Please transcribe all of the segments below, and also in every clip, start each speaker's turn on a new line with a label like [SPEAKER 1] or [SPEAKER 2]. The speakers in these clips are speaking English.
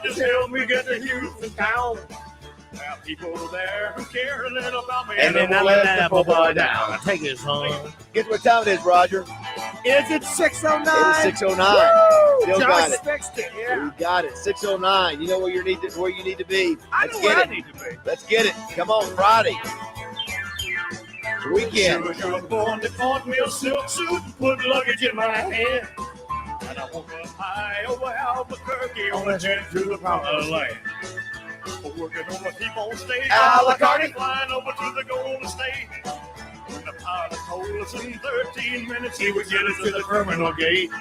[SPEAKER 1] just help me get to Houston town. There are people there who care a little about me.
[SPEAKER 2] And then I let that boy down.
[SPEAKER 3] Take his home.
[SPEAKER 2] Guess what time it is, Roger?
[SPEAKER 3] Is it 6:09?
[SPEAKER 2] It is 6:09. Still
[SPEAKER 3] Josh
[SPEAKER 2] got it.
[SPEAKER 3] fixed it. Yeah.
[SPEAKER 2] You got it. 6:09. You know where you need to be.
[SPEAKER 3] I
[SPEAKER 2] Let's
[SPEAKER 3] know
[SPEAKER 2] get
[SPEAKER 3] where
[SPEAKER 2] it.
[SPEAKER 3] I need to be.
[SPEAKER 2] Let's get it. Come on, Friday. Weekend.
[SPEAKER 1] She was born to bought me a silk suit and put luggage in my hand. And I woke up high over Albuquerque on a jet to the promised land. Working on the T-bone stage,
[SPEAKER 2] Albuquerque.
[SPEAKER 1] flying over to the Golden State. When the pilot told us in 13 minutes he would get us to the terminal gate.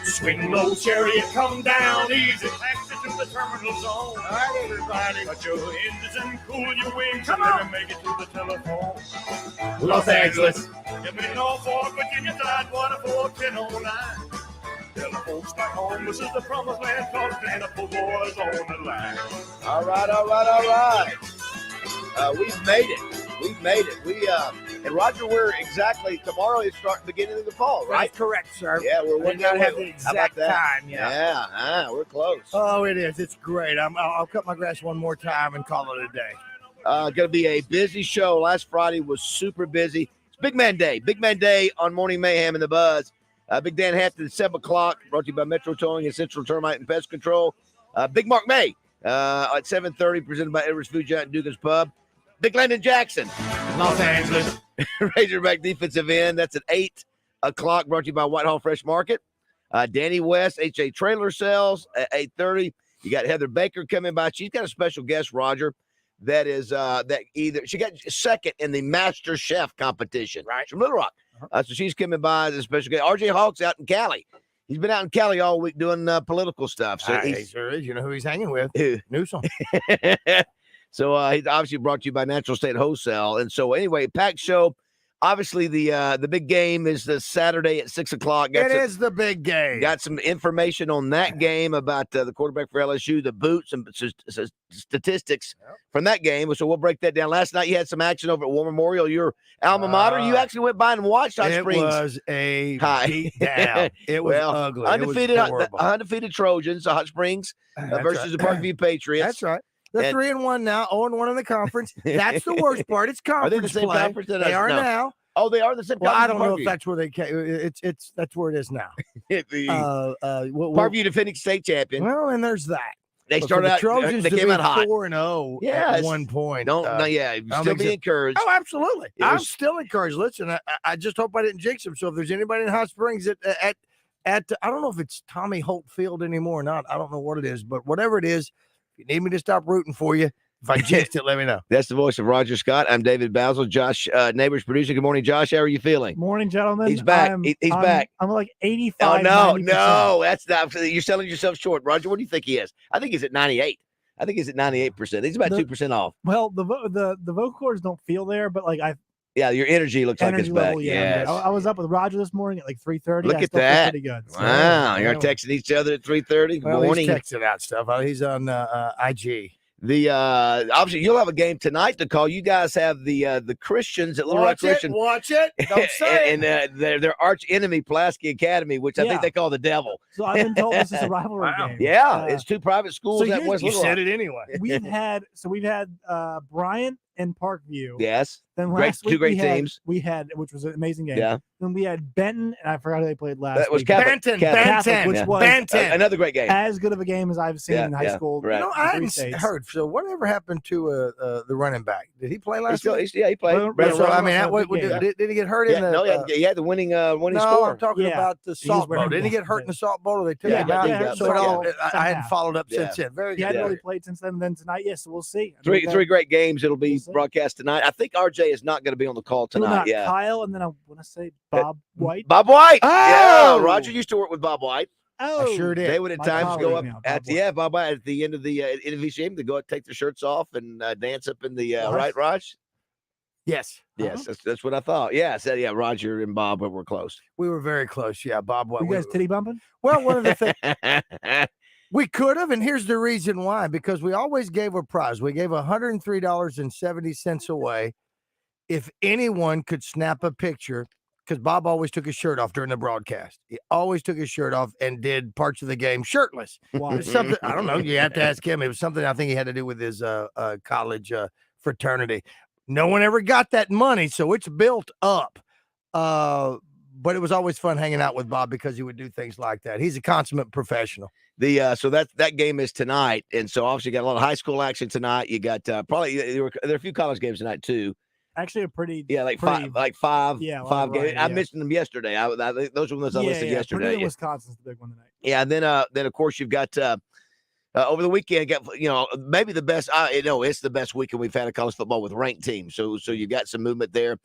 [SPEAKER 1] Swing low, chariot, come down easy, taxi to the terminal zone. All right, everybody, cut your engines and cool your wings. Come on, make it to the telephone.
[SPEAKER 2] Los Angeles.
[SPEAKER 1] Give me Norfolk, Virginia, Tidewater, 41009. Telephone's back home, this is the promised land, cause the poor boys on the line.
[SPEAKER 2] All right. We've made it. And Roger, we're exactly, tomorrow is beginning of the fall, right?
[SPEAKER 3] That's correct, sir.
[SPEAKER 2] Yeah, we're
[SPEAKER 3] We
[SPEAKER 2] one
[SPEAKER 3] gotta
[SPEAKER 2] day
[SPEAKER 3] have
[SPEAKER 2] away.
[SPEAKER 3] the
[SPEAKER 2] How about
[SPEAKER 3] exact
[SPEAKER 2] that?
[SPEAKER 3] time. Yeah.
[SPEAKER 2] We're close.
[SPEAKER 3] Oh, it is. It's great. I'll cut my grass one more time and call it a day.
[SPEAKER 2] Going to be a busy show. Last Friday was super busy. It's Big Man Day. Big Man Day on Morning Mayhem and the Buzz. Big Dan Hampton at 7 o'clock, brought to you by Metro Towing and Central Termite and Pest Control. Big Mark May at 7:30, presented by Edwards Food Giant and Dugan's Pub. Big Landon Jackson,
[SPEAKER 3] Los Angeles.
[SPEAKER 2] Razorback defensive end. That's at 8 o'clock, brought to you by Whitehall Fresh Market. Danny West, HA Trailer Sales at 8:30. You got Heather Baker coming by. She's got a special guest, Roger. That is she got second in the Master Chef competition, right? From Little Rock. So she's coming by as a special guest. RJ Hawk's out in Cali. He's been out in Cali all week doing political stuff. So
[SPEAKER 3] He sure is. You know who he's hanging with?
[SPEAKER 2] Who?
[SPEAKER 3] Newsom.
[SPEAKER 2] So he's obviously brought to you by Natural State Wholesale. And so anyway, packed show. Obviously, the big game is the Saturday at 6 o'clock.
[SPEAKER 3] It is the big game.
[SPEAKER 2] Got some information on that game about the quarterback for LSU, the boots, and statistics from that game. So we'll break that down. Last night you had some action over at War Memorial, your alma mater. You actually went by and watched Hot Springs.
[SPEAKER 3] It was a beat down. It was ugly.
[SPEAKER 2] Undefeated Trojans, Hot Springs versus the Parkview Patriots.
[SPEAKER 3] That's right. They're 3-1 now, 0-1 in the conference. That's the worst part. It's conference
[SPEAKER 2] Are they the same
[SPEAKER 3] play.
[SPEAKER 2] conference?
[SPEAKER 3] They are now.
[SPEAKER 2] Oh, they are the same.
[SPEAKER 3] Well, I don't know if that's where they came. That's where it is now.
[SPEAKER 2] Parkview defending state champion.
[SPEAKER 3] Well, and there's that.
[SPEAKER 2] They started out.
[SPEAKER 3] Trojans
[SPEAKER 2] They came out hot.
[SPEAKER 3] 4-0 at one point.
[SPEAKER 2] Still be encouraged.
[SPEAKER 3] Oh, absolutely. I'm still encouraged. Listen, I just hope I didn't jinx him. So if there's anybody in Hot Springs at I don't know if it's Tommy Holt Field anymore or not. I don't know what it is, but whatever it is, if you need me to stop rooting for you, if I jinxed it, let me know.
[SPEAKER 2] That's the voice of Roger Scott. I'm David Basil. Josh, Neighbors producer. Good morning, Josh. How are you feeling?
[SPEAKER 4] Morning, gentlemen.
[SPEAKER 2] He's back. He's back.
[SPEAKER 4] I'm like 85.
[SPEAKER 2] Oh, no,
[SPEAKER 4] 90%.
[SPEAKER 2] no. That's not. You're selling yourself short. Roger, what do you think he is? I think he's at 98. I think he's at 98%. He's about 2% off.
[SPEAKER 4] Well, the vocal cords don't feel there, but like
[SPEAKER 2] your energy looks like it's back. Yes.
[SPEAKER 4] I was up with Roger this morning at like 3:30.
[SPEAKER 2] Look at that.
[SPEAKER 4] Pretty good. So,
[SPEAKER 2] wow. You're texting each other at 3:30. Good morning.
[SPEAKER 3] He's texting out stuff. He's on IG.
[SPEAKER 2] Obviously you'll have a game tonight to call. You guys have the Christians at Little Rock Christian.
[SPEAKER 3] Watch it. Don't say
[SPEAKER 2] it. And their arch enemy, Pulaski Academy, which I think they call the devil.
[SPEAKER 4] So I've been told this is a rivalry game.
[SPEAKER 2] Yeah, it's two private schools at West
[SPEAKER 3] You
[SPEAKER 2] Little
[SPEAKER 3] said
[SPEAKER 2] Rock.
[SPEAKER 3] it anyway.
[SPEAKER 4] We've had Bryant and Parkview.
[SPEAKER 2] Yes.
[SPEAKER 4] Then last week
[SPEAKER 2] two great teams.
[SPEAKER 4] We had, which was an amazing game.
[SPEAKER 2] Yeah.
[SPEAKER 4] Then we had Benton, and I forgot who they played last.
[SPEAKER 2] That was
[SPEAKER 4] week.
[SPEAKER 2] Benton,
[SPEAKER 4] which was
[SPEAKER 2] another great game.
[SPEAKER 4] As good of a game as I've seen in high school.
[SPEAKER 2] Right.
[SPEAKER 3] I hadn't heard. So whatever happened to the running back? Did he play last week?
[SPEAKER 2] He played.
[SPEAKER 3] Did he get hurt in the?
[SPEAKER 2] He had the winning score.
[SPEAKER 3] I'm talking about the salt bowl. Didn't he get hurt in the salt bowl? Or they took him out. So I hadn't followed up since then. Very
[SPEAKER 4] good. He hadn't really played since then. Then tonight, so we'll see.
[SPEAKER 2] Three great games. It'll be broadcast tonight. I think RJ is not going to be on the call tonight. Yeah,
[SPEAKER 4] Kyle, and then I want to say Bob White.
[SPEAKER 2] Bob White.
[SPEAKER 3] Oh!
[SPEAKER 2] Yeah, Roger used to work with Bob White.
[SPEAKER 4] Oh,
[SPEAKER 3] I sure did.
[SPEAKER 2] They would at times go up Bob White at the end of the NVC game to go and take their shirts off and dance up in the right, Raj?
[SPEAKER 3] Yes.
[SPEAKER 2] Yes, that's what I thought. Yeah, I said, Roger and Bob were close.
[SPEAKER 3] We were very close. Yeah, Bob White.
[SPEAKER 4] You guys titty bumping?
[SPEAKER 3] Well, one of the things we could have, and here's the reason why, because we always gave a prize. We gave $103.70 away if anyone could snap a picture because Bob always took his shirt off during the broadcast. He always took his shirt off and did parts of the game shirtless.
[SPEAKER 4] Why?
[SPEAKER 3] It's something I don't know. You have to ask him. It was something I think he had to do with his college fraternity. No one ever got that money, so it's built up. But it was always fun hanging out with Bob because he would do things like that. He's a consummate professional.
[SPEAKER 2] So that game is tonight, and so obviously you got a lot of high school action tonight. You got probably there are a few college games tonight too.
[SPEAKER 4] Actually, a pretty
[SPEAKER 2] five
[SPEAKER 4] yeah,
[SPEAKER 2] five games.
[SPEAKER 4] right,
[SPEAKER 2] I mentioned them yesterday. Those were the ones I listed yesterday.
[SPEAKER 4] Purdue, Wisconsin's the big one tonight.
[SPEAKER 2] Yeah, and then of course you've got over the weekend. Maybe the best. It's the best weekend we've had of college football with ranked teams. So you got some movement there.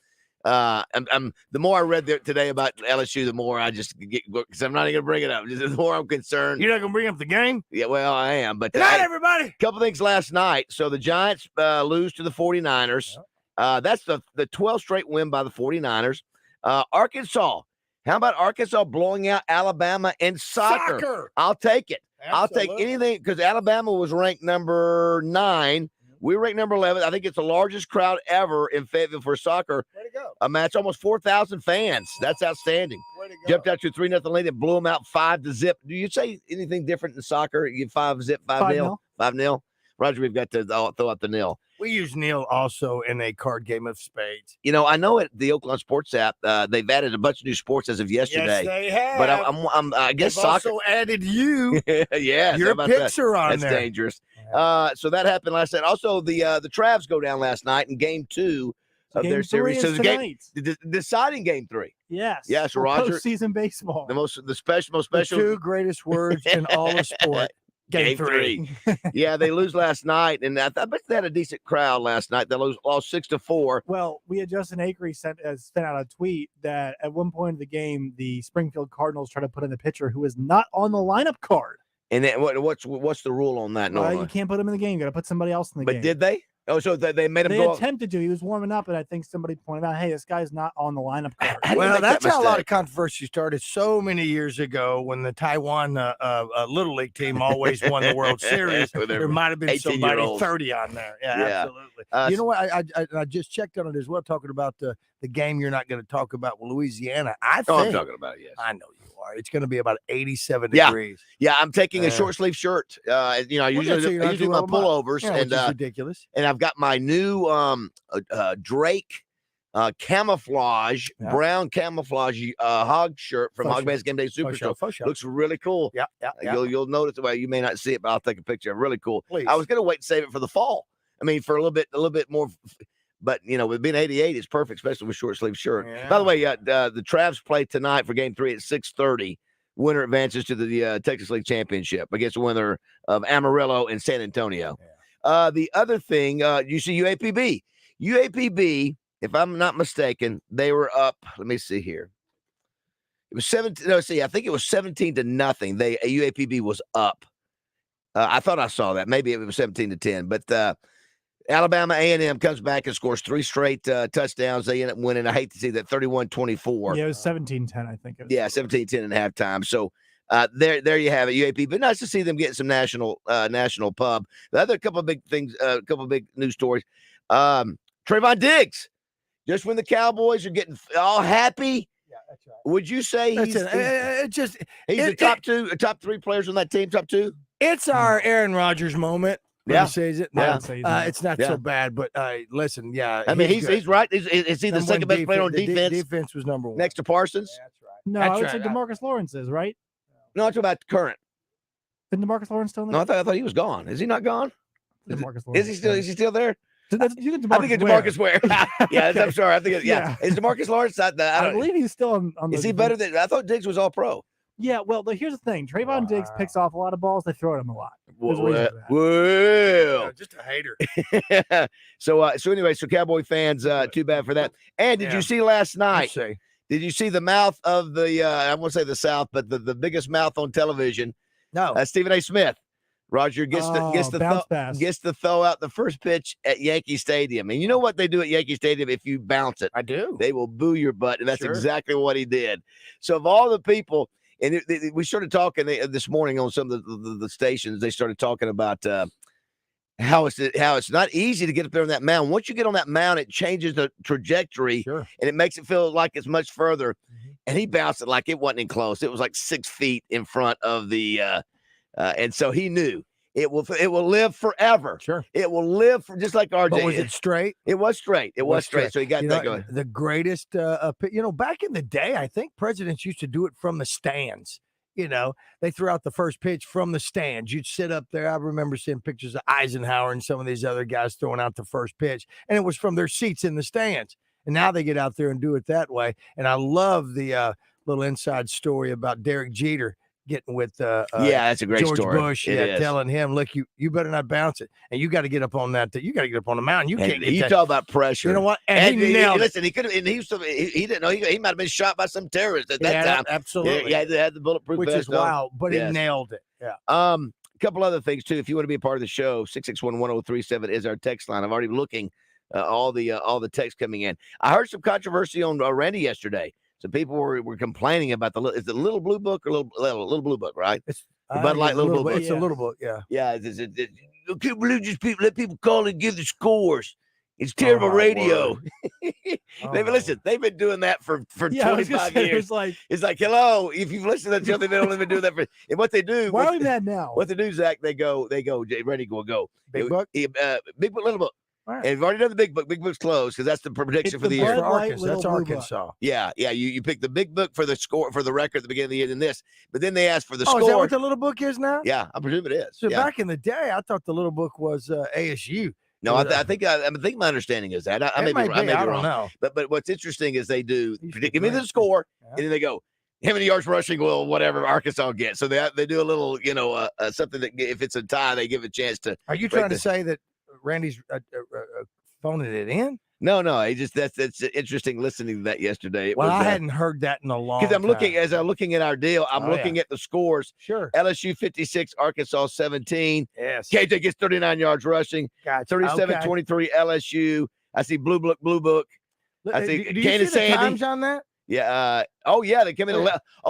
[SPEAKER 2] The more I read today about LSU, the more I just get, because I'm not even gonna bring it up. Just the more I'm concerned.
[SPEAKER 3] You're not gonna bring up the game?
[SPEAKER 2] Yeah, well, I am. But
[SPEAKER 3] good night, everybody.
[SPEAKER 2] A couple things last night. So the Giants lose to the 49ers. That's the 12th straight win by the 49ers. Arkansas. How about Arkansas blowing out Alabama in soccer? I'll take it.
[SPEAKER 3] Absolutely.
[SPEAKER 2] I'll take anything because Alabama was ranked number 9. We ranked number 11. I think it's the largest crowd ever in Fayetteville for soccer.
[SPEAKER 3] Way to go.
[SPEAKER 2] A match, almost 4,000 fans. That's outstanding.
[SPEAKER 3] Way to go.
[SPEAKER 2] Jumped out to a 3-0 lead and blew them out 5-0. Do you say anything different in soccer? You 5-0, 5-0, 5-0. Roger, we've got to throw out the nil.
[SPEAKER 3] We use nil also in a card game of spades.
[SPEAKER 2] I know at the Oaklawn Sports app, they've added a bunch of new sports as of yesterday.
[SPEAKER 3] Yes, they have.
[SPEAKER 2] But I guess
[SPEAKER 3] They've
[SPEAKER 2] soccer.
[SPEAKER 3] also added you.
[SPEAKER 2] Yeah,
[SPEAKER 3] Your picks are on
[SPEAKER 2] That's
[SPEAKER 3] there.
[SPEAKER 2] dangerous. So that happened last night. Also, the Travs go down last night in game 2 of their series. So the deciding game 3.
[SPEAKER 4] Yes.
[SPEAKER 2] Yes, Roger.
[SPEAKER 4] Postseason baseball.
[SPEAKER 2] The most special.
[SPEAKER 3] The 2 greatest words in all of sport. Game 3.
[SPEAKER 2] Yeah, they lose last night, and I bet they had a decent crowd last night. They lost 6-4.
[SPEAKER 4] Well, we had Justin Acree sent out a tweet that at one point of the game, the Springfield Cardinals tried to put in the pitcher who is not on the lineup card.
[SPEAKER 2] And then what's the rule on that?
[SPEAKER 4] You can't put him in the game. You got to put somebody else in the game.
[SPEAKER 2] But did they? Oh, so they made him
[SPEAKER 4] They
[SPEAKER 2] go.
[SPEAKER 4] attempted to. He was warming up, and I think somebody pointed out, "Hey, this guy's not on the lineup card."
[SPEAKER 3] Well, that's how a lot of controversy started so many years ago when the Taiwan Little League team always won the World Series. There might have been somebody 30 on there. Yeah. Absolutely. You know what? I just checked on it as well, talking about the game you're not going to talk about with Louisiana.
[SPEAKER 2] I'm talking about it, yes.
[SPEAKER 3] I know you are. It's going to be about 87 degrees.
[SPEAKER 2] Yeah, I'm taking a short sleeve shirt. I usually my pullovers,
[SPEAKER 3] and ridiculous.
[SPEAKER 2] And I've got my new Drake camouflage, brown camouflage hog shirt from Hog Man's Game Day Super Show. Looks really cool.
[SPEAKER 3] Yeah.
[SPEAKER 2] You'll notice. Well, you may not see it, but I'll take a picture. Really cool.
[SPEAKER 3] Please.
[SPEAKER 2] I was going to wait and save it for the fall. I mean, for a little bit more. But, with being 88, it's perfect, especially with short sleeve shirt.
[SPEAKER 3] Yeah.
[SPEAKER 2] By the way, the Travs play tonight for game 3 at 6:30. Winner advances to the Texas League Championship against the winner of Amarillo and San Antonio. Yeah. The other thing, you see UAPB. UAPB, if I'm not mistaken, they were up. Let me see here. It was 17. No, I think it was 17-0. UAPB was up. I thought I saw that. Maybe it was 17-10, but Alabama A&M comes back and scores 3 straight touchdowns. They end up winning. I hate to see that, 31-24.
[SPEAKER 4] Yeah, it was 17-10, I think.
[SPEAKER 2] 17-10 at halftime. So there you have it, UAP. But nice to see them getting some national pub. The other couple of big things, a couple of big news stories. Trayvon Diggs, just when the Cowboys are getting all happy.
[SPEAKER 3] Yeah, that's right.
[SPEAKER 2] Would you say he's the top 3 players on that team, top 2?
[SPEAKER 3] It's our Aaron Rodgers moment.
[SPEAKER 2] Yeah.
[SPEAKER 3] Says it.
[SPEAKER 2] Yeah.
[SPEAKER 3] It's not so bad, but listen, yeah.
[SPEAKER 2] I mean, he's right. Is he the second best player on defense?
[SPEAKER 3] Defense was number 1.
[SPEAKER 2] Next to Parsons?
[SPEAKER 3] Yeah, that's right.
[SPEAKER 4] No, I would say DeMarcus Lawrence is, right?
[SPEAKER 2] No, I'm talking about current.
[SPEAKER 4] Isn't DeMarcus Lawrence still in there?
[SPEAKER 2] No, I thought he was gone. Is he not gone? Is he still there?
[SPEAKER 4] I think
[SPEAKER 2] it's DeMarcus Ware. Yeah, I'm sorry. I think Is DeMarcus Lawrence? I
[SPEAKER 4] believe he's still on.
[SPEAKER 2] Is he better than? I thought Diggs was all pro.
[SPEAKER 4] Yeah, well, here's the thing. Trayvon Diggs picks off a lot of balls. They throw at him a lot.
[SPEAKER 2] Whoa.
[SPEAKER 3] Just a hater.
[SPEAKER 2] So anyway, Cowboy fans, too bad for that. And did you see last night? Did you see the mouth of the? I won't say the South, but the biggest mouth on television?
[SPEAKER 3] No.
[SPEAKER 2] Stephen A. Smith. Roger gets to throw out the first pitch at Yankee Stadium. And you know what they do at Yankee Stadium if you bounce it?
[SPEAKER 3] I do.
[SPEAKER 2] They will boo your butt, and that's exactly what he did. So of all the people, and we started talking this morning on some of the stations, they started talking about how it's not easy to get up there on that mound. Once you get on that mound, it changes the trajectory
[SPEAKER 3] Sure.
[SPEAKER 2] and it makes it feel like it's much further.
[SPEAKER 3] Mhm.
[SPEAKER 2] And he bounced it like it wasn't in close. It was like 6 feet in front of the and so he knew it will live forever.
[SPEAKER 3] Sure.
[SPEAKER 2] It will live for just like RJ.
[SPEAKER 3] But was it straight?
[SPEAKER 2] It was straight. It was straight. So he got that going.
[SPEAKER 3] The greatest, back in the day, I think presidents used to do it from the stands. They threw out the first pitch from the stands. You'd sit up there. I remember seeing pictures of Eisenhower and some of these other guys throwing out the first pitch, and it was from their seats in the stands. And now they get out there and do it that way. And I love the little inside story about Derek Jeter getting with
[SPEAKER 2] that's a great
[SPEAKER 3] George
[SPEAKER 2] story.
[SPEAKER 3] Bush,
[SPEAKER 2] It is.
[SPEAKER 3] telling him, look, you better not bounce it, and you got to get up on that. You got to get up on the mountain. You can't get
[SPEAKER 2] you
[SPEAKER 3] that.
[SPEAKER 2] talk about pressure.
[SPEAKER 3] You know what? And he nailed it.
[SPEAKER 2] Listen, he could have, and he didn't know he might have been shot by some terrorist at that time.
[SPEAKER 3] Absolutely.
[SPEAKER 2] Yeah, they had the bulletproof
[SPEAKER 3] Which
[SPEAKER 2] vest
[SPEAKER 3] is
[SPEAKER 2] on.
[SPEAKER 3] wild, but
[SPEAKER 2] Yes.
[SPEAKER 3] he nailed it. Yeah.
[SPEAKER 2] A couple other things too. If you want to be a part of the show, 661-1037 is our text line. I'm already looking all the texts coming in. I heard some controversy on Randy yesterday. Some people were complaining about is it Little Blue Book or Little Blue Book, right?
[SPEAKER 3] It's
[SPEAKER 2] Bud Light Little Blue Book.
[SPEAKER 3] It's a little book, yeah.
[SPEAKER 2] Yeah, I can't believe just let people call and give the scores. It's terrible
[SPEAKER 3] my
[SPEAKER 2] radio.
[SPEAKER 3] Oh,
[SPEAKER 2] They've been doing that for
[SPEAKER 4] Yeah, I was gonna
[SPEAKER 2] 25
[SPEAKER 4] say,
[SPEAKER 2] years. It's like, hello, if you've listened to that show, they've only been doing that for. And what they do,
[SPEAKER 4] why are we mad now?
[SPEAKER 2] what they do, Zach, they go, Randy will go.
[SPEAKER 3] Big book?
[SPEAKER 2] Big book, little book.
[SPEAKER 3] All right.
[SPEAKER 2] And we've already done the big book. Big book's closed because that's the prediction
[SPEAKER 4] It's
[SPEAKER 2] for the
[SPEAKER 4] the
[SPEAKER 2] year.
[SPEAKER 4] Bud Light
[SPEAKER 3] Arkansas.
[SPEAKER 4] Little
[SPEAKER 3] That's
[SPEAKER 4] Blue Book.
[SPEAKER 3] Arkansas.
[SPEAKER 2] Yeah. You pick the big book for the score for the record at the beginning of the year, then this. But then they ask for the
[SPEAKER 3] Oh,
[SPEAKER 2] score.
[SPEAKER 3] is that what the little book is now?
[SPEAKER 2] Yeah, I presume it is.
[SPEAKER 3] So
[SPEAKER 2] Yeah.
[SPEAKER 3] back in the day, I thought the little book was ASU.
[SPEAKER 2] No, I think my understanding is that. I may be wrong.
[SPEAKER 3] I don't know.
[SPEAKER 2] But what's interesting is they do
[SPEAKER 3] You
[SPEAKER 2] predict,
[SPEAKER 3] should
[SPEAKER 2] give me the
[SPEAKER 3] know.
[SPEAKER 2] score,
[SPEAKER 3] Yeah.
[SPEAKER 2] and then they go, how many yards rushing will whatever Arkansas get. So they do a little, something that if it's a tie, they give a chance to.
[SPEAKER 3] Are you trying to say that Randy's phoning it in?
[SPEAKER 2] No, that's interesting listening to that yesterday.
[SPEAKER 3] I hadn't heard that in a long time.
[SPEAKER 2] Because I'm looking at our deal, I'm looking at the scores.
[SPEAKER 3] Sure.
[SPEAKER 2] LSU 56, Arkansas 17.
[SPEAKER 3] Yes.
[SPEAKER 2] KJ gets 39 yards rushing.
[SPEAKER 3] Gotcha.
[SPEAKER 2] 37-23 LSU. I see Blue Book. I think
[SPEAKER 3] do you
[SPEAKER 2] Kansas
[SPEAKER 3] see the
[SPEAKER 2] Sandy.
[SPEAKER 3] times on that?
[SPEAKER 2] Yeah. They come in.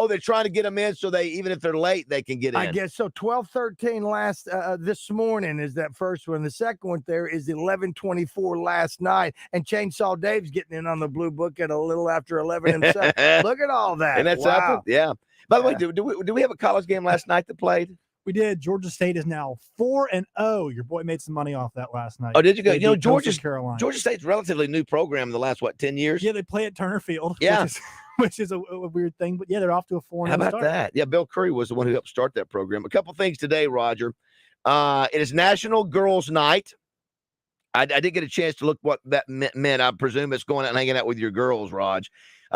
[SPEAKER 2] They're trying to get them in so even if they're late, they can get in.
[SPEAKER 3] I guess so. 12:13 last this morning is that first one. The second one there is 11:24 last night, and Chainsaw Dave's getting in on the Blue Book at a little after 11 himself. Look at all that.
[SPEAKER 2] And that's
[SPEAKER 3] wow.
[SPEAKER 2] happened. Yeah. By the way, do we have a college game last night that played?
[SPEAKER 4] We did. Georgia State is now 4-0. Your boy made some money off that last night.
[SPEAKER 2] Oh, did you go?
[SPEAKER 4] They beat
[SPEAKER 2] Georgia
[SPEAKER 4] Carolina.
[SPEAKER 2] State's a relatively new program in the last 10 years.
[SPEAKER 4] Yeah, they play at Turner Field.
[SPEAKER 2] Yeah.
[SPEAKER 4] which is a weird thing, but yeah, they're off to a 4-0
[SPEAKER 2] How about
[SPEAKER 4] start.
[SPEAKER 2] that? Yeah, Bill Curry was the one who helped start that program. A couple things today, Roger. It is National Girls Night. I did get a chance to look what that meant. I presume it's going out and hanging out with your girls, Raj.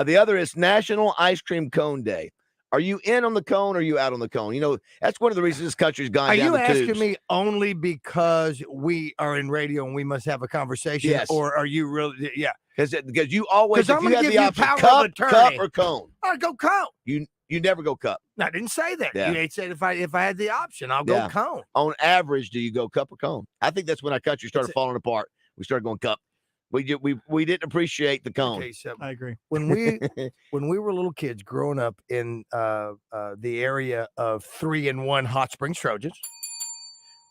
[SPEAKER 2] The other is National Ice Cream Cone Day. Are you in on the cone or are you out on the cone? That's one of the reasons this country's gone
[SPEAKER 3] Are
[SPEAKER 2] down
[SPEAKER 3] you
[SPEAKER 2] the
[SPEAKER 3] asking
[SPEAKER 2] tubes.
[SPEAKER 3] me only because we are in radio and we must have a conversation?
[SPEAKER 2] Yes.
[SPEAKER 3] Or are you really? Yeah.
[SPEAKER 2] Because you always,
[SPEAKER 3] 'Cause
[SPEAKER 2] if
[SPEAKER 3] I'm
[SPEAKER 2] you
[SPEAKER 3] gonna
[SPEAKER 2] have
[SPEAKER 3] give
[SPEAKER 2] the
[SPEAKER 3] you
[SPEAKER 2] option,
[SPEAKER 3] power of
[SPEAKER 2] cup
[SPEAKER 3] attorney.
[SPEAKER 2] or cone,
[SPEAKER 3] I'll go cone.
[SPEAKER 2] you never go cup.
[SPEAKER 3] No, I didn't say that.
[SPEAKER 2] Yeah.
[SPEAKER 3] You ain't said if I had the option, I'll go
[SPEAKER 2] Yeah.
[SPEAKER 3] cone.
[SPEAKER 2] On average, do you go cup or cone? I think that's when our country started
[SPEAKER 3] It's
[SPEAKER 2] falling apart. We started going cup. We didn't appreciate the cone.
[SPEAKER 3] Okay, so
[SPEAKER 4] I agree.
[SPEAKER 3] when we were little kids growing up in the area of 3-in-1 Hot Springs Trojans,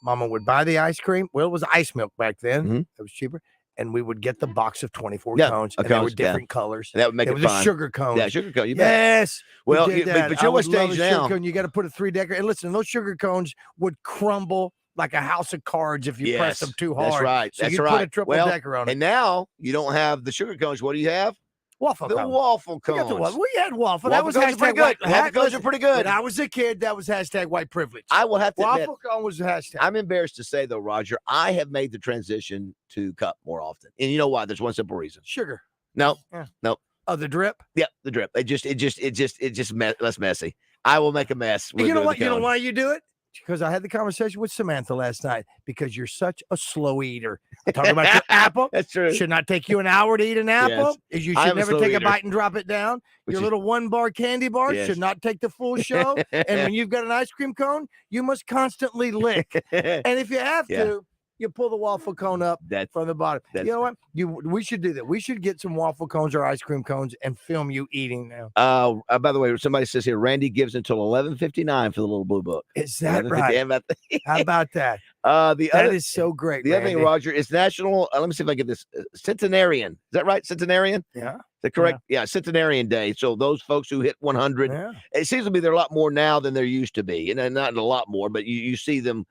[SPEAKER 3] Mama would buy the ice cream. Well, it was ice milk back then.
[SPEAKER 2] Mhm.
[SPEAKER 3] It was cheaper. And we would get the box of 24
[SPEAKER 2] Yeah,
[SPEAKER 3] cones.
[SPEAKER 2] a
[SPEAKER 3] And they were
[SPEAKER 2] cones, yeah.
[SPEAKER 3] different colors.
[SPEAKER 2] And that would make
[SPEAKER 3] It
[SPEAKER 2] it
[SPEAKER 3] was
[SPEAKER 2] fun.
[SPEAKER 3] a sugar cone.
[SPEAKER 2] Yeah, sugar cone. You bet.
[SPEAKER 3] Yes. we
[SPEAKER 2] Well,
[SPEAKER 3] did
[SPEAKER 2] but
[SPEAKER 3] that.
[SPEAKER 2] you
[SPEAKER 3] I
[SPEAKER 2] know what
[SPEAKER 3] would love
[SPEAKER 2] stage
[SPEAKER 3] a sugar
[SPEAKER 2] now?
[SPEAKER 3] cone. You got to put a 3-decker. And listen, those sugar cones would crumble like a house of cards if you press
[SPEAKER 2] Yes,
[SPEAKER 3] them too hard.
[SPEAKER 2] That's right.
[SPEAKER 3] So
[SPEAKER 2] That's
[SPEAKER 3] you
[SPEAKER 2] right.
[SPEAKER 3] put a triple
[SPEAKER 2] well,
[SPEAKER 3] decker on it.
[SPEAKER 2] and now you don't have the sugar cones. What do you have?
[SPEAKER 3] Waffle
[SPEAKER 2] The
[SPEAKER 3] cone.
[SPEAKER 2] waffle
[SPEAKER 3] We got
[SPEAKER 2] cones.
[SPEAKER 3] the waffle. We had waffle.
[SPEAKER 2] Waffle
[SPEAKER 3] That was
[SPEAKER 2] cones are pretty
[SPEAKER 3] hashtag white.
[SPEAKER 2] good. Waffle cones are
[SPEAKER 3] listen,
[SPEAKER 2] pretty good.
[SPEAKER 3] When I was a kid, that was hashtag white privilege.
[SPEAKER 2] I will have to admit,
[SPEAKER 3] Waffle cone was the hashtag.
[SPEAKER 2] I'm embarrassed to say though, Roger, I have made the transition to cup more often, and you know why? There's one simple reason.
[SPEAKER 3] Sugar.
[SPEAKER 2] No,
[SPEAKER 3] Yeah.
[SPEAKER 2] no.
[SPEAKER 3] Oh, the drip.
[SPEAKER 2] Yeah, the drip. It just less messy. I will make a mess.
[SPEAKER 3] You know
[SPEAKER 2] with
[SPEAKER 3] what?
[SPEAKER 2] the
[SPEAKER 3] You know
[SPEAKER 2] cone.
[SPEAKER 3] why you do it? Because I had the conversation with Samantha last night. Because you're such a slow eater. I'm talking about your apple.
[SPEAKER 2] That's true.
[SPEAKER 3] Should not take you an hour to eat an apple.
[SPEAKER 2] Yes.
[SPEAKER 3] You
[SPEAKER 2] I
[SPEAKER 3] should
[SPEAKER 2] am a
[SPEAKER 3] never
[SPEAKER 2] slow
[SPEAKER 3] take
[SPEAKER 2] eater.
[SPEAKER 3] a bite and drop it down.
[SPEAKER 2] Which
[SPEAKER 3] Your
[SPEAKER 2] is-
[SPEAKER 3] little 1-bar candy bar
[SPEAKER 2] Yes.
[SPEAKER 3] should not take the full show. And when you've got an ice cream cone, you must constantly lick. And if you have
[SPEAKER 2] Yeah.
[SPEAKER 3] to, you pull the waffle cone up
[SPEAKER 2] That's
[SPEAKER 3] from the bottom. You know what? We should do that. We should get some waffle cones or ice cream cones and film you eating now.
[SPEAKER 2] by the way, somebody says here, Randy gives until 11:59 for the little blue book.
[SPEAKER 3] Is that
[SPEAKER 2] 11:50.
[SPEAKER 3] right?
[SPEAKER 2] How about that?
[SPEAKER 3] How about that?
[SPEAKER 2] The
[SPEAKER 3] That
[SPEAKER 2] other
[SPEAKER 3] is so great.
[SPEAKER 2] the other thing,
[SPEAKER 3] Randy.
[SPEAKER 2] Roger, is national. Let me see if I get this. Centenarian. Is that right? Centenarian.
[SPEAKER 3] Yeah.
[SPEAKER 2] Is that correct? Yeah. Centenarian Day. So those folks who hit 100,
[SPEAKER 3] Yeah.
[SPEAKER 2] it seems to be there a lot more now than there used to be, and not a lot more, but you see them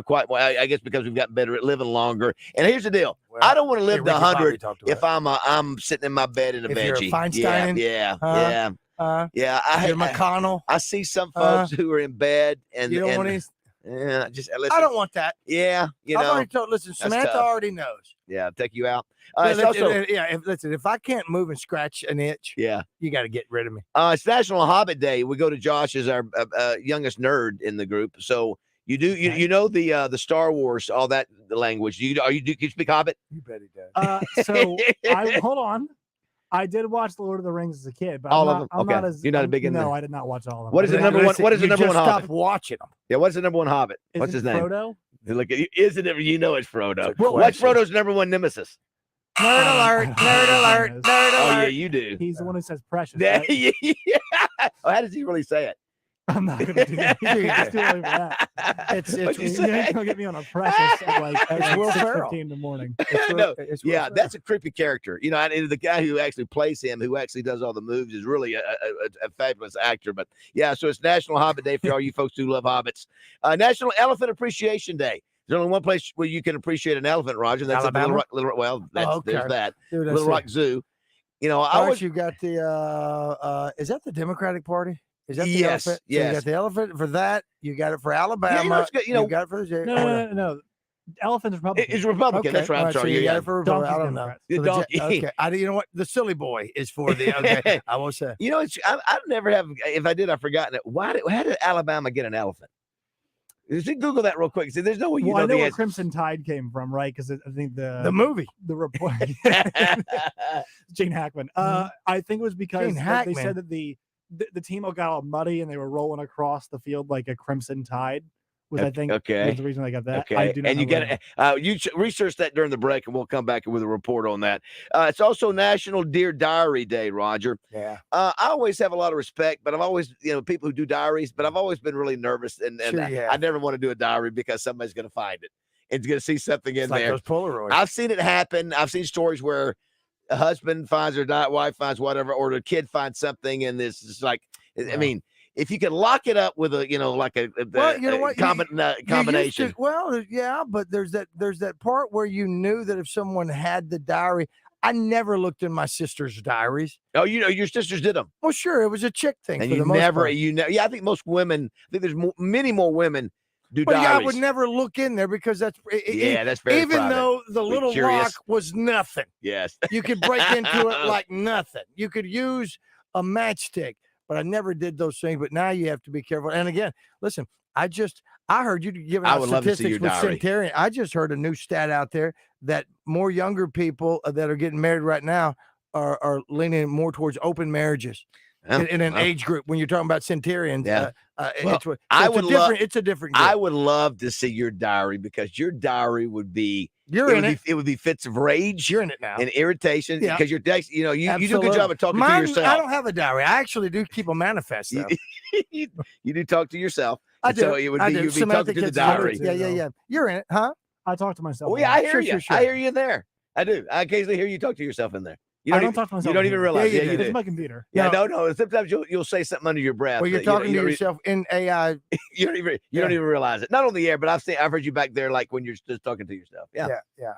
[SPEAKER 2] quite well. I guess because we've gotten better at living longer. And here's the deal:
[SPEAKER 3] Well,
[SPEAKER 2] I don't want to live to
[SPEAKER 3] Ricky Bobby
[SPEAKER 2] 100
[SPEAKER 3] talked about
[SPEAKER 2] if I'm sitting in my bed in a
[SPEAKER 3] If you're a
[SPEAKER 2] veggie.
[SPEAKER 3] Feinstein,
[SPEAKER 2] Yeah.
[SPEAKER 3] you're McConnell.
[SPEAKER 2] I see some folks who are in bed and
[SPEAKER 3] You don't want to.
[SPEAKER 2] just listen.
[SPEAKER 3] I don't want that.
[SPEAKER 2] Yeah,
[SPEAKER 3] I've already told. Listen, Samantha
[SPEAKER 2] tough.
[SPEAKER 3] already knows.
[SPEAKER 2] Yeah, take you out.
[SPEAKER 3] Yeah,
[SPEAKER 2] It's also
[SPEAKER 3] if I can't move and scratch an itch,
[SPEAKER 2] yeah.
[SPEAKER 3] you got to get rid of me.
[SPEAKER 2] It's National Hobbit Day. We go to Josh as our youngest nerd in the group. So you do you know the Star Wars, all that language. Do you speak Hobbit?
[SPEAKER 3] You bet he does.
[SPEAKER 4] So hold on. I did watch The Lord of the Rings as a kid, but
[SPEAKER 2] All
[SPEAKER 4] I'm
[SPEAKER 2] of them?
[SPEAKER 4] I'm
[SPEAKER 2] Okay.
[SPEAKER 4] not as
[SPEAKER 2] You're not a big in
[SPEAKER 4] No,
[SPEAKER 2] there.
[SPEAKER 4] I did not watch all of them.
[SPEAKER 2] What is the number one? What is the
[SPEAKER 3] You
[SPEAKER 2] number
[SPEAKER 3] just
[SPEAKER 2] one
[SPEAKER 3] stop
[SPEAKER 2] Hobbit?
[SPEAKER 3] watching them.
[SPEAKER 2] Yeah, what's the number one Hobbit?
[SPEAKER 4] Is
[SPEAKER 2] What's
[SPEAKER 4] it
[SPEAKER 2] his name?
[SPEAKER 4] Frodo?
[SPEAKER 2] Look, isn't it? You know it's Frodo.
[SPEAKER 3] Good
[SPEAKER 2] What's
[SPEAKER 3] question.
[SPEAKER 2] Frodo's number one nemesis?
[SPEAKER 3] Nerd alert! Nerd alert! Nerd
[SPEAKER 2] Oh yeah,
[SPEAKER 3] alert!
[SPEAKER 2] you do.
[SPEAKER 4] He's the one who says precious.
[SPEAKER 2] Yeah,
[SPEAKER 4] Right?
[SPEAKER 2] yeah. Oh, how does he really say it?
[SPEAKER 4] I'm not going to do that. It's too early for that.
[SPEAKER 2] What'd you
[SPEAKER 4] You
[SPEAKER 2] say?
[SPEAKER 4] ain't gonna get me on a precious at like
[SPEAKER 3] Will Ferrell.
[SPEAKER 4] 6:15 in the morning.
[SPEAKER 2] No,
[SPEAKER 3] It's
[SPEAKER 2] yeah,
[SPEAKER 3] Will
[SPEAKER 2] that's a creepy character. You know, and the guy who actually plays him, who actually does all the moves, is really a fabulous actor. But yeah, so it's National Hobbit Day for all you folks who love hobbits. National Elephant Appreciation Day. There's only one place where you can appreciate an elephant, Roger. And that's at the
[SPEAKER 3] Alabama?
[SPEAKER 2] there's that
[SPEAKER 3] Dude, that's
[SPEAKER 2] Little
[SPEAKER 3] it.
[SPEAKER 2] Rock Zoo. You know,
[SPEAKER 3] You got the is that the Democratic Party? Is that the
[SPEAKER 2] Yes,
[SPEAKER 3] elephant? So
[SPEAKER 2] yes.
[SPEAKER 3] you got the elephant for that. You got it for Alabama.
[SPEAKER 2] it's good, you know-
[SPEAKER 3] got it for the
[SPEAKER 4] No. Elephant's Republican.
[SPEAKER 2] it's Republican.
[SPEAKER 3] Okay,
[SPEAKER 2] That's right. I'm
[SPEAKER 3] all
[SPEAKER 2] sorry.
[SPEAKER 3] so you
[SPEAKER 2] Yeah,
[SPEAKER 3] got it for
[SPEAKER 4] Donkey's
[SPEAKER 3] I don't know.
[SPEAKER 4] Democrat.
[SPEAKER 2] The
[SPEAKER 3] For
[SPEAKER 2] donkey.
[SPEAKER 3] okay, you know what? The silly boy is for the. Okay, I won't say.
[SPEAKER 2] You know, I never have. If I did, I've forgotten it. How did Alabama get an elephant? Just Google that real quick. See, there's no way you
[SPEAKER 4] Well, I know
[SPEAKER 2] the
[SPEAKER 4] where
[SPEAKER 2] answer.
[SPEAKER 4] Crimson Tide came from, right? Because I think
[SPEAKER 3] The movie.
[SPEAKER 4] the report Gene Hackman. I think it was because
[SPEAKER 3] Gene
[SPEAKER 4] they
[SPEAKER 3] Hackman.
[SPEAKER 4] said that the team got all muddy and they were rolling across the field like a Crimson Tide. Was I think
[SPEAKER 2] Okay.
[SPEAKER 4] was the reason I got that.
[SPEAKER 2] Okay,
[SPEAKER 4] I do not
[SPEAKER 2] and you
[SPEAKER 4] know
[SPEAKER 2] get
[SPEAKER 4] where.
[SPEAKER 2] it. You research that during the break, and we'll come back with a report on that. It's also National Dear Diary Day, Roger.
[SPEAKER 3] Yeah.
[SPEAKER 2] I always have a lot of respect, but I've always, people who do diaries, but I've always been really nervous, and
[SPEAKER 3] Sure, yeah.
[SPEAKER 2] I never want to do a diary because somebody's going to find it and going to see something in
[SPEAKER 3] It's like
[SPEAKER 2] there.
[SPEAKER 3] those Polaroids.
[SPEAKER 2] I've seen it happen. I've seen stories where a husband finds or wife finds whatever, or the kid finds something, and this is like, I mean, if you could lock it up with a, like a
[SPEAKER 3] Well, you know what?
[SPEAKER 2] combination.
[SPEAKER 3] Yeah, but there's that part where you knew that if someone had the diary, I never looked in my sister's diaries.
[SPEAKER 2] Oh, your sisters did them,
[SPEAKER 3] Well, sure, it was a chick thing.
[SPEAKER 2] and
[SPEAKER 3] for
[SPEAKER 2] you
[SPEAKER 3] the most
[SPEAKER 2] never,
[SPEAKER 3] part.
[SPEAKER 2] yeah. I think most women. I think there's many more women do
[SPEAKER 3] But yeah, I
[SPEAKER 2] diaries.
[SPEAKER 3] would never look in there because that's
[SPEAKER 2] That's very
[SPEAKER 3] even
[SPEAKER 2] private.
[SPEAKER 3] though the little
[SPEAKER 2] curious.
[SPEAKER 3] lock was nothing.
[SPEAKER 2] Yes.
[SPEAKER 3] You could break into it like nothing. You could use a matchstick, but I never did those things. But now you have to be careful. And again, listen, I heard you giving
[SPEAKER 2] I
[SPEAKER 3] out
[SPEAKER 2] would love to see
[SPEAKER 3] statistics
[SPEAKER 2] your
[SPEAKER 3] with
[SPEAKER 2] diary.
[SPEAKER 3] Centurion. I just heard a new stat out there that more younger people that are getting married right now are leaning more towards open marriages in an age group. When you're talking about Centurions,
[SPEAKER 2] Yeah.
[SPEAKER 3] it's a different group.
[SPEAKER 2] I would love to see your diary because your diary would be. It would be fits of rage.
[SPEAKER 3] You're in it now.
[SPEAKER 2] And irritation.
[SPEAKER 3] Yeah.
[SPEAKER 2] Because you're you do a good
[SPEAKER 3] Absolutely.
[SPEAKER 2] job of talking to
[SPEAKER 3] Mine,
[SPEAKER 2] yourself.
[SPEAKER 3] I don't have a diary. I actually do keep a manifest though.
[SPEAKER 2] you do talk to yourself.
[SPEAKER 3] I
[SPEAKER 2] And
[SPEAKER 3] do.
[SPEAKER 2] So it would
[SPEAKER 3] I
[SPEAKER 2] be
[SPEAKER 3] do.
[SPEAKER 2] you'd be
[SPEAKER 3] Samantha
[SPEAKER 2] talking to the
[SPEAKER 3] gets it out.
[SPEAKER 2] diary.
[SPEAKER 3] Yeah. You're in it, huh?
[SPEAKER 4] I talk to myself.
[SPEAKER 2] Oh yeah, I hear
[SPEAKER 3] Sure,
[SPEAKER 2] you.
[SPEAKER 3] sure, sure.
[SPEAKER 2] I hear you in there. I do. I occasionally hear you talk to yourself in there.
[SPEAKER 4] I don't talk to myself.
[SPEAKER 2] You don't even realize.
[SPEAKER 3] Yeah,
[SPEAKER 2] Yeah,
[SPEAKER 3] you
[SPEAKER 2] you
[SPEAKER 3] do.
[SPEAKER 4] It's
[SPEAKER 2] do.
[SPEAKER 4] my computer.
[SPEAKER 2] Yeah,
[SPEAKER 3] No.
[SPEAKER 2] no. Sometimes you'll say something under your breath.
[SPEAKER 3] Well, you're
[SPEAKER 2] that
[SPEAKER 3] talking
[SPEAKER 2] you
[SPEAKER 3] to yourself in AI.
[SPEAKER 2] You don't even realize it. Not on the air, but I've heard you back there, like when you're just talking to yourself. Yeah.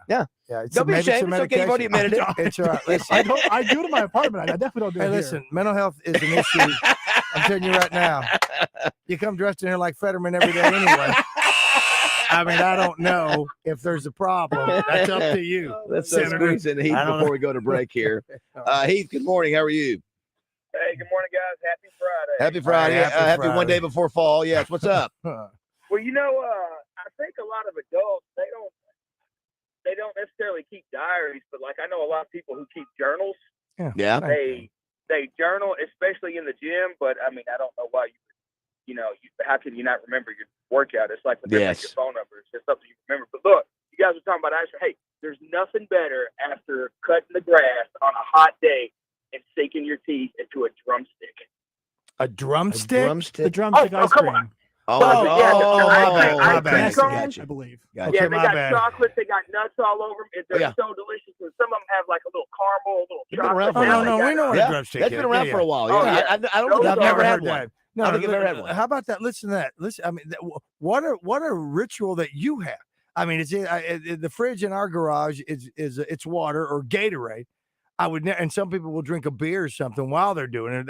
[SPEAKER 3] Yeah.
[SPEAKER 2] Don't be ashamed. It's okay. You've already admitted it.
[SPEAKER 3] It's all right. Listen,
[SPEAKER 4] I do it in my apartment. I definitely don't do it
[SPEAKER 3] hey,
[SPEAKER 4] here.
[SPEAKER 3] listen. Mental health is an issue. I'm telling you right now. You come dressed in here like Fetterman every day anyway. I mean, I don't know if there's a problem. That's up to you.
[SPEAKER 2] Let's
[SPEAKER 3] Senator.
[SPEAKER 2] squeeze in Heath
[SPEAKER 3] I don't
[SPEAKER 2] before we go to break here. Heath, good morning. How are you?
[SPEAKER 5] Hey, good morning, guys. Happy Friday.
[SPEAKER 2] Happy Friday.
[SPEAKER 3] Happy
[SPEAKER 2] Happy one day
[SPEAKER 3] Friday.
[SPEAKER 2] before fall. Yes. What's up?
[SPEAKER 5] Well, I think a lot of adults they don't necessarily keep diaries, but like I know a lot of people who keep journals.
[SPEAKER 2] Yeah.
[SPEAKER 5] They journal, especially in the gym. But I mean, I don't know why how can you not remember your workout? It's like your phone number. It's just something you remember. But look, you guys are talking about actually. Hey, there's nothing better after cutting the grass on a hot day and sinking your teeth into a drumstick.
[SPEAKER 3] A drumstick?
[SPEAKER 4] The drumstick ice
[SPEAKER 5] come
[SPEAKER 4] cream.
[SPEAKER 5] on.
[SPEAKER 3] my
[SPEAKER 5] ice
[SPEAKER 3] bad.
[SPEAKER 5] cream cones.
[SPEAKER 2] Gotcha.
[SPEAKER 4] I believe.
[SPEAKER 2] Gotcha.
[SPEAKER 5] Yeah,
[SPEAKER 3] Okay,
[SPEAKER 5] they
[SPEAKER 3] my
[SPEAKER 5] got
[SPEAKER 3] bad.
[SPEAKER 5] chocolate. They got nuts all over them. They're so delicious. And some of them have like a little caramel, a little
[SPEAKER 2] They've been around
[SPEAKER 5] chocolate.
[SPEAKER 2] for a
[SPEAKER 3] Oh,
[SPEAKER 2] while.
[SPEAKER 3] no, we know what a drumstick
[SPEAKER 2] That's
[SPEAKER 3] is.
[SPEAKER 2] been around
[SPEAKER 3] Yeah,
[SPEAKER 2] for a while.
[SPEAKER 5] Oh,
[SPEAKER 2] Yeah,
[SPEAKER 5] yeah.
[SPEAKER 2] I don't think
[SPEAKER 5] Those
[SPEAKER 2] I've
[SPEAKER 5] are-
[SPEAKER 2] never had
[SPEAKER 3] heard
[SPEAKER 2] one.
[SPEAKER 3] that. No,
[SPEAKER 2] I think I've never had one.
[SPEAKER 3] How about that? Listen to that. Listen, I mean, what a ritual that you have. I mean, it's the fridge in our garage is it's water or Gatorade. I would and some people will drink a beer or something while they're doing it.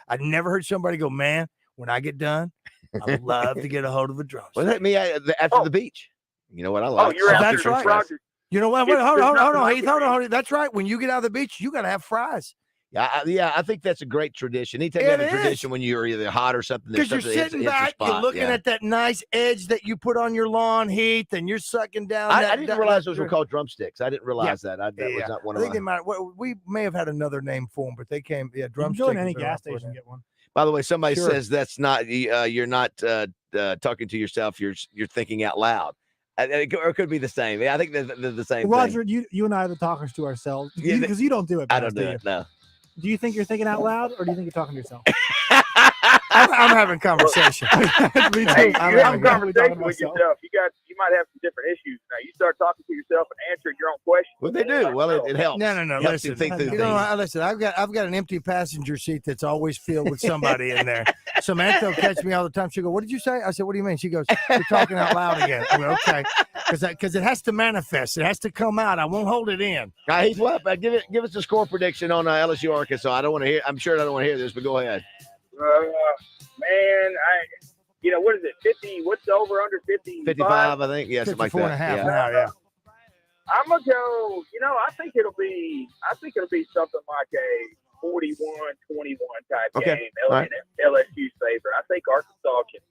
[SPEAKER 3] I never heard somebody go, man, when I get done, I would love to get a hold of a drumstick.
[SPEAKER 2] Was that me after the beach? You know what I
[SPEAKER 5] Oh,
[SPEAKER 2] like?
[SPEAKER 5] you're
[SPEAKER 3] that's
[SPEAKER 5] after
[SPEAKER 3] right.
[SPEAKER 5] Roger.
[SPEAKER 3] You know what? Wait, hold
[SPEAKER 5] There's
[SPEAKER 3] on,
[SPEAKER 5] nothing like
[SPEAKER 3] Heath.
[SPEAKER 5] it,
[SPEAKER 3] Hold
[SPEAKER 5] man.
[SPEAKER 3] on. That's right. When you get out of the beach, you got to have fries.
[SPEAKER 2] Yeah, I think that's a great tradition. Anytime you have a
[SPEAKER 3] It
[SPEAKER 2] tradition
[SPEAKER 3] is.
[SPEAKER 2] when you're either hot or something,
[SPEAKER 3] Because you're sitting back, you're looking at that nice edge that you put on your lawn, Heath, and you're sucking down.
[SPEAKER 2] I didn't realize those were called drumsticks. I didn't realize that. That was not one
[SPEAKER 3] I
[SPEAKER 2] of
[SPEAKER 3] think they
[SPEAKER 2] my.
[SPEAKER 3] might. We may have had another name for them, but they came. Yeah,
[SPEAKER 4] You can
[SPEAKER 3] drumstick.
[SPEAKER 4] go in any gas station and get one.
[SPEAKER 2] By the way, somebody
[SPEAKER 3] Sure.
[SPEAKER 2] says that's not you're not talking to yourself. You're thinking out loud. Or it could be the same. Yeah, I think they're the same
[SPEAKER 4] Roger,
[SPEAKER 2] thing.
[SPEAKER 4] you and I are the talkers to ourselves.
[SPEAKER 2] Yeah,
[SPEAKER 4] Because you don't do it.
[SPEAKER 2] I
[SPEAKER 4] Best,
[SPEAKER 2] don't do it. No.
[SPEAKER 4] Do you think you're thinking out loud, or do you think you're talking to yourself?
[SPEAKER 3] I'm having conversation.
[SPEAKER 4] Me too.
[SPEAKER 5] Hey, you
[SPEAKER 4] I'm
[SPEAKER 5] have a
[SPEAKER 4] definitely talking
[SPEAKER 5] conversation
[SPEAKER 4] to
[SPEAKER 5] with
[SPEAKER 4] myself.
[SPEAKER 5] yourself. You might have some different issues now. You start talking to yourself and answering your own questions.
[SPEAKER 2] Well, they do. Well, it helps.
[SPEAKER 3] No.
[SPEAKER 2] It helps you
[SPEAKER 3] Listen,
[SPEAKER 2] think through
[SPEAKER 3] you know,
[SPEAKER 2] things.
[SPEAKER 3] listen. I've got an empty passenger seat that's always filled with somebody in there. Samantha will catch me all the time. She go, "What did you say?" I said, "What do you mean?" She goes, "You're talking out loud again." I go, "Okay," because it has to manifest. It has to come out. I won't hold it in.
[SPEAKER 2] Heath, what? Give us a score prediction on LSU Arkansas. I don't want to hear. I'm sure I don't want to hear this, but go ahead.
[SPEAKER 5] Man, what is it? 50? What's the over under 55?
[SPEAKER 2] 55, I think. Yeah, something like
[SPEAKER 3] 54
[SPEAKER 2] that.
[SPEAKER 3] and a half
[SPEAKER 2] Yeah.
[SPEAKER 3] now. Yeah.
[SPEAKER 5] I'm gonna go. I think it'll be something like a 41-21 type
[SPEAKER 2] Okay.
[SPEAKER 5] game.
[SPEAKER 2] All right.
[SPEAKER 5] LSU's favor. I think Arkansas can.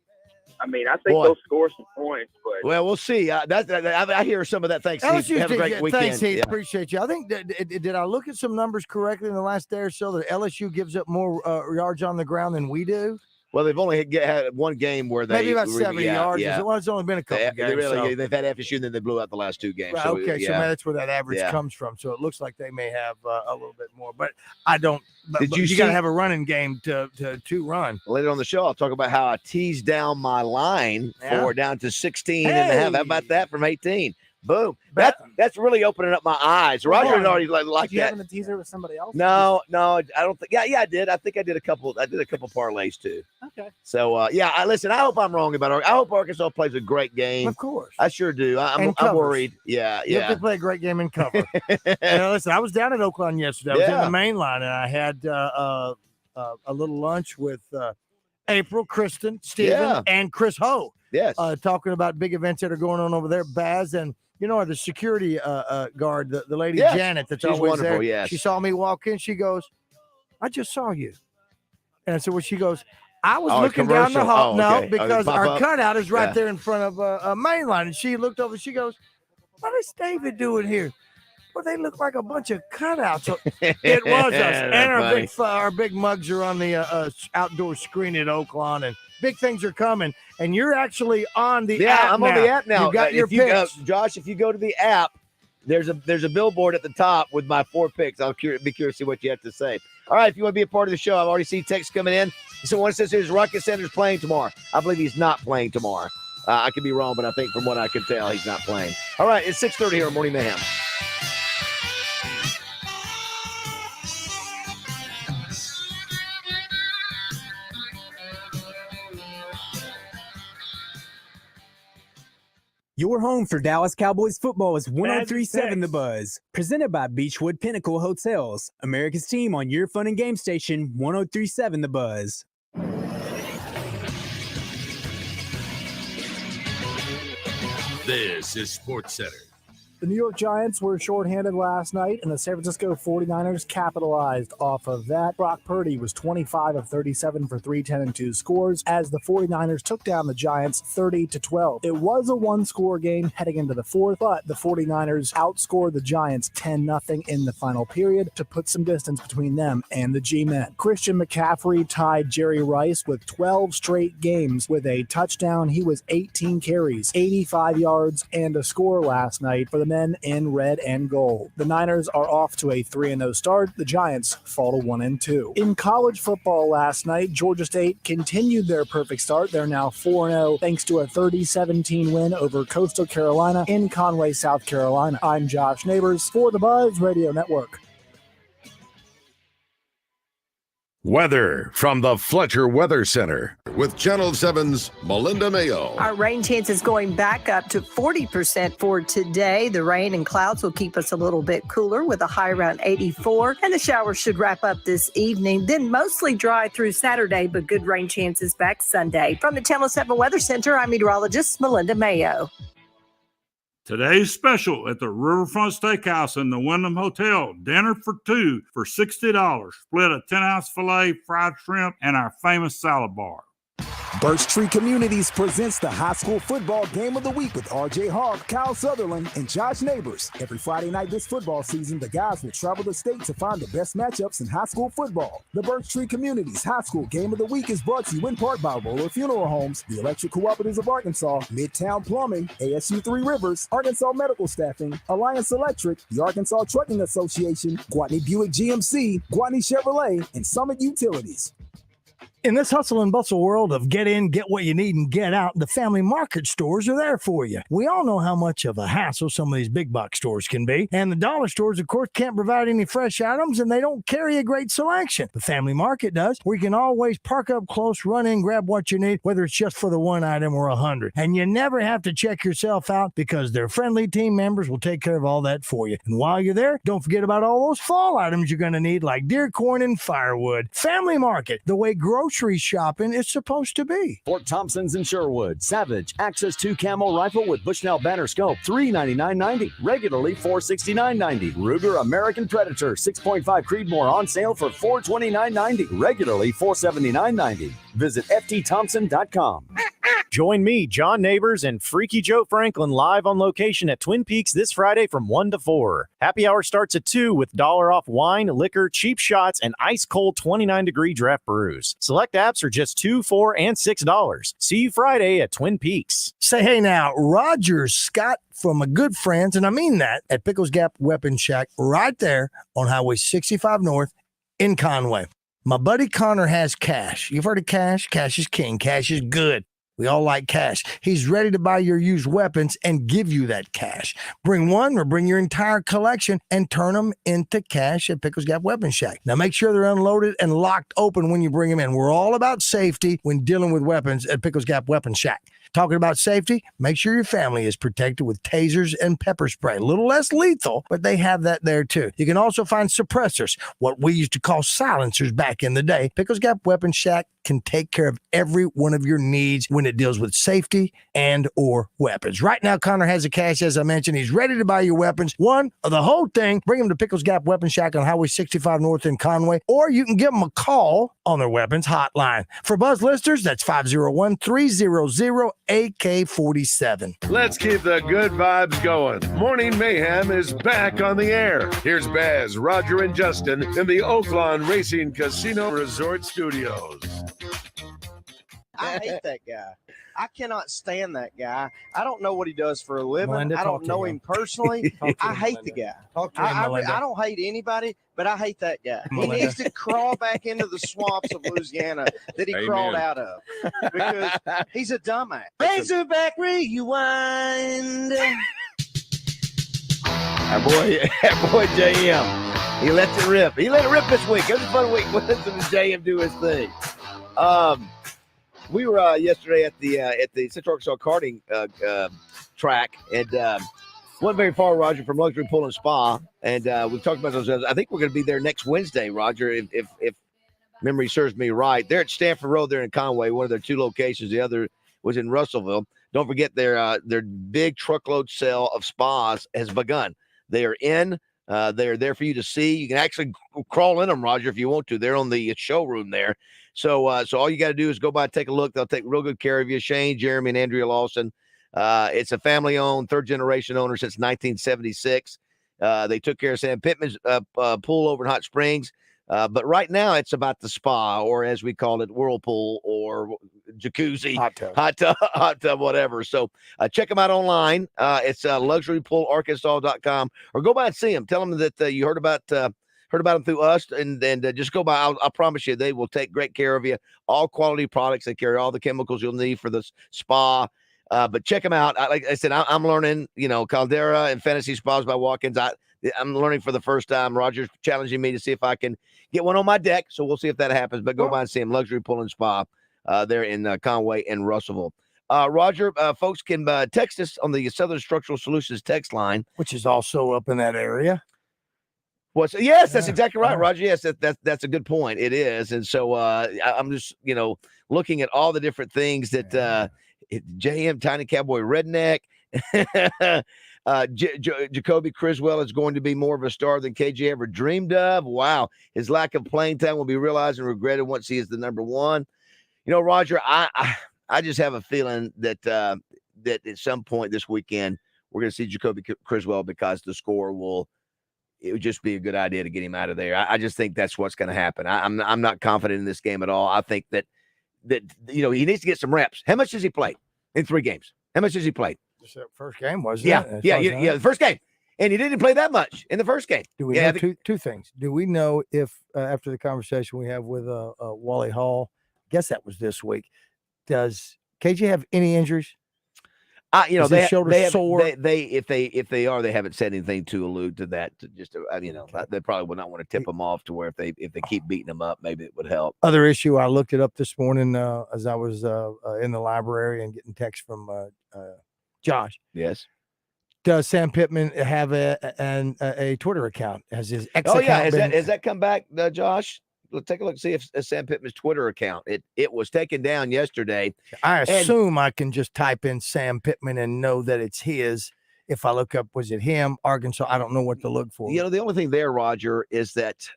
[SPEAKER 5] I think
[SPEAKER 2] Boy.
[SPEAKER 5] they'll score some points, but
[SPEAKER 2] Well, we'll see. I hear some of that. Thanks, Steve.
[SPEAKER 3] LSU
[SPEAKER 2] Have a great weekend.
[SPEAKER 3] Thanks, Heath.
[SPEAKER 2] Yeah.
[SPEAKER 3] Appreciate you. I think did I look at some numbers correctly in the last day or so that LSU gives up more yards on the ground than we do?
[SPEAKER 2] Well, they've only had one game where they
[SPEAKER 3] Maybe about 70 yards.
[SPEAKER 2] Yeah.
[SPEAKER 3] Well, it's only been a couple games. So.
[SPEAKER 2] They've had FSU, and then they blew out the last two games.
[SPEAKER 3] Right,
[SPEAKER 2] So,
[SPEAKER 3] okay, so
[SPEAKER 2] yeah.
[SPEAKER 3] that's where that average
[SPEAKER 2] Yeah.
[SPEAKER 3] comes from. So it looks like they may have a little bit more, but I don't. But,
[SPEAKER 2] Did
[SPEAKER 3] but
[SPEAKER 2] you
[SPEAKER 3] you got to
[SPEAKER 2] see-
[SPEAKER 3] have a running game to run.
[SPEAKER 2] Later on the show, I'll talk about how I teased down my line
[SPEAKER 3] Yeah.
[SPEAKER 2] for down to 16 and a half. How
[SPEAKER 4] Hey.
[SPEAKER 2] about that from 18? Boom. That's really opening up my eyes. Roger had already liked
[SPEAKER 4] Did you
[SPEAKER 2] that.
[SPEAKER 4] have a teaser with somebody else?
[SPEAKER 2] No, I don't think. Yeah, I did. I think I did a couple parlays too.
[SPEAKER 4] Okay.
[SPEAKER 2] So listen. I hope I'm wrong about it. I hope Arkansas plays a great game.
[SPEAKER 3] Of course.
[SPEAKER 2] I sure do. I'm
[SPEAKER 3] And covers.
[SPEAKER 2] worried. Yeah.
[SPEAKER 3] You have to play a great game in cover. Listen, I was down at Oaklawn yesterday. I was in the main line, and I had a little lunch with April, Kristen, Steven, and Chris Ho.
[SPEAKER 2] Yes.
[SPEAKER 3] Talking about big events that are going on over there. Baz and the security guard, the lady
[SPEAKER 2] Yes.
[SPEAKER 3] Janet, that's
[SPEAKER 2] She's
[SPEAKER 3] always
[SPEAKER 2] wonderful,
[SPEAKER 3] there.
[SPEAKER 2] yes.
[SPEAKER 3] She saw me walk in. She goes, "I just saw you." And so when she goes, I was
[SPEAKER 2] Oh, a
[SPEAKER 3] looking down the
[SPEAKER 2] commercial.
[SPEAKER 3] hall.
[SPEAKER 2] Oh,
[SPEAKER 3] No,
[SPEAKER 2] okay.
[SPEAKER 3] because
[SPEAKER 2] Pop
[SPEAKER 3] our
[SPEAKER 2] up?
[SPEAKER 3] cutout is right
[SPEAKER 2] Yeah.
[SPEAKER 3] there in front of a main line. And she looked over. She goes, "What is David doing here?" Well, they look like a bunch of cutouts. So it was us. And our big mugs are on the outdoor screen at Oaklawn, and big things are coming. And you're actually on the app
[SPEAKER 2] I'm
[SPEAKER 3] now.
[SPEAKER 2] on the app now.
[SPEAKER 3] You got your
[SPEAKER 2] if you,
[SPEAKER 3] picks.
[SPEAKER 2] Josh, if you go to the app, there's a billboard at the top with my 4 picks. I'll be curious to see what you have to say. All right, if you want to be a part of the show, I've already seen texts coming in. So one says here's Ruckus Sanders playing tomorrow. I believe he's not playing tomorrow. I could be wrong, but I think from what I can tell, he's not playing. All right, it's 6:30 here on Morning Mayhem.
[SPEAKER 6] Your home for Dallas Cowboys football is 103.7 The
[SPEAKER 4] Six.
[SPEAKER 6] Buzz. Presented by Beachwood Pinnacle Hotels. America's team on your fun and game station, 103.7 The Buzz.
[SPEAKER 7] This is Sports Center.
[SPEAKER 4] The New York Giants were shorthanded last night, and the San Francisco 49ers capitalized off of that. Brock Purdy was 25 of 37 for 310 and 2 scores as the 49ers took down the Giants 30-12. It was a one-score game heading into the fourth, but the 49ers outscored the Giants 10-0 in the final period to put some distance between them and the G-Men. Christian McCaffrey tied Jerry Rice with 12 straight games with a touchdown. He was 18 carries, 85 yards, and a score last night for the men in red and gold. The Niners are off to a 3-0 start. The Giants fall to 1-2. In college football last night, Georgia State continued their perfect start. They're now 4-0 thanks to a 30-17 win over Coastal Carolina in Conway, South Carolina. I'm Josh Neighbors for the Buzz Radio Network.
[SPEAKER 7] Weather from the Fletcher Weather Center with Channel 7's Melinda Mayo.
[SPEAKER 8] Our rain chances going back up to 40% for today. The rain and clouds will keep us a little bit cooler with a high around 84. And the showers should wrap up this evening. Then mostly dry through Saturday, but good rain chances back Sunday. From the Channel 7 Weather Center, I'm meteorologist Melinda Mayo.
[SPEAKER 9] Today's special at the Riverfront Steakhouse in the Wyndham Hotel. Dinner for two for $60. Split a 10-ounce filet, fried shrimp, and our famous salad bar.
[SPEAKER 10] Birch Tree Communities presents the high school football game of the week with RJ Hawk, Kyle Sutherland, and Josh Neighbors. Every Friday night this football season, the guys will travel the state to find the best matchups in high school football. The Birch Tree Communities High School Game of the Week is brought to you in part by Roller Funeral Homes, the Electric Cooperatives of Arkansas, Midtown Plumbing, ASU 3 Rivers, Arkansas Medical Staffing, Alliance Electric, the Arkansas Trucking Association, Gwatney Buick GMC, Gwatney Chevrolet, and Summit Utilities.
[SPEAKER 3] In this hustle and bustle world of get in, get what you need, and get out, the family market stores are there for you. We all know how much of a hassle some of these big box stores can be. And the dollar stores, of course, can't provide any fresh items, and they don't carry a great selection. The family market does, where you can always park up close, run in, grab what you need, whether it's just for the one item or 100. And you never have to check yourself out because their friendly team members will take care of all that for you. And while you're there, don't forget about all those fall items you're going to need, like deer corn and firewood. Family market, the way grocery shopping is supposed to be.
[SPEAKER 11] Fort Thompson's in Sherwood. Savage Access 2 Camo Rifle with Bushnell Banner Scope, $399.90. Regularly $469.90. Ruger American Predator 6.5 Creedmoor on sale for $429.90. Regularly $479.90. Visit ftthompson.com.
[SPEAKER 12] Join me, John Neighbors, and Freaky Joe Franklin live on location at Twin Peaks this Friday from 1 to 4. Happy hour starts at 2 with $1 off wine, liquor, cheap shots, and ice-cold 29-degree draft brews. Select apps are just $2, $4, and $6. See you Friday at Twin Peaks.
[SPEAKER 3] Say hey now, Roger Scott from a good friends, and I mean that, at Pickles Gap Weapon Shack right there on Highway 65 North in Conway. My buddy Connor has cash. You've heard of cash? Cash is king. Cash is good. We all like cash. He's ready to buy your used weapons and give you that cash. Bring one or bring your entire collection and turn them into cash at Pickles Gap Weapon Shack. Now make sure they're unloaded and locked open when you bring them in. We're all about safety when dealing with weapons at Pickles Gap Weapon Shack. Talking about safety, make sure your family is protected with tasers and pepper spray. A little less lethal, but they have that there too. You can also find suppressors, what we used to call silencers back in the day. Pickles Gap Weapon Shack can take care of every one of your needs when it deals with safety and or weapons. Right now, Connor has the cash, as I mentioned. He's ready to buy your weapons. One or the whole thing, bring them to Pickles Gap Weapon Shack on Highway 65 North in Conway, or you can give them a call on their weapons hotline. For Buzz listeners, that's 501-300-AK47.
[SPEAKER 7] Let's keep the good vibes going. Morning Mayhem is back on the air. Here's Baz, Roger, and Justin in the Oaklawn Racing Casino Resort Studios.
[SPEAKER 13] I hate that guy. I cannot stand that guy. I don't know what he does for a living.
[SPEAKER 3] Melinda,
[SPEAKER 13] I don't know him personally. I hate the guy. I don't hate anybody, but I hate that guy. Melinda. He needs to crawl back into the swamps of Louisiana that he crawled out of because he's a dumbass. Razorback rewind.
[SPEAKER 2] Our boy JM. He lets it rip. He let it rip this week. It was a fun week. Listen to JM do his thing. We were yesterday at the Central Arkansas karting track, and wasn't very far, Roger, from Luxury Pool and Spa. And we talked about those. I think we're going to be there next Wednesday, Roger, if memory serves me right. They're at Stanford Road there in Conway, one of their two locations. The other was in Russellville. Don't forget their big truckload sale of spas has begun. They are in. They are there for you to see. You can actually crawl in them, Roger, if you want to. They're on the showroom there. So all you got to do is go by and take a look. They'll take real good care of you. Shane, Jeremy, and Andrea Lawson. It's a family-owned, third-generation owner since 1976. They took care of Sam Pittman's pool over in Hot Springs. But right now, it's about the spa, or as we call it, whirlpool or jacuzzi, hot tub, whatever. So check them out online. It's luxurypoolarkansas.com, or go by and see them. Tell them that you heard about them through us, and then just go by. I promise you, they will take great care of you. All quality products. They carry all the chemicals you'll need for the spa. But check them out. Like I said, I'm learning, Caldera and Fantasy Spas by Watkins. I'm learning for the first time. Roger's challenging me to see if I can get one on my deck. So we'll see if that happens. But go by and see him. Luxury Pool and Spa there in Conway and Russellville. Roger, folks can text us on the Southern Structural Solutions text line,
[SPEAKER 3] which is also up in that area.
[SPEAKER 2] Yes, that's exactly right, Roger. Yes, that's a good point. It is. And so I'm just, looking at all the different things that JM Tiny Cowboy Redneck, Jacoby Criswell is going to be more of a star than KJ ever dreamed of. Wow. His lack of playing time will be realized and regretted once he is the number one. Roger, I just have a feeling that that at some point this weekend, we're going to see Jacoby Criswell because the score it would just be a good idea to get him out of there. I just think that's what's going to happen. I'm not confident in this game at all. I think that he needs to get some reps. How much has he played in 3 games? How much has he played?
[SPEAKER 3] Just that first game, wasn't it?
[SPEAKER 2] Yeah, the first game. And he didn't play that much in the first game.
[SPEAKER 3] Do we know two things? Do we know if after the conversation we have with Wally Hall, I guess that was this week, does KJ have any injuries?
[SPEAKER 2] They
[SPEAKER 3] shoulder sore.
[SPEAKER 2] If they are, they haven't said anything to allude to that. They probably would not want to tip them off to where if they keep beating them up, maybe it would help.
[SPEAKER 3] Other issue, I looked it up this morning as I was in the library and getting text from Josh.
[SPEAKER 2] Yes.
[SPEAKER 3] Does Sam Pittman have a Twitter account? Has his ex account
[SPEAKER 2] has that come back, Josh? Let's take a look and see if Sam Pittman's Twitter account. It was taken down yesterday.
[SPEAKER 3] I assume I can just type in Sam Pittman and know that it's his. If I look up, was it him, Arkansas? I don't know what to look for.
[SPEAKER 2] The only thing there, Roger, is that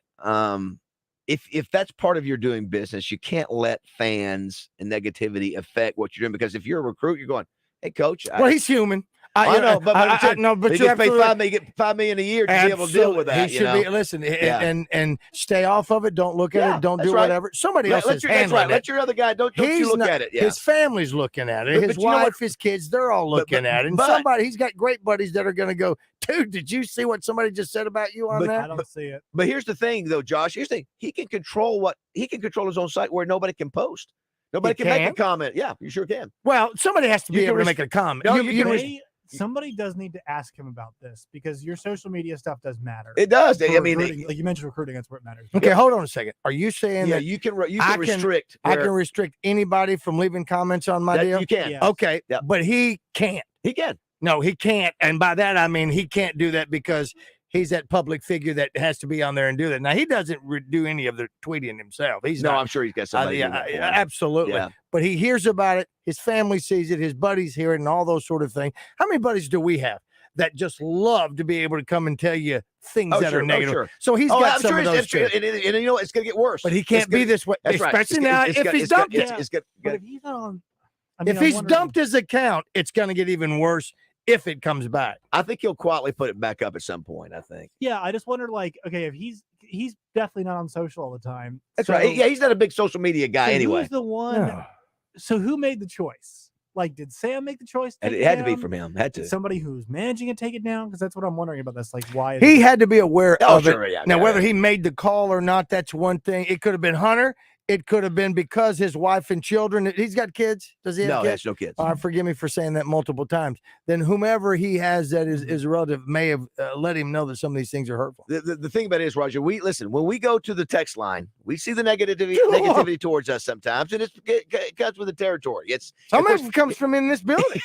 [SPEAKER 2] if that's part of your doing business, you can't let fans and negativity affect what you're doing. Because if you're a recruit, you're going, "Hey, coach."
[SPEAKER 3] He's human.
[SPEAKER 2] I know, but
[SPEAKER 3] you
[SPEAKER 2] get paid $5 million a year to be able to deal with that.
[SPEAKER 3] He should be listen and stay off of it. Don't look at it. Don't do whatever. Somebody else is handling it.
[SPEAKER 2] Let your other guy don't you look at it. Yeah.
[SPEAKER 3] His family's looking at it. His wife, his kids, they're all looking at it. And he's got great buddies that are going to go, dude, did you see what somebody just said about you on that?
[SPEAKER 4] I don't see it.
[SPEAKER 2] But here's the thing, though, Josh. Here's the thing. He can control his own site where nobody can post. Nobody can make a comment. Yeah, you sure can.
[SPEAKER 3] Well, somebody has to be able to make a comment.
[SPEAKER 4] Somebody does need to ask him about this because your social media stuff does matter.
[SPEAKER 2] It does.
[SPEAKER 4] Like you mentioned recruiting, that's where it matters.
[SPEAKER 3] Okay, hold on a second. Are you saying that
[SPEAKER 2] you can restrict?
[SPEAKER 3] I can restrict anybody from leaving comments on my deal?
[SPEAKER 2] You can.
[SPEAKER 4] Yes.
[SPEAKER 3] Okay, but he can't.
[SPEAKER 2] He can.
[SPEAKER 3] No, he can't. And by that, I mean he can't do that because he's that public figure that has to be on there and do that. Now, he doesn't do any of the tweeting himself.
[SPEAKER 2] I'm sure he's got somebody.
[SPEAKER 3] Absolutely.
[SPEAKER 2] Yeah.
[SPEAKER 3] But he hears about it. His family sees it. His buddies hear it and all those sort of things. How many buddies do we have that just love to be able to come and tell you things that are negative?
[SPEAKER 2] Sure.
[SPEAKER 3] So he's got some of those too.
[SPEAKER 2] And it's going to get worse.
[SPEAKER 3] But he can't be this way, especially now if he's dumped it.
[SPEAKER 4] But if he's not on,
[SPEAKER 3] if he's dumped his account, it's going to get even worse. If it comes back,
[SPEAKER 2] I think he'll quietly put it back up at some point. I think.
[SPEAKER 4] Yeah, I just wondered, okay, if he's definitely not on social all the time.
[SPEAKER 2] That's right. Yeah, he's not a big social media guy anyway.
[SPEAKER 4] Who's the one? Yeah. So who made the choice? Did Sam make the choice?
[SPEAKER 2] And it had to be from him. Had to.
[SPEAKER 4] Did somebody who's managing it take it down? Because that's what I'm wondering about this. Why
[SPEAKER 3] he had to be aware of it.
[SPEAKER 2] Yeah,
[SPEAKER 3] now, whether he made the call or not, that's one thing. It could have been Hunter. It could have been because his wife and children. He's got kids. Does he have kids?
[SPEAKER 2] No, he has no kids.
[SPEAKER 3] Forgive me for saying that multiple times. Then whomever he has that is a relative may have let him know that some of these things are hurtful.
[SPEAKER 2] The thing about it is, Roger, when we go to the text line, we see the negativity towards us sometimes, and it comes with the territory.
[SPEAKER 3] Some of it comes from in this building.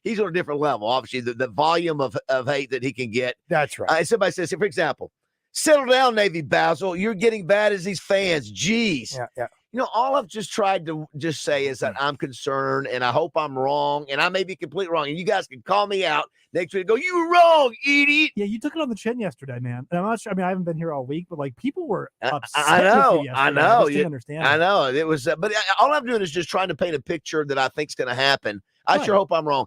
[SPEAKER 2] He's on a different level. Obviously, the volume of hate that he can get.
[SPEAKER 3] That's right.
[SPEAKER 2] Somebody says, for example, settle down, Navy Basil. You're getting bad as these fans. Jeez.
[SPEAKER 3] Yeah.
[SPEAKER 2] All I've just tried to just say is that I'm concerned, and I hope I'm wrong, and I may be completely wrong. And you guys can call me out next week and go, "You were wrong, idiot."
[SPEAKER 4] Yeah, you took it on the chin yesterday, man. And I'm not sure. I mean, I haven't been here all week, but people were upset.
[SPEAKER 2] I know.
[SPEAKER 4] With you yesterday. I just didn't understand.
[SPEAKER 2] I know it was, but all I'm doing is just trying to paint a picture that I think is going to happen. I sure hope I'm wrong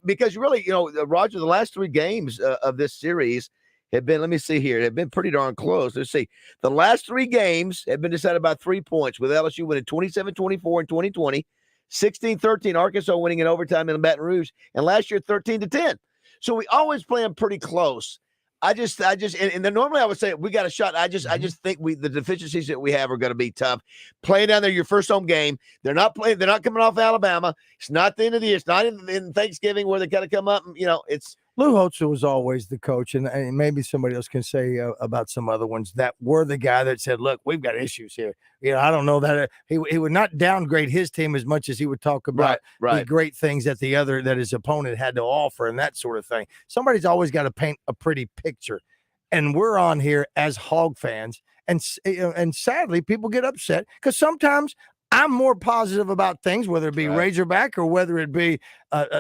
[SPEAKER 2] because really, Roger, the last 3 games of this series. have been, let me see here, have been pretty darn close. Let's see. The last 3 games have been decided by 3 points, with LSU winning 27-24 in 2020, 16-13 Arkansas winning in overtime in Baton Rouge, and last year 13-10. So we always play them pretty close. I just, and then normally I would say we got a shot. I just think the deficiencies that we have are going to be tough. Playing down there, your first home game. They're not coming off Alabama. It's not the end of the year. It's not in Thanksgiving where they got to come up. And, it's.
[SPEAKER 3] Lou Holtz was always the coach, and maybe somebody else can say about some other ones that were the guy that said, look, we've got issues here. I don't know that he would not downgrade his team as much as he would talk about the great things that his opponent had to offer and that sort of thing. Somebody's always got to paint a pretty picture, and we're on here as Hog fans, and sadly, people get upset because sometimes I'm more positive about things, whether it be Razorback or whether it be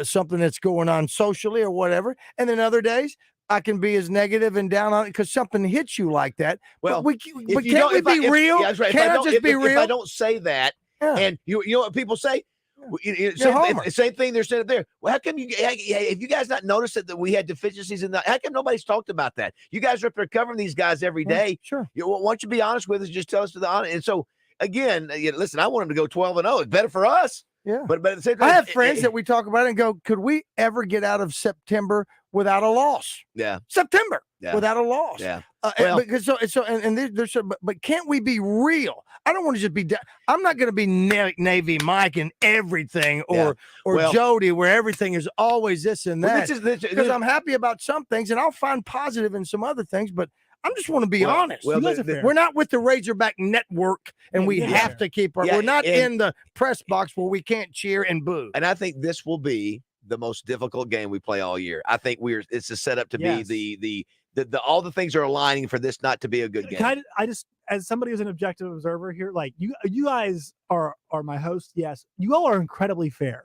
[SPEAKER 3] something that's going on socially or whatever. And then other days, I can be as negative and down on it because something hits you like that. Well, can't we be real?
[SPEAKER 2] Yeah, that's right.
[SPEAKER 3] Can't I just be real?
[SPEAKER 2] If I don't say that, and you know what people say? Same thing they're saying up there. Well, how come have you guys not noticed that we had deficiencies in that? How come nobody's talked about that? You guys are up there covering these guys every day.
[SPEAKER 3] Sure.
[SPEAKER 2] Why don't you be honest with us? Just tell us to the honest. And so, again, listen, I want them to go 12-0. It's better for us.
[SPEAKER 3] Yeah.
[SPEAKER 2] But at the same time,
[SPEAKER 3] I have friends that we talk about and go, could we ever get out of September without a loss?
[SPEAKER 2] Yeah.
[SPEAKER 3] September without a loss.
[SPEAKER 2] Yeah.
[SPEAKER 3] But can't we be real? I don't want to just be. I'm not going to be Navy Mike and everything, or Jody, where everything is always this and that. Because I'm happy about some things, and I'll find positive in some other things, but I just want to be honest. We're not with the Razorback Network, and we have to keep our. We're not in the press box where we can't cheer and boo.
[SPEAKER 2] And I think this will be the most difficult game we play all year. I think it's a setup to be the all the things are aligning for this not to be a good game.
[SPEAKER 4] I just, as somebody who's an objective observer here, like you guys are my hosts. Yes, you all are incredibly fair.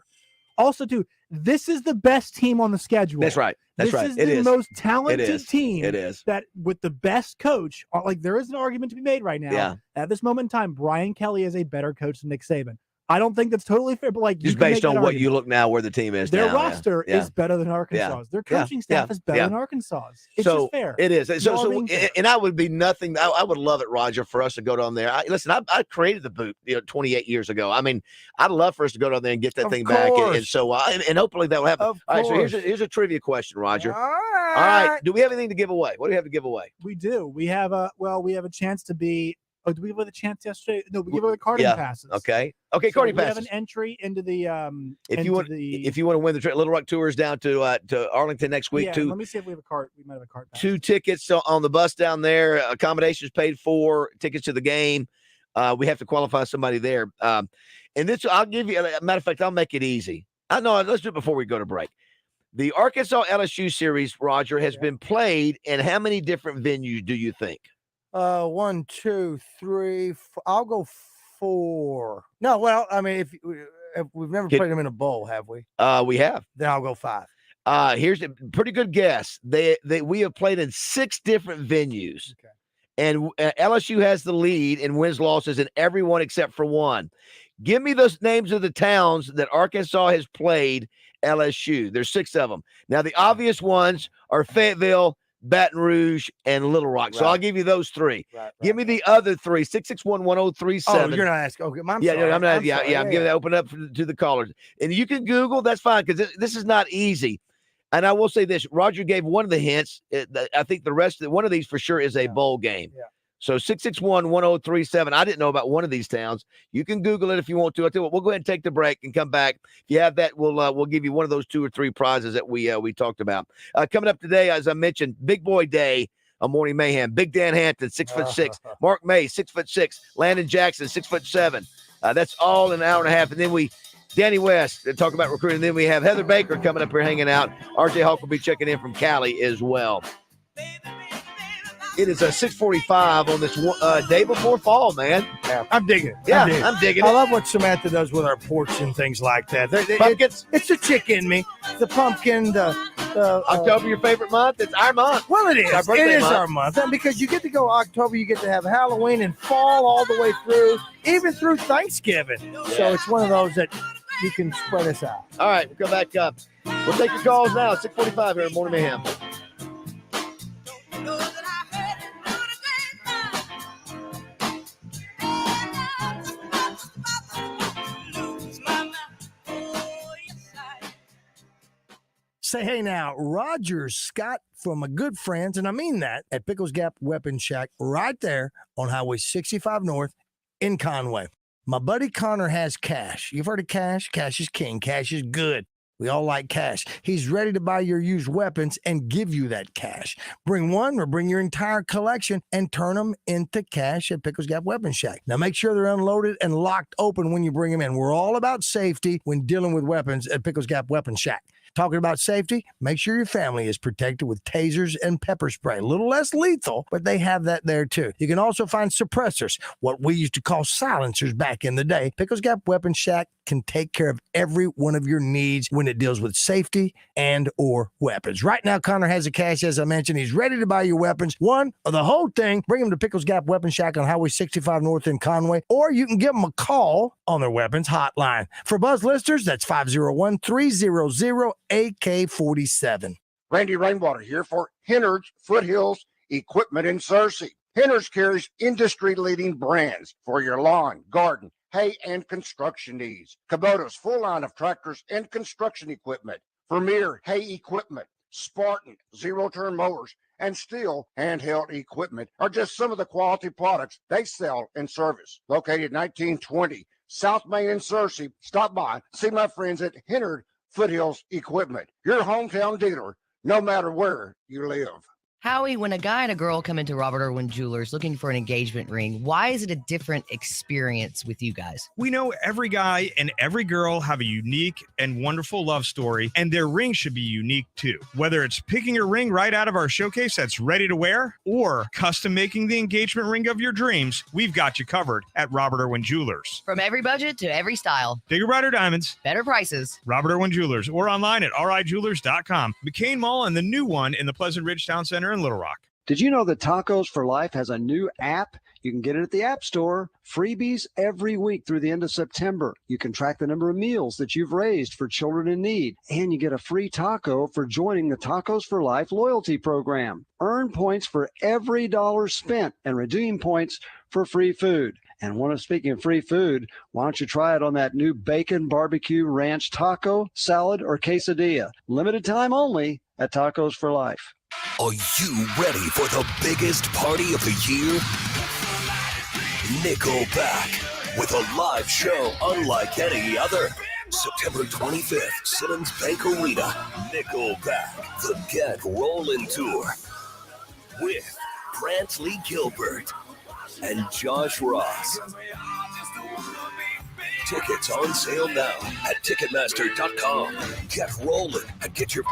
[SPEAKER 4] Also, too, this is the best team on the schedule.
[SPEAKER 2] That's right. This
[SPEAKER 4] is the most talented team.
[SPEAKER 2] It is.
[SPEAKER 4] That with the best coach, like there is an argument to be made right now.
[SPEAKER 2] Yeah.
[SPEAKER 4] At this moment in time, Brian Kelly is a better coach than Nick Saban. I don't think that's totally fair, but
[SPEAKER 2] just based on what you look now, where the team is,
[SPEAKER 4] their roster is better than Arkansas's. Their coaching staff is better than Arkansas's. It's just fair.
[SPEAKER 2] It is. And I would be nothing. I would love it, Roger, for us to go down there. I created the boot 28 years ago. I mean, I'd love for us to go down there and get that thing back, and hopefully that will happen. All right, so here's a trivia question, Roger. All right. Do we have anything to give away? What do we have to give away?
[SPEAKER 4] We do. We have a chance to be. Oh, did we give away the chance yesterday? No, we give away karting passes.
[SPEAKER 2] Okay,
[SPEAKER 4] so
[SPEAKER 2] karting passes. We
[SPEAKER 4] have an entry into the
[SPEAKER 2] if you want to win the Little Rock Tours down to Arlington next week.
[SPEAKER 4] Let me see if we have a cart. We might have a cart pass.
[SPEAKER 2] 2 tickets on the bus down there. Accommodations paid for. Tickets to the game. We have to qualify somebody there. And this, I'll give you. Matter of fact, I'll make it easy. Let's do it before we go to break. The Arkansas LSU series, Roger, has been played in how many different venues do you think?
[SPEAKER 3] 1, 2, 3. I'll go 4. No, well, I mean, if we've never played them in a bowl, have we?
[SPEAKER 2] We have.
[SPEAKER 3] Then I'll go 5.
[SPEAKER 2] Here's a pretty good guess. We have played in 6 different venues, and LSU has the lead in wins losses in every one except for one. Give me those names of the towns that Arkansas has played LSU. There's 6 of them. Now the obvious ones are Fayetteville, Baton Rouge, and Little Rock. So I'll give you those 3. Give me the other 3. 661-1037.
[SPEAKER 3] Oh, you're not asking. Okay, I'm sorry.
[SPEAKER 2] I'm not. I'm giving that open up to the callers, and you can Google. That's fine because this is not easy. And I will say this: Roger gave one of the hints. I think the rest of one of these for sure is a bowl game. Yeah. So 661-1037. I didn't know about one of these towns. You can Google it if you want to. I tell you what, we'll go ahead and take the break and come back. If you have that, we'll give you one of those 2 or 3 prizes that we talked about. Coming up today, as I mentioned, Big Boy Day on Morning Mayhem. Big Dan Hampton, 6'6". Mark May, 6'6". Landon Jackson, 6'7". That's all in an hour and a half. And then Danny West, talk about recruiting. And then we have Heather Baker coming up here hanging out. RJ Hawk will be checking in from Cali as well. It is 6:45 on this day before fall, man.
[SPEAKER 3] Yeah, I'm digging it.
[SPEAKER 2] Yeah, I'm digging it.
[SPEAKER 3] I love what Samantha does with our porch and things like that.
[SPEAKER 2] Pumpkins.
[SPEAKER 3] It's the chick in me. The pumpkin,
[SPEAKER 2] October, your favorite month? It's our month.
[SPEAKER 3] Well, it is.
[SPEAKER 2] It is
[SPEAKER 3] our month. And because you get to go October, you get to have Halloween and fall all the way through, even through Thanksgiving. Yeah. So it's one of those that you can spread us out.
[SPEAKER 2] All right, we'll come back up. We'll take your calls now. 6:45 here in Morning Mayhem.
[SPEAKER 3] Say hey now, Roger Scott from my good friends, and I mean that, at Pickles Gap Weapon Shack right there on Highway 65 North in Conway. My buddy Connor has cash. You've heard of cash? Cash is king. Cash is good. We all like cash. He's ready to buy your used weapons and give you that cash. Bring one or bring your entire collection and turn them into cash at Pickles Gap Weapon Shack. Now make sure they're unloaded and locked open when you bring them in. We're all about safety when dealing with weapons at Pickles Gap Weapon Shack. Talking about safety, make sure your family is protected with tasers and pepper spray. A little less lethal, but they have that there too. You can also find suppressors, what we used to call silencers back in the day. Pickles Gap Weapon Shack can take care of every one of your needs when it deals with safety and or weapons. Right now, Connor has the cash, as I mentioned. He's ready to buy your weapons, one or the whole thing. Bring them to Pickles Gap Weapon Shack on Highway 65 North in Conway, or you can give them a call on their weapons hotline. For Buzz listeners, that's 501-300-AK47.
[SPEAKER 14] Randy Rainwater here for Hennard's Foothills Equipment in Searcy. Hennard's carries industry-leading brands for your lawn, garden, hay, and construction needs. Kubota's full line of tractors and construction equipment. Vermeer hay equipment, Spartan zero-turn mowers, and Steel handheld equipment are just some of the quality products they sell and service. Located 1920 South Main in Searcy. Stop by, see my friends at Hennard Foothills Equipment, your hometown dealer, no matter where you live.
[SPEAKER 15] Howie, when a guy and a girl come into Robert Irwin Jewelers looking for an engagement ring, why is it a different experience with you guys?
[SPEAKER 16] We know every guy and every girl have a unique and wonderful love story, and their ring should be unique too. Whether it's picking a ring right out of our showcase that's ready to wear, or custom making the engagement ring of your dreams, we've got you covered at Robert Irwin Jewelers.
[SPEAKER 15] From every budget to every style.
[SPEAKER 16] Bigger, brighter diamonds.
[SPEAKER 15] Better prices.
[SPEAKER 16] Robert Irwin Jewelers, or online at rijewelers.com. McCain Mall and the new one in the Pleasant Ridge Town Center in Little Rock.
[SPEAKER 17] Did you know that Tacos for Life has a new app? You can get it at the App Store. Freebies every week through the end of September. You can track the number of meals that you've raised for children in need. And you get a free taco for joining the Tacos for Life loyalty program. Earn points for every dollar spent and redeem points for free food. And speaking of free food, why don't you try it on that new bacon barbecue ranch taco, salad, or quesadilla? Limited time only at Tacos for Life.
[SPEAKER 18] Are you ready for the biggest party of the year? Nickelback with a live show unlike any other. September 25th, Simmons Bank Arena. Nickelback, the Get Rollin' Tour with Brantley Gilbert and Josh Ross. Tickets on sale now at Ticketmaster.com. Get rolling and get your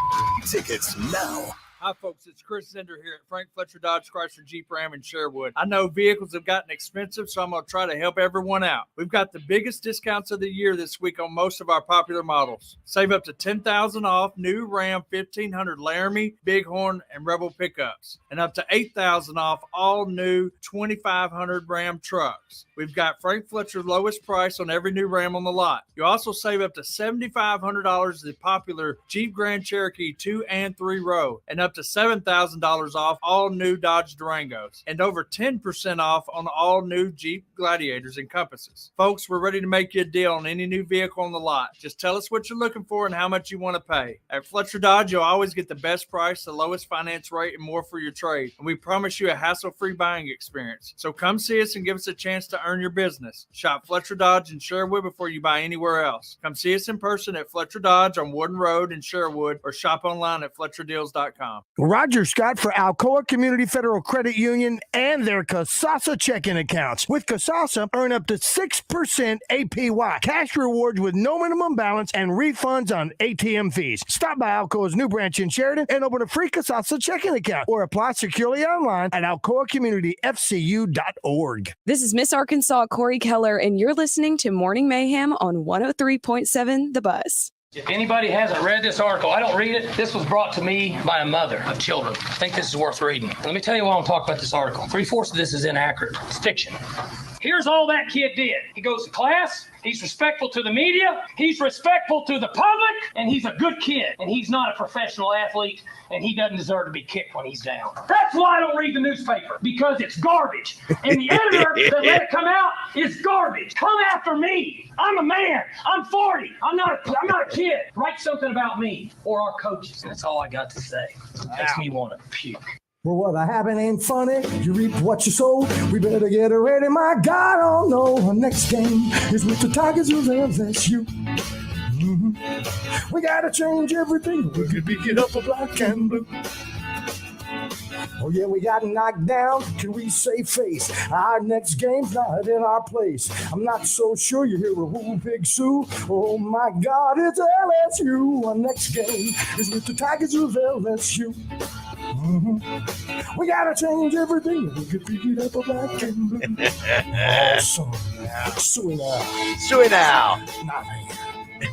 [SPEAKER 18] tickets now.
[SPEAKER 19] Hi, folks. It's Chris Zender here at Frank Fletcher Dodge Chrysler Jeep Ram in Sherwood. I know vehicles have gotten expensive, so I'm going to try to help everyone out. We've got the biggest discounts of the year this week on most of our popular models. Save up to $10,000 off new Ram 1500 Laramie, Bighorn, and Rebel pickups, and up to $8,000 off all new 2500 Ram trucks. We've got Frank Fletcher's lowest price on every new Ram on the lot. You also save up to $7,500 the popular Jeep Grand Cherokee 2 and 3 row, and up to $7,000 off all new Dodge Durangos, and over 10% off on all new Jeep Gladiators and Compasses. Folks, we're ready to make you a deal on any new vehicle on the lot. Just tell us what you're looking for and how much you want to pay. At Fletcher Dodge, you'll always get the best price, the lowest finance rate, and more for your trade. And we promise you a hassle-free buying experience. So come see us and give us a chance to earn your business. Shop Fletcher Dodge in Sherwood before you buy anywhere else. Come see us in person at Fletcher Dodge on Warden Road in Sherwood, or shop online at FletcherDeals.com.
[SPEAKER 3] Roger Scott for Alcoa Community Federal Credit Union and their Casasa checking accounts. With Casasa, earn up to 6% APY, cash rewards with no minimum balance, and refunds on ATM fees. Stop by Alcoa's new branch in Sheridan and open a free Casasa checking account, or apply securely online at alcoacommunityfcu.org.
[SPEAKER 20] This is Miss Arkansas Corey Keller, and you're listening to Morning Mayhem on 103.7 The Buzz.
[SPEAKER 21] If anybody hasn't read this article, I don't read it. This was brought to me by a mother of children. I think this is worth reading. Let me tell you why I want to talk about this article. 3/4 of this is inaccurate. It's fiction. Here's all that kid did. He goes to class. He's respectful to the media. He's respectful to the public. And he's a good kid. And he's not a professional athlete. And he doesn't deserve to be kicked when he's down. That's why I don't read the newspaper. Because it's garbage. And the editor that let it come out is garbage. Come after me. I'm a man. I'm 40. I'm not a kid. Write something about me or our coaches. That's all I got to say. Makes me want to puke.
[SPEAKER 1] Well, what happened ain't funny. You reap what you sow. We better get ready, my God. Oh no, our next game is with the Tigers of LSU. We gotta change everything. We could pick it up a black and blue. Oh yeah, we got knocked down. Can we save face? Our next game's not in our place. I'm not so sure you hear a whole big Sue. Oh my God, it's LSU. Our next game is with the Tigers of LSU. We gotta change everything. We could pick it up a black and blue. Awesome. Suey now.
[SPEAKER 2] Suey now.
[SPEAKER 1] Nothing.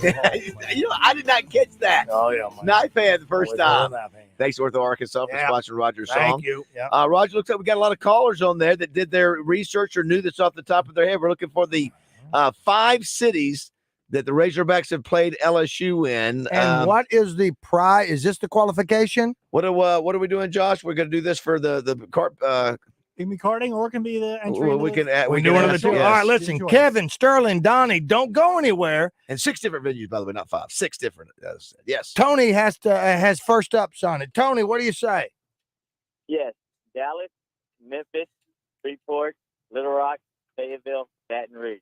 [SPEAKER 2] I did not catch that.
[SPEAKER 3] Oh, yeah.
[SPEAKER 2] Knife hand the first time.
[SPEAKER 3] Knife hand.
[SPEAKER 2] Thanks, Ortho Arkansas, for sponsoring Roger's song.
[SPEAKER 3] Thank you. Yeah.
[SPEAKER 2] Roger, looks like we got a lot of callers on there that did their research or knew this off the top of their head. We're looking for the 5 cities that the Razorbacks have played LSU in.
[SPEAKER 3] And what is the prize? Is this the qualification?
[SPEAKER 2] What are we doing, Josh? We're going to do this for the cart.
[SPEAKER 4] Can be karting or it can be the entry.
[SPEAKER 2] Well, we can
[SPEAKER 3] do one of the two.
[SPEAKER 2] yes.
[SPEAKER 3] All right, listen, Kevin, Sterling, Donnie, don't go anywhere.
[SPEAKER 2] And 6 different venues, by the way, not 5. 6 different. Yes.
[SPEAKER 3] Tony has first ups on it. Tony, what do you say?
[SPEAKER 22] Yes, Dallas, Memphis, Freeport, Little Rock, Fayetteville, Baton Rouge.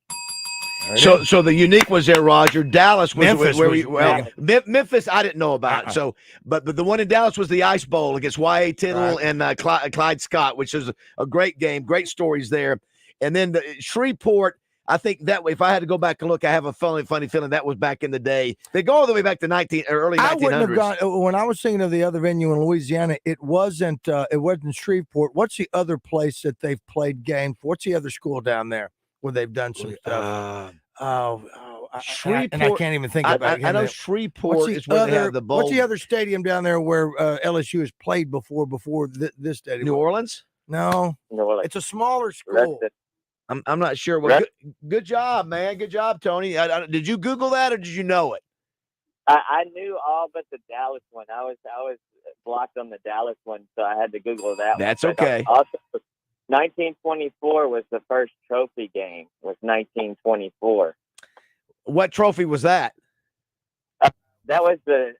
[SPEAKER 2] So the unique was there, Roger. Dallas was
[SPEAKER 3] Memphis
[SPEAKER 2] where
[SPEAKER 3] was-
[SPEAKER 2] Memphis I didn't know about. So, but the one in Dallas was the Ice Bowl against Y.A. Tittle and Clyde Scott, which is a great game, great stories there. And then the Shreveport, I think that way. If I had to go back and look, I have a funny feeling that was back in the day. They go all the way back to early 1900s.
[SPEAKER 3] I wouldn't have gone when I was thinking of the other venue in Louisiana. It wasn't Shreveport. What's the other place that they've played games? What's the other school down there where they've done some stuff?
[SPEAKER 2] Shreveport,
[SPEAKER 3] and I can't even think about it.
[SPEAKER 2] I know Shreveport is where they have the bowl.
[SPEAKER 3] What's the other stadium down there where LSU has played before this stadium?
[SPEAKER 2] New Orleans?
[SPEAKER 3] No, it's a smaller school.
[SPEAKER 2] I'm not sure. Well, good job, man. Good job, Tony. Did you Google that or did you know it?
[SPEAKER 22] I knew all but the Dallas one. I was blocked on the Dallas one, so I had to Google that.
[SPEAKER 2] That's
[SPEAKER 22] one.
[SPEAKER 2] okay.
[SPEAKER 22] Also, 1924 was the first trophy game. Was 1924.
[SPEAKER 2] What trophy was that?
[SPEAKER 22] That was the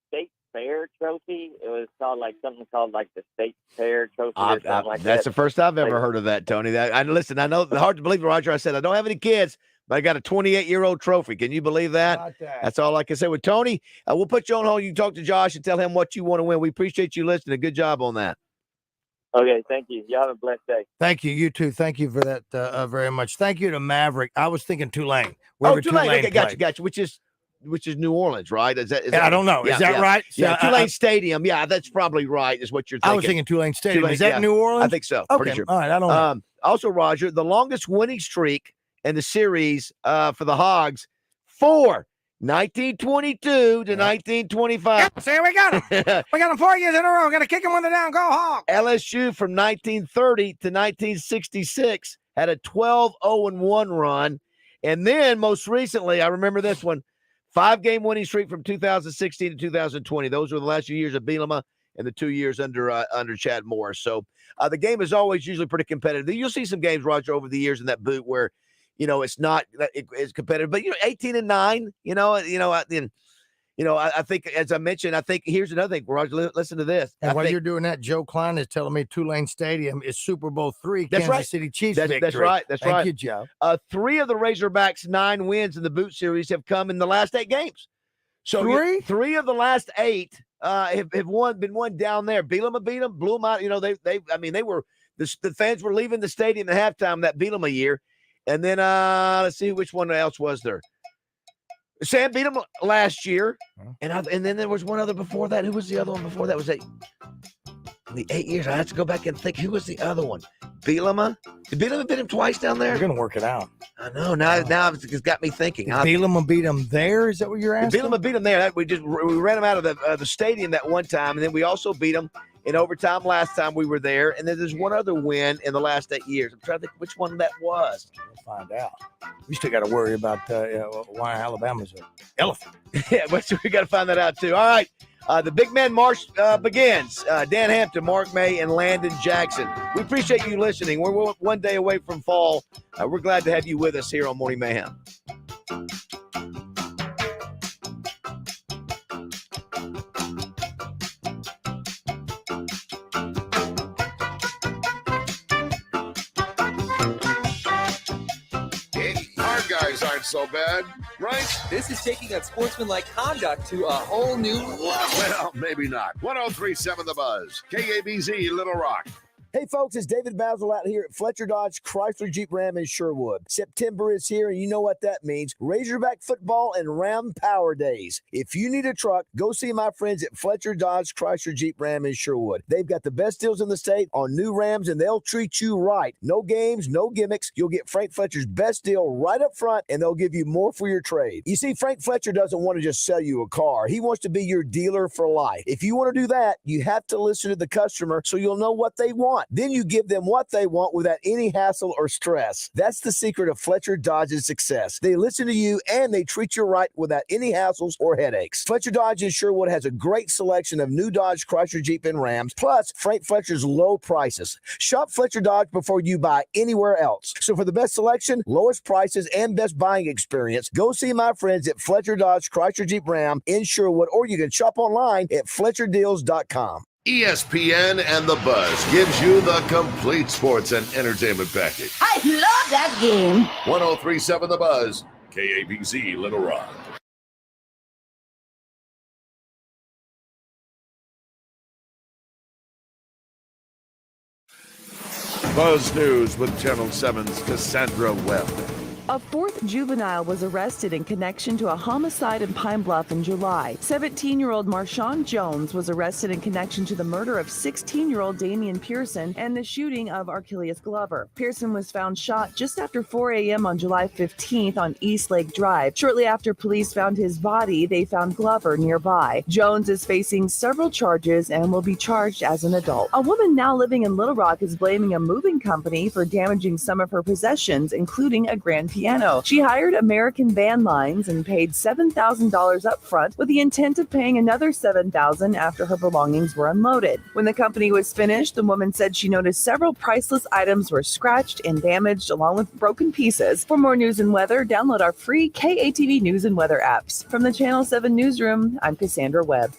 [SPEAKER 22] state fair trophy. It was called something called the state fair trophy or something like that.
[SPEAKER 2] That's the first I've ever heard of that, Tony. Listen, I know it's hard to believe, Roger. I said I don't have any kids, but I got a 28-year-old trophy. Can you believe that? That's all I can say. With Tony, we'll put you on hold. You can talk to Josh and tell him what you want to win. We appreciate you listening. Good job on that.
[SPEAKER 22] Okay, thank you. Y'all have a blessed day.
[SPEAKER 3] Thank you. You too. Thank you for that very much. Thank you to Maverick. I was thinking Tulane.
[SPEAKER 2] Tulane. Okay, got you. Which is New Orleans, right? Is that
[SPEAKER 3] I don't know. Is that right?
[SPEAKER 2] Yeah, Tulane Stadium. Yeah, that's probably right. Is what you're thinking.
[SPEAKER 3] I was thinking Tulane Stadium. Is that New Orleans?
[SPEAKER 2] I think so.
[SPEAKER 3] Okay.
[SPEAKER 2] Pretty sure.
[SPEAKER 3] All right. I don't know.
[SPEAKER 2] Also, Roger, the longest winning streak in the series for the Hogs, 1922 to 1925.
[SPEAKER 3] Yep, see, we got them. We got them 4 years in a row. We're going to kick them when they're down. Go Hawks.
[SPEAKER 2] LSU from 1930 to 1966 had a 12-0-1 run. And then most recently, I remember this one, 5-game winning streak from 2016 to 2020. Those were the last few years of Bielema and the 2 years under Chad Morris. So the game is always usually pretty competitive. You'll see some games, Roger, over the years in that boot where, it's not it's competitive, but 18-9. I think, as I mentioned, here's another thing, Roger. Listen to this.
[SPEAKER 3] And while you're doing that, Joe Klein is telling me Tulane Stadium is Super Bowl III.
[SPEAKER 2] That's
[SPEAKER 3] Kansas
[SPEAKER 2] right.
[SPEAKER 3] City Chiefs victory.
[SPEAKER 2] That's right.
[SPEAKER 3] Thank you, Joe.
[SPEAKER 2] 3 of the Razorbacks' 9 wins in the Boot Series have come in the last 8 games. So 3 of the last 8 have been won down there. Bielema beat them, blew them out. They were the fans were leaving the stadium at halftime that Bielema year. And then let's see which one else was there. Sam beat him last year, and then there was one other before that. Who was the other one before that? Was the 8 years? I have to go back and think. Who was the other one? Bielema? Did Bielema beat him twice down there?
[SPEAKER 3] We're gonna work it out.
[SPEAKER 2] I know. Now it's got me thinking.
[SPEAKER 3] Bielema beat him there? Is that what you're asking?
[SPEAKER 2] Bielema beat him there. We ran him out of the stadium that one time, and then we also beat him in overtime last time we were there. And then there's one other win in the last 8 years. I'm trying to think which one that was.
[SPEAKER 3] We'll find out. We still got to worry about why Alabama's an elephant.
[SPEAKER 2] Yeah, but we got to find that out too. All right. The big man march begins. Dan Hampton, Mark May, and Landon Jackson. We appreciate you listening. We're one day away from fall. We're glad to have you with us here on Morning Mayhem.
[SPEAKER 7] Guys aren't so bad, right?
[SPEAKER 5] This is taking unsportsmanlike conduct to a whole new level.
[SPEAKER 7] Well, maybe not. 103.7 The Buzz. KABZ, Little Rock.
[SPEAKER 1] Hey, folks, it's David Basil out here at Fletcher Dodge Chrysler Jeep Ram in Sherwood. September is here, and you know what that means. Razorback football and Ram Power Days. If you need a truck, go see my friends at Fletcher Dodge Chrysler Jeep Ram in Sherwood. They've got the best deals in the state on new Rams, and they'll treat you right. No games, no gimmicks. You'll get Frank Fletcher's best deal right up front, and they'll give you more for your trade. You see, Frank Fletcher doesn't want to just sell you a car. He wants to be your dealer for life. If you want to do that, you have to listen to the customer so you'll know what they want. Then you give them what they want without any hassle or stress. That's the secret of Fletcher Dodge's success. They listen to you and they treat you right without any hassles or headaches. Fletcher Dodge in Sherwood has a great selection of new Dodge, Chrysler, Jeep, and Rams, plus Frank Fletcher's low prices. Shop Fletcher Dodge before you buy anywhere else. So for the best selection, lowest prices, and best buying experience, go see my friends at Fletcher Dodge, Chrysler, Jeep, Ram in Sherwood, or you can shop online at FletcherDeals.com.
[SPEAKER 7] ESPN and The Buzz gives you the complete sports and entertainment package.
[SPEAKER 6] I love that game.
[SPEAKER 7] 103.7 The Buzz, KABZ, Little Rock. Buzz News with Channel 7's Cassandra Webb.
[SPEAKER 23] A fourth juvenile was arrested in connection to a homicide in Pine Bluff in July. 17-year-old Marshawn Jones was arrested in connection to the murder of 16-year-old Damian Pearson and the shooting of Archelius Glover. Pearson was found shot just after 4 a.m. on July 15th on East Lake Drive. Shortly after police found his body, they found Glover nearby. Jones is facing several charges and will be charged as an adult. A woman now living in Little Rock is blaming a moving company for damaging some of her possessions, including a grand piano. She hired American Van Lines and paid $7,000 up front with the intent of paying another $7,000 after her belongings were unloaded. When the company was finished, the woman said she noticed several priceless items were scratched and damaged along with broken pieces. For more news and weather, download our free KATV News and Weather apps. From the Channel 7 Newsroom, I'm Cassandra Webb.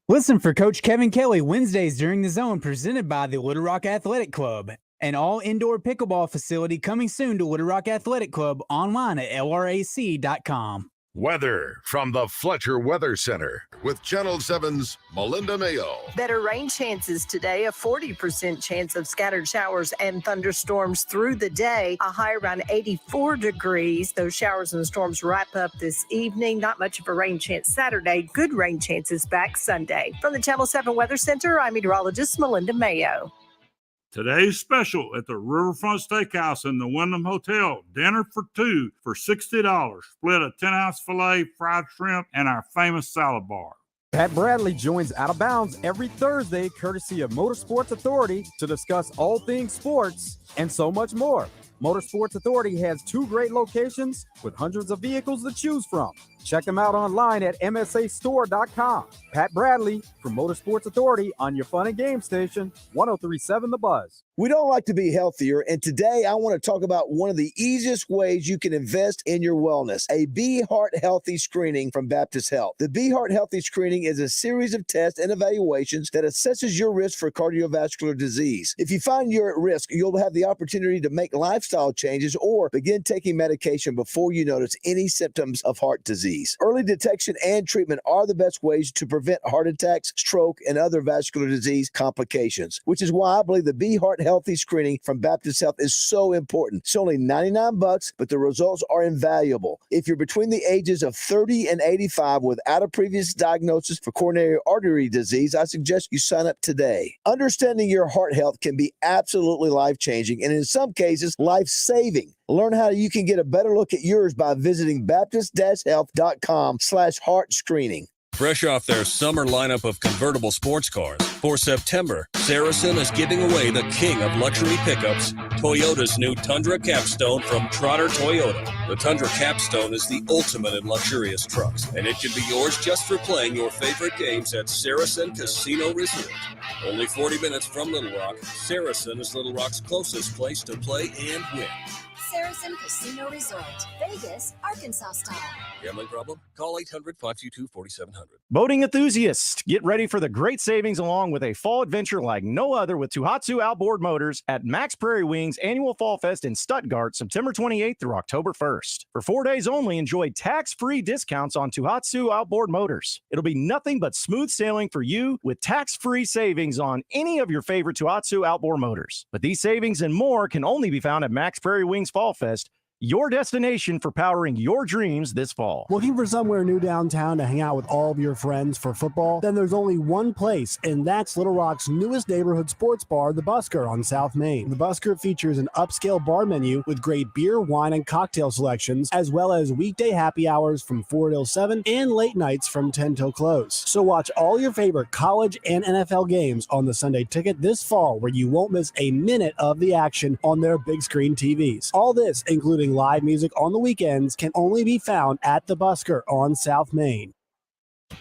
[SPEAKER 24] Listen for Coach Kevin Kelly Wednesdays during the Zone, presented by the Little Rock Athletic Club. An all-indoor pickleball facility coming soon to Little Rock Athletic Club, online at lrac.com.
[SPEAKER 7] Weather from the Fletcher Weather Center with Channel 7's Melinda Mayo.
[SPEAKER 8] Better rain chances today, a 40% chance of scattered showers and thunderstorms through the day, a high around 84 degrees. Those showers and storms wrap up this evening. Not much of a rain chance Saturday. Good rain chances back Sunday. From the Channel 7 Weather Center, I'm meteorologist Melinda Mayo.
[SPEAKER 9] Today's special at the Riverfront Steakhouse in the Wyndham Hotel. Dinner for two for $60. Split a 10-ounce filet, fried shrimp, and our famous salad bar.
[SPEAKER 25] Pat Bradley joins Out of Bounds every Thursday, courtesy of Motorsports Authority, to discuss all things sports and so much more. Motorsports Authority has 2 great locations with hundreds of vehicles to choose from. Check them out online at msastore.com. Pat Bradley from Motorsports Authority on your fun and game station, 103.7 The Buzz.
[SPEAKER 1] We don't like to be healthier, and today I want to talk about one of the easiest ways you can invest in your wellness, a Be Heart Healthy screening from Baptist Health. The Be Heart Healthy screening is a series of tests and evaluations that assesses your risk for cardiovascular disease. If you find you're at risk, you'll have the opportunity to make lifestyle changes or begin taking medication before you notice any symptoms of heart disease. Early detection and treatment are the best ways to prevent heart attacks, stroke, and other vascular disease complications, which is why I believe the Be Heart Healthy screening from Baptist Health is so important. It's only $99, but the results are invaluable. If you're between the ages of 30 and 85 without a previous diagnosis for coronary artery disease, I suggest you sign up today. Understanding your heart health can be absolutely life-changing and in some cases, life-saving. Learn how you can get a better look at yours by visiting baptist-health.com/heart screening.
[SPEAKER 10] Fresh off their summer lineup of convertible sports cars, for September, Saracen is giving away the king of luxury pickups, Toyota's new Tundra Capstone from Trotter Toyota. The Tundra Capstone is the ultimate in luxurious trucks, and it can be yours just for playing your favorite games at Saracen Casino Resort. Only 40 minutes from Little Rock, Saracen is Little Rock's closest place to play and win.
[SPEAKER 11] Saracen Casino Resort, Vegas, Arkansas style.
[SPEAKER 10] Gambling problem? Call 800-522-4700.
[SPEAKER 12] Boating enthusiasts, get ready for the great savings along with a fall adventure like no other with Tohatsu Outboard Motors at Max Prairie Wings Annual Fall Fest in Stuttgart, September 28th through October 1st. For 4 days only, enjoy tax-free discounts on Tohatsu Outboard Motors. It'll be nothing but smooth sailing for you with tax-free savings on any of your favorite Tohatsu Outboard Motors. But these savings and more can only be found at Max Prairie Wings Fall Fest, your destination for powering your dreams this fall.
[SPEAKER 4] Looking for somewhere new downtown to hang out with all of your friends for football? Then there's only one place, and that's Little Rock's newest neighborhood sports bar, The Busker on South Main. The Busker features an upscale bar menu with great beer, wine, and cocktail selections, as well as weekday happy hours from 4 till 7 and late nights from 10 till close. So watch all your favorite college and NFL games on the Sunday Ticket this fall, where you won't miss a minute of the action on their big screen TVs. All this, including live music on the weekends, can only be found at The Busker on South Main.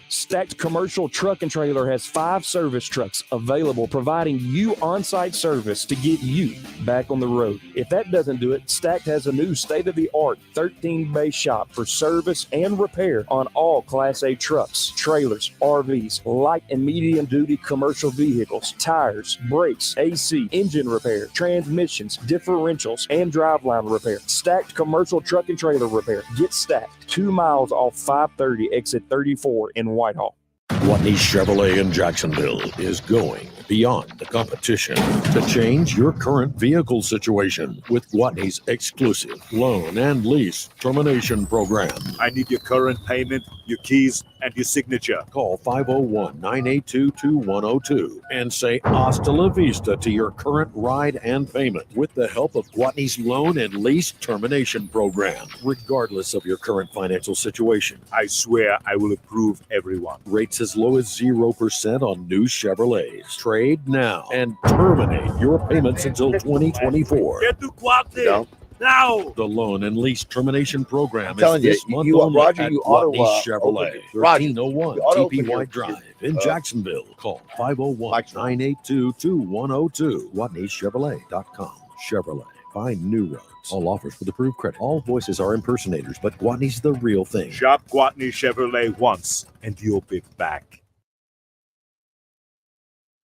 [SPEAKER 13] Stacked Commercial Truck and Trailer has 5 service trucks available, providing you on-site service to get you back on the road. If that doesn't do it, Stacked has a new state-of-the-art 13-bay shop for service and repair on all Class A trucks, trailers, RVs, light and medium-duty commercial vehicles, tires, brakes, AC, engine repair, transmissions, differentials, and driveline repair. Stacked Commercial Truck and Trailer Repair. Get Stacked 2 miles off 530 exit 34 in Whitehall.
[SPEAKER 14] Watney Chevrolet in Jacksonville is going beyond the competition to change your current vehicle situation with Watney's exclusive loan and lease termination program.
[SPEAKER 26] I need your current payment, your keys, and your signature.
[SPEAKER 14] Call 501-982-2102 and say hasta la vista to your current ride and payment with the help of Watney's loan and lease termination program, regardless of your current financial situation.
[SPEAKER 26] I swear I will approve everyone.
[SPEAKER 14] Rates as low as 0% on new Chevrolets. Trade now and terminate your payments until 2024.
[SPEAKER 26] Get to Guate now.
[SPEAKER 14] The loan and lease termination program is
[SPEAKER 2] telling
[SPEAKER 14] this
[SPEAKER 2] you,
[SPEAKER 14] month
[SPEAKER 2] you-
[SPEAKER 14] only
[SPEAKER 2] Roger,
[SPEAKER 14] at
[SPEAKER 2] you ought to,
[SPEAKER 14] Watney Chevrolet,
[SPEAKER 2] Roger,
[SPEAKER 14] 1301
[SPEAKER 2] you ought to open
[SPEAKER 14] TPY
[SPEAKER 2] your-
[SPEAKER 14] Drive in Jacksonville. Call 501-982-2102. WatneyChevrolet.com. Chevrolet. Find new roads. All offers with approved credit. All voices are impersonators, but Watney's the real thing.
[SPEAKER 26] Shop Guatney Chevrolet once, and you'll be back.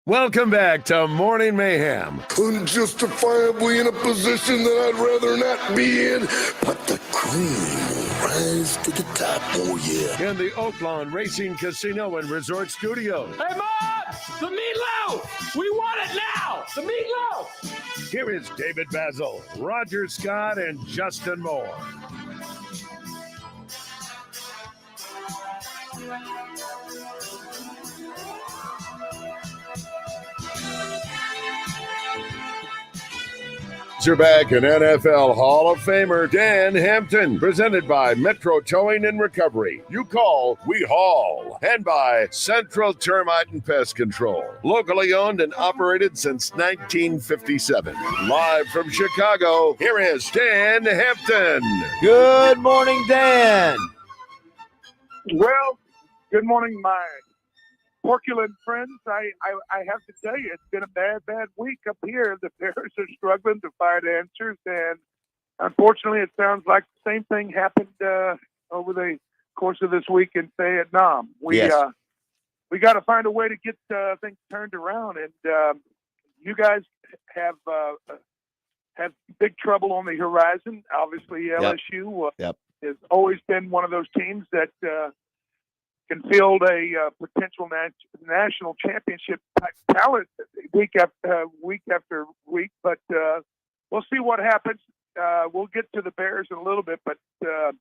[SPEAKER 7] Welcome back to Morning Mayhem.
[SPEAKER 27] Unjustifiably in a position that I'd rather not be in, but the cream will rise to the top, oh yeah.
[SPEAKER 7] In the Oaklawn Racing Casino and Resort Studios.
[SPEAKER 21] Hey, Mom! The meatloaf! We want it now! The meatloaf!
[SPEAKER 7] Here is David Basil, Roger Scott, and Justin Moore. You're back in NFL Hall of Famer Dan Hampton, presented by Metro Towing and Recovery. You call, we haul. And by Central Termite and Pest Control, locally owned and operated since 1957. Live from Chicago, here is Dan Hampton.
[SPEAKER 2] Good morning, Dan.
[SPEAKER 28] Well, good morning, my porculent friends. I have to tell you, it's been a bad week up here. The Bears are struggling to find answers, and unfortunately, it sounds like the same thing happened over the course of this week in Vietnam. We got to find a way to get things turned around, and you guys have big trouble on the horizon. Obviously, LSU has always been one of those teams that can field a potential national championship type talent week after week. But we'll see what happens. We'll get to the Bears in a little bit, but the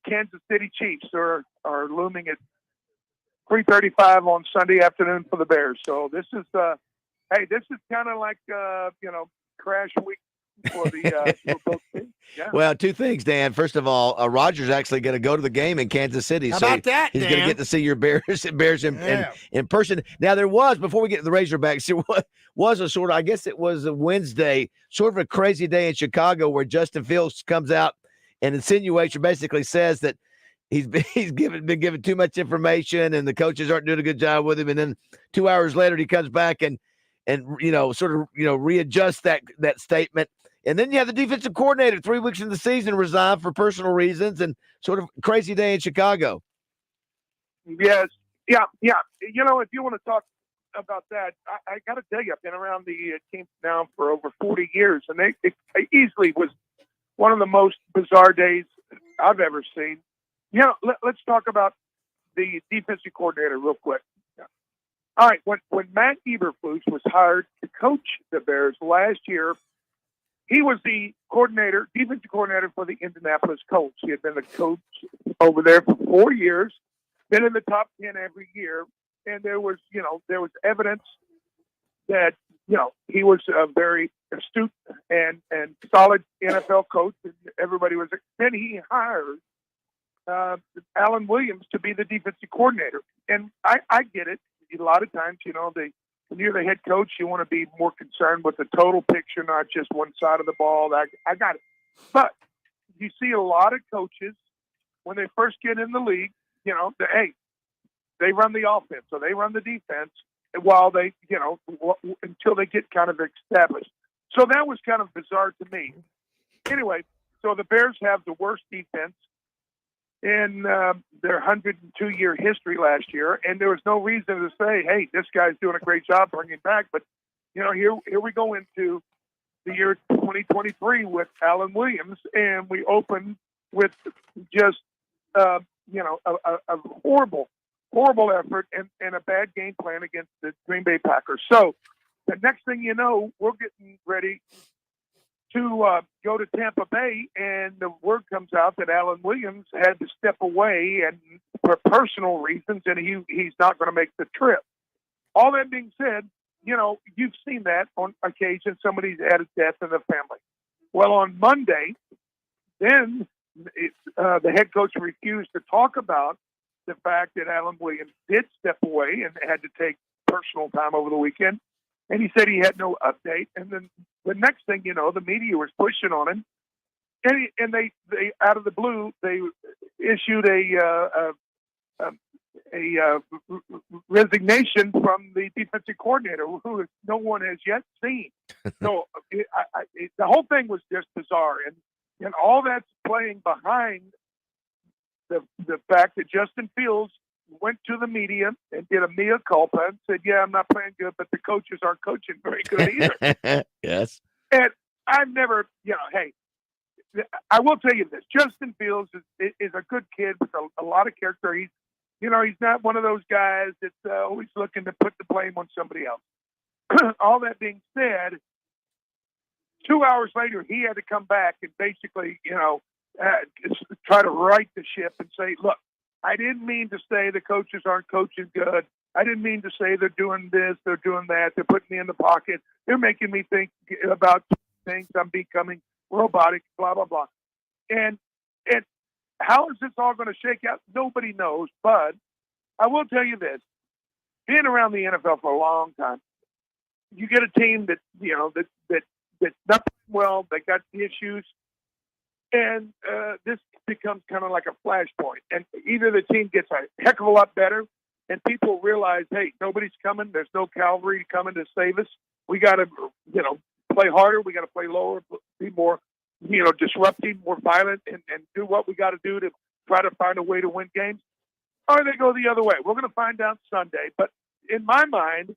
[SPEAKER 28] Kansas City Chiefs are looming at 3:35 on Sunday afternoon for the Bears. So this is kind of like crash week for the for both teams. Yeah.
[SPEAKER 2] Well, two things, Dan. First of all, Roger's actually going to go to the game in Kansas City.
[SPEAKER 1] How
[SPEAKER 2] so
[SPEAKER 1] about that,
[SPEAKER 2] he's going to
[SPEAKER 1] Dan?
[SPEAKER 2] get to see your Bears
[SPEAKER 1] Yeah.
[SPEAKER 2] in person. Now, there was, before we get to the Razorbacks, there was a sort of, I guess it was a Wednesday, sort of a crazy day in Chicago where Justin Fields comes out and insinuates or basically says that he's been given too much information and the coaches aren't doing a good job with him. And then 2 hours later, he comes back and readjust that statement. And then you have the defensive coordinator 3 weeks into the season resign for personal reasons, and sort of crazy day in Chicago.
[SPEAKER 28] Yes. Yeah. You know, if you want to talk about that, I got to tell you, I've been around the team now for over 40 years, and it easily was one of the most bizarre days I've ever seen. You know, let's talk about the defensive coordinator real quick. All right, when Matt Eberflus was hired to coach the Bears last year, he was the defensive coordinator for the Indianapolis Colts. He had been the coach over there for 4 years, been in the top 10 every year, and there was evidence that, he was a very astute and solid NFL coach, and everybody was. Then he hired Alan Williams to be the defensive coordinator, and I get it. A lot of times, when you're the head coach, you want to be more concerned with the total picture, not just one side of the ball. I got it. But you see a lot of coaches, when they first get in the league, they run the offense or they run the defense while they, until they get kind of established. So that was kind of bizarre to me. Anyway, so the Bears have the worst defense in their 102-year history last year, and there was no reason to say, hey, this guy's doing a great job bringing back. But, here we go into the year 2023 with Alan Williams, and we open with just, a horrible effort and a bad game plan against the Green Bay Packers. So the next thing you know, we're getting ready to go to Tampa Bay, and the word comes out that Alan Williams had to step away and for personal reasons, and he's not going to make the trip. All that being said, you've seen that on occasion. Somebody's had a death in the family. Well, on Monday, then the head coach refused to talk about the fact that Alan Williams did step away and had to take personal time over the weekend. And he said he had no update. And then the next thing the media was pushing on him. And they out of the blue, they issued a resignation from the defensive coordinator, who no one has yet seen. So the whole thing was just bizarre. And all that's playing behind the fact that Justin Fields went to the media and did a mea culpa and said, yeah, I'm not playing good, but the coaches aren't coaching very good either.
[SPEAKER 2] Yes.
[SPEAKER 28] And I've never, hey, I will tell you this. Justin Fields is a good kid with a lot of character. He's not one of those guys that's always looking to put the blame on somebody else. All that being said, 2 hours later, he had to come back and basically, try to right the ship and say, look, I didn't mean to say the coaches aren't coaching good. I didn't mean to say they're doing this, they're doing that. They're putting me in the pocket. They're making me think about things. I'm becoming robotic, blah, blah, blah. And how is this all going to shake out? Nobody knows. But I will tell you this. Being around the NFL for a long time, you get a team that, that's not well, they got issues. And this becomes kind of like a flashpoint. And either the team gets a heck of a lot better and people realize, hey, nobody's coming. There's no cavalry coming to save us. We got to, play harder. We got to play lower, be more, disruptive, more violent, and do what we got to do to try to find a way to win games. Or they go the other way. We're going to find out Sunday. But in my mind,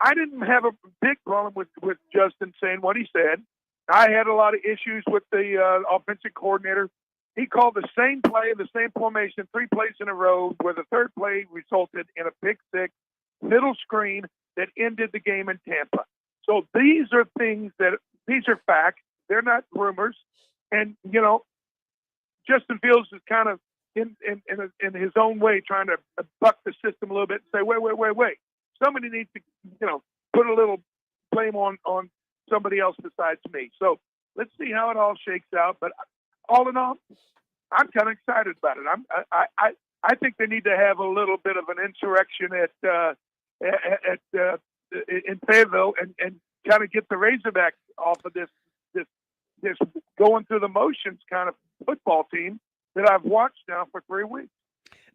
[SPEAKER 28] I didn't have a big problem with Justin saying what he said. I had a lot of issues with the offensive coordinator. He called the same play, the same formation, 3 plays in a row, where the third play resulted in a pick six, middle screen that ended the game in Tampa. So these are facts. They're not rumors. And, Justin Fields is kind of in his own way trying to buck the system a little bit and say, wait. Somebody needs to, put a little blame on somebody else besides me. So let's see how it all shakes out. But all in all, I'm kind of excited about it. I think they need to have a little bit of an insurrection in Fayetteville and kind of get the Razorbacks off of this going through the motions kind of football team that I've watched now for 3 weeks.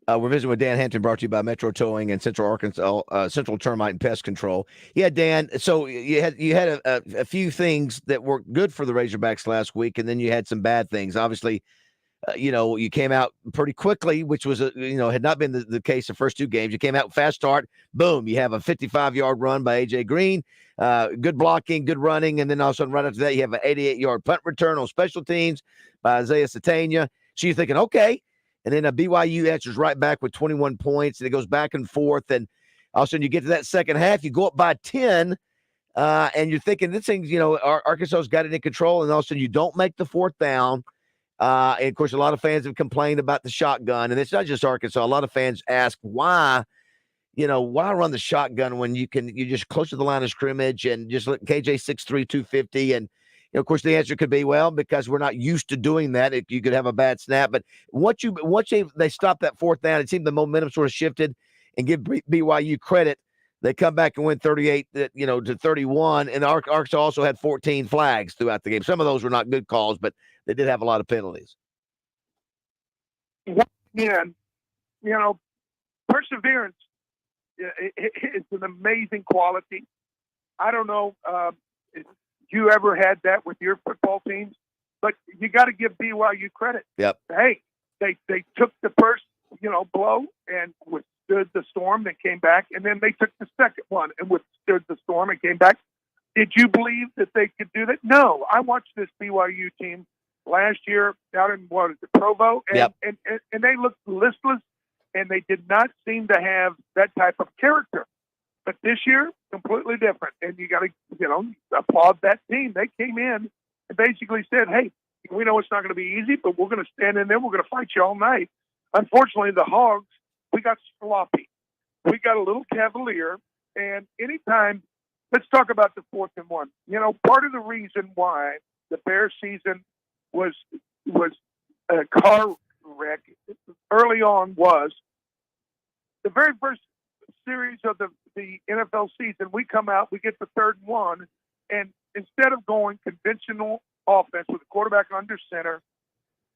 [SPEAKER 2] We're visiting with Dan Hampton, brought to you by Metro Towing and Central Arkansas, Central Termite and Pest Control. Yeah, Dan. So you had a few things that were good for the Razorbacks last week, and then you had some bad things. Obviously, you came out pretty quickly, which was had not been the case the first 2 games. You came out fast start, boom, you have a 55-yard run by AJ Green, good blocking, good running, and then all of a sudden right after that you have an 88-yard punt return on special teams by Isaiah Satania. So you're thinking, okay. And then BYU answers right back with 21 points, and it goes back and forth. And all of a sudden, you get to that second half, you go up by 10, and you're thinking this thing's, Arkansas's got it in control. And all of a sudden, you don't make the 4th down. And of course, a lot of fans have complained about the shotgun, and it's not just Arkansas. A lot of fans ask why run the shotgun when you're just close to the line of scrimmage and just let KJ 6'3", 250, and of course, the answer could be, well, because we're not used to doing that. You could have a bad snap. But once they stopped that 4th down, it seemed the momentum sort of shifted. And give BYU credit, they come back and win 38, to 31. And Arkansas also had 14 flags throughout the game. Some of those were not good calls, but they did have a lot of penalties.
[SPEAKER 28] Again, perseverance is an amazing quality. I don't know if you ever had that with your football teams, but you got to give BYU credit.
[SPEAKER 2] Yep.
[SPEAKER 28] Hey, they took the first, blow and withstood the storm and came back, and then they took the second one and withstood the storm and came back. Did you believe that they could do that? No. I watched this BYU team last year out in Provo, and they looked listless, and they did not seem to have that type of character. But this year, completely different. And you got to, applaud that team. They came in and basically said, hey, we know it's not going to be easy, but we're going to stand in there. We're going to fight you all night. Unfortunately, the Hogs, we got sloppy. We got a little cavalier. And anytime, let's talk about the 4th and 1. Part of the reason why the Bears season was a car wreck early on was the very first series of the NFL season, we come out, we get the 3rd and 1, and instead of going conventional offense with the quarterback under center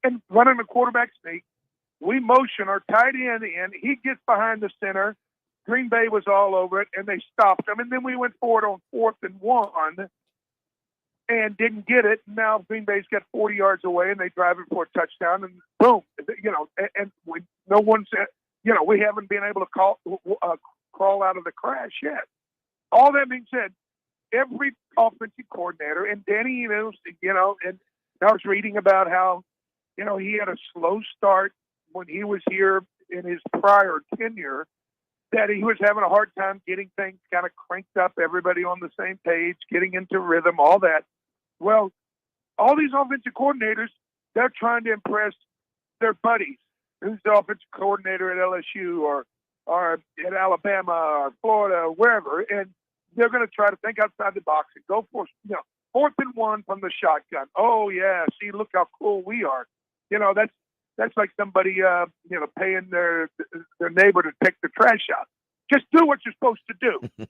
[SPEAKER 28] and running the quarterback sneak, we motion our tight end in. He gets behind the center. Green Bay was all over it, and they stopped him. And then we went forward on 4th and 1 and didn't get it. Now Green Bay's got 40 yards away, and they drive it for a touchdown, and boom, no one said, we haven't been able to crawl out of the crash yet. All that being said, every offensive coordinator, and Danny, and I was reading about how, he had a slow start when he was here in his prior tenure, that he was having a hard time getting things kind of cranked up, everybody on the same page, getting into rhythm, all that. Well, all these offensive coordinators, they're trying to impress their buddies. Who's the offensive coordinator at LSU or at Alabama or Florida or wherever, and they're going to try to think outside the box and go for 4th and 1 from the shotgun. Oh yeah, see, look how cool we are. That's like somebody paying their neighbor to take the trash out. Just do what you're supposed to do.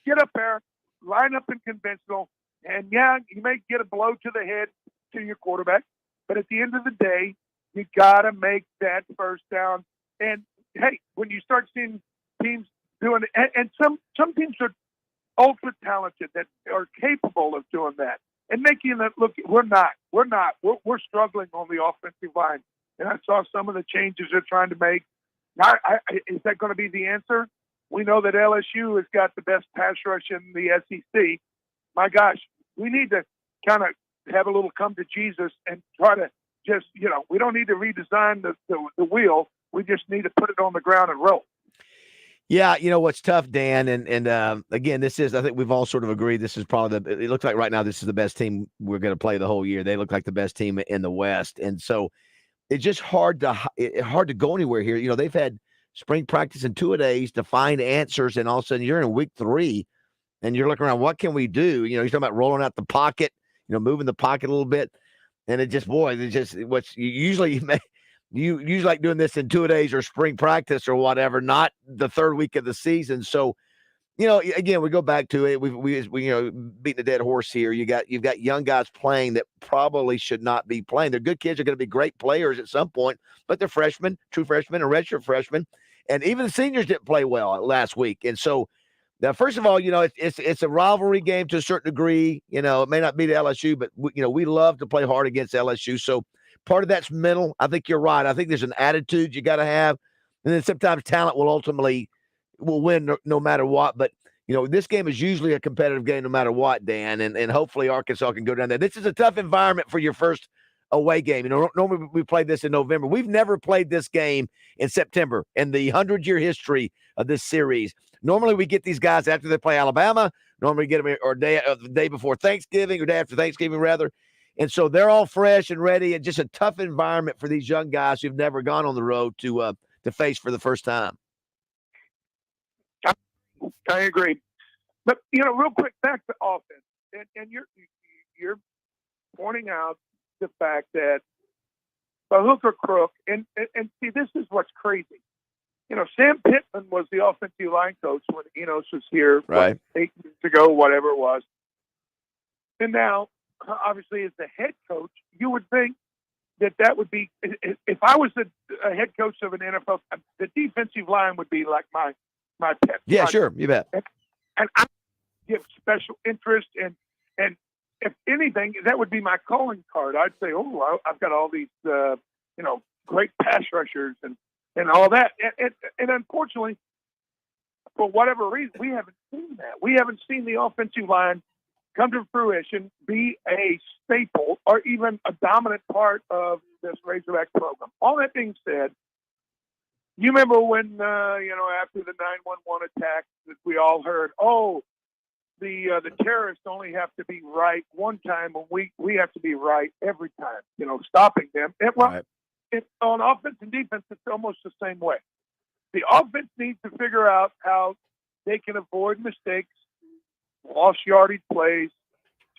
[SPEAKER 28] Get up there, line up in conventional, and you may get a blow to the head to your quarterback, but at the end of the day, you got to make that first down. And hey, when you start seeing teams doing it, and some teams are ultra talented that are capable of doing that and making it look, we're not. We're struggling on the offensive line. And I saw some of the changes they're trying to make. Is that going to be the answer? We know that LSU has got the best pass rush in the SEC. My gosh, we need to kind of have a little come to Jesus and try to just, we don't need to redesign the wheel. We just need to put it on the ground and roll.
[SPEAKER 2] Yeah, what's tough, Dan, and again, I think we've all sort of agreed this is probably it looks like right now this is the best team we're going to play the whole year. They look like the best team in the West, and so it's just hard to go anywhere here. They've had spring practice in 2 days to find answers, and all of a sudden you're in week 3, and you're looking around, what can we do? You're talking about rolling out the pocket, moving the pocket a little bit. And it just, boy, it's just what's you usually like doing this in 2 days or spring practice or whatever, not the third week of the season. So, again, we go back to it. We beating a dead horse here. You've got young guys playing that probably should not be playing. They're good kids. Are going to be great players at some point, but they're freshmen, true freshmen, and redshirt freshmen. And even the seniors didn't play well last week. And so, now, first of all, it's a rivalry game to a certain degree. It may not be to LSU, but we love to play hard against LSU. So part of that's mental. I think you're right. I think there's an attitude you got to have, and then sometimes talent will win no matter what. But this game is usually a competitive game no matter what, Dan, and hopefully Arkansas can go down there. This is a tough environment for your first away game. Normally we played this in November. We've never played this game in September in the 100-year history of this series. Normally we get these guys after they play Alabama. Normally we get them the day before Thanksgiving or day after Thanksgiving, rather. And so they're all fresh and ready, and just a tough environment for these young guys who've never gone on the road to face for the first time.
[SPEAKER 28] I agree. But, real quick, back to offense. And you're pointing out the fact that a hook or crook, and see, this is what's crazy. Sam Pittman was the offensive line coach when Enos was here,
[SPEAKER 2] right,
[SPEAKER 28] 8 years ago, whatever it was. And now, obviously, as the head coach, you would think that would be, if I was the head coach of an NFL, the defensive line would be like my pet.
[SPEAKER 2] Yeah, sure, you bet.
[SPEAKER 28] And I give special interest, and if anything, that would be my calling card. I'd say, I've got all these, great pass rushers and all that. And unfortunately, for whatever reason, we haven't seen that. We haven't seen the offensive line come to fruition, be a staple, or even a dominant part of this Razorback program. All that being said, you remember when, after the 9/11 attack, that we all heard, the terrorists only have to be right one time, and we have to be right every time, stopping them. On offense and defense, it's almost the same way. The offense needs to figure out how they can avoid mistakes, lost yardage plays,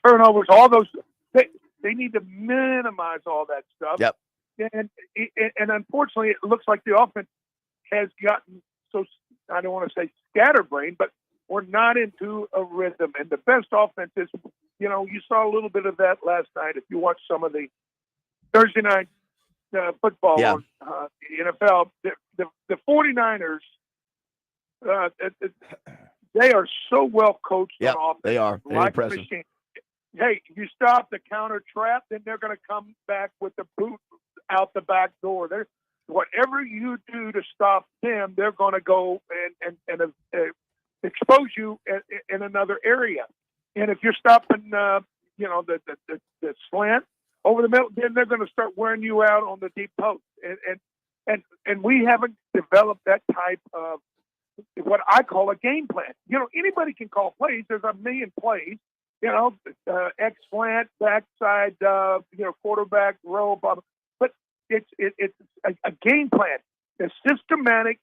[SPEAKER 28] turnovers, all those. They need to minimize all that stuff.
[SPEAKER 2] Yep.
[SPEAKER 28] And unfortunately, it looks like the offense has gotten so, I don't want to say scatterbrained, but we're not into a rhythm. And the best offense is, you saw a little bit of that last night. If you watch some of the Thursday night football on the NFL, the 49ers, they are so well coached on offense.
[SPEAKER 2] They are. They're impressive.
[SPEAKER 28] Hey, you stop the counter trap, then they're going to come back with the boot out the back door. Whatever you do to stop them, they're going to go and expose you in another area. And if you're stopping, the slant over the middle, then they're going to start wearing you out on the deep post. And we haven't developed that type of what I call a game plan. Anybody can call plays. There's a million plays. X slant, backside, quarterback, roll, blah, blah. But it's a game plan, a systematic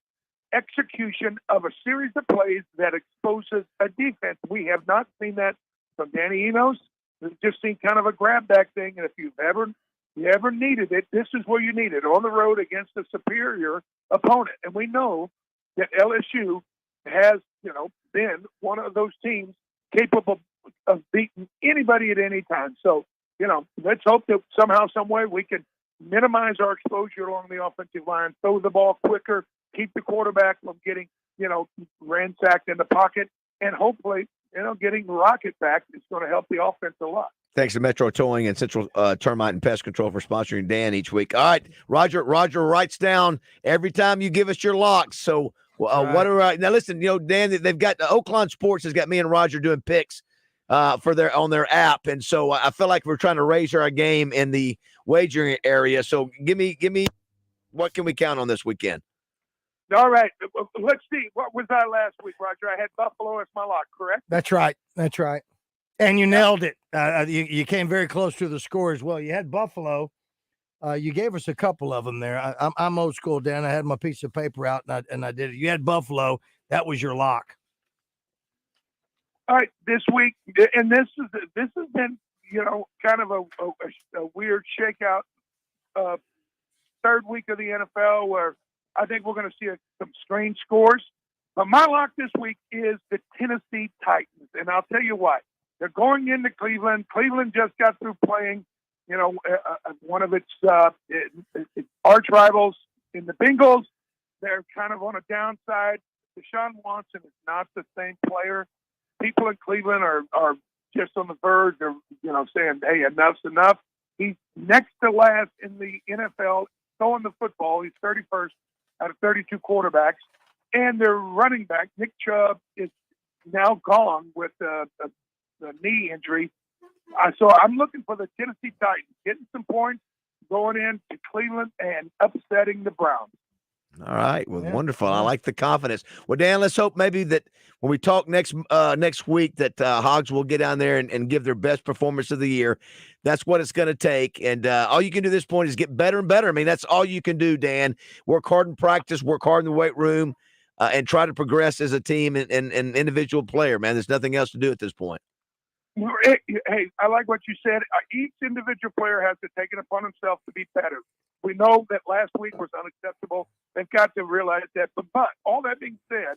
[SPEAKER 28] execution of a series of plays that exposes a defense. We have not seen that from Danny Enos. We've just seen kind of a grab back thing. And if you ever needed it, this is where you need it, on the road against a superior opponent. And we know that LSU has, been one of those teams capable of beating anybody at any time. So, let's hope that somehow, some way we can minimize our exposure along the offensive line, throw the ball quicker, keep the quarterback from getting, ransacked in the pocket, and hopefully, getting Rocket back is going to help the offense a lot.
[SPEAKER 2] Thanks to Metro Towing and Central Termite and Pest Control for sponsoring Dan each week. All right, Roger writes down every time you give us your locks. So what are now? Listen, Dan, they've got Oaklawn Sports has got me and Roger doing picks on their app, and so I feel like we're trying to raise our game in the wagering area. So give me what can we count on this weekend?
[SPEAKER 28] All right, let's see. What was I last week, Roger? I had Buffalo as my lock, correct?
[SPEAKER 1] That's right. And you nailed it. You came very close to the score as well. You had Buffalo. You gave us a couple of them there. I'm old school, Dan. I had my piece of paper out and I did it. You had Buffalo. That was your lock.
[SPEAKER 28] All right, this week, and this has been, kind of a weird shakeout third week of the NFL where I think we're going to see some strange scores. But my lock this week is the Tennessee Titans, and I'll tell you what. They're going into Cleveland. Cleveland just got through playing, one of its arch rivals in the Bengals. They're kind of on a downside. Deshaun Watson is not the same player. People in Cleveland are just on the verge of, saying, hey, enough's enough. He's next to last in the NFL throwing the football. He's 31st out of 32 quarterbacks. And their running back, Nick Chubb, is now gone with the knee injury. So I'm looking for the Tennessee Titans getting some points, going into Cleveland and upsetting the Browns.
[SPEAKER 2] All right. Well, wonderful. I like the confidence. Well, Dan, let's hope maybe that when we talk next week that Hogs will get down there and give their best performance of the year. That's what it's going to take. And all you can do at this point is get better and better. I mean, that's all you can do, Dan. Work hard in practice, work hard in the weight room, and try to progress as a team and individual player, man. There's nothing else to do at this point.
[SPEAKER 28] Hey, I like what you said. Each individual player has to take it upon himself to be better. We know that last week was unacceptable. They've got to realize that. But all that being said,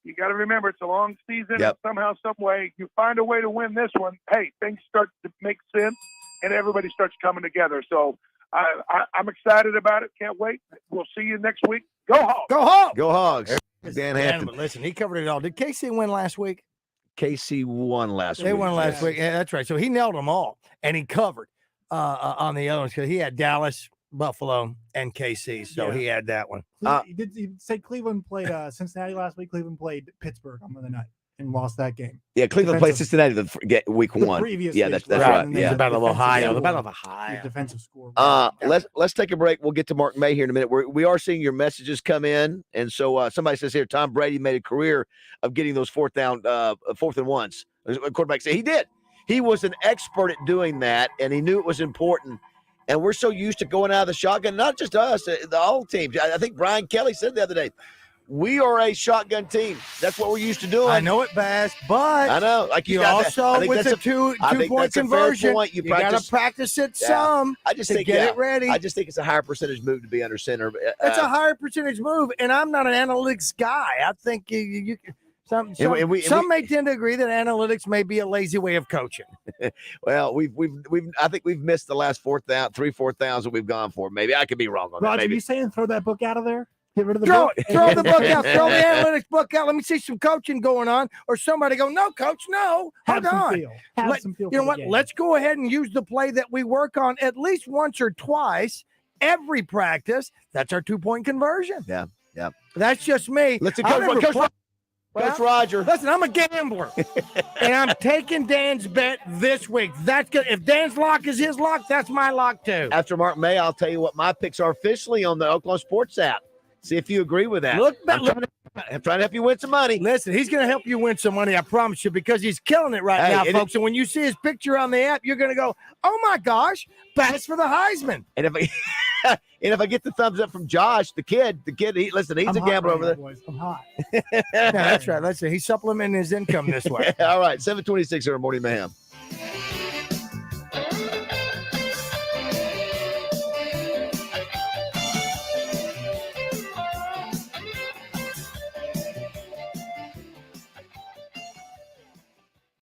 [SPEAKER 28] you got to remember it's a long season.
[SPEAKER 2] Yep.
[SPEAKER 28] And somehow, some way, you find a way to win this one. Hey, things start to make sense, and everybody starts coming together. So I'm excited about it. Can't wait. We'll see you next week. Go Hogs!
[SPEAKER 1] Go Hogs!
[SPEAKER 2] Go Hogs. Dan Hampton.
[SPEAKER 1] But listen, he covered it all. Did KC win last week?
[SPEAKER 2] KC won last week.
[SPEAKER 1] They won last week. Yeah, that's right. So he nailed them all, and he covered on the other ones because he had Dallas, Buffalo, and KC. So he had that one.
[SPEAKER 4] You say Cleveland played Cincinnati last week. Cleveland played Pittsburgh on Monday night and lost that game.
[SPEAKER 2] Yeah, Cleveland played Cincinnati week one.
[SPEAKER 4] Previous
[SPEAKER 2] yeah,
[SPEAKER 4] week,
[SPEAKER 2] that's right.
[SPEAKER 1] Yeah, the Battle of Ohio. The Battle of Ohio.
[SPEAKER 4] Defensive score.
[SPEAKER 2] Let's take a break. We'll get to Mark May here in a minute. We are seeing your messages come in, and so somebody says here, Tom Brady made a career of getting those fourth and ones. Quarterback say he did. He was an expert at doing that, and he knew it was important. And we're so used to going out of the shotgun, not just us, the whole team. I think Brian Kelly said the other day, we are a shotgun team. That's what we're used to doing.
[SPEAKER 1] I know it best, but
[SPEAKER 2] I know. Like
[SPEAKER 1] you also with the two-point conversion, you got to practice it some to get it ready.
[SPEAKER 2] I just think it's a higher percentage move to be under center.
[SPEAKER 1] It's a higher percentage move, and I'm not an analytics guy. I think you some may tend to agree that analytics may be a lazy way of coaching.
[SPEAKER 2] Well, I think we've missed the last fourth downs that we've gone for. Maybe I could be wrong on that.
[SPEAKER 4] Roger, you saying throw that book out of there? Get rid of the
[SPEAKER 1] book? Throw the book out. Throw the analytics book out. Let me see some coaching going on. Or somebody go, no, coach, no. Hold on. You know what? Let's go ahead and use the play that we work on at least once or twice every practice. That's our 2-point conversion.
[SPEAKER 2] Yeah.
[SPEAKER 1] That's just me.
[SPEAKER 2] Coach Roger.
[SPEAKER 1] Listen, I'm a gambler, and I'm taking Dan's bet this week. That's good. If Dan's lock is his lock, that's my lock too.
[SPEAKER 2] After Mark May, I'll tell you what my picks are officially on the Oaklawn Sports app. See if you agree with that. I'm trying to help you win some money.
[SPEAKER 1] Listen, he's going to help you win some money, I promise you, because he's killing it right now, folks. And when you see his picture on the app, you're going to go, oh, my gosh, pass for the Heisman.
[SPEAKER 2] And if I get the thumbs up from Josh, the kid, he's a gambler over there.
[SPEAKER 4] Boys. I'm hot.
[SPEAKER 1] Yeah, that's right. Listen, he's supplementing his income this way.
[SPEAKER 2] All right, 7:26 here on Morning Mayhem.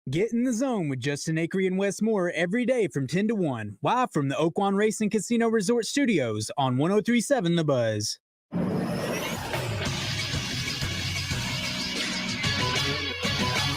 [SPEAKER 24] Get in the zone with Justin Acree and Wes Moore every day from 10 to 1, live from the Oaklawn Racing Casino Resort Studios on 103.7 The Buzz.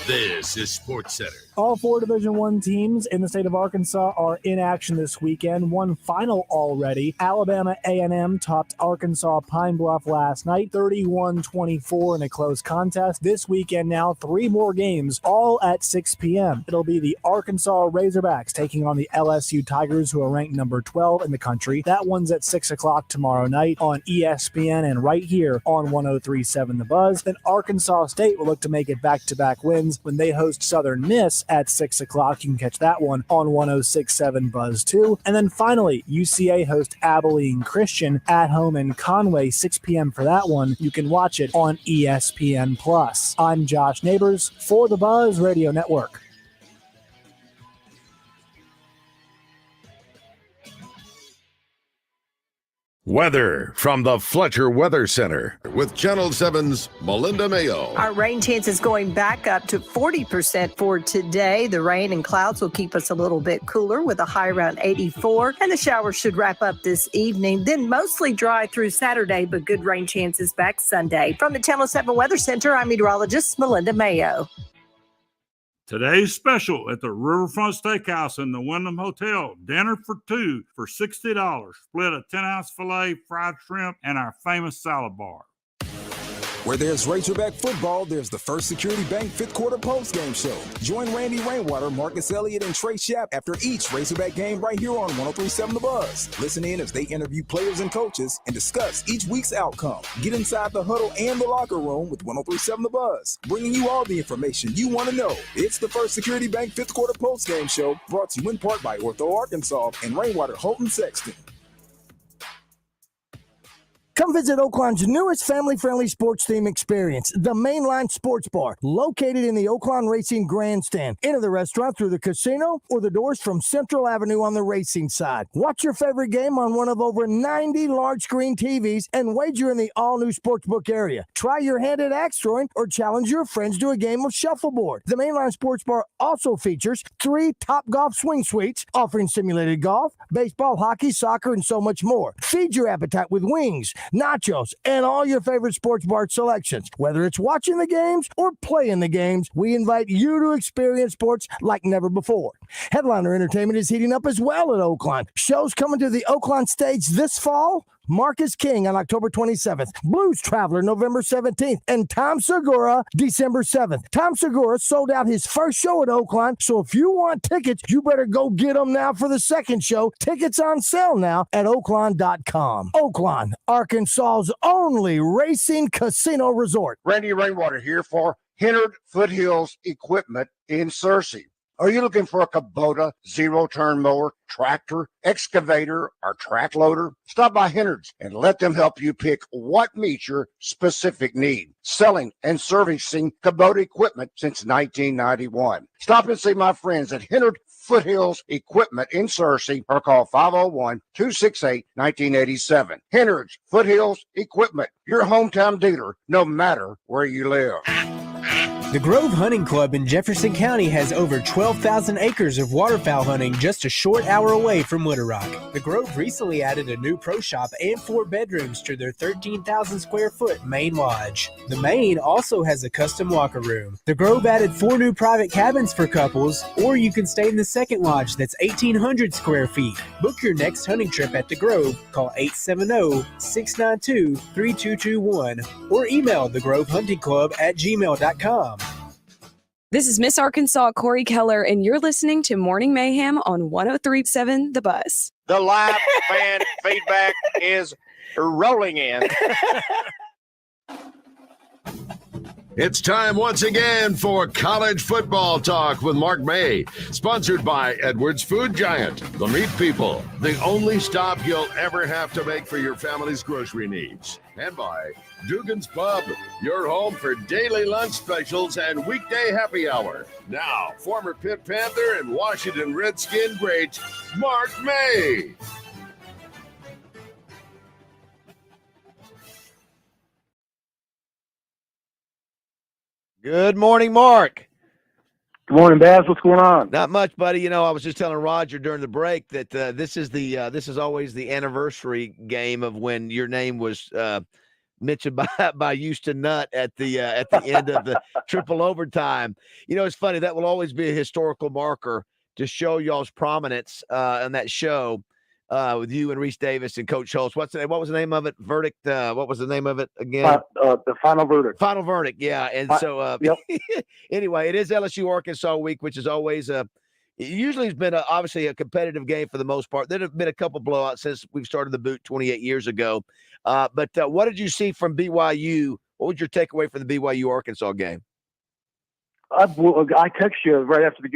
[SPEAKER 3] This is Sports Center.
[SPEAKER 4] All 4 Division I teams in the state of Arkansas are in action this weekend. One final already. Alabama A&M topped Arkansas Pine Bluff last night, 31-24 in a close contest. This weekend now, 3 more games, all at 6 p.m. It'll be the Arkansas Razorbacks taking on the LSU Tigers, who are ranked number 12 in the country. That one's at 6 o'clock tomorrow night on ESPN and right here on 103.7 The Buzz. Then Arkansas State will look to make it back-to-back wins when they host Southern Miss at 6 o'clock. You can catch that one on 106.7 Buzz too. And then finally, UCA hosts Abilene Christian at home in Conway, 6 p.m. for that one. You can watch it on ESPN+. I'm Josh Neighbors for the Buzz Radio Network.
[SPEAKER 7] Weather from the Fletcher Weather Center with Channel 7's Melinda Mayo.
[SPEAKER 8] Our rain chances going back up to 40% for today. The rain and clouds will keep us a little bit cooler with a high around 84. And the showers should wrap up this evening. Then mostly dry through Saturday, but good rain chances back Sunday. From the Channel 7 Weather Center, I'm meteorologist Melinda Mayo.
[SPEAKER 9] Today's special at the Riverfront Steakhouse in the Wyndham Hotel. Dinner for two for $60. Split a 10-ounce filet, fried shrimp, and our famous salad bar.
[SPEAKER 3] Where there's Razorback football, there's the First Security Bank fifth quarter postgame show. Join Randy Rainwater, Marcus Elliott, and Trey Schapp after each Razorback game right here on 103.7 The Buzz. Listen in as they interview players and coaches and discuss each week's outcome. Get inside the huddle and the locker room with 103.7 The Buzz, bringing you all the information you want to know. It's the First Security Bank fifth quarter postgame show, brought to you in part by Ortho Arkansas and Rainwater Holton Sexton.
[SPEAKER 1] Come visit Oaklawn's newest family-friendly sports theme experience, the Mainline Sports Bar, located in the Oaklawn Racing Grandstand. Enter the restaurant through the casino or the doors from Central Avenue on the racing side. Watch your favorite game on one of over 90 large-screen TVs and wager in the all-new sportsbook area. Try your hand at axe throwing or challenge your friends to a game of shuffleboard. The Mainline Sports Bar also features 3 Topgolf swing suites, offering simulated golf, baseball, hockey, soccer, and so much more. Feed your appetite with wings, nachos, and all your favorite sports bar selections. Whether it's watching the games or playing the games, we invite you to experience sports like never before. Headliner Entertainment is heating up as well at Oaklawn. Shows coming to the Oaklawn stage this fall: Marcus King on October 27th, Blues Traveler November 17th, and Tom Segura December 7th. Tom Segura sold out his first show at Oaklawn, so if you want tickets, you better go get them now for the second show. Tickets on sale now at Oaklawn.com. Oaklawn, Arkansas's only racing casino resort.
[SPEAKER 15] Randy Rainwater here for Hennard Foothills Equipment in Searcy. Are you looking for a Kubota zero-turn mower, tractor, excavator, or track loader? Stop by Hennard's and let them help you pick what meets your specific need. Selling and servicing Kubota equipment since 1991. Stop and see my friends at Hennard Foothills Equipment in Searcy or call 501-268-1987. Hennard's Foothills Equipment, your hometown dealer, no matter where you live.
[SPEAKER 24] The Grove Hunting Club in Jefferson County has over 12,000 acres of waterfowl hunting just a short hour away from Little Rock. The Grove recently added a new pro shop and 4 bedrooms to their 13,000 square foot main lodge. The main also has a custom locker room. The Grove added 4 new private cabins for couples, or you can stay in the second lodge that's 1,800 square feet. Book your next hunting trip at the Grove. Call 870-692-3221 or email thegrovehuntingclub@gmail.com.
[SPEAKER 16] This is Miss Arkansas Corey Keller, and you're listening to Morning Mayhem on 103.7 The Buzz.
[SPEAKER 15] The live fan feedback is rolling in.
[SPEAKER 7] It's time once again for College Football Talk with Mark May, sponsored by Edwards Food Giant, the meat people, the only stop you'll ever have to make for your family's grocery needs, and by Dugan's Pub, your home for daily lunch specials and weekday happy hour. Now, former Pitt Panther and Washington Redskin great Mark May.
[SPEAKER 2] Good morning, Mark.
[SPEAKER 28] Good morning, Baz. What's going on?
[SPEAKER 2] Not much, buddy. You know, I was just telling Roger during the break that this is always the anniversary game of when your name was mentioned by Houston Nutt at the end of the triple overtime. You know, it's funny, that will always be a historical marker to show y'all's prominence on that show. With you and Reese Davis and Coach Schultz. What was the name of it? Verdict. What was the name of it again?
[SPEAKER 28] The Final Verdict.
[SPEAKER 2] Final Verdict. Yeah. And so,
[SPEAKER 28] yep.
[SPEAKER 2] Anyway, it is LSU Arkansas week, which is always usually has been obviously a competitive game for the most part. There have been a couple blowouts since we've started the boot 28 years ago. But what did you see from BYU? What was your takeaway from the BYU Arkansas game?
[SPEAKER 28] I texted you right after the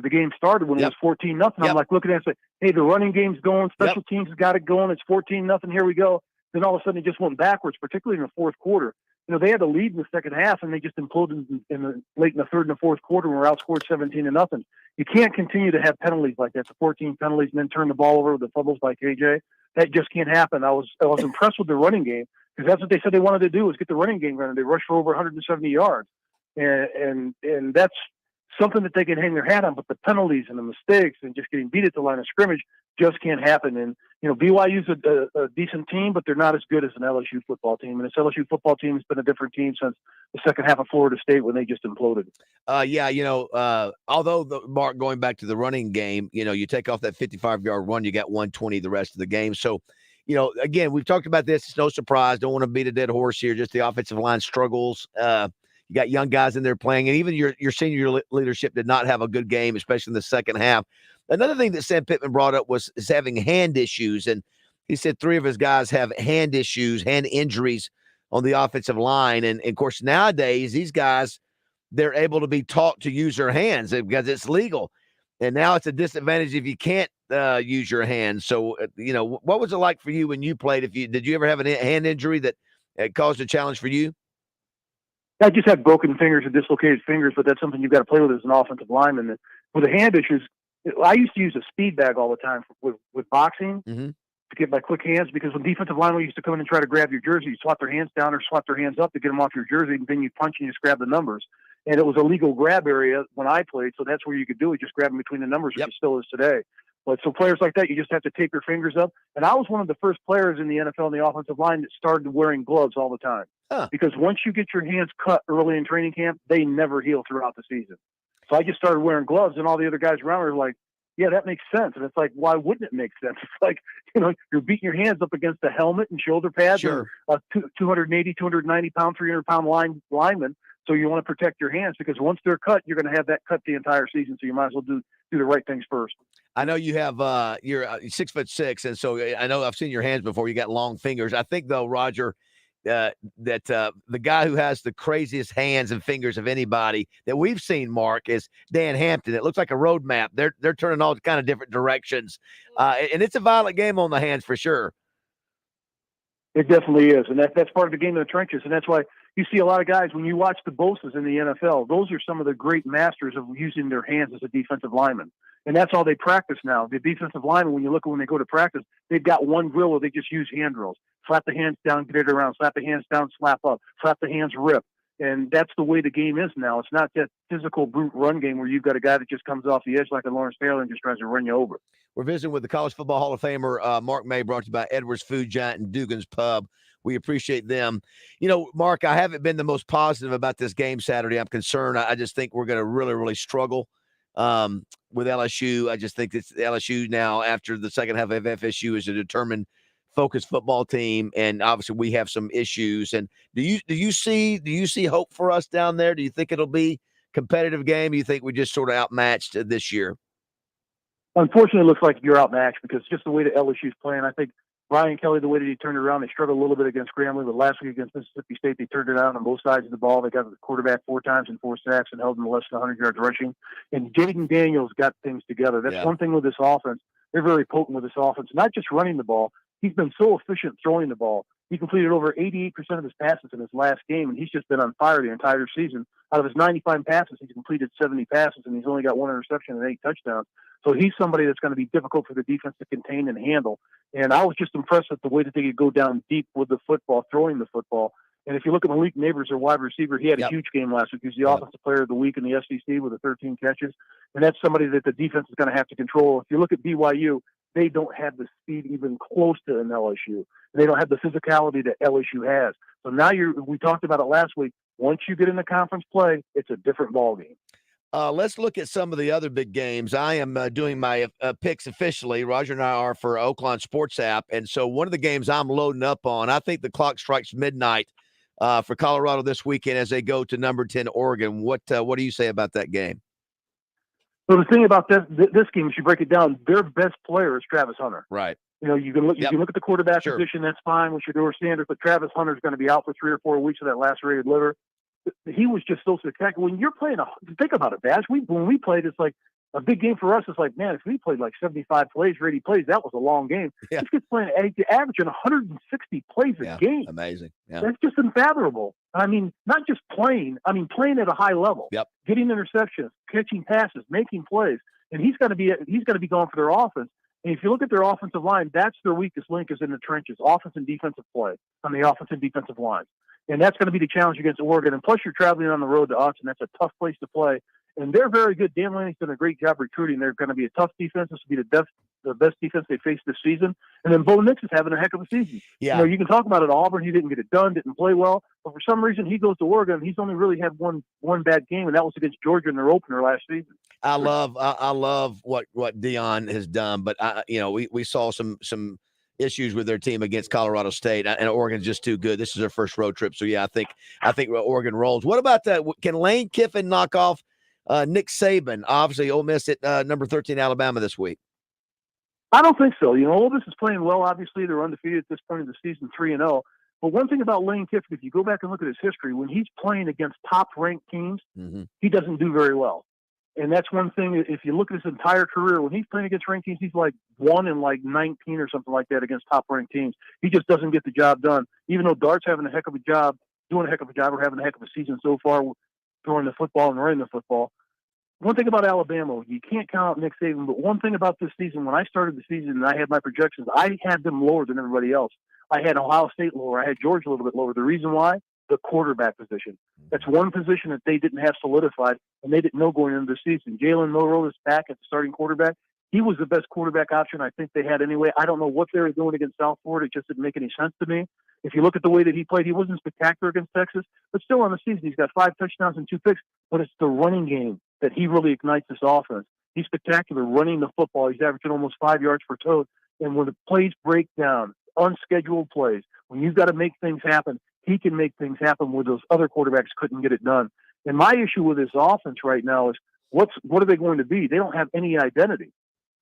[SPEAKER 28] game started when it was 14-0. I'm like looking at it, like, hey, the running game's going, special teams has got it going. It's 14-0. Here we go. Then all of a sudden it just went backwards, particularly in the fourth quarter.
[SPEAKER 5] they had a lead in the second half, and they just imploded late in the third and the fourth quarter and were outscored 17-0. You can't continue to have penalties like that, the 14 penalties, and then turn the ball over with the fumbles by KJ. That just can't happen. I was impressed with the running game, because that's what they said they wanted to do, was get the running game running. They rushed for over 170 yards, and that's something that they can hang their hat on. But the penalties and the mistakes and just getting beat at the line of scrimmage just can't happen. And BYU's a decent team, but they're not as good as an LSU football team. And this LSU football team has been a different team since the second half of Florida State, when they just imploded.
[SPEAKER 2] Although Mark, going back to the running game, you take off that 55-yard run, you got 120 the rest of the game. So, again, we've talked about this. It's no surprise. Don't want to beat a dead horse here. Just the offensive line struggles. You got young guys in there playing, and even your senior leadership did not have a good game, especially in the second half. Another thing that Sam Pittman brought up is having hand issues, and he said 3 of his guys have hand issues, hand injuries on the offensive line. And of course, nowadays, these guys, they're able to be taught to use their hands because it's legal. And now it's a disadvantage if you can't use your hands. So, what was it like for you when you played? Did you ever have a hand injury that caused a challenge for you?
[SPEAKER 5] I just had broken fingers and dislocated fingers, but that's something you've got to play with as an offensive lineman. With the hand issues, I used to use a speed bag all the time with boxing to get my quick hands, because when defensive linemen used to come in and try to grab your jersey, you swap their hands down or swap their hands up to get them off your jersey, and then you punch and you just grab the numbers. And it was a legal grab area when I played, so that's where you could do it, just grab them between the numbers, which it still is today. But so players like that, you just have to tape your fingers up. And I was one of the first players in the NFL in the offensive line that started wearing gloves all the time. Because once you get your hands cut early in training camp, they never heal throughout the season. So I just started wearing gloves, and all the other guys around me were like, yeah, that makes sense. And it's like, why wouldn't it make sense? It's like, you're beating your hands up against a helmet and shoulder pads.
[SPEAKER 2] Sure.
[SPEAKER 5] And a 280, 290-pound, 300-pound lineman. So you want to protect your hands, because once they're cut, you're going to have that cut the entire season. So you might as well do the right things first.
[SPEAKER 2] I know you have you're 6'6", and so I know I've seen your hands before. You got long fingers. I think though, Roger, that the guy who has the craziest hands and fingers of anybody that we've seen, Mark, is Dan Hampton. It looks like a road map. They're turning all kind of different directions, and it's a violent game on the hands for sure.
[SPEAKER 5] It definitely is, and that's part of the game of the trenches, and that's why you see a lot of guys, when you watch the Bosa's in the NFL, those are some of the great masters of using their hands as a defensive lineman. And that's all they practice now. The defensive linemen, when they go to practice, they've got one drill where they just use hand drills. Slap the hands down, get it around. Slap the hands down, slap up. Slap the hands, rip. And that's the way the game is now. It's not that physical brute run game where you've got a guy that just comes off the edge like a Lawrence Taylor and just tries to run you over.
[SPEAKER 2] We're visiting with the College Football Hall of Famer, Mark May, brought to you by Edwards Food Giant and Dugan's Pub. We appreciate them. Mark, I haven't been the most positive about this game Saturday. I'm concerned. I just think we're going to really, really struggle with LSU. I just think it's LSU now, after the second half of FSU, is a determined, focused football team, and obviously we have some issues. And do you see hope for us down there? Do you think it'll be a competitive game? Do you think we just sort of outmatched this year?
[SPEAKER 5] Unfortunately, it looks like you're outmatched, because just the way that LSU's playing, I think Brian Kelly, the way that he turned it around, they struggled a little bit against Grambling, but last week against Mississippi State, they turned it out on both sides of the ball. They got the quarterback 4 times and 4 sacks and held them to less than 100 yards rushing. And Jaden Daniels got things together. That's one thing with this offense. They're very potent with this offense, not just running the ball. He's been so efficient throwing the ball. He completed over 88% of his passes in his last game, and he's just been on fire the entire season. Out of his 95 passes, he's completed 70 passes, and he's only got 1 interception and 8 touchdowns. So he's somebody that's going to be difficult for the defense to contain and handle. And I was just impressed with the way that they could go down deep with the football, throwing the football. And if you look at Malik Neighbors, their wide receiver, he had a huge game last week. He was the offensive player of the week in the SEC with 13 catches. And that's somebody that the defense is going to have to control. If you look at BYU, they don't have the speed even close to an LSU. They don't have the physicality that LSU has. So now we talked about it last week. Once you get in the conference play, it's a different ballgame.
[SPEAKER 2] Let's look at some of the other big games. I am doing my picks officially. Roger and I are for Oaklawn Sports app. And so one of the games I'm loading up on, I think the clock strikes midnight for Colorado this weekend as they go to number 10 Oregon. What do you say about that game?
[SPEAKER 5] So the thing about this game, if you break it down, their best player is Travis Hunter.
[SPEAKER 2] Right.
[SPEAKER 5] You can look at the quarterback position. That's fine with Shedeur Sanders, but Travis Hunter's going to be out for 3 or 4 weeks with that lacerated liver. He was just so spectacular. When you're playing, think about it, Bash. When we played, it's like A big game for us is like, man, if we played like 75 plays or 80 plays, that was a long game.
[SPEAKER 2] Yeah.
[SPEAKER 5] This kid's playing averaging 160 plays a game.
[SPEAKER 2] Amazing. Yeah.
[SPEAKER 5] That's just unfathomable. I mean, not just playing. I mean, playing at a high level.
[SPEAKER 2] Yep.
[SPEAKER 5] Getting interceptions, catching passes, making plays, and he's going to be going for their offense. And if you look at their offensive line, that's their weakest link is in the trenches, offense and defensive play on the offensive and defensive line. And that's going to be the challenge against Oregon. And plus, you're traveling on the road to Austin. That's a tough place to play. And they're very good. Dan Lanning's done a great job recruiting. They're going to be a tough defense. This will be the best defense they faced this season. And then Bo Nix is having a heck of a season.
[SPEAKER 2] Yeah.
[SPEAKER 5] You know, you can talk about it. Auburn, he didn't get it done, didn't play well. But for some reason, he goes to Oregon. He's only really had one bad game, and that was against Georgia in their opener last season.
[SPEAKER 2] I love what Dion has done, but we saw some issues with their team against Colorado State, and Oregon's just too good. This is their first road trip, so yeah, I think Oregon rolls. What about that? Can Lane Kiffin knock off Nick Saban? Obviously, Ole Miss at number 13 Alabama this week.
[SPEAKER 5] I don't think so. You know, Ole Miss is playing well. Obviously, they're undefeated at this point of the season, 3-0. But one thing about Lane Kiffin, if you go back and look at his history, when he's playing against top-ranked teams, he doesn't do very well. And that's one thing. If you look at his entire career, when he's playing against ranked teams, he's like 1 in like 19 or something like that against top-ranked teams. He just doesn't get the job done. Even though Dart's having a heck of a job, or having a heck of a season so far, throwing the football and running the football. One thing about Alabama, you can't count out Nick Saban, but one thing about this season, when I started the season and I had my projections, I had them lower than everybody else. I had Ohio State lower. I had Georgia a little bit lower. The reason why? The quarterback position. That's one position that they didn't have solidified, and they didn't know going into the season. Jalen Milroe is back at the starting quarterback. He was the best quarterback option I think they had anyway. I don't know what they were doing against South Florida. It just didn't make any sense to me. If you look at the way that he played, he wasn't spectacular against Texas, but still on the season, he's got 5 touchdowns and 2 picks, but it's the running game that he really ignites this offense. He's spectacular running the football. He's averaging almost 5 yards per tote. And when the plays break down, unscheduled plays, when you've got to make things happen, he can make things happen where those other quarterbacks couldn't get it done. And my issue with this offense right now is what are they going to be? They don't have any identity.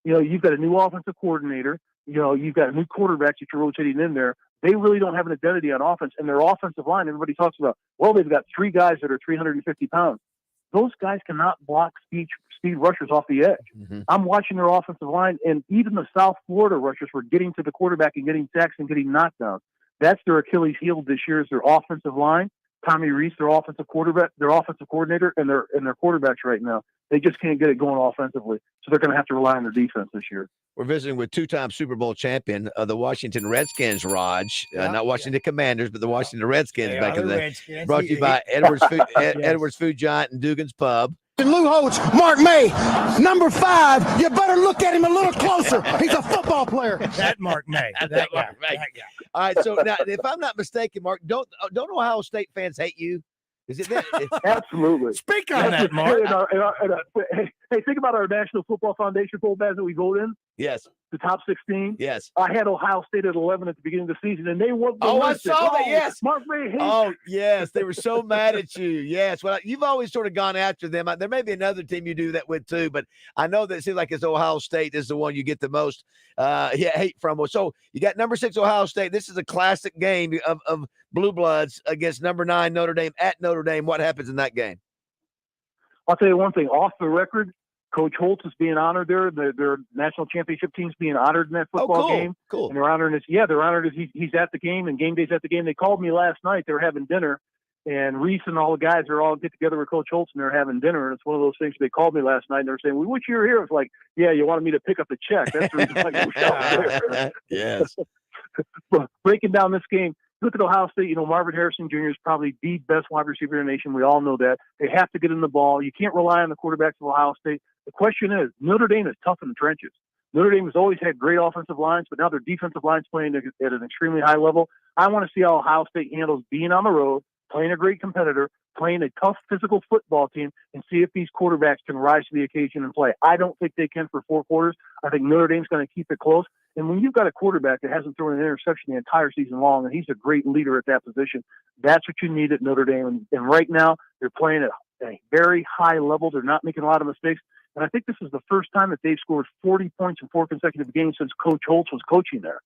[SPEAKER 5] You know, you've got a new offensive coordinator. You know, you've got new quarterbacks that you're rotating in there. They really don't have an identity on offense. And their offensive line, everybody talks about, well, they've got 3 guys that are 350 pounds. Those guys cannot block speed rushers off the edge. I'm watching their offensive line, and even the South Florida rushers were getting to the quarterback and getting sacks and getting knocked down. That's their Achilles heel this year is their offensive line. Tommy Reese, their offensive coordinator, and their quarterbacks right now. They just can't get it going offensively, so they're going to have to rely on their defense this year.
[SPEAKER 2] We're visiting with 2-time Super Bowl champion of the Washington Redskins, Raj. Not Washington Commanders, but the Washington Redskins back in the day. Brought to you by Edwards Food Giant and Dugan's Pub.
[SPEAKER 6] Lou Holtz, Mark May, number 5. You better look at him a little closer. He's a football player.
[SPEAKER 17] That Mark May. That guy.
[SPEAKER 2] All right. So now, if I'm not mistaken, Mark, don't Ohio State fans hate you? Is it that?
[SPEAKER 5] Absolutely.
[SPEAKER 17] Speak on that, Mark.
[SPEAKER 5] Hey, think about our National Football Foundation poll badge that we vote in.
[SPEAKER 2] Yes.
[SPEAKER 5] The top 16.
[SPEAKER 2] Yes.
[SPEAKER 5] I had Ohio State at 11 at the beginning of the season, and they won.
[SPEAKER 2] I saw that. Yes.
[SPEAKER 5] Mark May hates.
[SPEAKER 2] Oh, yes. They were so mad at you. Yes. Well, you've always sort of gone after them. There may be another team you do that with too, but I know that it seems like it's Ohio State is the one you get the most hate from. So you got number 6 Ohio State. This is a classic game of Blue Bloods against number 9 Notre Dame at Notre Dame. What happens in that game?
[SPEAKER 5] I'll tell you one thing. Off the record, Coach Holtz is being honored there. Their national championship team's being honored in that football game.
[SPEAKER 2] Cool.
[SPEAKER 5] And they're honoring his. Yeah, they're honored as he's at the game and game day's at the game. They called me last night. They were having dinner, and Reese and all the guys are all get together with Coach Holtz and they're having dinner. And it's one of those things. They called me last night and they're saying, "We wish you were here." It's like, yeah, you wanted me to pick up a check. That's the reason why you were out there.
[SPEAKER 2] Yes.
[SPEAKER 5] But breaking down this game. Look at Ohio State. You know, Marvin Harrison Jr. is probably the best wide receiver in the nation. We all know that. They have to get in the ball. You can't rely on the quarterbacks of Ohio State. The question is, Notre Dame is tough in the trenches. Notre Dame has always had great offensive lines, but now their defensive line's playing at an extremely high level. I want to see how Ohio State handles being on the road, playing a great competitor, playing a tough physical football team, and see if these quarterbacks can rise to the occasion and play. I don't think they can for 4 quarters. I think Notre Dame's going to keep it close. And when you've got a quarterback that hasn't thrown an interception the entire season long, and he's a great leader at that position, that's what you need at Notre Dame. And right now, they're playing at a very high level. They're not making a lot of mistakes. And I think this is the first time that they've scored 40 points in 4 consecutive games since Coach Holtz was coaching there.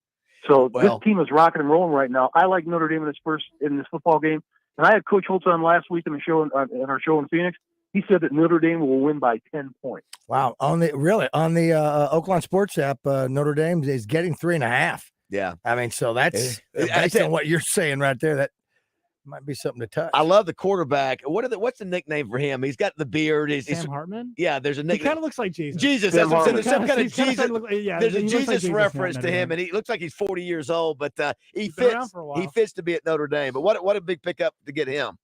[SPEAKER 5] So this team is rocking and rolling right now. I like Notre Dame in this football game. And I had Coach Holtz on last week in the show in our show in Phoenix. He said that Notre Dame will win by 10 points.
[SPEAKER 10] Wow. On the Oaklawn Sports app, Notre Dame is getting 3.5.
[SPEAKER 2] Yeah.
[SPEAKER 10] I mean, so that's based on what you're saying right there. That might be something to touch.
[SPEAKER 2] I love the quarterback. What's the nickname for him? He's got the beard.
[SPEAKER 11] Sam Hartman?
[SPEAKER 2] Yeah, there's a
[SPEAKER 11] He
[SPEAKER 2] nickname.
[SPEAKER 11] kind of looks like Jesus.
[SPEAKER 2] Jesus.
[SPEAKER 11] Sam
[SPEAKER 2] That's what I'm saying.
[SPEAKER 11] Hartman.
[SPEAKER 2] There's some kind of
[SPEAKER 11] He's kinda
[SPEAKER 2] Jesus.
[SPEAKER 11] look like- yeah,
[SPEAKER 2] There's a
[SPEAKER 11] he looks like
[SPEAKER 2] Jesus
[SPEAKER 11] Jesus
[SPEAKER 2] reference
[SPEAKER 11] now,
[SPEAKER 2] to him,
[SPEAKER 11] man.
[SPEAKER 2] and he looks like he's 40 years old, but he
[SPEAKER 11] He's been around
[SPEAKER 2] fits.
[SPEAKER 11] for a while.
[SPEAKER 2] He fits to be at Notre Dame. But what a big pickup to get him.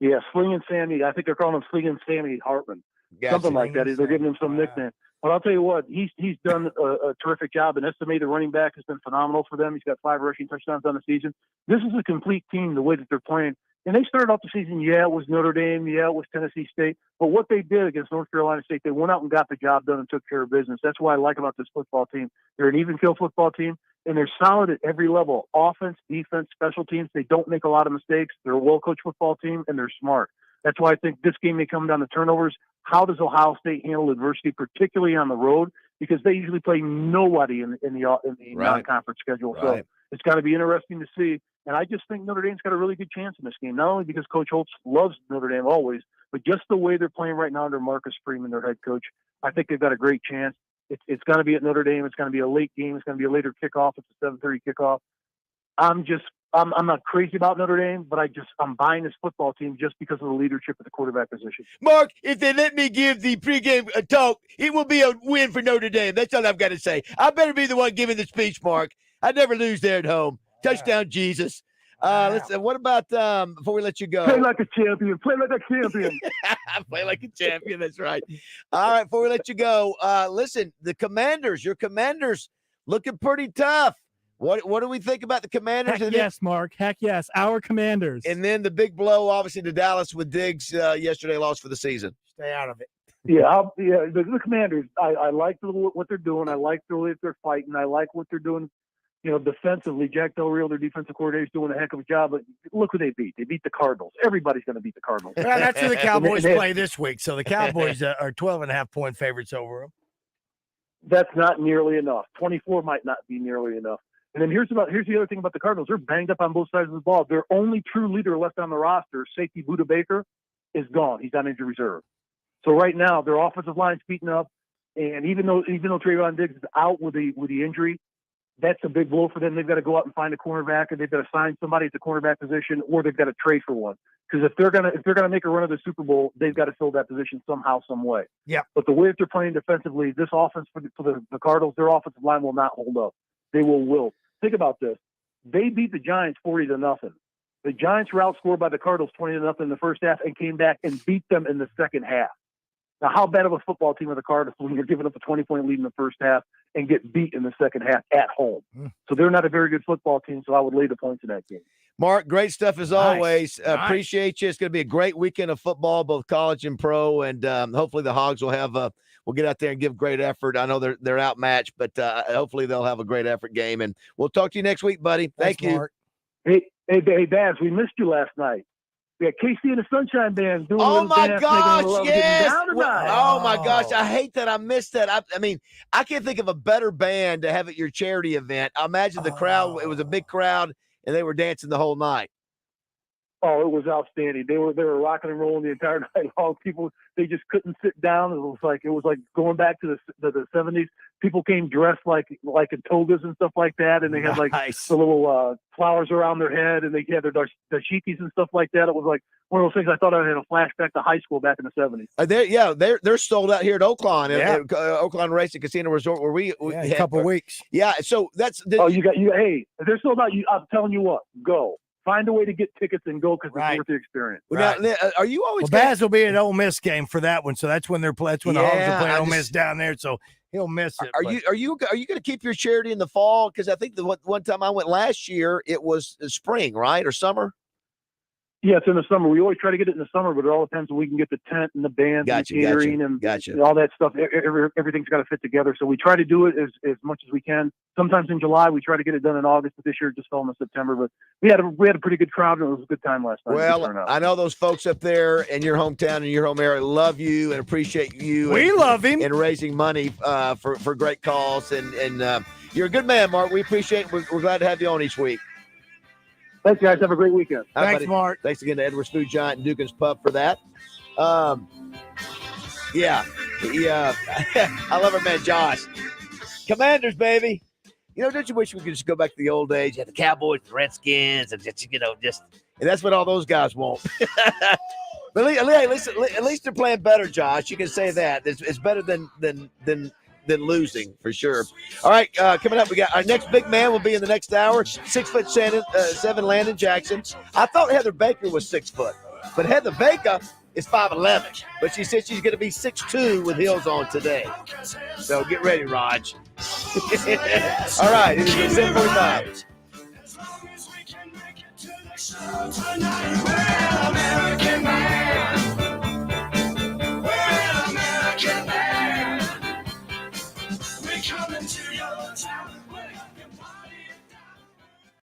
[SPEAKER 5] Yeah, Slinging Sammy. I think they're calling him Slinging Sammy Hartman.
[SPEAKER 2] Gotcha.
[SPEAKER 5] Something like that. They're giving him some nickname. But I'll tell you what, he's done a terrific job. An estimated running back has been phenomenal for them. He's got 5 rushing touchdowns on the season. This is a complete team, the way that they're playing. And they started off the season, it was Notre Dame, it was Tennessee State. But what they did against North Carolina State, they went out and got the job done and took care of business. That's what I like about this football team. They're an even-kill football team, and they're solid at every level. Offense, defense, special teams. They don't make a lot of mistakes. They're a well-coached football team, and they're smart. That's why I think this game may come down to turnovers. How does Ohio State handle adversity, particularly on the road? Because they usually play nobody in the non-conference schedule. So it's got to be interesting to see. And I just think Notre Dame's got a really good chance in this game, not only because Coach Holtz loves Notre Dame always, but just the way they're playing right now under Marcus Freeman, their head coach. I think they've got a great chance. It's going to be at Notre Dame. It's going to be a late game. It's going to be a later kickoff. It's a 7:30 kickoff. I'm not crazy about Notre Dame, but I'm buying this football team just because of the leadership at the quarterback position.
[SPEAKER 2] Mark, if they let me give the pregame talk, it will be a win for Notre Dame. That's all I've got to say. I better be the one giving the speech, Mark. I never lose there at home. Touchdown, Jesus. What about before we let you go?
[SPEAKER 5] Play like a champion. Play like a champion.
[SPEAKER 2] Play like a champion. That's right. All right, before we let you go, listen, your Commanders looking pretty tough. What do we think about the Commanders?
[SPEAKER 11] Heck yes, Mark. Heck yes. Our Commanders.
[SPEAKER 2] And then the big blow, obviously, to Dallas with Diggs yesterday, lost for the season.
[SPEAKER 10] Stay out of it.
[SPEAKER 5] The Commanders, I like what they're doing. I like the way that they're fighting. I like what they're doing, defensively. Jack Del Rio, their defensive coordinator, is doing a heck of a job. But look who they beat. They beat the Cardinals. Everybody's going to beat the Cardinals.
[SPEAKER 10] Well, that's who the Cowboys play this week. So the Cowboys are 12.5-point favorites over them.
[SPEAKER 5] That's not nearly enough. 24 might not be nearly enough. And then here's the other thing about the Cardinals. They're banged up on both sides of the ball. Their only true leader left on the roster, safety Buda Baker, is gone. He's on injured reserve. So right now, their offensive line's beaten up. And even though Trayvon Diggs is out with the injury, that's a big blow for them. They've got to go out and find a cornerback, and they've got to sign somebody at the cornerback position, or they've got to trade for one. Because if they're gonna make a run of the Super Bowl, they've got to fill that position somehow, some way.
[SPEAKER 10] Yeah.
[SPEAKER 5] But the way that they're playing defensively, this offense for the Cardinals, their offensive line will not hold up. They will wilt. Think about this. They beat the Giants 40-0. The Giants were outscored by the Cardinals 20-0 in the first half and came back and beat them in the second half. Now, how bad of a football team are the Cardinals when you're giving up a 20-point lead in the first half and get beat in the second half at home? So they're not a very good football team, so I would lay the points in that game.
[SPEAKER 2] Mark, great stuff as always. Appreciate you. It's going to be a great weekend of football, both college and pro, and hopefully the Hogs will have we'll get out there and give great effort. I know they're outmatched, but hopefully they'll have a great effort game. And we'll talk to you next week, buddy. Thank you.
[SPEAKER 10] Mark.
[SPEAKER 5] Hey, Babs, we missed you last night. We had Casey and the Sunshine Band doing a
[SPEAKER 2] Oh
[SPEAKER 5] little
[SPEAKER 2] my
[SPEAKER 5] dance,
[SPEAKER 2] gosh,
[SPEAKER 5] making
[SPEAKER 2] yes.
[SPEAKER 5] down tonight.
[SPEAKER 2] Oh my gosh, I hate that I missed that. I mean, I can't think of a better band to have at your charity event. I imagine the crowd, it was a big crowd, and they were dancing the whole night.
[SPEAKER 5] Oh, it was outstanding. They were rocking and rolling the entire night long. People, they just couldn't sit down. It was like going back to the 70s. People came dressed like in togas and stuff like that, and they had the little flowers around their head, and they had their dashikis and stuff like that. It was like one of those things. I thought I had a flashback to high school back in the 70s.
[SPEAKER 2] They're sold out here at Oaklawn, at Oaklawn Racing Casino Resort, where we
[SPEAKER 10] had a couple of weeks.
[SPEAKER 2] Yeah, so that's
[SPEAKER 5] hey, if they're sold out. I'm telling you what, go. Find a way to get tickets and go because it's worth the experience.
[SPEAKER 2] Now, are you always?
[SPEAKER 10] Well, Baz will be at Ole Miss game for that one, so that's when the Hogs are playing Ole Miss down there. So he'll miss it.
[SPEAKER 2] Are you going to keep your charity in the fall? Because I think the one time I went last year, it was spring, right, or summer.
[SPEAKER 5] Yeah, it's in the summer. We always try to get it in the summer, but it all depends when we can get the tent and the band and the catering and all that stuff. Everything's got to fit together. So we try to do it as much as we can. Sometimes in July, we try to get it done in August, but this year it just fell in September. But we had a pretty good crowd, and it was a good time last night.
[SPEAKER 2] Well, I know those folks up there in your hometown and your home area love you and appreciate you.
[SPEAKER 10] We love him.
[SPEAKER 2] And raising money for great cause. And you're a good man, Mark. We appreciate it. We're glad to have you on each week.
[SPEAKER 5] Thanks, guys. Have a great weekend.
[SPEAKER 10] Thanks, Mark.
[SPEAKER 2] Thanks again to Edwards Food Giant and Dugan's Pub for that. Yeah. I love our man Josh. Commanders, baby. Don't you wish we could just go back to the old days? You had the Cowboys, the Redskins, and and that's what all those guys want. But at least they're playing better, Josh. You can say that. It's better than losing for sure. All right, coming up, we got our next big man will be in the next hour. 6'7" Landon Jackson. I thought Heather Baker was 6 foot, but Heather Baker is 5'11", but she said she's going to be 6'2" with heels on today. So get ready, Raj. All right, it is 7:45.
[SPEAKER 1] American man. We're an American man. We come into your town.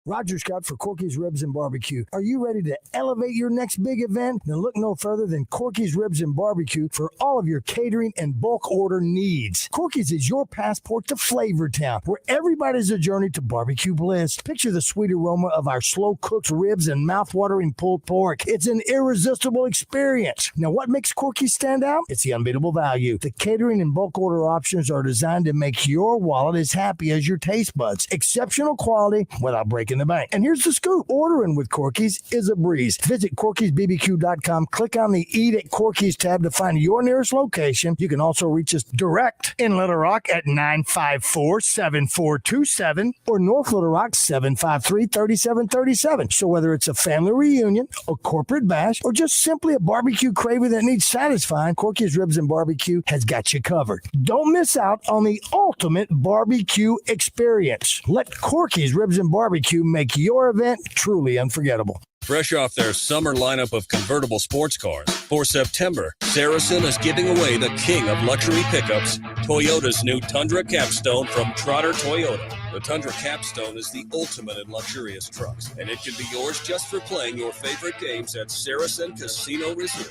[SPEAKER 1] Roger Scott for Corky's Ribs and Barbecue. Are you ready to elevate your next big event? Then look no further than Corky's Ribs and Barbecue for all of your catering and bulk order needs. Corky's is your passport to Flavor Town, where everybody's a journey to barbecue bliss. Picture the sweet aroma of our slow-cooked ribs and mouth-watering pulled pork. It's an irresistible experience. Now, what makes Corky's stand out? It's the unbeatable value. The catering and bulk order options are designed to make your wallet as happy as your taste buds. Exceptional quality without breaking the bank. And here's the scoop. Ordering with Corky's is a breeze. Visit Corky'sBBQ.com. Click on the Eat at Corky's tab to find your nearest location. You can also reach us direct in Little Rock at 954-7427 or North Little Rock 753-3737. So whether it's a family reunion, a corporate bash, or just simply a barbecue craving that needs satisfying, Corky's Ribs and Barbecue has got you covered. Don't miss out on the ultimate barbecue experience. Let Corky's Ribs and Barbecue make your event truly unforgettable.
[SPEAKER 12] Fresh off their summer lineup of convertible sports cars, for September, Saracen is giving away the king of luxury pickups, Toyota's new Tundra Capstone from Trotter Toyota. The Tundra Capstone is the ultimate in luxurious trucks, and it can be yours just for playing your favorite games at Saracen Casino Resort.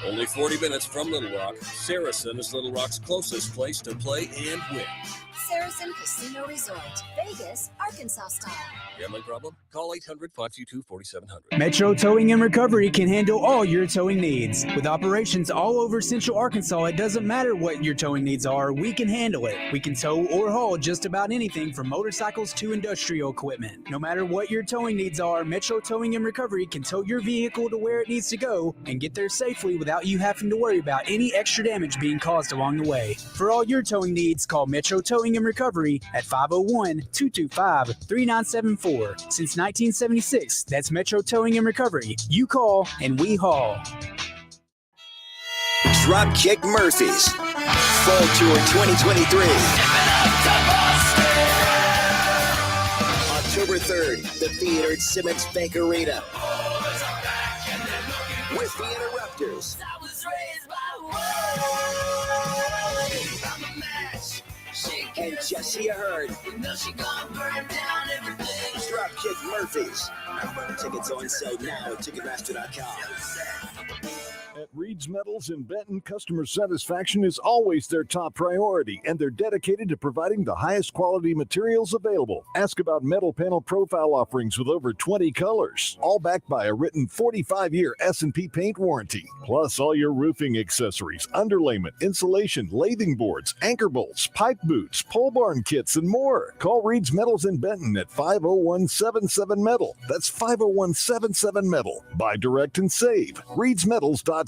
[SPEAKER 12] Only 40 minutes from Little Rock, Saracen is Little Rock's closest place to play and win.
[SPEAKER 13] Saracen Casino Resort, Vegas, Arkansas style.
[SPEAKER 12] Gambling problem? Call 800-522-4700.
[SPEAKER 24] Metro Towing and Recovery can handle all your towing needs. With operations all over Central Arkansas, it doesn't matter what your towing needs are, we can handle it. We can tow or haul just about anything from motorcycles to industrial equipment. No matter what your towing needs are, Metro Towing and Recovery can tow your vehicle to where it needs to go and get there safely without you having to worry about any extra damage being caused along the way. For all your towing needs, call Metro Towing and Recovery at 501-225-3974. Since 1976, that's Metro Towing and Recovery. You call and we haul.
[SPEAKER 18] Dropkick Murphys, Fall Tour 2023. October 3rd, the theater at Simmons Bank Arena. With the Interrupters. And Jesse Ahern. Dropkick Murphys. Tickets on sale now at Ticketmaster.com.
[SPEAKER 19] At Reed's Metals in Benton, customer satisfaction is always their top priority, and they're dedicated to providing the highest quality materials available. Ask about metal panel profile offerings with over 20 colors, all backed by a written 45-year S&P paint warranty. Plus all your roofing accessories, underlayment, insulation, lathing boards, anchor bolts, pipe boots, pole barn kits, and more. Call Reed's Metals in Benton at 501-77-METAL. That's 501-77-METAL. Buy direct and save. ReedsMetals.com.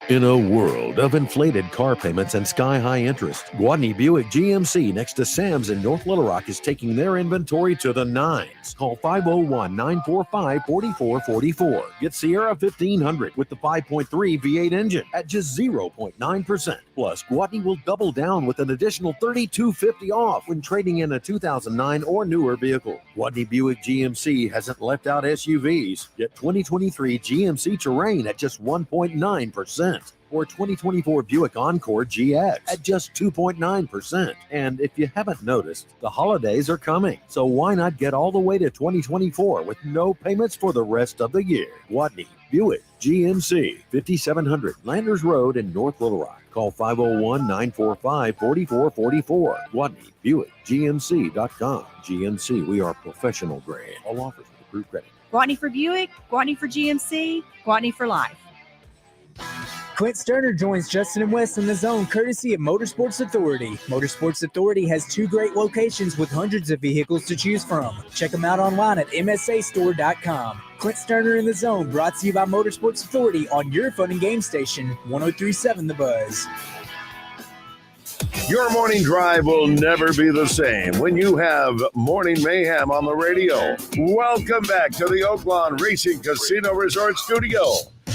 [SPEAKER 14] In a world of inflated car payments and sky-high interest, Guadney Buick GMC next to Sam's in North Little Rock is taking their inventory to the nines. Call 501-945-4444. Get Sierra 1500 with the 5.3 V8 engine at just 0.9%. Plus, Guadney will double down with an additional $3,250 off when trading in a 2009 or newer vehicle. Guadney Buick GMC hasn't left out SUVs. Get 2023 GMC Terrain at just 1.9%. Or 2024 Buick Encore GX at just 2.9%. And if you haven't noticed, the holidays are coming. So why not get all the way to 2024 with no payments for the rest of the year? Guadney Buick GMC, 5700 Landers Road in North Little Rock. Call 501-945-4444. Guadney Buick GMC.com. GMC, we are professional grade. All offers with approved credit.
[SPEAKER 20] Guadney for Buick, Guadney for GMC, Guadney for life.
[SPEAKER 24] Clint Sterner joins Justin and Wes in the zone, courtesy of Motorsports Authority. Motorsports Authority has 2 great locations with hundreds of vehicles to choose from. Check them out online at msastore.com. Clint Sterner in the zone, brought to you by Motorsports Authority on your fun and game station, 103.7 The Buzz.
[SPEAKER 7] Your morning drive will never be the same when you have Morning Mayhem on the radio. Welcome back to the Oaklawn Racing Casino Resort Studio,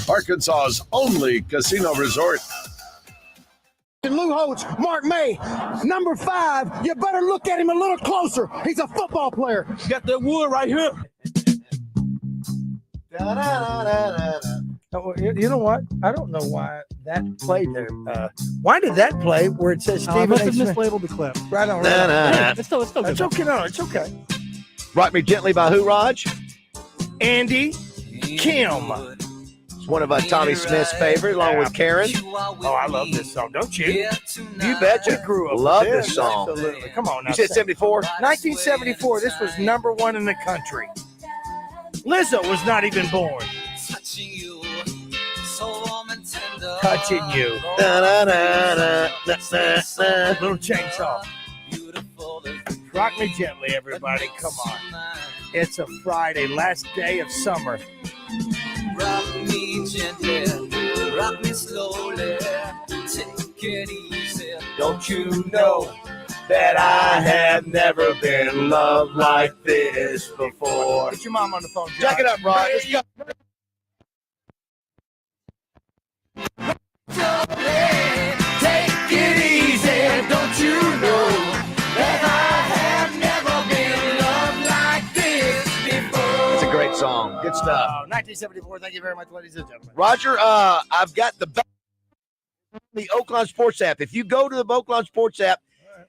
[SPEAKER 7] Arkansas's only casino resort.
[SPEAKER 6] Lou Holtz, Mark May, number 5. You better look at him a little closer. He's a football player. Got that wood right here.
[SPEAKER 10] You know what? I don't know why that played there. Why did that play where it says Stephen
[SPEAKER 11] I must
[SPEAKER 10] A.
[SPEAKER 11] have
[SPEAKER 10] Smith?
[SPEAKER 11] mislabeled the clip.
[SPEAKER 10] Right on.
[SPEAKER 11] It's still good.
[SPEAKER 10] It's okay. No, it's okay.
[SPEAKER 2] Rock Me Gently by who, Raj?
[SPEAKER 10] Andy Kim.
[SPEAKER 2] It's one of Tommy Smith's favorite, along with Karen.
[SPEAKER 10] Oh, I love this song. Don't you?
[SPEAKER 2] You betcha.
[SPEAKER 10] Grew up
[SPEAKER 2] Love
[SPEAKER 10] with
[SPEAKER 2] this song.
[SPEAKER 10] Absolutely. Come on now.
[SPEAKER 2] You said 74?
[SPEAKER 10] 1974. This was number 1 in the country. Lizzo was not even born. Touching you. Little chainsaw. Rock me gently, everybody. Come on. It's a Friday, last day of summer.
[SPEAKER 4] Rock me gently, rock me slowly, take it easy.
[SPEAKER 2] Don't you know that I have never been loved like this before?
[SPEAKER 10] Get your mom on the phone, Josh.
[SPEAKER 2] Jack it up, Rod. Let's go.
[SPEAKER 4] Take it easy, don't you know that I have never been loved like this before?
[SPEAKER 2] It's a great song. Good stuff.
[SPEAKER 10] 1974. Thank you very much, ladies and gentlemen.
[SPEAKER 2] Roger, I've got the Oaklawn Sports app. If you go to the Oaklawn Sports app,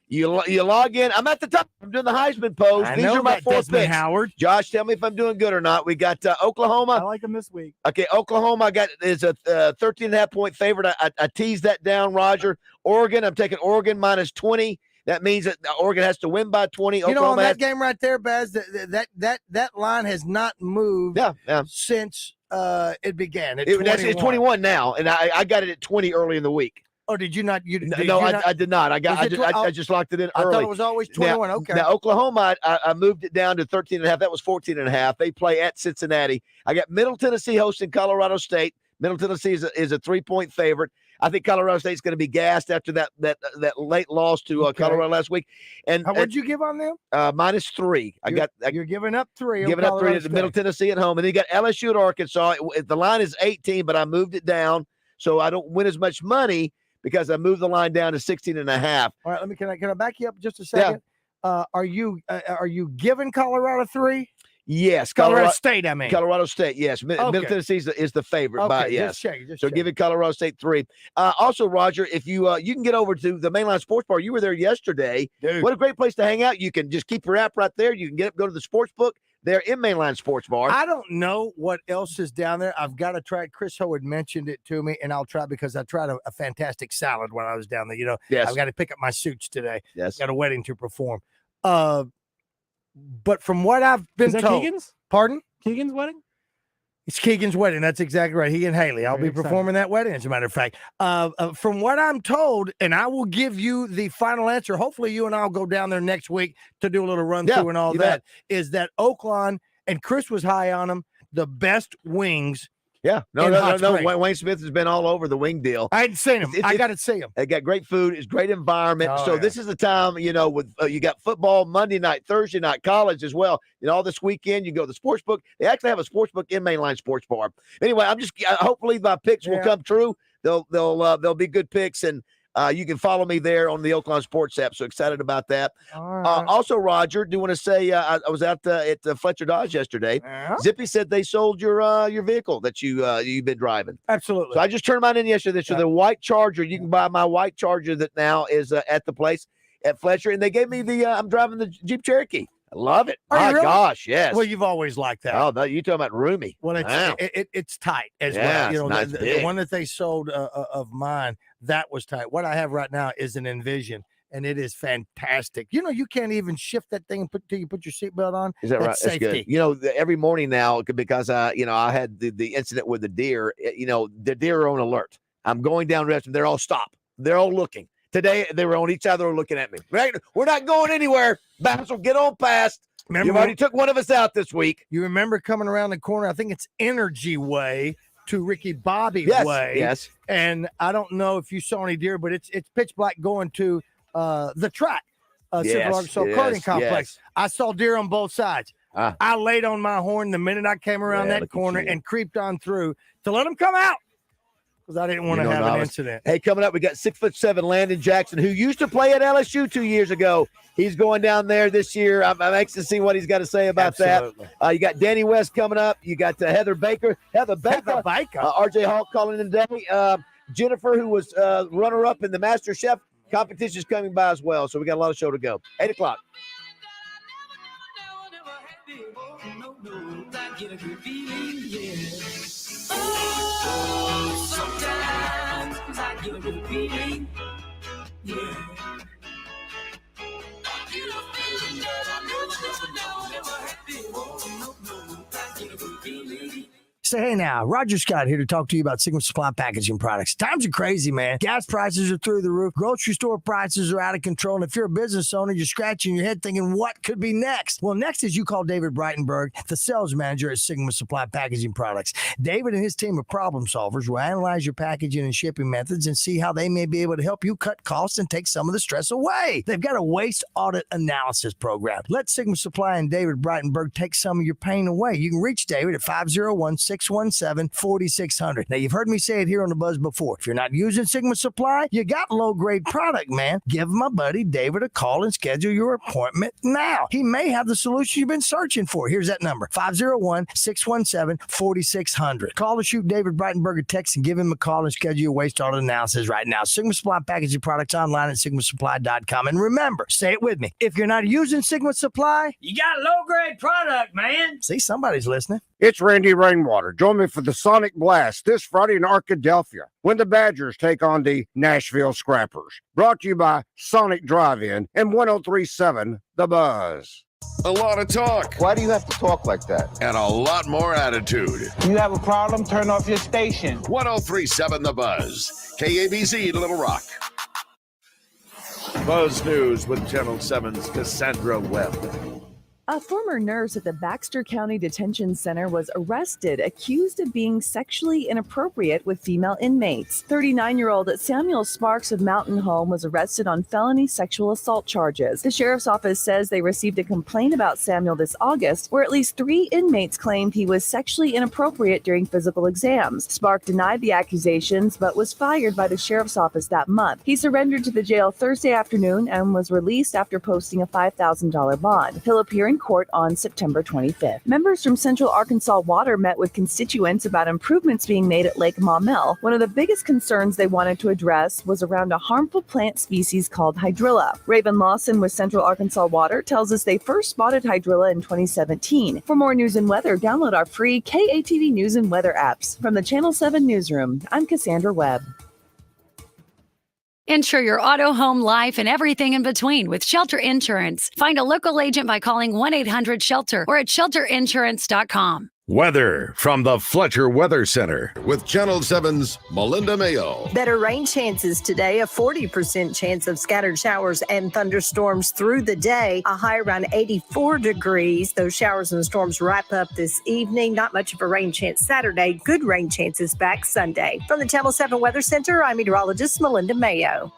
[SPEAKER 2] you log in. I'm at the top. I'm doing the Heisman pose.
[SPEAKER 10] I
[SPEAKER 2] These
[SPEAKER 10] know
[SPEAKER 2] are my
[SPEAKER 10] that,
[SPEAKER 2] 4
[SPEAKER 10] Desmond
[SPEAKER 2] picks.
[SPEAKER 10] Howard.
[SPEAKER 2] Josh, tell me if I'm doing good or not. We got Oklahoma.
[SPEAKER 11] I like him this week.
[SPEAKER 2] Okay, Oklahoma is a 13.5 point favorite. I teased that down, Roger. Oregon, I'm taking Oregon minus 20. That means that Oregon has to win by 20.
[SPEAKER 10] You know, on
[SPEAKER 2] Oklahoma
[SPEAKER 10] that game right there, Baz, that line has not moved since it began.
[SPEAKER 2] It's 21 now, and I got it at 20 early in the week.
[SPEAKER 10] Oh, did you not?
[SPEAKER 2] I did not. I just locked it in early.
[SPEAKER 10] I thought it was always 21. Okay.
[SPEAKER 2] Now Oklahoma, I moved it down to 13.5. That was 14.5. They play at Cincinnati. I got Middle Tennessee hosting Colorado State. Middle Tennessee is a 3-point favorite. I think Colorado State's going to be gassed after that late loss to Colorado last week. And
[SPEAKER 10] what'd you give on them?
[SPEAKER 2] Minus 3.
[SPEAKER 10] You're giving up 3.
[SPEAKER 2] Giving up 3 to Middle Tennessee at home, and then you got LSU at Arkansas. The line is 18, but I moved it down so I don't win as much money, because I moved the line down to 16.5.
[SPEAKER 10] All right, can I back you up just a second? Yeah. Are you giving Colorado 3?
[SPEAKER 2] Yes,
[SPEAKER 10] Colorado State. I mean,
[SPEAKER 2] Colorado State. Yes, Middle Tennessee is the favorite.
[SPEAKER 10] Okay,
[SPEAKER 2] yes,
[SPEAKER 10] just check.
[SPEAKER 2] So giving Colorado State 3. Also, Roger, if you can get over to the Mainline Sports Bar. You were there yesterday.
[SPEAKER 10] Dude.
[SPEAKER 2] What a great place to hang out. You can just keep your app right there. You can go to the sports book. They're in Mainline Sports Bar.
[SPEAKER 10] I don't know what else is down there. I've got to try it. Chris Ho had mentioned it to me, and I'll try, because I tried a fantastic salad when I was down there. You know,
[SPEAKER 2] yes.
[SPEAKER 10] I've got to pick up my suits today.
[SPEAKER 2] Yes.
[SPEAKER 10] Got a wedding to perform. But from what I've been told.
[SPEAKER 11] Keegan's?
[SPEAKER 10] Pardon?
[SPEAKER 11] Keegan's wedding?
[SPEAKER 10] It's Keegan's wedding. That's exactly right. He and Haley. I'll be performing that wedding, as a matter of fact. From what I'm told, and I will give you the final answer. Hopefully, you and I'll go down there next week to do a little run through and all that. Is that Oaklawn, and Chris was high on them, the best wings.
[SPEAKER 2] Yeah, no. Wayne Smith has been all over the wing deal.
[SPEAKER 10] I hadn't seen him. I got to see him.
[SPEAKER 2] They got great food. It's great environment.
[SPEAKER 10] Oh,
[SPEAKER 2] so
[SPEAKER 10] yeah.
[SPEAKER 2] this is the time, with you got football Monday night, Thursday night, college as well. All this weekend, you go to the sports book. They actually have a sports book in Mainline Sports Bar. Anyway, I'm just hopefully my picks will come true. They'll be good picks, and you can follow me there on the Oaklawn Sports app. So excited about that.
[SPEAKER 10] Right.
[SPEAKER 2] Also, Roger, do want to say I was out at Fletcher Dodge yesterday. Zippy said they sold your vehicle that you've been driving.
[SPEAKER 10] Absolutely.
[SPEAKER 2] So I just turned mine in yesterday. So the white Charger, you can buy my white Charger that now is at the place at Fletcher, and they gave me I'm driving the Jeep Cherokee. I love it.
[SPEAKER 10] Are you really?
[SPEAKER 2] Gosh, yes.
[SPEAKER 10] Well, you've always liked that.
[SPEAKER 2] Oh, no, you talking about roomy?
[SPEAKER 10] Well, it's tight as well.
[SPEAKER 2] It's nice,
[SPEAKER 10] the one that they sold of mine, that was tight. What I have right now is an Envision, and it is fantastic. You can't even shift that thing until you put your seatbelt on.
[SPEAKER 2] Is that right?
[SPEAKER 10] That's safety.
[SPEAKER 2] That's good. Every morning now, because I had the incident with the deer. The deer are on alert. I'm going down the restroom. They're all stopped. They're all looking. Today, they were on each other looking at me. We're not going anywhere. Basil, get on past. You've already took one of us out this week.
[SPEAKER 10] You remember coming around the corner, I think it's Energy Way to Ricky Bobby's Way.
[SPEAKER 2] Yes.
[SPEAKER 10] And I don't know if you saw any deer, but it's pitch black going to the track, Central Arkansas Karting Complex.
[SPEAKER 2] Yes.
[SPEAKER 10] I saw deer on both sides. I laid on my horn the minute I came around that corner and creeped on through to let them come out because I didn't want to have an incident.
[SPEAKER 2] Hey, coming up, we got 6'7" Landon Jackson, who used to play at LSU 2 years ago. He's going down there this year. I'm anxious to see what he's got to say about that. You got Danny West coming up. You got Heather Baker. RJ Hall calling in today. Jennifer, who was runner-up in the Master Chef competition, is coming by as well. So we got a lot of show to go. 8 o'clock.
[SPEAKER 4] Sometimes I get a good feeling, yeah. I get a feeling that I never happy. Oh, no, I get a good feeling.
[SPEAKER 10] Say, hey now, Roger Scott here to talk to you about Sigma Supply Packaging Products. Times are crazy, man. Gas prices are through the roof. Grocery store prices are out of control. And if you're a business owner, you're scratching your head thinking, what could be next? Well, next is you call David Breitenberg, the sales manager at Sigma Supply Packaging Products. David and his team of problem solvers will analyze your packaging and shipping methods and see how they may be able to help you cut costs and take some of the stress away. They've got a waste audit analysis program. Let Sigma Supply and David Breitenberg take some of your pain away. You can reach David at 501-617-4600. Now, you've heard me say it here on the Buzz before. If you're not using Sigma Supply, you got low-grade product, man. Give my buddy David a call and schedule your appointment now. He may have the solution you've been searching for. Here's that number, 501-617-4600. Call or shoot David Breitenberg a text and give him a call and schedule your waste audit analysis right now. Sigma Supply Packaging Products online at sigmasupply.com. And remember, say it with me, if you're not using Sigma Supply,
[SPEAKER 4] You got low-grade product, man.
[SPEAKER 10] see, somebody's listening.
[SPEAKER 15] It's Randy Rainwater. Join me for the Sonic Blast this Friday in Arkadelphia when the Badgers take on the Nashville Scrappers. Brought to you by Sonic Drive-In and 103.7 The Buzz.
[SPEAKER 7] A lot of talk.
[SPEAKER 8] Why do you have to talk like that?
[SPEAKER 7] And a lot more attitude.
[SPEAKER 8] You have a problem? Turn off your station.
[SPEAKER 7] 103.7 The Buzz. KABZ Little Rock. Buzz News with Channel 7's Cassandra Webb.
[SPEAKER 20] A former nurse at the Baxter County Detention Center was arrested, accused of being sexually inappropriate with female inmates. 39-year-old Samuel Sparks of Mountain Home was arrested on felony sexual assault charges. The sheriff's office says they received a complaint about Samuel this August, where at least 3 inmates claimed he was sexually inappropriate during physical exams. Spark denied the accusations, but was fired by the sheriff's office that month. He surrendered to the jail Thursday afternoon and was released after posting a $5,000 bond. He'll appear in court on September 25th. Members from Central Arkansas Water met with constituents about improvements being made at Lake Maumelle. One of the biggest concerns they wanted to address was around a harmful plant species called hydrilla. Raven Lawson with Central Arkansas Water tells us they first spotted hydrilla in 2017. For more news and weather, download our free KATV News and Weather apps. From the Channel 7 Newsroom, I'm Cassandra Webb.
[SPEAKER 21] Insure your auto, home, life, and everything in between with Shelter Insurance. Find a local agent by calling 1-800-SHELTER or at shelterinsurance.com.
[SPEAKER 7] Weather from the Fletcher Weather Center with Channel 7's Melinda Mayo.
[SPEAKER 22] Better rain chances today, a 40% chance of scattered showers and thunderstorms through the day, a high around 84 degrees. Those showers and storms wrap up this evening. Not much of a rain chance Saturday. Good rain chances back Sunday. From the Channel 7 Weather Center, I'm meteorologist Melinda Mayo.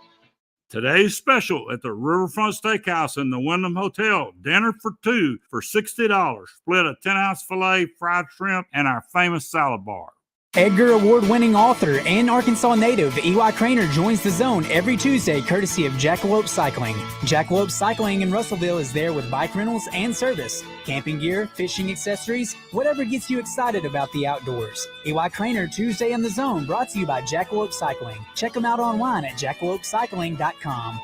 [SPEAKER 9] Today's special at the Riverfront Steakhouse in the Wyndham Hotel. Dinner for 2 for $60. Split a 10-ounce filet, fried shrimp, and our famous salad bar.
[SPEAKER 24] Edgar Award-winning author and Arkansas native Eli Craner joins the Zone every Tuesday courtesy of Jackalope Cycling. Jackalope Cycling in Russellville is there with bike rentals and service, camping gear, fishing accessories, whatever gets you excited about the outdoors. Eli Craner Tuesday in the Zone, brought to you by Jackalope Cycling. Check them out online at jackalopecycling.com.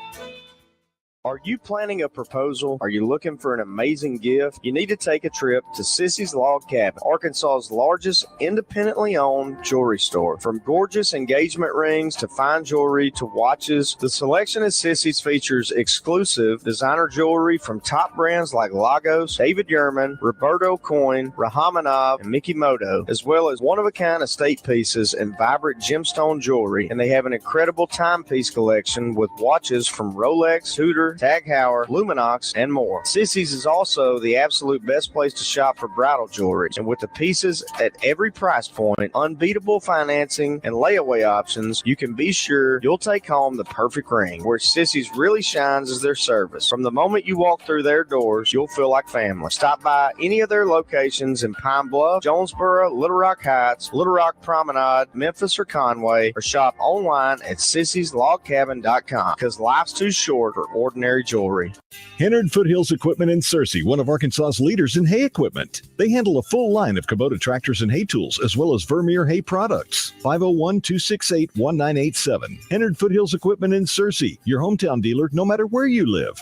[SPEAKER 3] Are you planning a proposal? Are you looking for an amazing gift? You need to take a trip to Sissy's Log Cabin, Arkansas's largest independently owned jewelry store. From gorgeous engagement rings to fine jewelry to watches, the selection at Sissy's features exclusive designer jewelry from top brands like Lagos, David Yurman, Roberto Coin, Rahamanov, and Mikimoto, as well as one-of-a-kind estate pieces and vibrant gemstone jewelry. And they have an incredible timepiece collection with watches from Rolex, Tudor, Tag Heuer, Luminox, and more. Sissy's is also the absolute best place to shop for bridal jewelry. And with the pieces at every price point, unbeatable financing, and layaway options, you can be sure you'll take home the perfect ring. Where Sissy's really shines is their service. From the moment you walk through their doors, you'll feel like family. Stop by any of their locations in Pine Bluff, Jonesboro, Little Rock Heights, Little Rock Promenade, Memphis, or Conway, or shop online at sissyslogcabin.com, because life's too short for ordinary jewelry.
[SPEAKER 19] Hennard Foothills Equipment in Searcy, one of Arkansas's leaders in hay equipment. They handle a full line of Kubota tractors and hay tools, as well as Vermeer hay products. 501-268-1987. Hennard Foothills Equipment in Searcy, your hometown dealer, no matter where you live.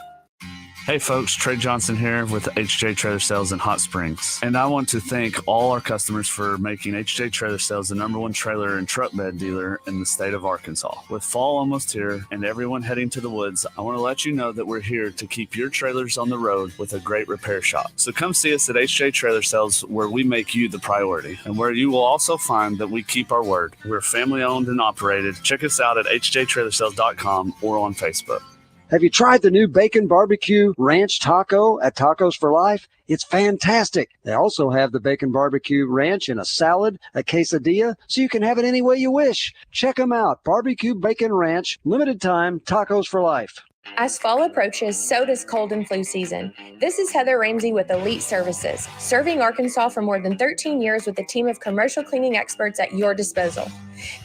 [SPEAKER 16] Hey folks, Trey Johnson here with HJ Trailer Sales in Hot Springs. And I want to thank all our customers for making HJ Trailer Sales the #1 trailer and truck bed dealer in the state of Arkansas. With fall almost here and everyone heading to the woods, I want to let you know that we're here to keep your trailers on the road with a great repair shop. So come see us at HJ Trailer Sales, where we make you the priority and where you will also find that we keep our word. We're family owned and operated. Check us out at hjtrailersales.com or on Facebook.
[SPEAKER 17] Have you tried the new Bacon Barbecue Ranch Taco at Tacos for Life? It's fantastic. They also have the Bacon Barbecue Ranch in a salad, a quesadilla, so you can have it any way you wish. Check them out. Barbecue Bacon Ranch, limited time, Tacos for Life.
[SPEAKER 23] As fall approaches, so does cold and flu season. This is Heather Ramsey with Elite Services, serving Arkansas for more than 13 years with a team of commercial cleaning experts at your disposal.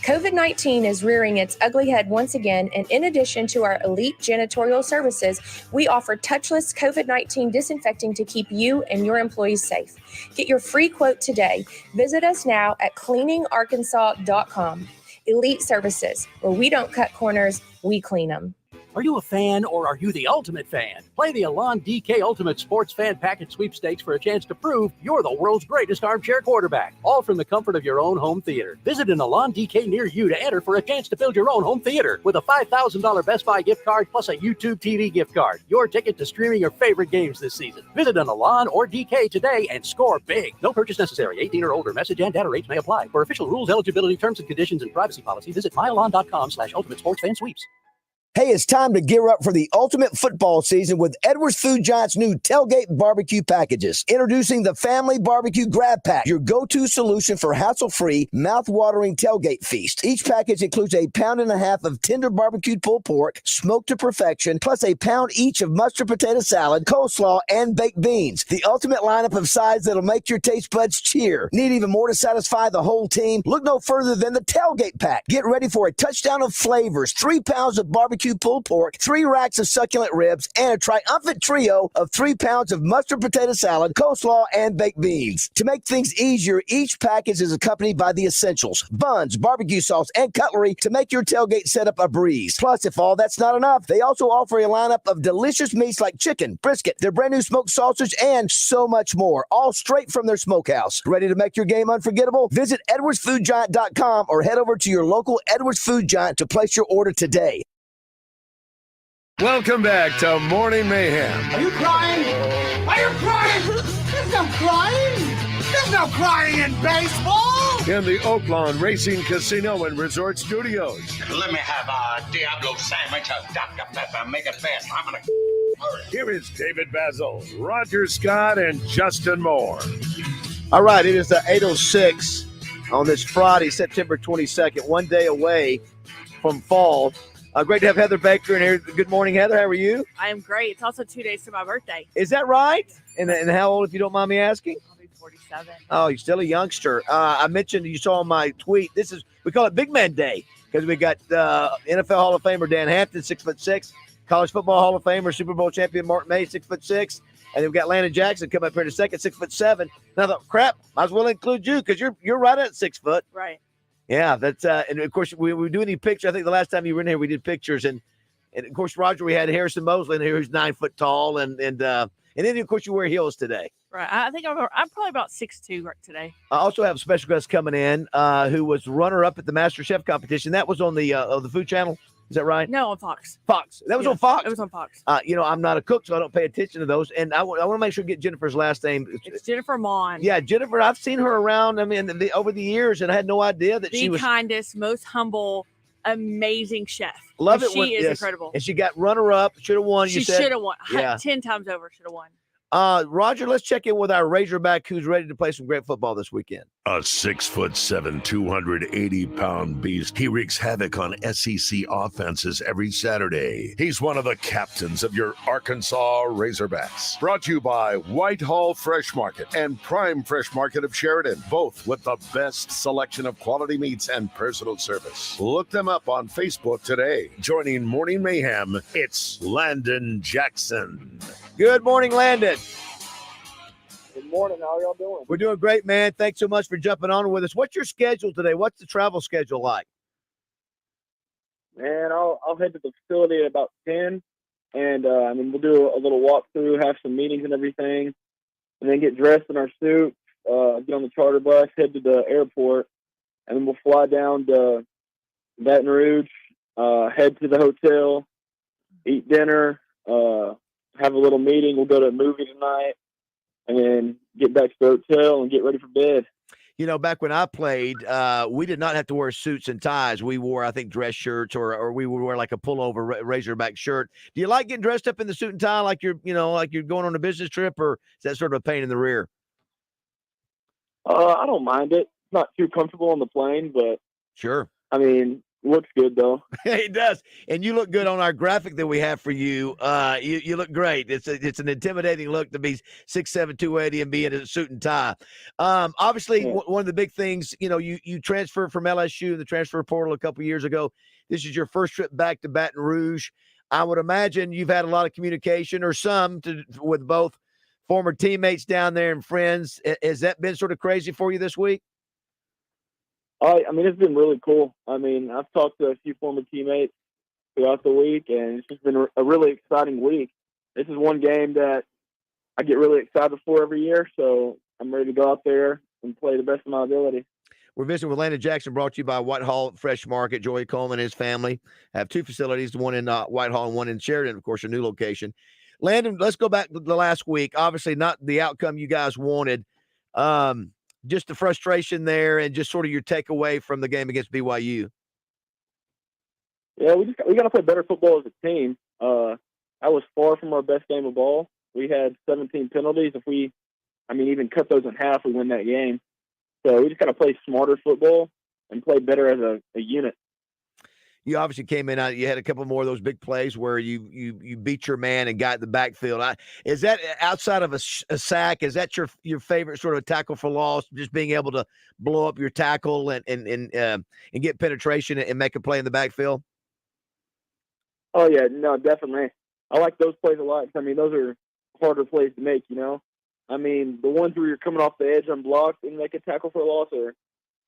[SPEAKER 23] COVID-19 is rearing its ugly head once again, and in addition to our elite janitorial services, we offer touchless COVID-19 disinfecting to keep you and your employees safe. Get your free quote today. Visit us now at cleaningarkansas.com. Elite Services, where we don't cut corners, we clean them.
[SPEAKER 25] Are you a fan, or are you the ultimate fan? Play the Oaklawn DK Ultimate Sports Fan Package Sweepstakes for a chance to prove you're the world's greatest armchair quarterback, all from the comfort of your own home theater. Visit an Oaklawn DK near you to enter for a chance to build your own home theater with a $5,000 Best Buy gift card plus a YouTube TV gift card. Your ticket to streaming your favorite games this season. Visit an Oaklawn or DK today and score big. No purchase necessary. 18 or older. Message and data rates may apply. For official rules, eligibility, terms and conditions, and privacy policy, visit myoallawn.com/ultimate sports fan sweeps.
[SPEAKER 26] Hey, it's time to gear up for the ultimate football season with Edwards Food Giant's new tailgate barbecue packages. Introducing the Family Barbecue Grab Pack, your go-to solution for hassle-free, mouth-watering tailgate feast. Each package includes a 1.5 pounds of tender barbecued pulled pork, smoked to perfection, plus a pound each of mustard potato salad, coleslaw, and baked beans. The ultimate lineup of sides that'll make your taste buds cheer. Need even more to satisfy the whole team? Look no further than the Tailgate Pack. Get ready for a touchdown of flavors, 3 pounds of barbecue pulled pork, 3 racks of succulent ribs, and a triumphant trio of 3 pounds of mustard potato salad, coleslaw, and baked beans. To make things easier, each package is accompanied by the essentials: buns, barbecue sauce, and cutlery to make your tailgate setup a breeze. Plus, if all that's not enough, they also offer a lineup of delicious meats like chicken, brisket, their brand new smoked sausage, and so much more, all straight from their smokehouse. Ready to make your game unforgettable? Visit edwardsfoodgiant.com or head over to your local Edwards Food Giant to place your order today.
[SPEAKER 7] Welcome back to Morning Mayhem.
[SPEAKER 6] Are you crying? Are you crying? There's no crying. There's no crying in baseball.
[SPEAKER 7] In the Oaklawn Racing Casino and Resort Studios.
[SPEAKER 27] Let me have a Diablo sandwich, a Dr. Pepper. Make it fast. I'm gonna.
[SPEAKER 7] Here is David Basil, Roger Scott, and Justin Moore.
[SPEAKER 2] All right, it is 8:06 on this Friday, September 22nd, one day away from fall. Great to have Heather Baker in here. Good morning, Heather. How are you?
[SPEAKER 28] I am great. It's also 2 days to my birthday.
[SPEAKER 2] Is that right? And how old, if you don't mind me asking?
[SPEAKER 28] I'll be 47.
[SPEAKER 2] Oh, you're still a youngster. I mentioned, you saw my tweet, we call it Big Man Day because we got NFL Hall of Famer Dan Hampton, 6'6", College Football Hall of Famer, Super Bowl champion Mark May, 6'6", and then we've got Landon Jackson come up here in a second, 6'7". And I thought, crap, might as well include you because you're right at 6 foot.
[SPEAKER 28] Right.
[SPEAKER 2] Yeah, that's and of course we were doing the picture. I think the last time you were in here, we did pictures, and And of course, Roger, we had Harrison Mosley in here, who's 9 foot tall, and then of course you wear heels today.
[SPEAKER 28] Right. I think I'm probably about 6'2" right today.
[SPEAKER 2] I also have a special guest coming in, who was runner-up at the Master Chef competition. That was on the Food Channel. Is that right?
[SPEAKER 28] No, on Fox.
[SPEAKER 2] Fox. That was on Fox.
[SPEAKER 28] It was on Fox.
[SPEAKER 2] I'm not a cook, so I don't pay attention to those. And I want to make sure to get Jennifer's last name.
[SPEAKER 28] It's Jennifer Mon.
[SPEAKER 2] Yeah, Jennifer. I've seen her around. I mean, over the years, and I had no idea that she was
[SPEAKER 28] the kindest, most humble, amazing chef.
[SPEAKER 2] Love it.
[SPEAKER 28] She is incredible.
[SPEAKER 2] And she got runner-up. Should have won.
[SPEAKER 28] She should have won. Yeah. 10 times over. Should have won.
[SPEAKER 2] Roger, let's check in with our Razorback, who's ready to play some great football this weekend.
[SPEAKER 7] A 6'7", 280-pound beast. He wreaks havoc on SEC offenses every Saturday. He's one of the captains of your Arkansas Razorbacks. Brought to you by Whitehall Fresh Market and Prime Fresh Market of Sheridan, both with the best selection of quality meats and personal service. Look them up on Facebook today. Joining Morning Mayhem, it's Landon Jackson.
[SPEAKER 2] Good morning, Landon.
[SPEAKER 1] Good morning. How are y'all doing?
[SPEAKER 2] We're doing great, man. Thanks so much for jumping on with us. What's your schedule today? What's the travel schedule like?
[SPEAKER 1] Man, I'll head to the facility at about 10, and we'll do a little walkthrough, have some meetings and everything, and then get dressed in our suit, get on the charter bus, head to the airport, and then we'll fly down to Baton Rouge, head to the hotel, eat dinner, have a little meeting. We'll go to a movie tonight, and then get back to the hotel and get ready for bed.
[SPEAKER 2] You know, back when I played, we did not have to wear suits and ties. We wore, I think, dress shirts, or we would wear like a pullover Razorback shirt. Do you like getting dressed up in the suit and tie like you're going on a business trip, or is that sort of a pain in the rear?
[SPEAKER 1] I don't mind it. It's not too comfortable on the plane, but
[SPEAKER 2] sure. I
[SPEAKER 1] mean, looks good though.
[SPEAKER 2] It does, and you look good on our graphic that we have for you. You look great. It's an intimidating look to be 6'7", 280 and be in a suit and tie. Obviously, one of the big things, you transferred from LSU in the transfer portal a couple years ago. This is your first trip back to Baton Rouge. I would imagine you've had a lot of communication, or some, with both former teammates down there and friends. Has that been sort of crazy for you this week?
[SPEAKER 1] It's been really cool. I've talked to a few former teammates throughout the week, and it's just been a really exciting week. This is one game that I get really excited for every year, so I'm ready to go out there and play the best of my ability.
[SPEAKER 2] We're visiting with Landon Jackson, brought to you by Whitehall Fresh Market. Joey Coleman and his family have 2 facilities, one in Whitehall and one in Sheridan, of course, a new location. Landon, let's go back to the last week. Obviously not the outcome you guys wanted. Just the frustration there, and just sort of your takeaway from the game against BYU.
[SPEAKER 1] Yeah, we got to play better football as a team. That was far from our best game of ball. We had 17 penalties. If we, even cut those in half, we win that game. So we just got to play smarter football and play better as a unit.
[SPEAKER 2] You obviously came in, you had a couple more of those big plays where you beat your man and got the backfield. Is that outside of a sack? Is that your favorite sort of tackle for loss? Just being able to blow up your tackle and get penetration and make a play in the backfield?
[SPEAKER 1] Oh yeah, no, definitely. I like those plays a lot. Those are harder plays to make. The ones where you're coming off the edge unblocked and make a tackle for a loss are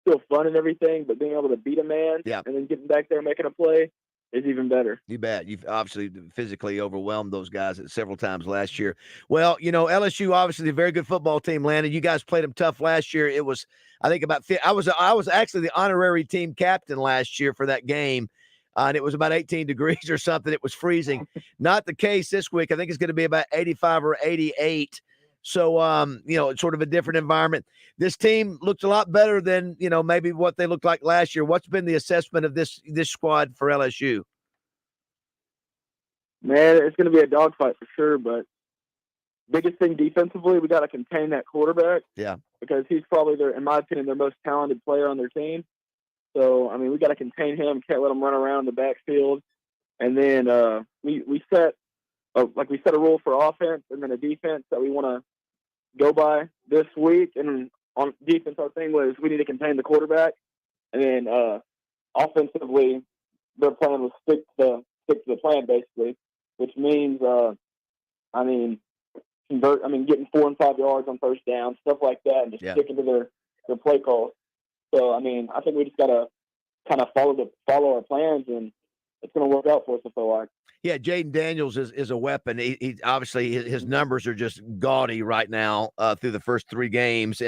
[SPEAKER 1] still fun and everything, but being able to beat a man and then getting back there and making a play is even better.
[SPEAKER 2] You bet. You've obviously physically overwhelmed those guys several times last year. Well, LSU obviously a very good football team, Landon. You guys played them tough last year. It was, I think, I was actually the honorary team captain last year for that game, and it was about 18 degrees or something. It was freezing. Not the case this week. I think it's going to be about 85 or 88. So, it's sort of a different environment. This team looks a lot better than, maybe what they looked like last year. What's been the assessment of this squad for LSU?
[SPEAKER 1] Man, it's going to be a dogfight for sure, but biggest thing defensively, we got to contain that quarterback.
[SPEAKER 2] Yeah.
[SPEAKER 1] Because he's probably in my opinion, their most talented player on their team. So, we got to contain him, can't let him run around the backfield. And then we set a rule for offense and then a defense that we want to go by this week. And on defense, our thing was we need to contain the quarterback, and then offensively, their plan was stick to the plan basically, which means getting 4 and 5 yards on first down, stuff like that, and just sticking to their play calls. So I think we just gotta kind of follow our plans, and it's going to work out for us, I feel like.
[SPEAKER 2] Yeah, Jaden Daniels is a weapon. He obviously his numbers are just gaudy right now through the first 3 games,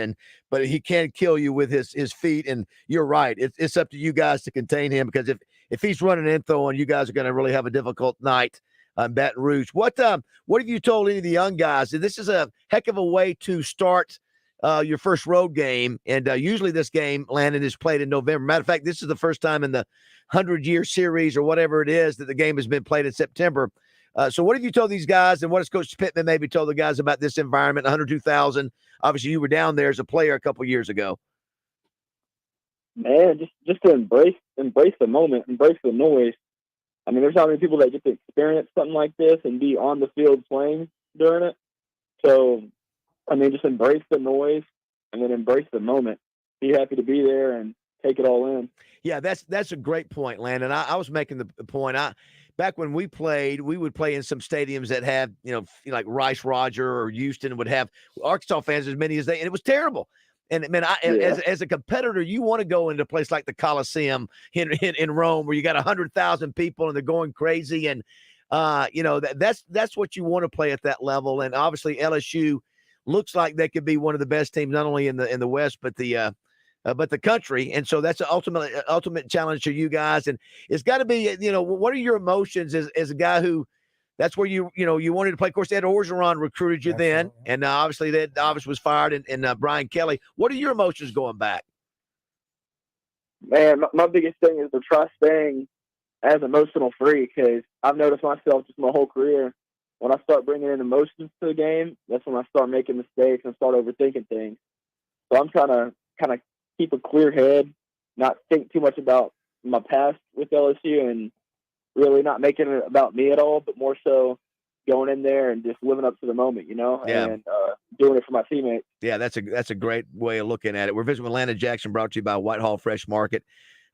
[SPEAKER 2] but he can kill you with his feet. And you're right; it's up to you guys to contain him, because if he's running in throwing, you guys are going to really have a difficult night in Baton Rouge. What have you told any of the young guys? This is a heck of a way to start your first road game, and usually this game, Landon, is played in November. Matter of fact, this is the first time in the 100-year series or whatever it is that the game has been played in September. So what have you told these guys, and what has Coach Pittman maybe told the guys about this environment, 102,000? Obviously, you were down there as a player a couple years ago.
[SPEAKER 1] Man, just to embrace the moment, embrace the noise. I mean, there's not many people that get to experience something like this and be on the field playing during it. So, I mean, just embrace the noise and then embrace the moment. Be happy to be there and take it all in.
[SPEAKER 2] Yeah, that's a great point, Landon. I was making the point. Back when we played, we would play in some stadiums that had, like Rice Roger or Houston would have Arkansas fans as many as and it was terrible. And man, as a competitor, you want to go into a place like the Coliseum in Rome, where you got 100,000 people and they're going crazy, and that's what you want to play at that level. And obviously, LSU looks like they could be one of the best teams, not only in the West but the country. And so that's an ultimate challenge to you guys. And it's got to be, what are your emotions as a guy who? That's where you wanted to play. Of course, Ed Orgeron recruited you then, and obviously that was fired, and Brian Kelly. What are your emotions going back?
[SPEAKER 1] Man, my biggest thing is to try staying as emotional free, because I've noticed myself just my whole career, when I start bringing in emotions to the game, that's when I start making mistakes and start overthinking things. So I'm trying to kind of keep a clear head, not think too much about my past with LSU, and really not making it about me at all, but more so going in there and just living up to the moment, and doing it for my teammates.
[SPEAKER 2] Yeah, that's a great way of looking at it. We're visiting with Landon Jackson, brought to you by Whitehall Fresh Market.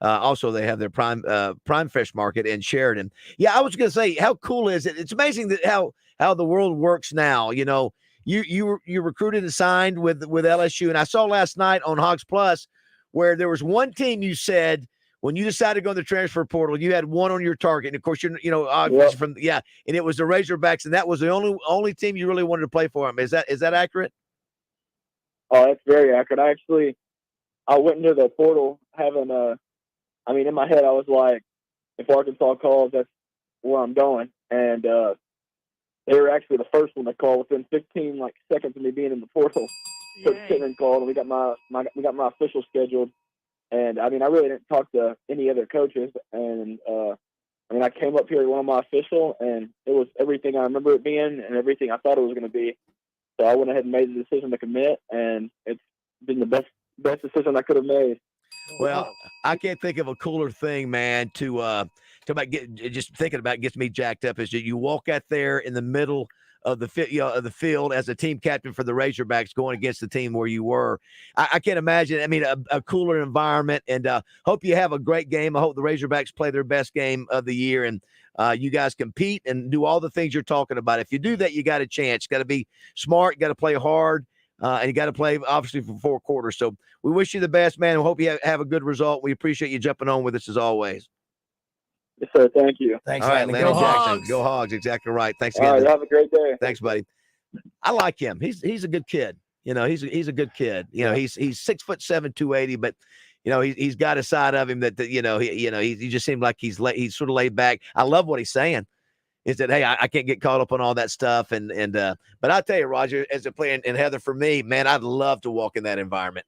[SPEAKER 2] Also, they have their Prime Fresh Market in Sheridan. Yeah, I was going to say, how cool is it? It's amazing that how the world works now. You recruited and signed with LSU, and I saw last night on Hogs Plus where there was one team you said, when you decided to go in the transfer portal, you had one on your target. And of course, and it was the Razorbacks, and that was the only team you really wanted to play for them. Is that accurate?
[SPEAKER 1] Oh, that's very accurate. I went into the portal having in my head, I was like, if Arkansas calls, that's where I'm going. And they were actually the first one to call within 15 seconds of me being in the portal. Coach Pittman called, and we got my official scheduled. And I really didn't talk to any other coaches. And I came up here to one of my official, and it was everything I remember it being and everything I thought it was going to be. So I went ahead and made the decision to commit, and it's been the best decision I could have made.
[SPEAKER 2] Well, I can't think of a cooler thing, man, just thinking about it gets me jacked up, is that you walk out there in the middle of the field as a team captain for the Razorbacks, going against the team where you were. I can't imagine. A cooler environment, and hope you have a great game. I hope the Razorbacks play their best game of the year, and you guys compete and do all the things you're talking about. If you do that, you got a chance. Got to be smart. Got to play hard. And you got to play, obviously, for 4 quarters. So we wish you the best, man. We hope you have a good result. We appreciate you jumping on with us as always.
[SPEAKER 1] Yes, sir. Thank you.
[SPEAKER 2] Thanks, all right, Landon Jackson. Go Hogs. Exactly right. Thanks again.
[SPEAKER 1] All right, have a great day.
[SPEAKER 2] Thanks, buddy. I like him. He's a good kid. He's a good kid. He's 6'7", 280, but he's got a side of him that he just seemed like he's sort of laid back. I love what he's saying. Is that, hey, I can't get caught up on all that stuff, but I tell you, Roger, as a player, and Heather, for me, man, I'd love to walk in that environment.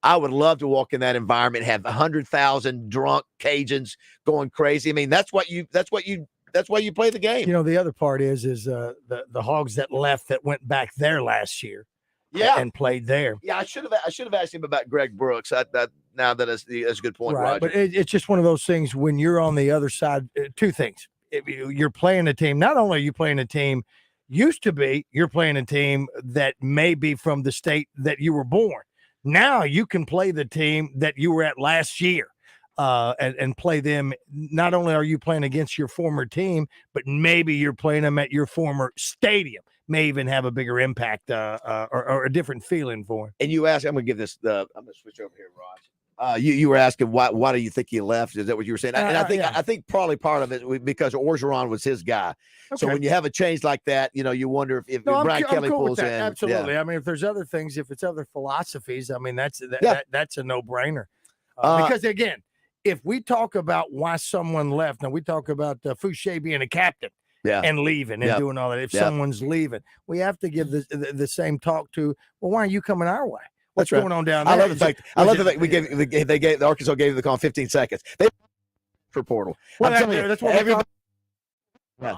[SPEAKER 2] I would love to walk in that environment, have 100,000 drunk Cajuns going crazy. That's why you play the game.
[SPEAKER 4] The other part is the Hogs that left that went back there last year, and played there.
[SPEAKER 2] Yeah, I should have asked him about Greg Brooks. Now that's a good point,
[SPEAKER 4] right?
[SPEAKER 2] Roger.
[SPEAKER 4] But it's just one of those things when you're on the other side. 2 things: if you're playing a team, not only are you playing a team, used to be you're playing a team that may be from the state that you were born. Now you can play the team that you were at last year and play them. Not only are you playing against your former team, but maybe you're playing them at your former stadium. May even have a bigger impact or a different feeling for him.
[SPEAKER 2] And you ask, I'm going to give this I'm going to switch over here, Raj. You were asking why do you think he left? Is that what you were saying? And I think probably part of it because Orgeron was his guy. So when you have a change like that, you wonder if Brian Kelly
[SPEAKER 4] cool
[SPEAKER 2] pulls in.
[SPEAKER 4] Absolutely.
[SPEAKER 2] Yeah.
[SPEAKER 4] I mean, if there's other things, if it's other philosophies, I mean, that's a no-brainer. Because again, if we talk about why someone left, now we talk about Fouché being a captain.
[SPEAKER 2] Yeah.
[SPEAKER 4] And leaving and doing all that. If someone's leaving, we have to give the same talk to. Well, why aren't you coming our way? What's going on down there?
[SPEAKER 2] I love the fact. The Arkansas gave the call in 15 seconds. They for portal.
[SPEAKER 4] Well,
[SPEAKER 2] that's what everybody.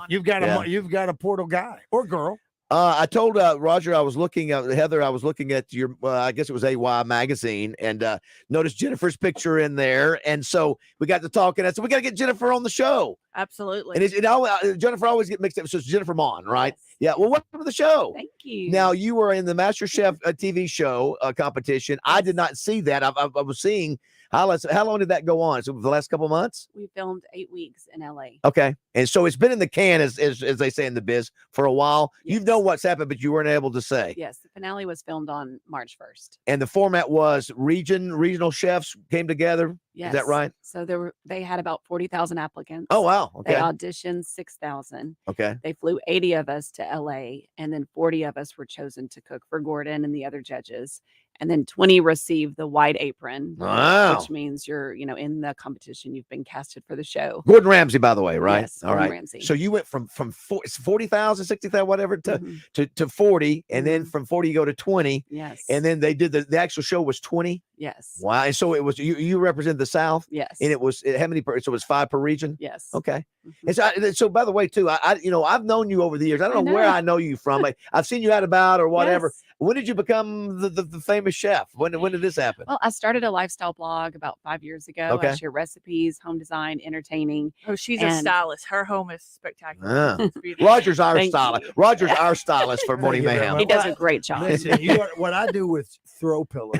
[SPEAKER 4] You've got a portal guy or girl.
[SPEAKER 2] I told Roger I was looking at Heather. I was looking at your, I guess it was AY magazine, and noticed Jennifer's picture in there, and so we got to talking. I said we got to get Jennifer on the show.
[SPEAKER 28] Absolutely.
[SPEAKER 2] And Jennifer always get mixed up. So it's Jennifer Mon, right? Yes. Yeah. Well, welcome to the show.
[SPEAKER 28] Thank you.
[SPEAKER 2] Now you were in the MasterChef TV show competition. I did not see that. I was seeing highlights. How long did that go on? So the last couple months?
[SPEAKER 5] We filmed 8 weeks in LA.
[SPEAKER 2] Okay. And so it's been in the can, as they say in the biz, for a while. Yes. You know what's happened, but you weren't able to say.
[SPEAKER 5] Yes. The finale was filmed on March 1st.
[SPEAKER 2] And the format was regional chefs came together.
[SPEAKER 5] Yes.
[SPEAKER 2] Is that right?
[SPEAKER 5] So they had about 40,000 applicants.
[SPEAKER 2] Oh, wow. Okay.
[SPEAKER 5] They auditioned 6,000.
[SPEAKER 2] Okay.
[SPEAKER 5] They flew 80 of us to LA, and then 40 of us were chosen to cook for Gordon and the other judges. And then 20 received the white apron, which means you're, in the competition. You've been casted for the show.
[SPEAKER 2] Gordon Ramsay, by the way, right?
[SPEAKER 5] Yes,
[SPEAKER 2] all right.
[SPEAKER 5] Ramsay.
[SPEAKER 2] So you went from 40,000, 60,000, whatever, to 40, and then from 40 you go to 20.
[SPEAKER 5] Yes.
[SPEAKER 2] And then they did the actual show was 20.
[SPEAKER 5] Yes.
[SPEAKER 2] Wow. And so it was you represent the South.
[SPEAKER 5] Yes.
[SPEAKER 2] And how many? So it was 5 per region.
[SPEAKER 5] Yes.
[SPEAKER 2] Okay. And so by the way, too, I've known you over the years. I don't know where I know you from. I've seen you out about or whatever.
[SPEAKER 5] Yes.
[SPEAKER 2] When did you become the famous chef? When did this happen?
[SPEAKER 5] Well, I started a lifestyle blog about 5 years ago.
[SPEAKER 2] Okay.
[SPEAKER 5] I share recipes, home design, entertaining.
[SPEAKER 28] Oh, she's a stylist. Her home is spectacular.
[SPEAKER 2] It's beautiful. Roger's our stylist. Roger's our stylist for Morning Mayhem.
[SPEAKER 5] He does a great job.
[SPEAKER 4] Listen, what I do with throw pillows.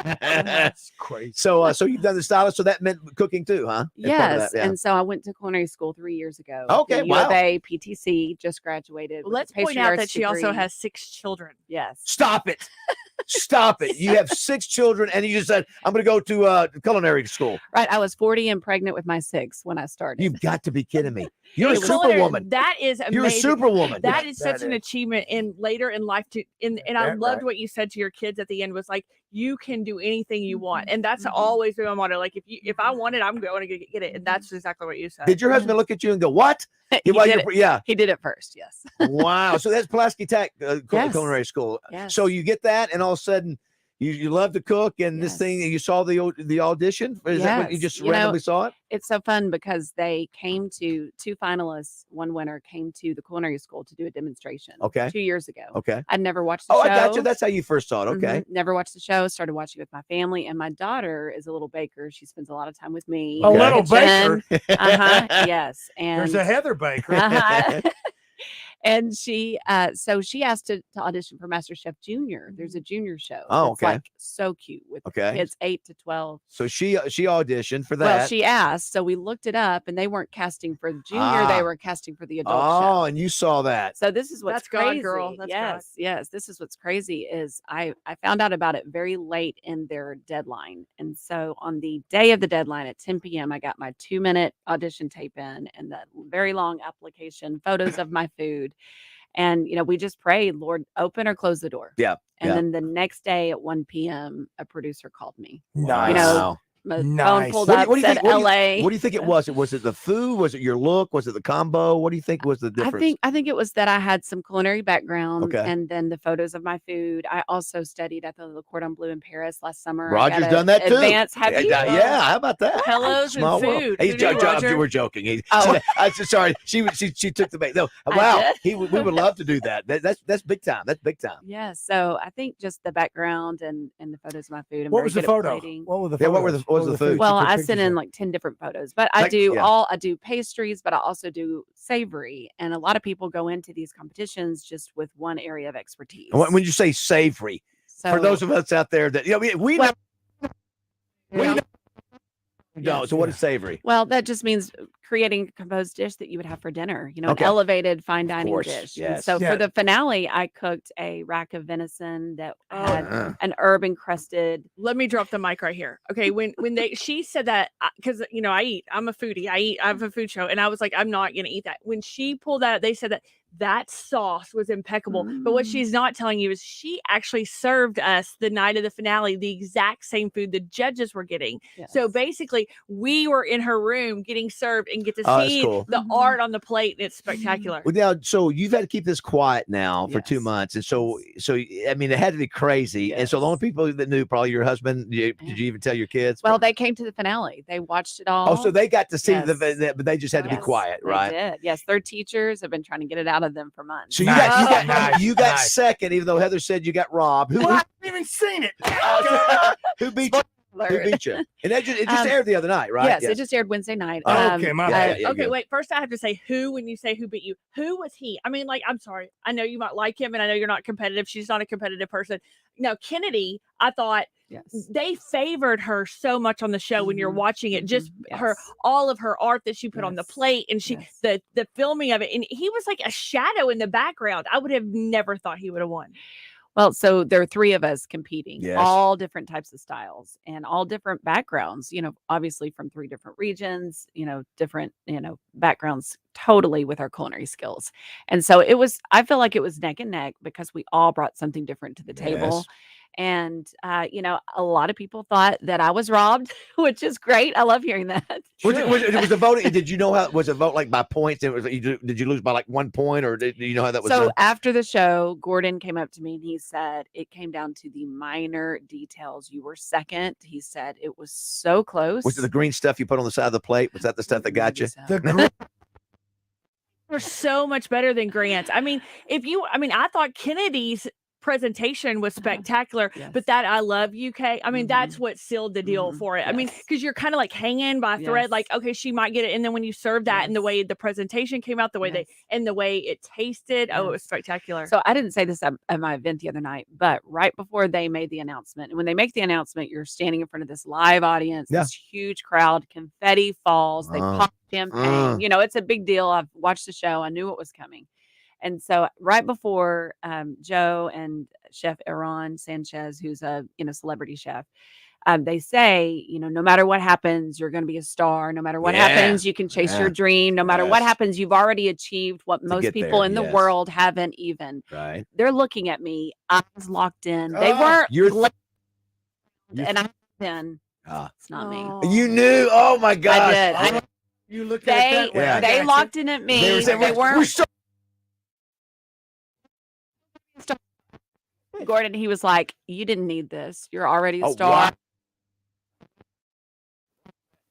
[SPEAKER 4] That's crazy.
[SPEAKER 2] So you've done the stylist, so that meant cooking too, huh?
[SPEAKER 5] Yes. And so I went to culinary school 3 years ago.
[SPEAKER 2] Okay.
[SPEAKER 5] U of A, PTC, just graduated.
[SPEAKER 28] Well, let's point out that she also has 6 children.
[SPEAKER 5] Yes.
[SPEAKER 2] Stop it. Stop it. You have 6 children and you just said, I'm going to go to culinary school.
[SPEAKER 5] Right. I was 40 and pregnant with my 6th when I started.
[SPEAKER 2] You've got to be kidding me. You're a superwoman.
[SPEAKER 28] That is amazing.
[SPEAKER 2] You're a superwoman.
[SPEAKER 28] That is such an achievement later in life and I loved what you said to your kids at the end was like, you can do anything you want. And that's always been my motto. Like if I want it, I'm going to get it. And that's exactly what you said.
[SPEAKER 2] Did your husband look at you and go, what?
[SPEAKER 5] He did it. Yeah. He did it first. Yes.
[SPEAKER 2] Wow. So that's Pulaski Tech culinary school.
[SPEAKER 5] Yes.
[SPEAKER 2] So you get that and all of a sudden you love to cook and this thing, you saw the audition? Is that what you just randomly saw it?
[SPEAKER 5] It's so fun because they came to 2 finalists, 1 winner came to the culinary school to do a demonstration.
[SPEAKER 2] Okay.
[SPEAKER 5] 2 years ago.
[SPEAKER 2] Okay.
[SPEAKER 5] I'd never watched the show.
[SPEAKER 2] Oh, I got you. That's how you first saw it. Okay.
[SPEAKER 5] Never watched the show. Started watching with my family, and my daughter is a little baker. She spends a lot of time with me.
[SPEAKER 4] A little baker.
[SPEAKER 5] Yes. And
[SPEAKER 4] there's a Heather Baker.
[SPEAKER 5] And she asked to audition for MasterChef Junior. There's a junior show.
[SPEAKER 2] Oh,
[SPEAKER 5] okay. Like so cute with kids 8 to 12.
[SPEAKER 2] So she auditioned for that.
[SPEAKER 5] Well, she asked. So we looked it up, and they weren't casting for the junior. They were casting for the adult show.
[SPEAKER 2] Oh, and you saw that.
[SPEAKER 5] So this is what's
[SPEAKER 28] That's
[SPEAKER 5] crazy.
[SPEAKER 28] God, girl. That's God.
[SPEAKER 5] Yes. This is what's crazy is I found out about it very late in their deadline. And so on the day of the deadline at 10 p.m., I got my 2-minute audition tape in and the very long application, photos of my food. And, we just prayed, Lord, open or close the door.
[SPEAKER 2] Yeah.
[SPEAKER 5] And then the next day at 1 p.m., a producer called me.
[SPEAKER 2] Nice.
[SPEAKER 5] My phone pulled up, said LA.
[SPEAKER 2] What do you think it was? Was it the food? Was it your look? Was it the combo? What do you think was the difference?
[SPEAKER 5] I think it was that I had some culinary background and then the photos of my food. I also studied at the Le Cordon Bleu in Paris last summer.
[SPEAKER 2] Roger's done that too.
[SPEAKER 5] Have you?
[SPEAKER 2] Yeah, how about that?
[SPEAKER 28] Pillows and food.
[SPEAKER 2] Hey, we're joking. I'm sorry. She took the bait. No, wow. We would love to do that. That's big time. That's big time.
[SPEAKER 5] Yeah. So I think just the background and the photos of my food.
[SPEAKER 4] What was the photo? What were the photos?
[SPEAKER 2] What was the food?
[SPEAKER 5] Well, I sent in like 10 different photos, but I do pastries, but I also do savory. And a lot of people go into these competitions just with one area of expertise.
[SPEAKER 2] When you say savory, for those of us out there that we know. So what is savory?
[SPEAKER 5] Well, that just means creating a composed dish that you would have for dinner, an
[SPEAKER 2] Okay.
[SPEAKER 5] elevated fine dining
[SPEAKER 2] course,
[SPEAKER 5] dish. And
[SPEAKER 2] yes.
[SPEAKER 5] so
[SPEAKER 4] Yeah.
[SPEAKER 5] for the finale, I cooked a rack of venison that had
[SPEAKER 2] Uh-huh.
[SPEAKER 5] an herb encrusted.
[SPEAKER 28] Let me drop the mic right here. Okay, when she said that, because I'm a foodie, I have a food show, and I was like, I'm not gonna eat that. When she pulled that, they said that sauce was impeccable. But what she's not telling you is she actually served us the night of the finale the exact same food the judges were getting. So basically, we were in her room getting served and get to
[SPEAKER 2] Oh, that's
[SPEAKER 28] see
[SPEAKER 2] cool.
[SPEAKER 28] the art on the plate, and it's spectacular.
[SPEAKER 2] Well, now, so you've had to keep this quiet now for 2 months, and so I mean, it had to be crazy. And so the only people that knew, probably your husband. Did you even tell your kids?
[SPEAKER 5] Well, they came to the finale. They watched it all.
[SPEAKER 2] Oh, so they got to see
[SPEAKER 5] Yes.
[SPEAKER 2] but they just had to be
[SPEAKER 5] Yes,
[SPEAKER 2] quiet,
[SPEAKER 5] they
[SPEAKER 2] right?
[SPEAKER 5] did. Yes, their teachers have been trying to get it out of them for months.
[SPEAKER 2] So you got second, even though Heather said you got robbed. Who
[SPEAKER 4] I haven't even seen it.
[SPEAKER 2] who beat you? Who beat you? And it just aired the other night, right?
[SPEAKER 5] Yes, it just aired Wednesday night.
[SPEAKER 4] Okay, my bad.
[SPEAKER 28] Okay, wait. First, I have to say who. When you say who beat you, who was he? I mean, like, I'm sorry. I know you might like him, and I know you're not competitive. She's not a competitive person. No, Kennedy. I thought they favored her so much on the show when you're watching it. Just all of her art that she put on the plate, and the filming of it, and he was like a shadow in the background. I would have never thought he would have won.
[SPEAKER 5] Well, so there are 3 of us competing,
[SPEAKER 2] Yes.
[SPEAKER 5] all different types of styles and all different backgrounds, obviously from 3 different regions, different, backgrounds totally with our culinary skills. And so I feel like it was neck and neck because we all brought something different to the table.
[SPEAKER 2] Yes.
[SPEAKER 5] And, a lot of people thought that I was robbed, which is great. I love hearing that.
[SPEAKER 2] Was the voting? Did you know how was a vote like by points? Did you lose by like 1 point, or do you know how that was?
[SPEAKER 5] So after the show, Gordon came up to me and he said it came down to the minor details. You were second. He said it was so close.
[SPEAKER 2] Was it the green stuff you put on the side of the plate? Was that the stuff that got you?
[SPEAKER 28] Were so much better than Grant's. I mean, I thought Kennedy's presentation was spectacular, but that I love UK. I mean, that's what sealed the deal for it. I mean, because you're kind of like hanging by a thread, like, okay, she might get it. And then when you serve that and the way the presentation came out, the way the way it tasted, oh, it was spectacular.
[SPEAKER 5] So I didn't say this at my event the other night, but right before they made the announcement, and when they make the announcement, you're standing in front of this live audience, this huge crowd, confetti falls, they pop champagne. It's a big deal. I've watched the show. I knew what was coming. And so right before Joe and Chef Aaron Sanchez, who's a celebrity chef, they say, no matter what happens, you're going to be a star. No matter what happens, you can chase your dream. No matter what happens, you've already achieved what most people in the world haven't even.
[SPEAKER 2] Right.
[SPEAKER 5] They're looking at me. I was locked in. They weren't. And I then it's not me.
[SPEAKER 2] You knew. Oh my gosh.
[SPEAKER 5] I did.
[SPEAKER 4] You looked at that.
[SPEAKER 5] They locked in at me. They weren't. Gordon, he was like, you didn't need this. You're already a star.
[SPEAKER 2] Wow.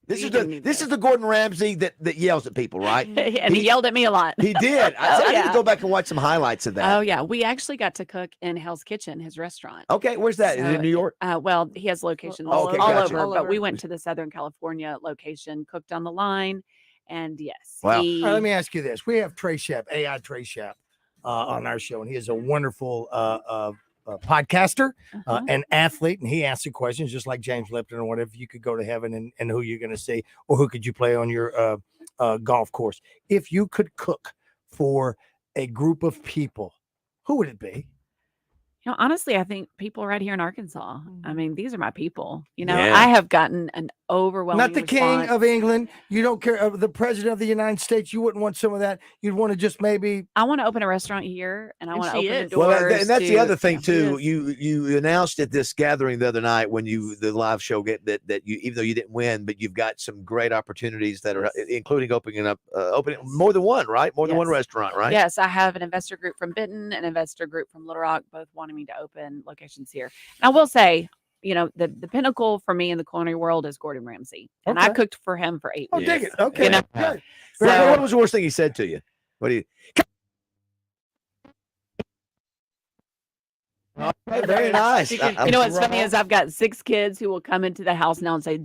[SPEAKER 2] This is the Gordon Ramsay that yells at people, right?
[SPEAKER 5] And he yelled at me a lot.
[SPEAKER 2] He did. I need to go back and watch some highlights of that.
[SPEAKER 5] Oh yeah, we actually got to cook in Hell's Kitchen, his restaurant.
[SPEAKER 2] Okay, where's that? Is it in New York?
[SPEAKER 5] Well, he has locations all over, but we went to the Southern California location, cooked on the line, and yes.
[SPEAKER 2] Wow.
[SPEAKER 4] All right, let me ask you this: we have Trey Shep, AI Trey Shep, on our show, and he is a wonderful podcaster and athlete, and he asks you questions just like James Lipton or whatever. You could go to heaven and who you're going to see, or who could you play on your golf course? If you could cook for a group of people, who would it be?
[SPEAKER 5] Honestly, I think people right here in Arkansas. I mean, these are my people.
[SPEAKER 2] Yeah.
[SPEAKER 5] I have gotten an overwhelming
[SPEAKER 4] Not the
[SPEAKER 5] response.
[SPEAKER 4] King of England. You don't care of the President of the United States. You wouldn't want some of that. You'd want to just maybe.
[SPEAKER 5] I want to open a restaurant here, and I want to open the doors.
[SPEAKER 2] Well, and that's the other thing too.
[SPEAKER 5] Yes.
[SPEAKER 2] You announced at this gathering the other night when the live show that you, even though you didn't win, but you've got some great opportunities that are including opening more than one, right? More than one restaurant, right?
[SPEAKER 5] Yes, I have an investor group from Benton, an investor group from Little Rock, both wanting me to open locations here. And I will say, the pinnacle for me in the culinary world is Gordon Ramsay, and I cooked for him for 8
[SPEAKER 4] Oh,
[SPEAKER 5] weeks.
[SPEAKER 4] dig it. Okay.
[SPEAKER 2] Good. So, what was the worst thing he said to you? What do you? Okay, very nice.
[SPEAKER 5] What's funny is I've got 6 kids who will come into the house now and say,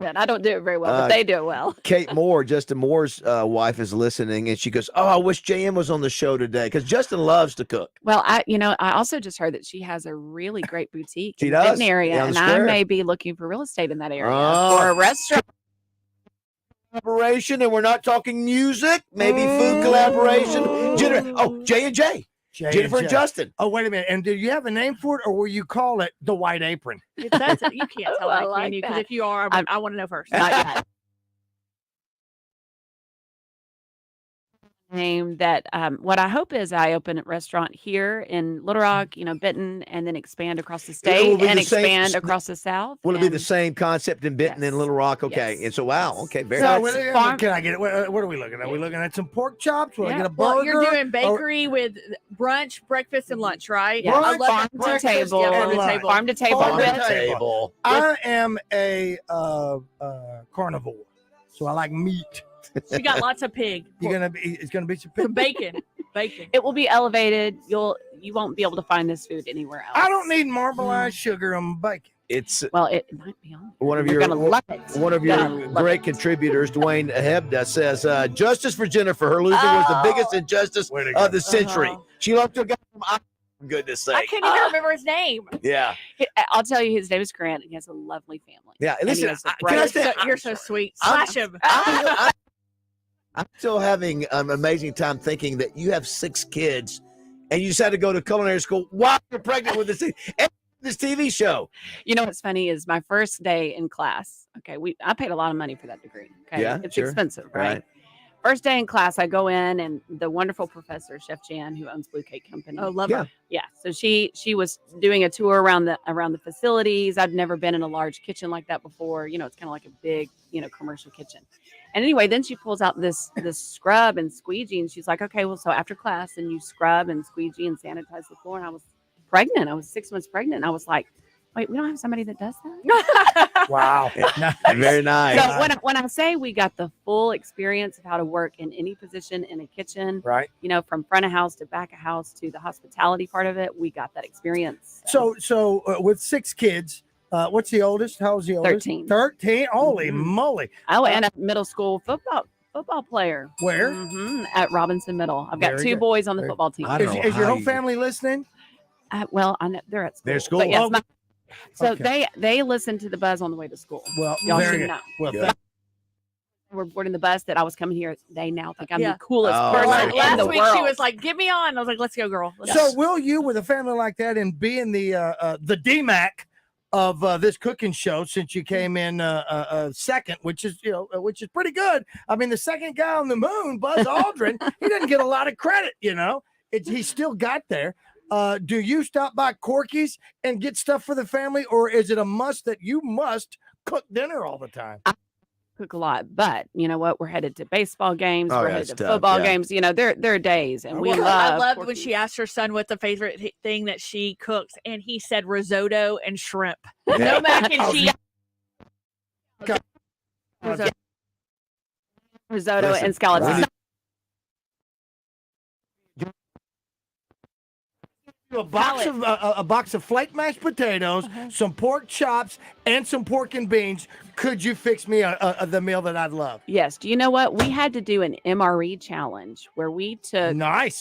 [SPEAKER 5] I don't do it very well, but they do it well.
[SPEAKER 2] Kate Moore, Justin Moore's wife, is listening, and she goes, "Oh, I wish JM was on the show today because Justin loves to cook."
[SPEAKER 5] Well, I also just heard that she has a really great boutique
[SPEAKER 2] She
[SPEAKER 5] in the
[SPEAKER 2] does,
[SPEAKER 5] Benton area,
[SPEAKER 2] down
[SPEAKER 5] and
[SPEAKER 2] the
[SPEAKER 5] I
[SPEAKER 2] square.
[SPEAKER 5] may be looking for real estate in that area
[SPEAKER 2] Oh.
[SPEAKER 5] for a restaurant.
[SPEAKER 2] Collaboration, and we're not talking music, maybe food collaboration. J&J. Jennifer and Justin.
[SPEAKER 4] Oh, wait a minute. And do you have a name for it, or will you call it the White Apron?
[SPEAKER 28] You can't tell
[SPEAKER 5] I
[SPEAKER 28] that,
[SPEAKER 5] like
[SPEAKER 28] can you? Because
[SPEAKER 5] that.
[SPEAKER 28] if you are, I want to know first.
[SPEAKER 5] Not yet. Name that what I hope is I open a restaurant here in Little Rock, Benton, and then expand across the
[SPEAKER 2] It will
[SPEAKER 5] state
[SPEAKER 2] be
[SPEAKER 5] and
[SPEAKER 2] the same-
[SPEAKER 5] expand across the South.
[SPEAKER 2] Will it be the same concept in Benton and Little Rock? Okay. And so, wow. Okay. Very
[SPEAKER 4] So,
[SPEAKER 2] nice.
[SPEAKER 4] can I get it? What are we looking at? Are we looking at some pork chops? Will I get a burger?
[SPEAKER 28] Well, you're doing
[SPEAKER 4] Or-
[SPEAKER 28] bakery with brunch, breakfast, and lunch, right?
[SPEAKER 5] Yes.
[SPEAKER 28] I love
[SPEAKER 5] Farm
[SPEAKER 28] that.
[SPEAKER 5] to
[SPEAKER 28] Breakfast,
[SPEAKER 5] table.
[SPEAKER 28] yeah, farm to
[SPEAKER 5] And
[SPEAKER 28] table.
[SPEAKER 5] Farm to table.
[SPEAKER 4] Farm to
[SPEAKER 5] with-
[SPEAKER 2] table.
[SPEAKER 4] I am a carnivore, so I like meat.
[SPEAKER 28] She got lots of pig.
[SPEAKER 4] It's gonna be some pig.
[SPEAKER 28] Some bacon.
[SPEAKER 5] It will be elevated. You won't be able to find this food anywhere else.
[SPEAKER 4] I don't need marbleized sugar on bacon.
[SPEAKER 2] It's
[SPEAKER 5] it might be on.
[SPEAKER 2] one of
[SPEAKER 5] You're
[SPEAKER 2] your
[SPEAKER 5] gonna love it.
[SPEAKER 2] One of
[SPEAKER 5] Gonna
[SPEAKER 2] your
[SPEAKER 5] love
[SPEAKER 2] great contributors, Dwayne Hebda, says, "Justice for Jennifer. Her losing was the biggest injustice of the century. She lost to a guy from Iowa, for goodness sake."
[SPEAKER 28] I couldn't even remember his name.
[SPEAKER 2] Yeah.
[SPEAKER 5] I'll tell you, his name is Grant, and he has a lovely family.
[SPEAKER 2] Yeah.
[SPEAKER 5] And he
[SPEAKER 2] Listen,
[SPEAKER 5] has a
[SPEAKER 2] can I
[SPEAKER 5] great-
[SPEAKER 2] say,
[SPEAKER 28] You're so sweet.
[SPEAKER 2] I'm-
[SPEAKER 28] Slash him.
[SPEAKER 2] I'm still having an amazing time thinking that you have 6 kids and you decided to go to culinary school while you're pregnant with this TV show.
[SPEAKER 5] You know what's funny is my first day in class. Okay, I paid a lot of money for that degree. Okay,
[SPEAKER 2] Yeah,
[SPEAKER 5] it's
[SPEAKER 2] sure.
[SPEAKER 5] expensive, right?
[SPEAKER 2] Right.
[SPEAKER 5] First day in class, I go in, and the wonderful professor, Chef Jan, who owns Blue Cake Company.
[SPEAKER 28] Oh, love her.
[SPEAKER 5] Yeah, so she was doing a tour around the facilities. I'd never been in a large kitchen like that before. It's kind of like a big, commercial kitchen. And anyway, then she pulls out this scrub and squeegee, and she's like, "Okay, well, so after class, and you scrub and squeegee and sanitize the floor." And I was pregnant. I was 6 months pregnant. And I was like, "Wait, we don't have somebody that does that?"
[SPEAKER 4] Wow.
[SPEAKER 2] Very nice.
[SPEAKER 5] So when I say we got the full experience of how to work in any position in a kitchen,
[SPEAKER 4] right?
[SPEAKER 5] From front of house to back of house to the hospitality part of it, we got that experience.
[SPEAKER 4] So with 6 kids, what's the oldest? How's the oldest?
[SPEAKER 5] 13.
[SPEAKER 4] 13. Holy moly!
[SPEAKER 5] Oh, and a middle school football player.
[SPEAKER 4] Where?
[SPEAKER 5] At Robinson Middle. I've got
[SPEAKER 4] Very
[SPEAKER 5] 2
[SPEAKER 4] good.
[SPEAKER 5] boys on the football team.
[SPEAKER 4] Is your whole family listening?
[SPEAKER 5] Well, I know they're at school.
[SPEAKER 4] They're school?
[SPEAKER 5] But yes,
[SPEAKER 4] Okay.
[SPEAKER 5] so
[SPEAKER 4] Okay.
[SPEAKER 5] they listen to the buzz on the way to school.
[SPEAKER 4] Well,
[SPEAKER 5] y'all
[SPEAKER 4] very
[SPEAKER 5] should
[SPEAKER 4] good.
[SPEAKER 5] know.
[SPEAKER 4] Well,
[SPEAKER 5] But we're boarding the bus that I was coming here. They now think I'm
[SPEAKER 28] Yeah.
[SPEAKER 5] the coolest
[SPEAKER 2] Oh,
[SPEAKER 5] person
[SPEAKER 2] right.
[SPEAKER 5] in
[SPEAKER 28] Last
[SPEAKER 5] the
[SPEAKER 28] week
[SPEAKER 5] world.
[SPEAKER 28] she was like, "Get me on." I was like, "Let's go, girl." Let's
[SPEAKER 4] So
[SPEAKER 28] go.
[SPEAKER 4] will you, with a family like that, and being the DMAC of this cooking show, since you came in second, which is pretty good. I mean, the second guy on the moon, Buzz Aldrin, he didn't get a lot of credit. He still got there. Do you stop by Corky's and get stuff for the family, or is it a must that you must cook dinner all the time?
[SPEAKER 5] I cook a lot, but you know what? We're headed to baseball games.
[SPEAKER 2] Oh,
[SPEAKER 5] we're
[SPEAKER 2] yeah,
[SPEAKER 5] headed
[SPEAKER 2] it's
[SPEAKER 5] to
[SPEAKER 2] tough,
[SPEAKER 5] football
[SPEAKER 2] yeah.
[SPEAKER 5] games. There are days, and we
[SPEAKER 28] I
[SPEAKER 5] love.
[SPEAKER 28] loved when she asked her son what the favorite thing that she cooks, and he said risotto and shrimp. No mac and cheese.
[SPEAKER 5] Risotto
[SPEAKER 2] Listen,
[SPEAKER 5] and scallops.
[SPEAKER 2] we need-
[SPEAKER 4] A box of flake mashed potatoes, some pork chops, and some pork and beans. Could you fix me the meal that I'd love?
[SPEAKER 5] Yes. Do you know what? We had to do an MRE challenge where we took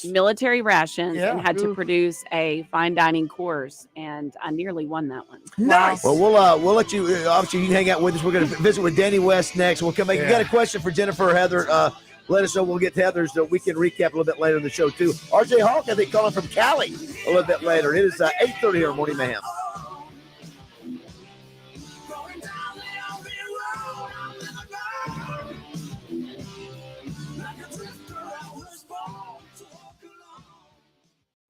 [SPEAKER 5] military rations and had to produce a fine dining course, and I nearly won that one.
[SPEAKER 4] Nice.
[SPEAKER 2] Well, we'll let you. Obviously, you can hang out with us. We're going to visit with Danny West next. We'll come back. You got a question for Jennifer or Heather? Let us know. We'll get to Heather's weekend recap a little bit later in the show too. RJ Hawk, I think, calling from Cali a little bit later. It is 8:30 here on Morning Mayhem.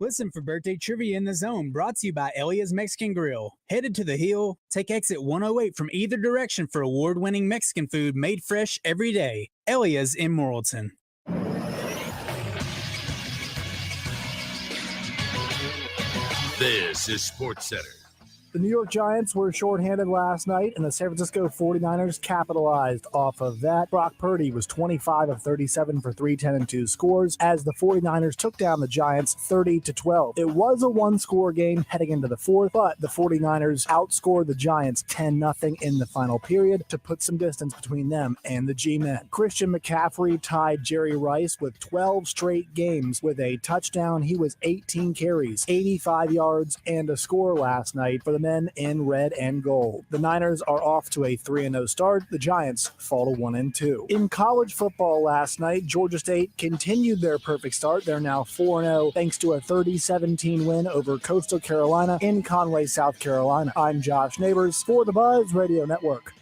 [SPEAKER 24] Listen for birthday trivia in the zone, brought to you by Elia's Mexican Grill. Headed to the hill, take exit 108 from either direction for award-winning Mexican food made fresh every day. Elia's in Morrilton.
[SPEAKER 8] This is SportsCenter. The New York Giants were shorthanded last night, and the San Francisco 49ers capitalized off of that. Brock Purdy was 25 of 37 for 310 and 2 scores as the 49ers took down the Giants 30-12. It was a one-score game heading into the fourth, but the 49ers outscored the Giants 10-0 in the final period to put some distance between them and the G-Men. Christian McCaffrey tied Jerry Rice with 12 straight games with a touchdown. He was 18 carries, 85 yards, and a score last night for the men in red and gold. The Niners are off to a 3-0 start. The Giants fall to 1-2. In college football last night, Georgia State continued their perfect start. They're now 4-0 thanks to a 30-17 win over Coastal Carolina in Conway, South Carolina. I'm Josh Neighbors for the Buzz Radio Network.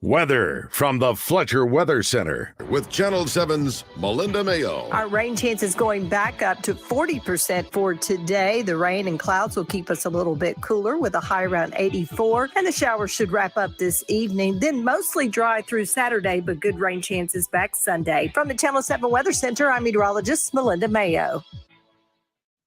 [SPEAKER 7] Weather from the Fletcher Weather Center with Channel 7's Melinda Mayo.
[SPEAKER 22] Our rain chances going back up to 40% for today. The rain and clouds will keep us a little bit cooler with a high around 84. And the showers should wrap up this evening. Then mostly dry through Saturday, but good rain chances back Sunday. From the Channel 7 Weather Center, I'm meteorologist Melinda Mayo.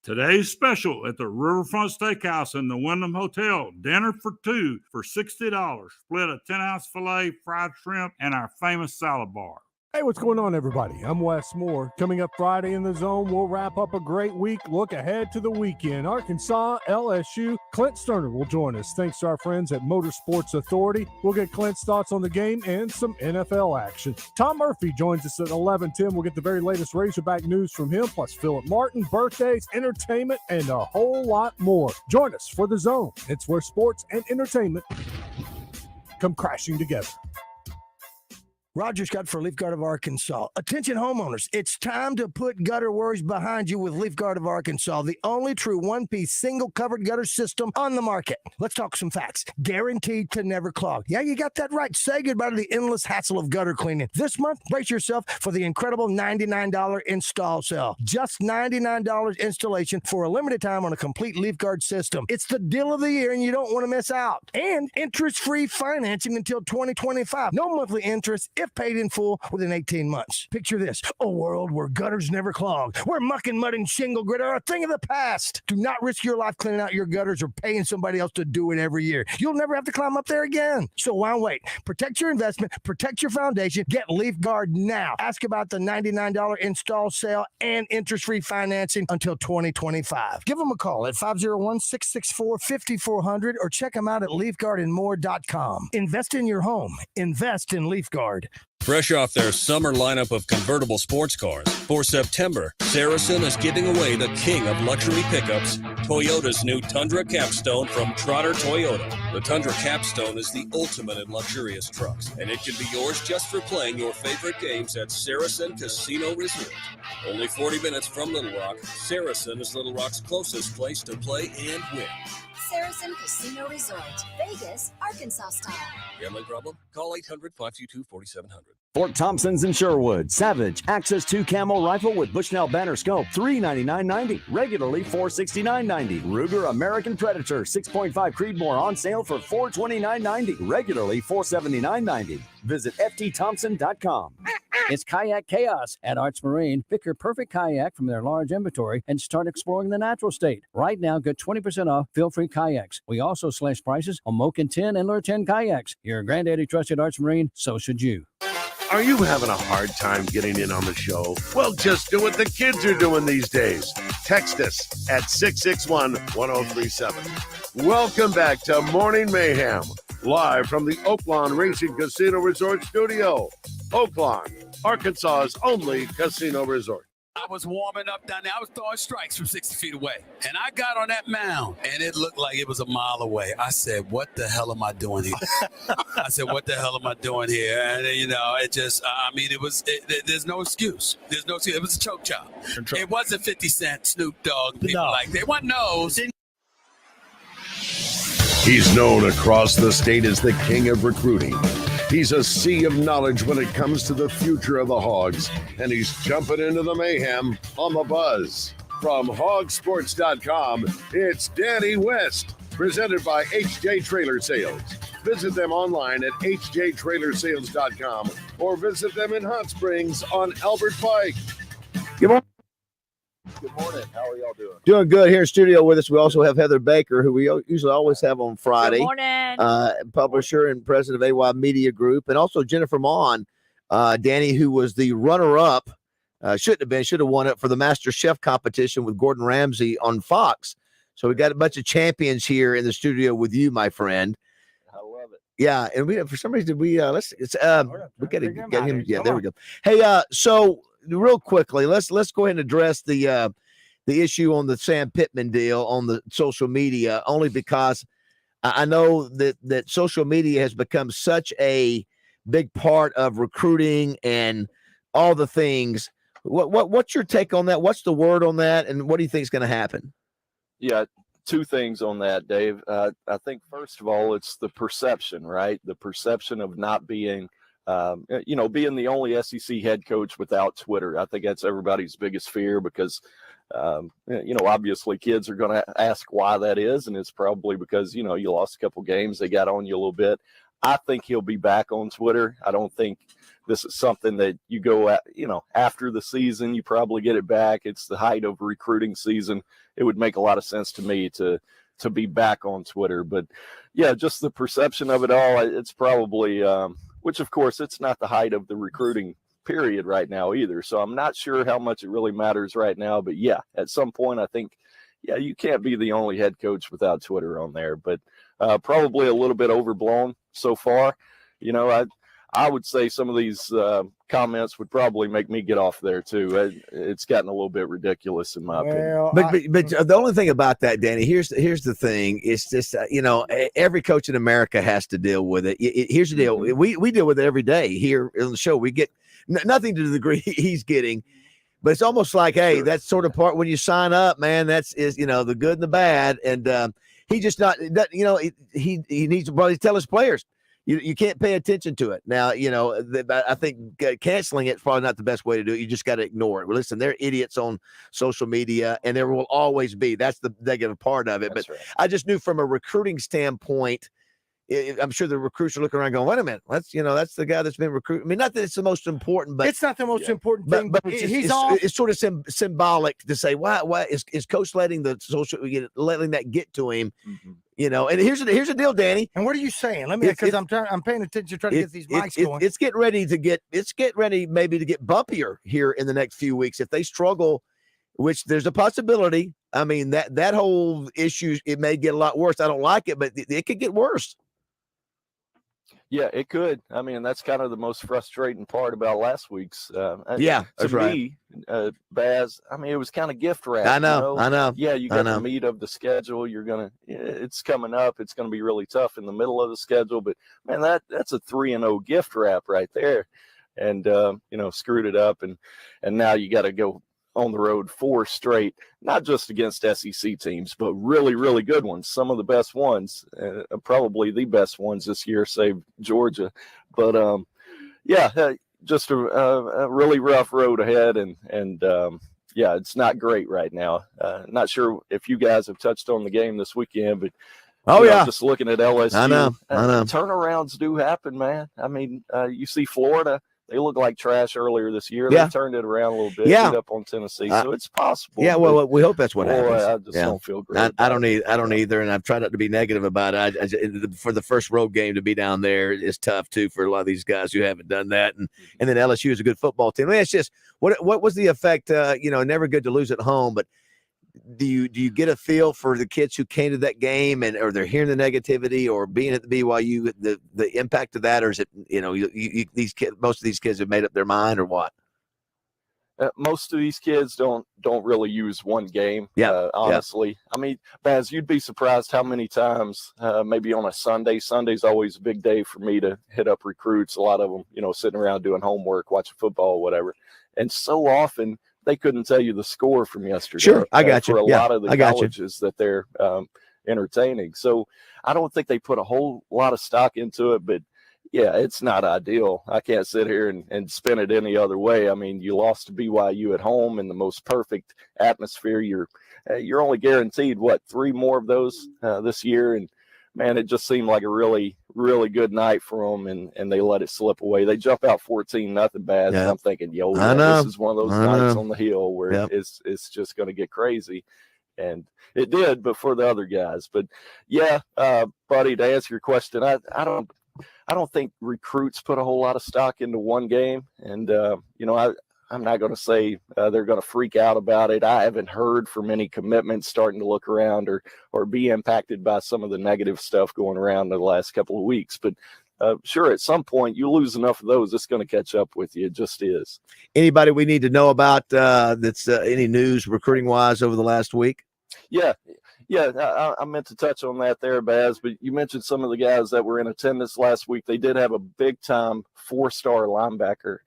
[SPEAKER 9] Today's special at the Riverfront Steakhouse in the Wyndham Hotel. Dinner for two for $60. Split a 10-ounce filet, fried shrimp, and our famous salad bar.
[SPEAKER 10] Hey, what's going on, everybody? I'm Wes Moore. Coming up Friday in the Zone, we'll wrap up a great week. Look ahead to the weekend. Arkansas, LSU. Clint Sterner will join us. Thanks to our friends at Motorsports Authority. We'll get Clint's thoughts on the game and some NFL action. Tom Murphy joins us at 11:10. We'll get the very latest Razorback news from him, plus Philip Martin, birthdays, entertainment, and a whole lot more. Join us for the Zone. It's where sports and entertainment come crashing together.
[SPEAKER 4] Roger Scott for Leaf Guard of Arkansas. Attention homeowners, it's time to put gutter worries behind you with Leaf Guard of Arkansas, the only true one-piece single covered gutter system on the market. Let's talk some facts. Guaranteed to never clog. Yeah, you got that right. Say goodbye to the endless hassle of gutter cleaning. This month, brace yourself for the incredible $99 install sale. Just $99 installation for a limited time on a complete Leaf Guard system. It's the deal of the year and you don't want to miss out. And interest-free financing until 2025. No monthly interest if paid in full within 18 months. Picture this, a world where gutters never clog, where muck and mud and shingle grit are a thing of the past. Do not risk your life cleaning out your gutters or paying somebody else to do it every year. You'll never have to climb up there again. So why wait? Protect your investment, protect your foundation, get Leaf Guard now. Ask about the $99 install sale and interest-free financing until 2025. Give them a call at 501-664-5400 or check them out at leafguardandmore.com. Invest in your home. Invest in Leaf Guard.
[SPEAKER 11] Fresh off their summer lineup of convertible sports cars, for September, Saracen is giving away the king of luxury pickups, Toyota's new Tundra Capstone from Trotter Toyota. The Tundra Capstone is the ultimate in luxurious trucks, and it can be yours just for playing your favorite games at Saracen Casino Resort. Only 40 minutes from Little Rock, Saracen is Little Rock's closest place to play and win.
[SPEAKER 12] Saracen Casino Resort, Vegas, Arkansas style.
[SPEAKER 11] Gambling problem? Call 800-522-4700.
[SPEAKER 13] Fort Thompson's in Sherwood. Savage Access 2 Camo Rifle with Bushnell Banner Scope, $399.90. Regularly $469.90. Ruger American Predator 6.5 Creedmoor on sale for $429.90. Regularly $479.90. Visit ftthompson.com.
[SPEAKER 14] It's Kayak Chaos at Arts Marine. Pick your perfect kayak from their large inventory and start exploring the natural state. Right now, get 20% off feel-free kayaks. We also slash prices on Moken 10 and Lure 10 kayaks. Your granddaddy trusted Arts Marine, so should you.
[SPEAKER 7] Are you having a hard time getting in on the show? Well, just do what the kids are doing these days. Text us at 661-1037. Welcome back to Morning Mayhem, live from the Oaklawn Racing Casino Resort Studio. Oaklawn, Arkansas's only casino resort.
[SPEAKER 15] I was warming up down there. I was throwing strikes from 60 feet away. And I got on that mound, and it looked like it was a mile away. I said, what the hell am I doing here? And, you know, it just, there's no excuse. There's no excuse. It was a choke job. It wasn't 50 Cent, Snoop Dogg, people like they want nose.
[SPEAKER 7] He's known across the state as the king of recruiting. He's a sea of knowledge when it comes to the future of the Hogs, and he's jumping into the mayhem on the Buzz. From hogsports.com, it's Danny West, presented by HJ Trailer Sales. Visit them online at hjtrailersales.com or visit them in Hot Springs on Albert Pike.
[SPEAKER 1] Good morning.
[SPEAKER 3] morning. How are y'all doing?
[SPEAKER 2] Doing good here in studio with us. We also have Heather Baker, who we usually always have on Friday.
[SPEAKER 28] Good morning.
[SPEAKER 2] Publisher and president of AY Media Group, and also Jennifer Mon, Danny, who was the runner-up, should have won it for the Master Chef competition with Gordon Ramsay on Fox. So we got a bunch of champions here in the studio with you, my friend.
[SPEAKER 3] I love it.
[SPEAKER 2] Yeah, and we for some reason we got to get him. Yeah, there we go. Hey, so real quickly, let's go ahead and address the issue on the Sam Pittman deal on the social media, only because I know that social media has become such a big part of recruiting and all the things. What's your take on that? What's the word on that, and what do you think is going to happen?
[SPEAKER 3] Yeah, two things on that, Dave. I think, first of all, it's the perception, right? The perception of not being, being the only SEC head coach without Twitter. I think that's everybody's biggest fear because, obviously kids are going to ask why that is, and it's probably because, you lost a couple games. They got on you a little bit. I think he'll be back on Twitter. I don't think this is something that you go at, after the season, you probably get it back. It's the height of recruiting season. It would make a lot of sense to me to be back on Twitter. But yeah, just the perception of it all, it's probably, which of course it's not the height of the recruiting period right now either. So I'm not sure how much it really matters right now, but yeah, at some point I think, you can't be the only head coach without Twitter on there, but probably a little bit overblown so far. I would say some of these comments would probably make me get off there too. It's gotten a little bit ridiculous in my opinion.
[SPEAKER 2] But the only thing about that, Danny, here's the thing. It's just every coach in America has to deal with it. Here's the deal. We deal with it every day here on the show. We get nothing to the degree he's getting. But it's almost like, hey, that's sort of part when you sign up, man. That's the good and the bad, and he just not, he needs to probably tell his players, you can't pay attention to it. Now, I think canceling it's probably not the best way to do it. You just got to ignore it. Well, listen, they're idiots on social media, and there will always be. That's the negative part of it. That's right. I just knew from a recruiting standpoint. I'm sure the recruits are looking around going, wait a minute, that's the guy that's been recruited. I mean, not that it's the most important, but
[SPEAKER 4] it's not the most important thing,
[SPEAKER 2] but it's sort of symbolic to say, why is coach letting that get to him? And here's the deal, Danny.
[SPEAKER 4] And what are you saying? Let me, because I'm paying attention, trying to get these mics going.
[SPEAKER 2] It's getting ready maybe to get bumpier here in the next few weeks. If they struggle, which there's a possibility. I mean, that whole issue, it may get a lot worse. I don't like it, but it could get worse.
[SPEAKER 3] Yeah, it could. I mean, that's kind of the most frustrating part about last week's.
[SPEAKER 2] That's
[SPEAKER 3] to
[SPEAKER 2] right.
[SPEAKER 3] me, Baz, I mean, it was kind of gift wrap.
[SPEAKER 2] I know.
[SPEAKER 3] Yeah, you got the meat of the schedule. It's coming up. It's going to be really tough in the middle of the schedule. But, man, that's a 3-0 gift wrap right there. And, screwed it up. And now you got to go on the road 4 straight, not just against SEC teams, but really, really good ones. Some of the best ones, probably the best ones this year, save Georgia. But just a really rough road ahead, and it's not great right now. Not sure if you guys have touched on the game this weekend, but just looking at LSU,
[SPEAKER 2] I know.
[SPEAKER 3] Turnarounds do happen, man. I mean, you see Florida. They looked like trash earlier this year. They turned it around a little bit, beat up on Tennessee, so it's possible.
[SPEAKER 2] Yeah, well, we hope that's what happens.
[SPEAKER 3] I just don't feel great.
[SPEAKER 2] I don't either, and I've tried not to be negative about it. For the first road game to be down there is tough too for a lot of these guys who haven't done that, and then LSU is a good football team. I mean, it's just what was the effect? Never good to lose at home, but do you get a feel for the kids who came to that game or they're hearing the negativity or being at the BYU, the impact of that, or is it most of these kids have made up their mind or what?
[SPEAKER 3] Most of these kids don't really use one game. Honestly. I mean, Baz, you'd be surprised how many times, maybe on a Sunday. Sunday's always a big day for me to hit up recruits. A lot of them, sitting around doing homework, watching football, whatever. And so often they couldn't tell you the score from yesterday.
[SPEAKER 2] Sure, I got you.
[SPEAKER 3] For a lot of the colleges that they're entertaining. So I don't think they put a whole lot of stock into it, but yeah, it's not ideal. I can't sit here and spin it any other way. I mean, you lost to BYU at home in the most perfect atmosphere. You're only guaranteed 3 more of those this year, and man, it just seemed like a really, really good night for them, and they let it slip away. They jump out 14-0 Baz, and I'm thinking, this is one of those nights on the hill where it's just going to get crazy. And it did, but for the other guys. But yeah, buddy, to answer your question, I don't think recruits put a whole lot of stock into one game. And I'm not going to say they're going to freak out about it. I haven't heard from any commitments starting to look around or be impacted by some of the negative stuff going around in the last couple of weeks. But sure, at some point you lose enough of those, it's going to catch up with you. It just is.
[SPEAKER 2] Anybody we need to know about that's any news recruiting wise over the last week?
[SPEAKER 3] Yeah. I meant to touch on that there, Baz, but you mentioned some of the guys that were in attendance last week. They did have a big-time 4-star linebacker.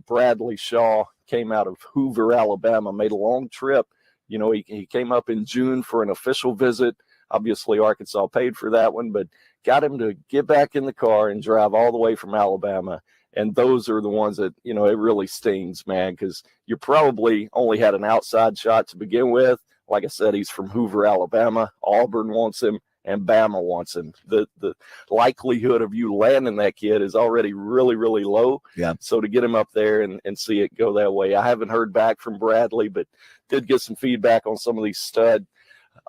[SPEAKER 3] Bradley Shaw came out of Hoover, Alabama, made a long trip. He came up in June for an official visit. Obviously, Arkansas paid for that one, but got him to get back in the car and drive all the way from Alabama. And those are the ones that, it really stings, man, because you probably only had an outside shot to begin with. Like I said, he's from Hoover, Alabama. Auburn wants him, and Bama wants him. The likelihood of you landing that kid is already really, really low.
[SPEAKER 2] Yeah.
[SPEAKER 3] So to get him up there and see it go that way, I haven't heard back from Bradley, but did get some feedback on some of these stud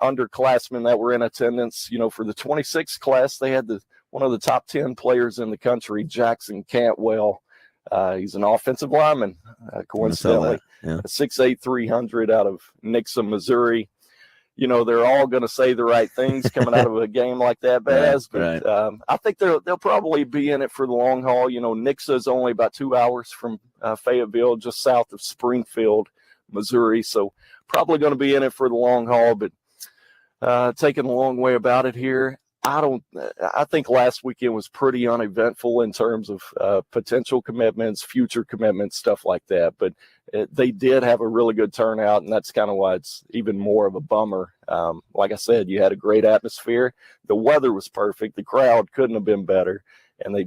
[SPEAKER 3] underclassmen that were in attendance. For the 26 class, they had one of the top 10 players in the country, Jackson Cantwell. He's an offensive lineman, coincidentally.
[SPEAKER 2] Yeah.
[SPEAKER 3] 6'8", 300 out of Nixa, Missouri. They're all going to say the right things coming out of a game like that, Baz. But I think they'll probably be in it for the long haul. Nixa is only about 2 hours from Fayetteville, just south of Springfield, Missouri. So probably going to be in it for the long haul, but taking a long way about it here. I think last weekend was pretty uneventful in terms of potential commitments, future commitments, stuff like that. But they did have a really good turnout, and that's kind of why it's even more of a bummer. Like I said, you had a great atmosphere. The weather was perfect. The crowd couldn't have been better, and they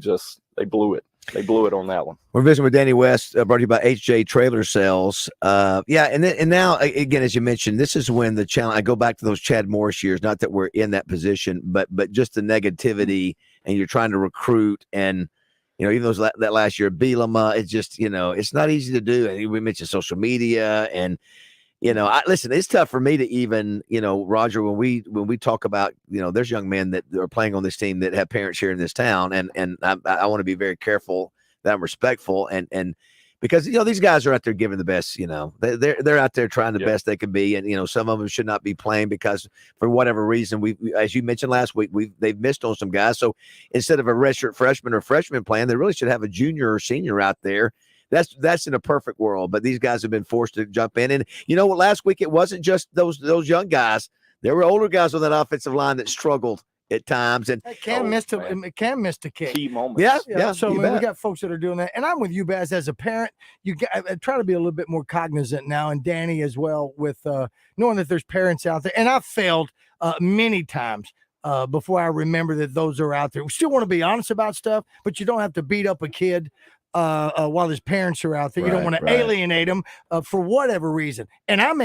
[SPEAKER 3] blew it. They blew it on that one.
[SPEAKER 2] We're visiting with Danny West, brought to you by HJ Trailer Sales. And now, again, as you mentioned, this is when the challenge, I go back to those Chad Morris years, not that we're in that position, but just the negativity, and you're trying to recruit, and, even those that last year, Bielema, it's just, it's not easy to do. And we mentioned social media, and, listen, it's tough for me to even, Roger, when we talk about, there's young men that are playing on this team that have parents here in this town. And I want to be very careful that I'm respectful. And because, these guys are out there giving the best, they're out there trying the best they can be. And, some of them should not be playing because for whatever reason, we as you mentioned last week, they've missed on some guys. So instead of a redshirt freshman or freshman playing, they really should have a junior or senior out there. That's in a perfect world, but these guys have been forced to jump in. And you know what? Last week it wasn't just those young guys. There were older guys on that offensive line that struggled at times. And
[SPEAKER 4] Cam missed a kick.
[SPEAKER 3] Key moments.
[SPEAKER 2] Yeah.
[SPEAKER 4] So we got folks that are doing that, and I'm with you, Baz. As a parent, I try to be a little bit more cognizant now, and Danny as well, with knowing that there's parents out there. And I've failed many times. Before I remember that those are out there. We still want to be honest about stuff, but you don't have to beat up a kid while his parents are out there. You don't want to alienate them for whatever reason. And it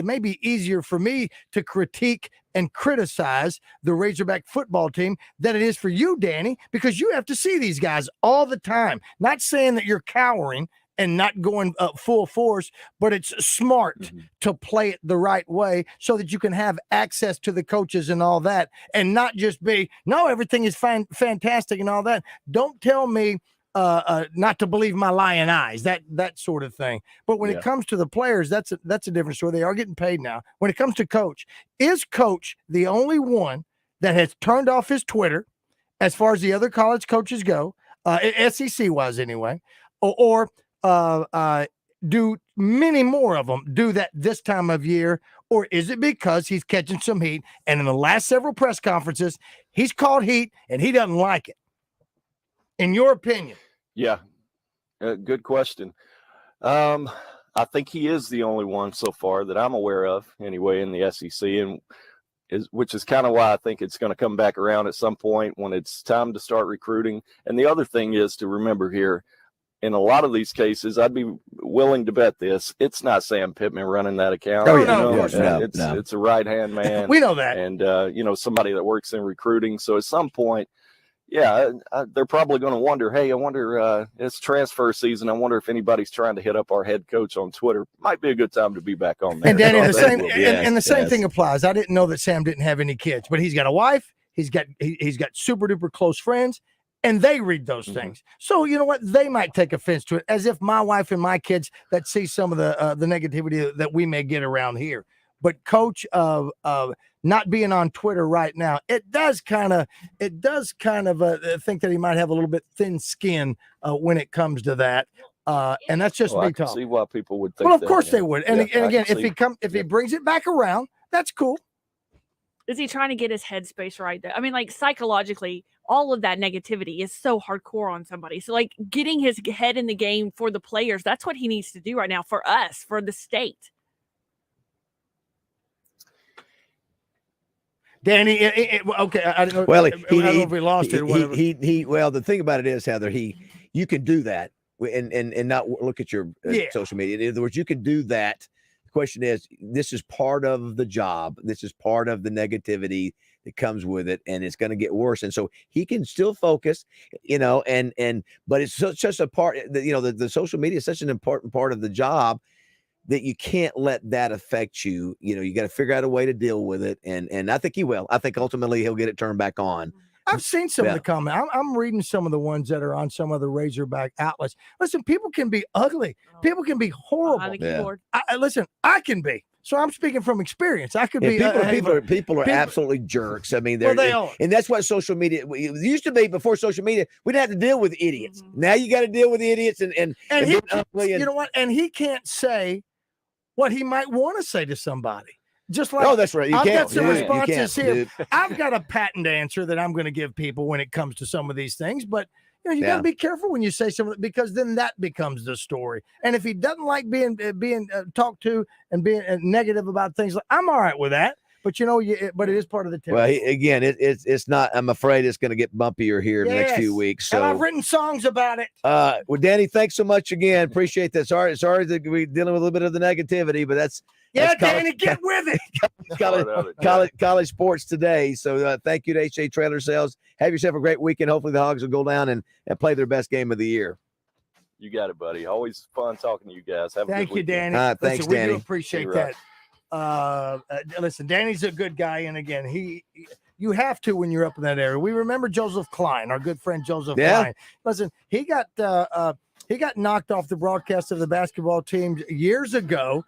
[SPEAKER 4] may be easier for me to critique and criticize the Razorback football team than it is for you, Danny, because you have to see these guys all the time. Not saying that you're cowering and not going full force, but it's smart to play it the right way so that you can have access to the coaches and all that, and not just be, no, everything is fantastic and all that. Don't tell me not to believe my lying eyes, that sort of thing. But when it comes to the players, that's a different story. They are getting paid now. When it comes to coach, is coach the only one that has turned off his Twitter as far as the other college coaches go, SEC wise anyway, or do many more of them do that this time of year? Or is it because he's catching some heat, and in the last several press conferences, he's called heat and he doesn't like it? In your opinion?
[SPEAKER 3] Yeah, good question. I think he is the only one so far that I'm aware of, anyway, in the SEC, and which is kind of why I think it's going to come back around at some point when it's time to start recruiting. And the other thing is to remember here, in a lot of these cases, I'd be willing to bet this. It's not Sam Pittman running that account.
[SPEAKER 4] Oh, no, of course not.
[SPEAKER 3] It's a right-hand man.
[SPEAKER 4] We know that.
[SPEAKER 3] And, somebody that works in recruiting. So at some point, they're probably going to wonder, hey, I wonder, it's transfer season. I wonder if anybody's trying to hit up our head coach on Twitter. Might be a good time to be back on there.
[SPEAKER 4] And Danny, the same thing applies. I didn't know that Sam didn't have any kids, but he's got a wife. He's got super duper close friends. And they read those things. So you know what? They might take offense to it, as if my wife and my kids that see some of the negativity that we may get around here. But Coach of not being on Twitter right now, it does kind of think that he might have a little bit thin skin when it comes to that. And that's just me
[SPEAKER 3] I can
[SPEAKER 4] talking.
[SPEAKER 3] see why people would think.
[SPEAKER 4] Well, of
[SPEAKER 3] that,
[SPEAKER 4] course they would. And again, if
[SPEAKER 3] he
[SPEAKER 4] he brings it back around, that's cool.
[SPEAKER 28] Is he trying to get his headspace right there? I mean, like psychologically, all of that negativity is so hardcore on somebody. So like getting his head in the game for the players, that's what he needs to do right now for us, for the state. Danny, okay, I don't know.
[SPEAKER 2] Well,
[SPEAKER 28] I don't know if we lost it or whatever.
[SPEAKER 2] Well, the thing about it is, Heather, you can do that and not look at your social media. In other words, you can do that. The question is, this is part of the job. This is part of the negativity that comes with it, and it's going to get worse. And so he can still focus, but it's such a part, the social media is such an important part of the job that you can't let that affect you. You got to figure out a way to deal with it. And I think he will. I think ultimately he'll get it turned back on.
[SPEAKER 4] I've seen some of the comments. I'm reading some of the ones that are on some of the Razorback outlets. Listen, people can be ugly. People can be horrible.
[SPEAKER 28] On the keyboard.
[SPEAKER 4] Listen, I can be. So I'm speaking from experience. I could be.
[SPEAKER 2] People are absolutely jerks. I mean,
[SPEAKER 4] they are.
[SPEAKER 2] And that's what social media it used to be. Before social media, we didn't have to deal with idiots. Now you got to deal with idiots and
[SPEAKER 4] he, you know what? And he can't say what he might want to say to somebody. Just like,
[SPEAKER 2] that's right.
[SPEAKER 4] I've got some responses here. I've got a patent answer that I'm going to give people when it comes to some of these things, but you got to be careful when you say something, because then that becomes the story. And if he doesn't like being talked to and being negative about things, I'm all right with that. But but it is part of the tip.
[SPEAKER 2] Well, it's not. I'm afraid it's going to get bumpier here in the next few weeks. So
[SPEAKER 4] and I've written songs about it.
[SPEAKER 2] Well, Danny, thanks so much again. Appreciate that. Sorry that we're dealing with a little bit of the negativity, but that's
[SPEAKER 4] Danny, get with
[SPEAKER 2] it. college sports today. So thank you to HA Trailer Sales. Have yourself a great weekend. Hopefully the Hogs will go down and play their best game of the year.
[SPEAKER 3] You got it, buddy. Always fun talking to you guys. Have a
[SPEAKER 4] Thank
[SPEAKER 3] good
[SPEAKER 4] you,
[SPEAKER 3] weekend.
[SPEAKER 4] Danny.
[SPEAKER 2] Thanks, Danny.
[SPEAKER 4] We do appreciate that. Listen, Danny's a good guy, and again, you have to when you're up in that area. We remember Joseph Klein, our good friend Joseph Klein. Listen, he got knocked off the broadcast of the basketball team years ago.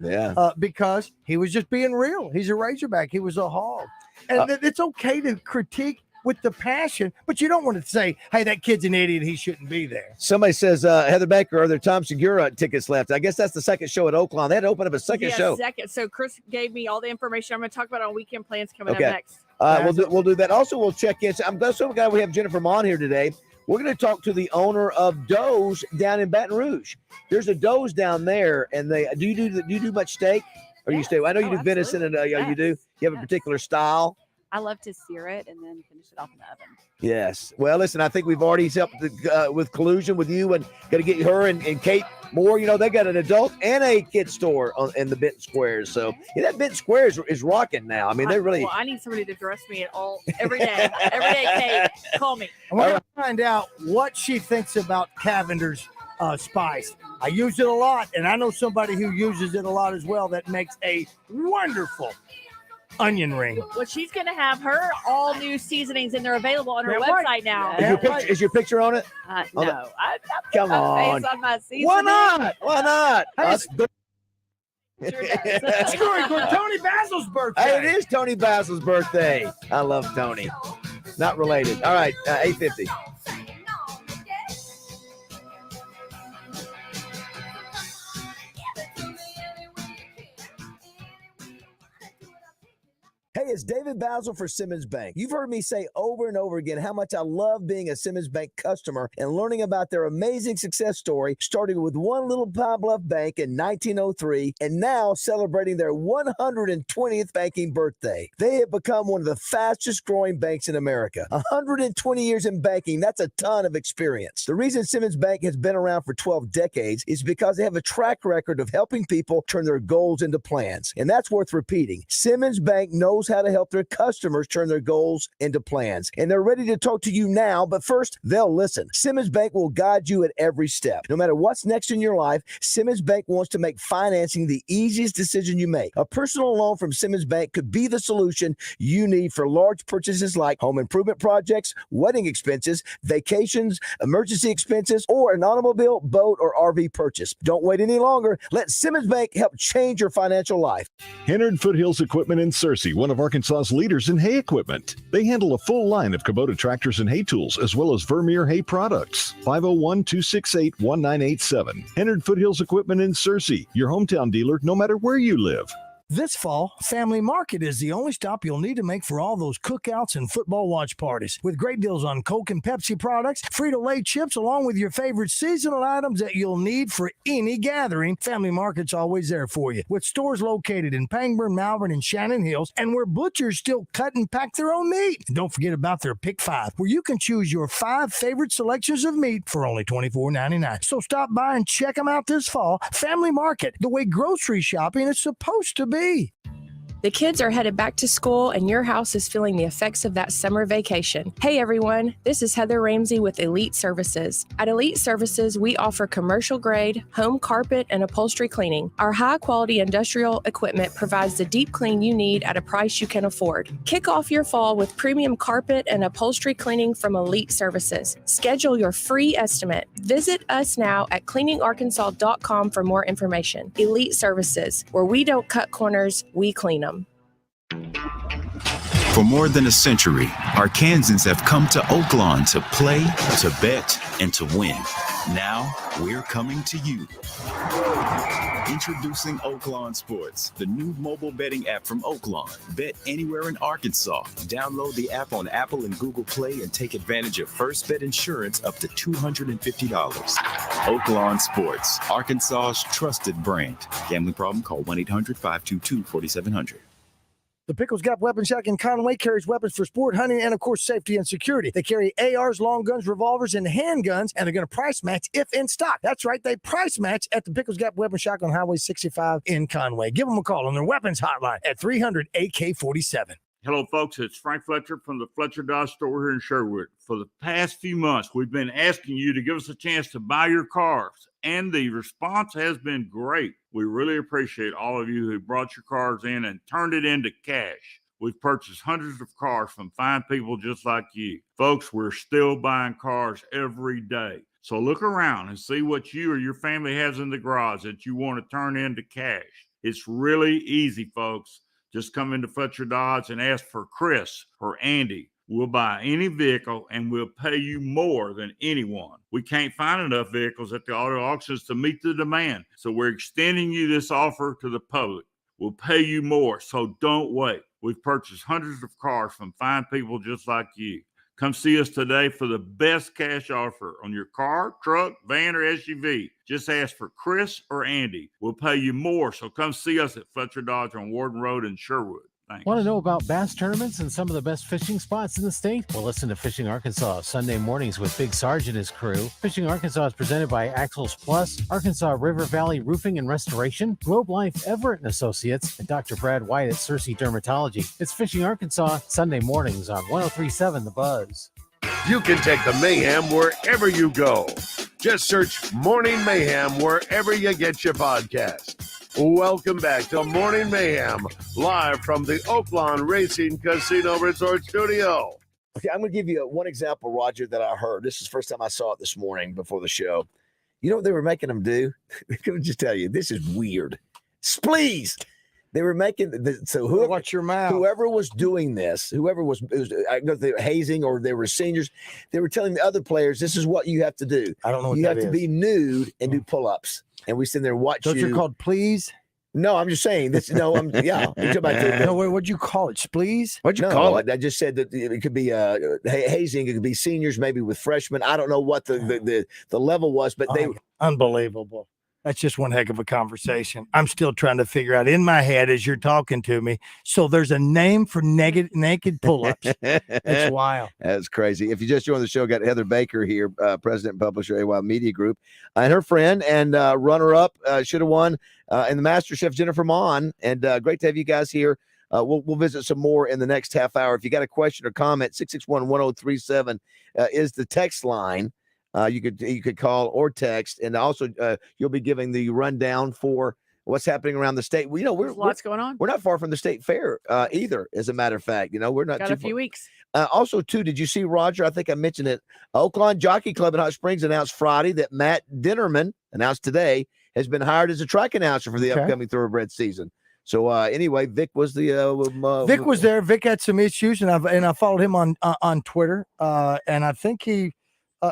[SPEAKER 4] Because he was just being real. He's a Razorback. He was a Hog, and it's okay to critique with the passion, but you don't want to say, hey, that kid's an idiot, he shouldn't be there.
[SPEAKER 2] Somebody says, Heather Baker, are there Tom Segura tickets left? I guess that's the second show at Oaklawn. They had to open up a second show.
[SPEAKER 28] Second. So Chris gave me all the information I'm going to talk about on weekend plans coming up next.
[SPEAKER 2] We'll do that. Also, we'll check in. I'm so glad we have Jennifer Mon here today. We're going to talk to the owner of Doe's down in Baton Rouge. There's a Doe's down there, and do you do much steak? Or you stay? I know you do venison, and you do. You have a particular style.
[SPEAKER 5] I love to sear it and then finish it off in the oven.
[SPEAKER 2] Yes. Well, listen, I think we've already helped with collusion with you, and got to get her and Kate more. They got an adult and a kid store in the Benton Squares. So that Benton Squares is rocking now. I mean, they're really.
[SPEAKER 28] Well, I need somebody to dress me every day. Every day, Kate, call me.
[SPEAKER 4] I want to find out what she thinks about Cavender's spice. I use it a lot, and I know somebody who uses it a lot as well that makes a wonderful onion ring.
[SPEAKER 28] Well, she's going to have her all new seasonings, and they're available on her website now.
[SPEAKER 2] Is your picture on it?
[SPEAKER 28] No.
[SPEAKER 2] Come on.
[SPEAKER 28] Face on my seasoning.
[SPEAKER 2] Why not?
[SPEAKER 4] It's going for Tony Basil's birthday.
[SPEAKER 2] Hey, it is Tony Basil's birthday. I love Tony. Not related. All right, 8:50. Hey, it's
[SPEAKER 26] it's David Basil for Simmons Bank. You've heard me say over and over again how much I love being a Simmons Bank customer and learning about their amazing success story, starting with one little Pine Bluff bank in 1903 and now celebrating their 120th banking birthday. They have become one of the fastest growing banks in America. 120 years in banking, that's a ton of experience. The reason Simmons Bank has been around for 12 decades is because they have a track record of helping people turn their goals into plans. And that's worth repeating. Simmons Bank knows how to help their customers turn their goals into plans. And they're ready to talk to you now, but first, they'll listen. Simmons Bank will guide you at every step. No matter what's next in your life, Simmons Bank wants to make financing the easiest decision you make. A personal loan from Simmons Bank could be the solution you need for large purchases like home improvement projects, wedding expenses, vacations, emergency expenses, or an automobile, boat, or RV purchase. Don't wait any longer. Let Simmons Bank help change your financial life.
[SPEAKER 16] Hennard Foothills Equipment in Searcy, one of Arkansas's leaders in hay equipment. They handle a full line of Kubota tractors and hay tools, as well as Vermeer hay products. 501-268-1987. Hennard Foothills Equipment in Searcy, your hometown dealer, no matter where you live.
[SPEAKER 4] This fall, Family Market is the only stop you'll need to make for all those cookouts and football watch parties. With great deals on Coke and Pepsi products, Frito-Lay chips, along with your favorite seasonal items that you'll need for any gathering, Family Market's always there for you. With stores located in Pangburn, Malvern, and Shannon Hills, and where butchers still cut and pack their own meat. And don't forget about their Pick 5, where you can choose your 5 favorite selections of meat for only $24.99. So stop by and check them out this fall. Family Market, the way grocery shopping is supposed to be.
[SPEAKER 17] The kids are headed back to school and your house is feeling the effects of that summer vacation. Hey everyone, this is Heather Ramsey with Elite Services. At Elite Services, we offer commercial grade, home carpet, and upholstery cleaning. Our high quality industrial equipment provides the deep clean you need at a price you can afford. Kick off your fall with premium carpet and upholstery cleaning from Elite Services. Schedule your free estimate. Visit us now at cleaningarkansas.com for more information. Elite Services, where we don't cut corners, we clean them.
[SPEAKER 18] For more than a century, Arkansans have come to Oaklawn to play, to bet, and to win. Now, we're coming to you. Introducing Oaklawn Sports, the new mobile betting app from Oaklawn. Bet anywhere in Arkansas. Download the app on Apple and Google Play and take advantage of first bet insurance up to $250. Oaklawn Sports, Arkansas's trusted brand. Gambling problem? Call 1-800-522-4700.
[SPEAKER 4] The Pickles Gap Weapon Shack in Conway carries weapons for sport, hunting, and, of course, safety and security. They carry ARs, long guns, revolvers, and handguns, and they're going to price match if in stock. That's right, they price match at the Pickles Gap Weapon Shack on Highway 65 in Conway. Give them a call on their weapons hotline at 300-AK-47.
[SPEAKER 9] Hello, folks. It's Frank Fletcher from the Fletcher Dodge store here in Sherwood. For the past few months, we've been asking you to give us a chance to buy your cars, and the response has been great. We really appreciate all of you who brought your cars in and turned it into cash. We've purchased hundreds of cars from fine people just like you. Folks, we're still buying cars every day. So look around and see what you or your family has in the garage that you want to turn into cash. It's really easy, folks. Just come into Fletcher Dodge and ask for Chris or Andy. We'll buy any vehicle and we'll pay you more than anyone. We can't find enough vehicles at the auto auctions to meet the demand. So we're extending you this offer to the public. We'll pay you more, so don't wait. We've purchased hundreds of cars from fine people just like you. Come see us today for the best cash offer on your car, truck, van, or SUV. Just ask for Chris or Andy. We'll pay you more, so come see us at Fletcher Dodge on Warden Road in Sherwood. Thanks.
[SPEAKER 19] Want to know about bass tournaments and some of the best fishing spots in the state? Well, listen to Fishing Arkansas Sunday mornings with Big Sarge and his crew. Fishing Arkansas is presented by Axles Plus, Arkansas River Valley Roofing and Restoration, Globe Life Everett and Associates, and Dr. Brad White at Searcy Dermatology. It's Fishing Arkansas Sunday mornings on 103.7 The Buzz.
[SPEAKER 7] You can take the Mayhem wherever you go. Just search Morning Mayhem wherever you get your podcast. Welcome back to Morning Mayhem, live from the Oaklawn Racing Casino Resort Studio.
[SPEAKER 26] Okay, I'm going to give you one example, Roger, that I heard. This is the first time I saw it this morning before the show. You know what they were making them do? I'm going to just tell you, this is weird. Please. They were making so whoever,
[SPEAKER 4] watch your mouth.
[SPEAKER 26] Whoever was doing this, whoever was I don't know if they were hazing or they were seniors, they were telling the other players, this is what you have to do.
[SPEAKER 4] I don't know what
[SPEAKER 26] you
[SPEAKER 4] that
[SPEAKER 26] have to be nude and do pull-ups. And we sit there and watch
[SPEAKER 4] Those
[SPEAKER 26] you.
[SPEAKER 4] are called please?
[SPEAKER 2] No, I'm just saying this. No, I'm yeah. You talk about
[SPEAKER 4] No, what'd you call it? Splees?
[SPEAKER 2] What'd you call it? I just said that it could be hazing. It could be seniors, maybe with freshmen. I don't know what the level was, but they
[SPEAKER 4] unbelievable. That's just one heck of a conversation. I'm still trying to figure out in my head as you're talking to me. So there's a name for naked pull-ups. That's wild.
[SPEAKER 2] That's crazy. If you just joined the show, got Heather Baker here, president and publisher, AY Media Group, and her friend and runner-up, should have won, and the Master Chef, Jennifer Mon. And great to have you guys here. We'll visit some more in the next half hour. If you got a question or comment, 661-1037 is the text line. You could call or text, and also you'll be giving the rundown for what's happening around the state. Well,
[SPEAKER 28] There's lots going on.
[SPEAKER 2] We're not far from the state fair either. As a matter of fact, we're not
[SPEAKER 28] got
[SPEAKER 2] too
[SPEAKER 28] a few weeks.
[SPEAKER 2] Also, too, did you see, Roger? I think I mentioned it. Oaklawn Jockey Club in Hot Springs announced Friday that Matt Dinnerman, announced today, has been hired as a track announcer for the upcoming thoroughbred season. So anyway, Vic was
[SPEAKER 4] Vic was there. Vic had some issues, and I followed him on Twitter, and I think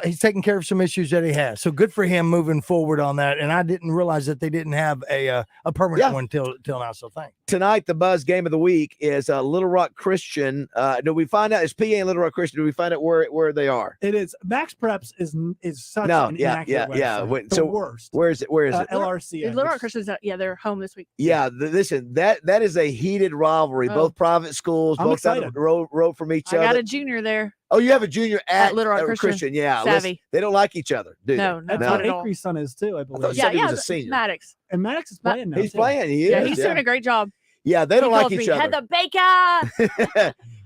[SPEAKER 4] he's taking care of some issues that he has. So good for him moving forward on that. And I didn't realize that they didn't have a permanent one till now. So thanks.
[SPEAKER 2] Tonight, the Buzz game of the week is Little Rock Christian. Do we find out? Is PA and Little Rock Christian? Do we find out where they are?
[SPEAKER 6] It is. Max Preps is such an inaccurate website.
[SPEAKER 2] Wait,
[SPEAKER 6] the
[SPEAKER 2] so
[SPEAKER 6] worst.
[SPEAKER 2] Where is it? Where is it?
[SPEAKER 28] LRC. Little Rock Christians. They're home this week.
[SPEAKER 2] Yeah, listen, that is a heated rivalry. Both private schools, both out of the road from each other.
[SPEAKER 28] I got a junior there.
[SPEAKER 2] Oh, you have a junior at
[SPEAKER 28] Little Rock
[SPEAKER 2] Christian. Yeah,
[SPEAKER 28] Savvy.
[SPEAKER 2] They don't like each other, do
[SPEAKER 28] No,
[SPEAKER 2] they?
[SPEAKER 28] not at all.
[SPEAKER 6] Acree's son is too, I believe.
[SPEAKER 2] He was a senior.
[SPEAKER 28] Maddox.
[SPEAKER 6] And Maddox is playing now.
[SPEAKER 2] He's playing. He is.
[SPEAKER 28] Yeah, he's doing a great job.
[SPEAKER 2] Yeah, they don't like each other.
[SPEAKER 28] Heather Baker.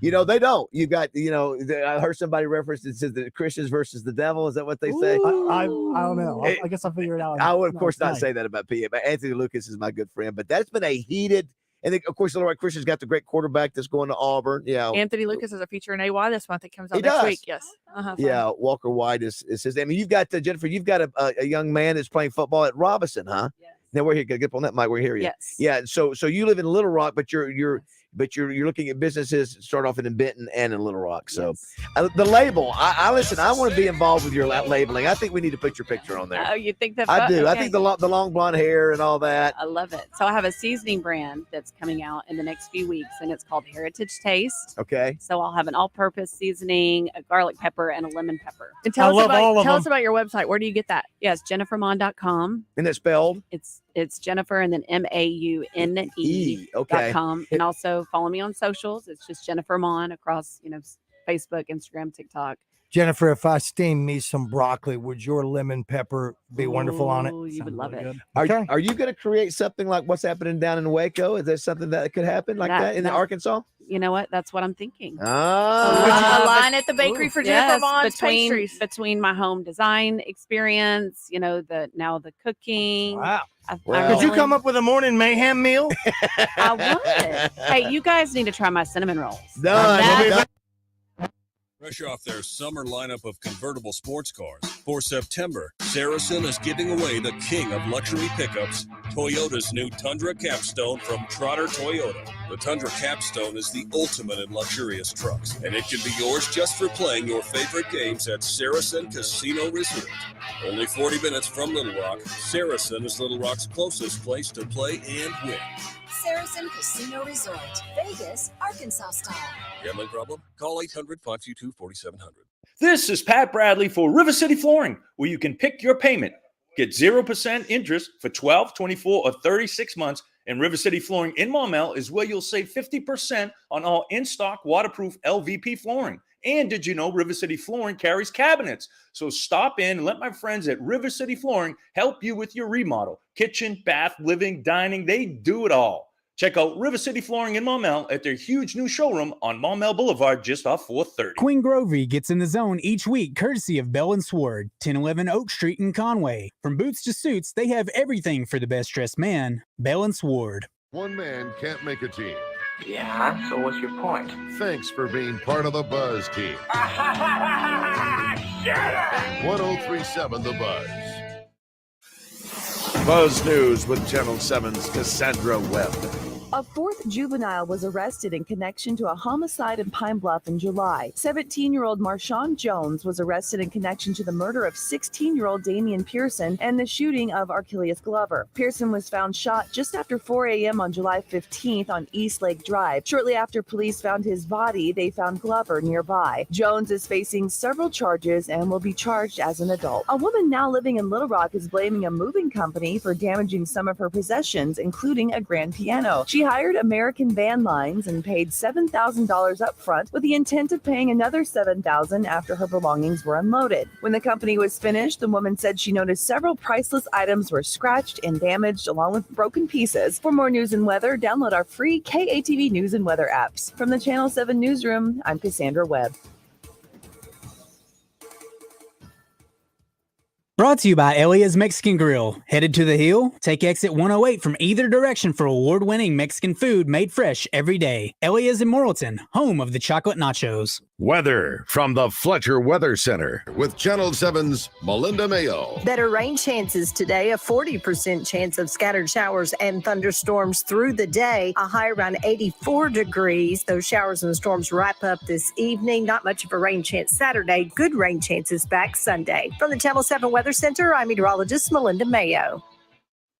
[SPEAKER 2] They don't. You got, I heard somebody reference it says the Christians versus the devil. Is that what they say?
[SPEAKER 6] I don't know. I guess I'll figure it out.
[SPEAKER 2] I would, of course, not say that about PA, but Anthony Lucas is my good friend. But that's been a heated. And then, of course, Little Rock Christian's got the great quarterback that's going to Auburn. Yeah,
[SPEAKER 28] Anthony Lucas is a feature in AY this month. It comes out
[SPEAKER 2] He
[SPEAKER 28] next
[SPEAKER 2] does.
[SPEAKER 28] week. Yes.
[SPEAKER 2] Yeah, Walker White is his name. You've got Jennifer. You've got a young man that's playing football at Robinson, huh? Yes. Now we're here. Get up on that mic. We're here.
[SPEAKER 28] Yes.
[SPEAKER 2] Yeah. So you live in Little Rock, but you're looking at businesses. Start off in Benton and in Little Rock. So the label. I listen. I want to be involved with your labeling. I think we need to put your picture on there.
[SPEAKER 5] Oh, you think that?
[SPEAKER 2] I do.
[SPEAKER 5] Okay.
[SPEAKER 2] I think the long blonde hair and all that.
[SPEAKER 5] I love it. So I have a seasoning brand that's coming out in the next few weeks, and it's called Heritage Taste.
[SPEAKER 2] Okay.
[SPEAKER 5] So I'll have an all-purpose seasoning, a garlic pepper, and a lemon pepper.
[SPEAKER 28] And tell us about your website. Where do you get that?
[SPEAKER 5] Yes, jennifermon.com.
[SPEAKER 2] And it's spelled?
[SPEAKER 5] It's Jennifer and then MAUNE.com.
[SPEAKER 2] Okay.
[SPEAKER 5] And also follow me on socials. It's just Jennifer Mon across, Facebook, Instagram, TikTok.
[SPEAKER 4] Jennifer, if I steam me some broccoli, would your lemon pepper be wonderful on it?
[SPEAKER 5] You would love it.
[SPEAKER 2] Are you going to create something like what's happening down in Waco? Is there something that could happen like that in Arkansas?
[SPEAKER 5] You know what? That's what I'm thinking.
[SPEAKER 28] A line at the bakery for Jennifer Mon's pastries.
[SPEAKER 5] Between my home design experience, the cooking.
[SPEAKER 4] Wow. Could you come up with a morning mayhem meal?
[SPEAKER 5] I would. Hey, you guys need to try my cinnamon rolls.
[SPEAKER 2] Done.
[SPEAKER 11] Fresh off their summer lineup of convertible sports cars, for September, Saracen is giving away the king of luxury pickups, Toyota's new Tundra Capstone from Trotter Toyota. The Tundra Capstone is the ultimate in luxurious trucks, and it can be yours just for playing your favorite games at Saracen Casino Resort. Only 40 minutes from Little Rock, Saracen is Little Rock's closest place to play and win.
[SPEAKER 12] Saracen Casino Resort, Vegas, Arkansas style.
[SPEAKER 11] Gambling problem? Call 800-522-4700.
[SPEAKER 8] This is Pat Bradley for River City Flooring, where you can pick your payment. Get 0% interest for 12, 24, or 36 months. And River City Flooring in Maumelle is where you'll save 50% on all in-stock waterproof LVP flooring. And did you know River City Flooring carries cabinets? So stop in and let my friends at River City Flooring help you with your remodel. Kitchen, bath, living, dining, they do it all. Check out River City Flooring in Maumelle at their huge new showroom on Maumelle Boulevard just off 430.
[SPEAKER 20] Queen Grovey gets in the zone each week courtesy of Bell & Sword, 1011 Oak Street in Conway. From boots to suits, they have everything for the best dressed man. Bell & Sword.
[SPEAKER 7] One man can't make a team.
[SPEAKER 21] Yeah, so what's your point?
[SPEAKER 7] Thanks for being part of the Buzz team. 1037 The Buzz.
[SPEAKER 2] Buzz News with Channel 7's Cassandra Webb.
[SPEAKER 10] A fourth juvenile was arrested in connection to a homicide in Pine Bluff in July. 17-year-old Marshawn Jones was arrested in connection to the murder of 16-year-old Damian Pearson and the shooting of Archelius Glover. Pearson was found shot just after 4 a.m. on July 15th on East Lake Drive. Shortly after police found his body, they found Glover nearby. Jones is facing several charges and will be charged as an adult. A woman now living in Little Rock is blaming a moving company for damaging some of her possessions, including a grand piano. She hired American Van Lines and paid $7,000 up front with the intent of paying another $7,000 after her belongings were unloaded. When the company was finished, the woman said she noticed several priceless items were scratched and damaged along with broken pieces. For more news and weather, download our free KATV News and Weather apps. From the Channel 7 Newsroom, I'm Cassandra Webb.
[SPEAKER 20] Brought to you by Elia's Mexican Grill. Headed to the hill? Take exit 108 from either direction for award-winning Mexican food made fresh every day. Elia's in Morrilton, home of the chocolate nachos.
[SPEAKER 7] Weather from the Fletcher Weather Center with Channel 7's Melinda Mayo.
[SPEAKER 13] Better rain chances today, a 40% chance of scattered showers and thunderstorms through the day, a high around 84 degrees. Those showers and storms wrap up this evening. Not much of a rain chance Saturday. Good rain chances back Sunday. From the Channel 7 Weather Center, I'm meteorologist Melinda Mayo.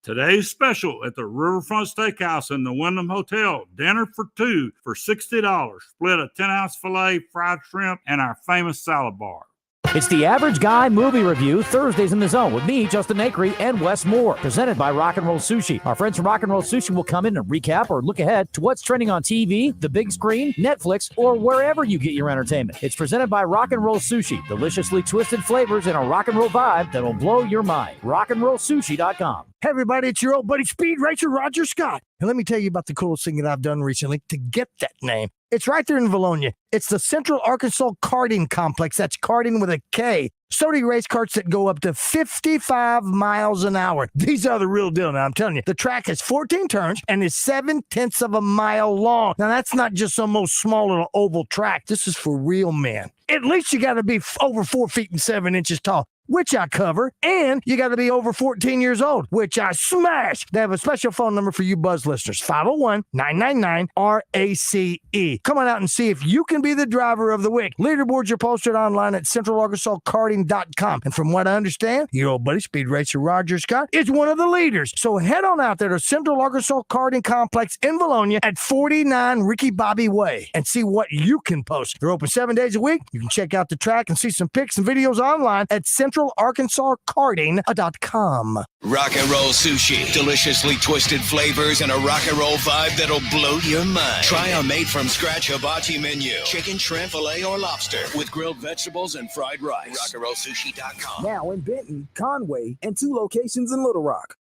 [SPEAKER 9] Today's special at the Riverfront Steakhouse in the Wyndham Hotel. Dinner for two for $60. Split a 10-ounce filet, fried shrimp, and our famous salad bar.
[SPEAKER 14] It's the Average Guy Movie Review, Thursdays in the Zone, with me, Justin Acree, and Wes Moore, presented by Rock and Roll Sushi. Our friends from Rock and Roll Sushi will come in and recap or look ahead to what's trending on TV, the big screen, Netflix, or wherever you get your entertainment. It's presented by Rock and Roll Sushi, deliciously twisted flavors and a rock and roll vibe that'll blow your mind. rockandrollsushi.com.
[SPEAKER 4] Hey, everybody, it's your old buddy Speed Racer Roger Scott. And let me tell you about the coolest thing that I've done recently to get that name. It's right there in Valonia. It's the Central Arkansas Karting Complex. That's karting with a K. Sody race karts that go up to 55 miles an hour. These are the real deal now, I'm telling you. The track has 14 turns and is 7/10 of a mile long. Now, that's not just some most small little oval track. This is for real men. At least you got to be over 4 feet and 7 inches tall, which I cover, and you got to be over 14 years old, which I smash. They have a special phone number for you Buzz listeners, 501-999-RACE. Come on out and see if you can be the driver of the week. Leaderboards are posted online at CentralArkansasKarting.com. And from what I understand, your old buddy Speed Racer Roger Scott is one of the leaders. So head on out there to Central Arkansas Karting Complex in Valonia at 49 Ricky Bobby Way and see what you can post. They're open 7 days a week. You can check out the track and see some pics and videos online at CentralArkansasKarting.com.
[SPEAKER 22] Rock and Roll Sushi. Deliciously twisted flavors and a rock and roll vibe that'll blow your mind. Try a made-from-scratch hibachi menu. Chicken, shrimp, filet, or lobster with grilled vegetables and fried rice. rockandrollsushi.com.
[SPEAKER 23] Now in Benton, Conway, and 2 locations in Little Rock.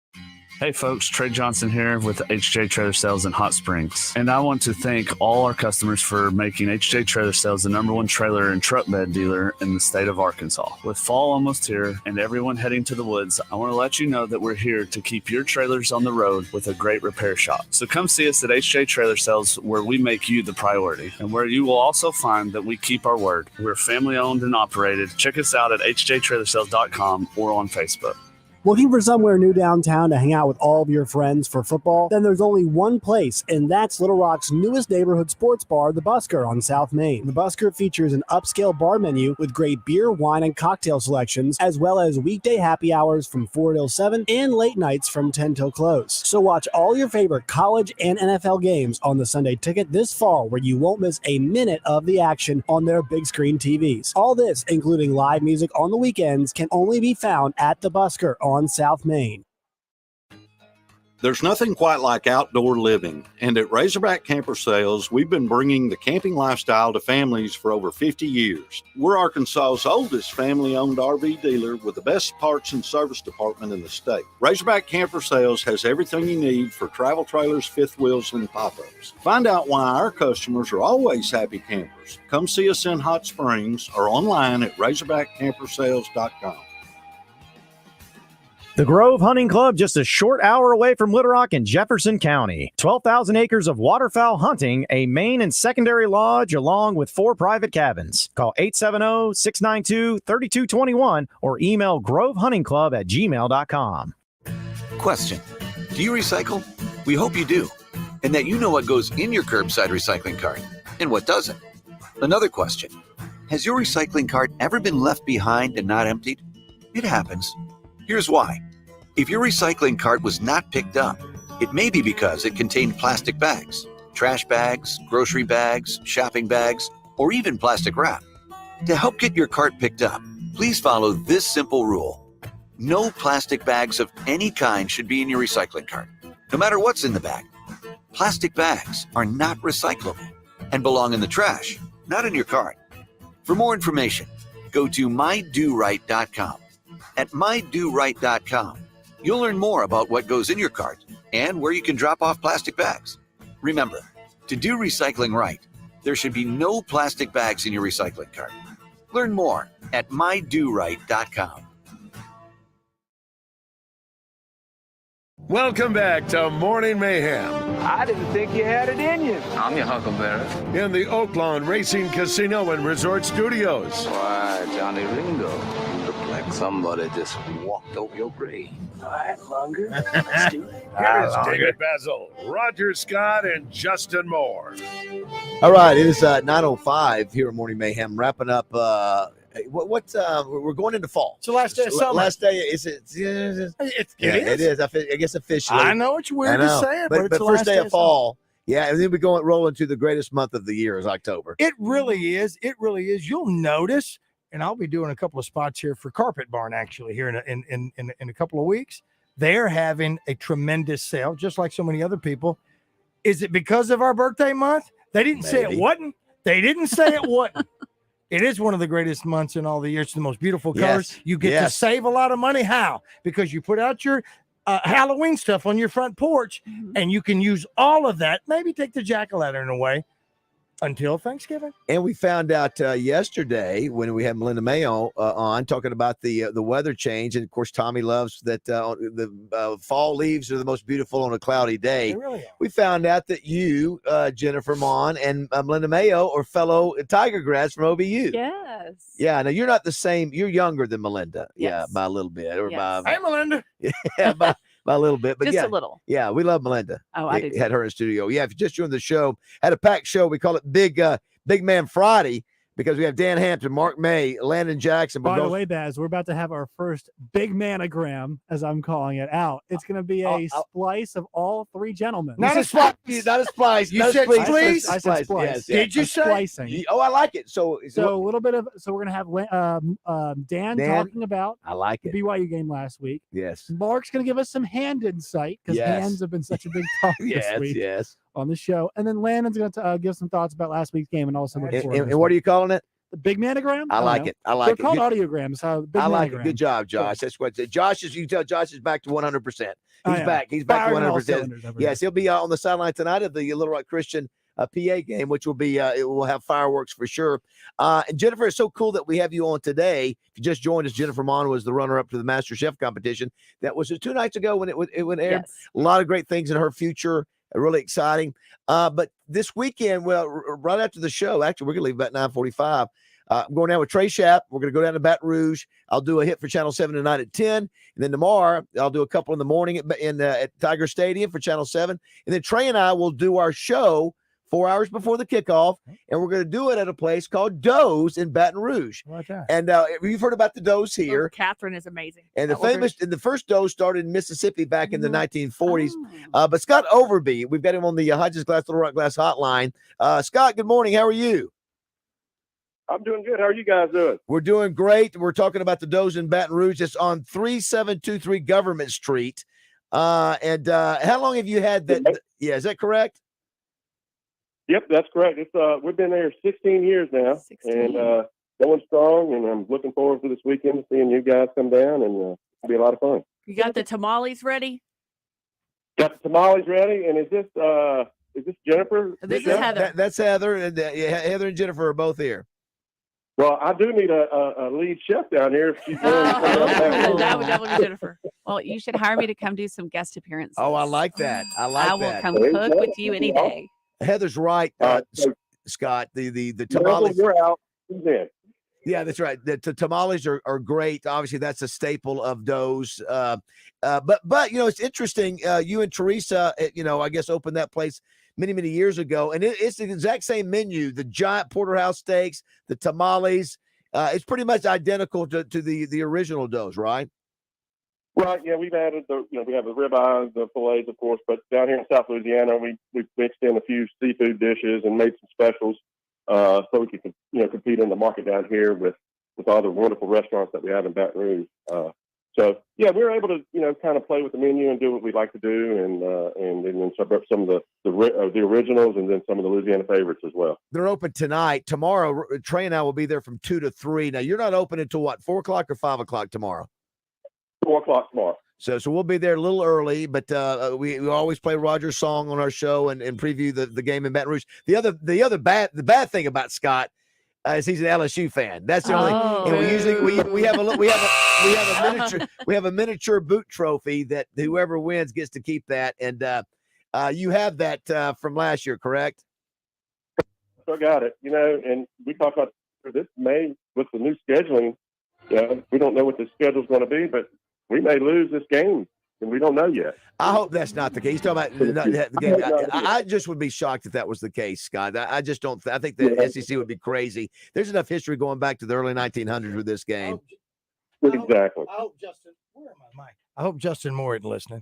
[SPEAKER 24] Hey folks, Trey Johnson here with HJ Trailer Sales in Hot Springs. And I want to thank all our customers for making HJ Trailer Sales the #1 trailer and truck bed dealer in the state of Arkansas. With fall almost here and everyone heading to the woods, I want to let you know that we're here to keep your trailers on the road with a great repair shop. So come see us at HJ Trailer Sales, where we make you the priority and where you will also find that we keep our word. We're family owned and operated. Check us out at hjtrailersales.com or on Facebook.
[SPEAKER 6] Looking for somewhere new downtown to hang out with all of your friends for football? Then there's only one place, and that's Little Rock's newest neighborhood sports bar, The Busker on South Main. The Busker features an upscale bar menu with great beer, wine, and cocktail selections, as well as weekday happy hours from 4 till 7 and late nights from 10 till close. So watch all your favorite college and NFL games on the Sunday Ticket this fall, where you won't miss a minute of the action on their big screen TVs. All this, including live music on the weekends, can only be found at The Busker on South Main.
[SPEAKER 25] There's nothing quite like outdoor living, and at Razorback Camper Sales, we've been bringing the camping lifestyle to families for over 50 years. We're Arkansas's oldest family-owned RV dealer with the best parts and service department in the state. Razorback Camper Sales has everything you need for travel trailers, fifth wheels, and pop-ups. Find out why our customers are always happy campers. Come see us in Hot Springs or online at RazorbackCamperSales.com.
[SPEAKER 27] The Grove Hunting Club, just a short hour away from Little Rock in Jefferson County. 12,000 acres of waterfowl hunting, a main and secondary lodge, along with 4 private cabins. Call 870-692-3221 or email grovehuntingclub@gmail.com.
[SPEAKER 29] Question: do you recycle? We hope you do.
[SPEAKER 1] and that you know what goes in your curbside recycling cart and what doesn't. Another question. Has your recycling cart ever been left behind and not emptied? It happens. Here's why. If your recycling cart was not picked up, it may be because it contained plastic bags, trash bags, grocery bags, shopping bags, or even plastic wrap. To help get your cart picked up, please follow this simple rule. No plastic bags of any kind should be in your recycling cart, no matter what's in the bag. Plastic bags are not recyclable and belong in the trash, not in your cart. For more information, go to mydoright.com. At mydoright.com, you'll learn more about what goes in your cart and where you can drop off plastic bags. Remember, to do recycling right, there should be no plastic bags in your recycling cart. Learn more at mydoright.com.
[SPEAKER 7] Welcome back to Morning Mayhem.
[SPEAKER 21] I didn't think you had it in you. I'm your huckleberry.
[SPEAKER 7] In the Oaklawn Racing Casino and Resort Studios.
[SPEAKER 21] Why, Johnny Ringo, you look like somebody just walked over your grave. All right, longer. Let's do it.
[SPEAKER 7] Here's David Basil, Roger Scott, and Justin Moore.
[SPEAKER 2] All right, it is 9:05 here at Morning Mayhem, wrapping up. We're going into fall.
[SPEAKER 4] It's the last day of summer.
[SPEAKER 2] Last day, is it? It is. I guess officially.
[SPEAKER 4] I know it's weird to say it, but it's the
[SPEAKER 2] first
[SPEAKER 4] last
[SPEAKER 2] day of fall. Yeah, and then we roll into the greatest month of the year is October.
[SPEAKER 4] It really is. It really is. You'll notice, and I'll be doing a couple of spots here for Carpet Barn actually here in a couple of weeks. They're having a tremendous sale, just like so many other people. Is it because of our birthday month? They didn't say it wasn't. They didn't say it wasn't. It is one of the greatest months in all the years. It's the most beautiful colors.
[SPEAKER 2] Yes.
[SPEAKER 4] You get to save a lot of money. How? Because you put out your Halloween stuff on your front porch, and you can use all of that. Maybe take the jack-o'-lantern away until Thanksgiving.
[SPEAKER 2] And we found out yesterday when we had Melinda Mayo on talking about the weather change. And, of course, Tommy loves that the fall leaves are the most beautiful on a cloudy day.
[SPEAKER 4] They really are.
[SPEAKER 2] We found out that you, Jennifer Mon, and Melinda Mayo are fellow Tiger grads from OBU.
[SPEAKER 5] Yes.
[SPEAKER 2] Yeah. Now, you're not the same. You're younger than Melinda.
[SPEAKER 5] Yes.
[SPEAKER 2] Yeah, by a little bit. Or
[SPEAKER 5] Yes.
[SPEAKER 2] by
[SPEAKER 4] Hey, Melinda.
[SPEAKER 2] yeah, by a little bit. But
[SPEAKER 5] Just
[SPEAKER 2] yeah,
[SPEAKER 5] a little.
[SPEAKER 2] Yeah, we love Melinda.
[SPEAKER 5] Oh, I do too.
[SPEAKER 2] Had her in studio. Yeah, if you just joined the show, had a packed show. We call it Big Man Friday because we have Dan Hampton, Mark May, Landon Jackson.
[SPEAKER 3] By the way, Baz, we're about to have our first big manogram, as I'm calling it, out. It's going to be a splice of all three gentlemen.
[SPEAKER 2] Not a splice. Not a splice.
[SPEAKER 4] You said splice?
[SPEAKER 3] I said splice.
[SPEAKER 2] Yes,
[SPEAKER 4] Did you
[SPEAKER 3] A
[SPEAKER 4] say?
[SPEAKER 3] splicing?
[SPEAKER 2] Oh, I like it. So
[SPEAKER 3] a little bit of we're gonna have Dan talking about
[SPEAKER 2] I like
[SPEAKER 3] the
[SPEAKER 2] it.
[SPEAKER 3] BYU game last week.
[SPEAKER 2] Yes.
[SPEAKER 3] Mark's gonna give us some hand insight because
[SPEAKER 2] Yes.
[SPEAKER 3] hands have been such a big topic
[SPEAKER 2] Yes.
[SPEAKER 3] this week
[SPEAKER 2] Yes.
[SPEAKER 3] on the show. And then Landon's gonna give some thoughts about last week's game and also
[SPEAKER 2] And what are you calling it?
[SPEAKER 3] the big manogram.
[SPEAKER 2] I like
[SPEAKER 3] don't know.
[SPEAKER 2] it. I like
[SPEAKER 3] They're
[SPEAKER 2] it.
[SPEAKER 3] called audiograms. Big
[SPEAKER 2] I like
[SPEAKER 3] manogram.
[SPEAKER 2] it. Good job, Josh. That's what Josh is. You can tell Josh is back to 100%. He's back. He's back to
[SPEAKER 3] Firing on all
[SPEAKER 2] 100%.
[SPEAKER 3] cylinders over
[SPEAKER 2] Yes, he'll be on the sideline tonight of the Little Rock Christian PA game, which will be it will have fireworks for sure. And Jennifer, it's so cool that we have you on today. If you just joined us, Jennifer Mon was the runner-up to the Master Chef competition. That was 2 nights ago when it would air.
[SPEAKER 5] Yes.
[SPEAKER 2] A lot of great things in her future. Really exciting. But this weekend, well, right after the show, actually, we're gonna leave about 9:45. I'm going down with Trey Schapp. We're going to go down to Baton Rouge. I'll do a hit for Channel 7 tonight at 10. And then tomorrow, I'll do a couple in the morning at Tiger Stadium for Channel 7. And then Trey and I will do our show 4 hours before the kickoff. And we're going to do it at a place called Doe's in Baton Rouge.
[SPEAKER 4] Like that.
[SPEAKER 2] And you've heard about the Doe's here.
[SPEAKER 28] Catherine is amazing.
[SPEAKER 2] And the first Doe's started in Mississippi back in the 1940s.
[SPEAKER 28] Oh.
[SPEAKER 2] But Scott Overby, we've got him on the Hodges Glass Little Rock Glass hotline. Scott, good morning. How are you?
[SPEAKER 15] I'm doing good. How are you guys doing?
[SPEAKER 2] We're doing great. We're talking about the Doe's in Baton Rouge. It's on 3723 Government Street. How long have you had that? Yeah, is that correct?
[SPEAKER 15] Yep, that's correct. It's we've been there 16 years now, and going strong. And I'm looking forward to this weekend to seeing you guys come down, and it'll be a lot of fun.
[SPEAKER 28] You got the tamales ready?
[SPEAKER 15] Got the tamales ready, and is this Jennifer?
[SPEAKER 28] This is Heather.
[SPEAKER 2] That's Heather, and Heather and Jennifer are both here.
[SPEAKER 15] Well, I do need a lead chef down here. If she's
[SPEAKER 28] That would definitely be Jennifer.
[SPEAKER 5] Well, you should hire me to come do some guest appearances.
[SPEAKER 2] Oh, I like that. I
[SPEAKER 5] will
[SPEAKER 2] that.
[SPEAKER 5] come cook with you any day.
[SPEAKER 2] Heather's right, Scott. The tamales.
[SPEAKER 15] We're out. Who's in?
[SPEAKER 2] Yeah, that's right. The tamales are great. Obviously, that's a staple of Doe's. But it's interesting. You and Teresa, I guess opened that place many years ago, and it's the exact same menu: the giant porterhouse steaks, the tamales. It's pretty much identical to the original Doe's, right?
[SPEAKER 15] Right. Yeah, we've added we have the ribeyes, the fillets, of course, but down here in South Louisiana, we mixed in a few seafood dishes and made some specials, so we could compete in the market down here with all the wonderful restaurants that we have in Baton Rouge. So yeah, we were able to kind of play with the menu and do what we like to do, and then sub up some of the originals and then some of the Louisiana favorites as well.
[SPEAKER 2] They're open tonight. Tomorrow, Trey and I will be there from 2 to 3. Now you're not open until what, 4 o'clock or 5 o'clock tomorrow?
[SPEAKER 15] 4 o'clock tomorrow.
[SPEAKER 2] So we'll be there a little early, but we always play Roger's song on our show and preview the game in Baton Rouge. The bad thing about Scott is he's an LSU fan. That's the only. And we usually we have a miniature boot trophy that whoever wins gets to keep that, and you have that from last year, correct?
[SPEAKER 15] So I got it. And we talked about this May with the new scheduling. We don't know what the schedule's going to be, but we may lose this game, and we don't know yet.
[SPEAKER 2] I hope that's not the case. He's talking about the game. I just would be shocked if that was the case, Scott. I just don't. I think the SEC would be crazy. There's enough history going back to the early 1900s with this game.
[SPEAKER 15] Exactly.
[SPEAKER 4] I hope Justin. Where am I, Mike? I hope Justin Moore isn't listening.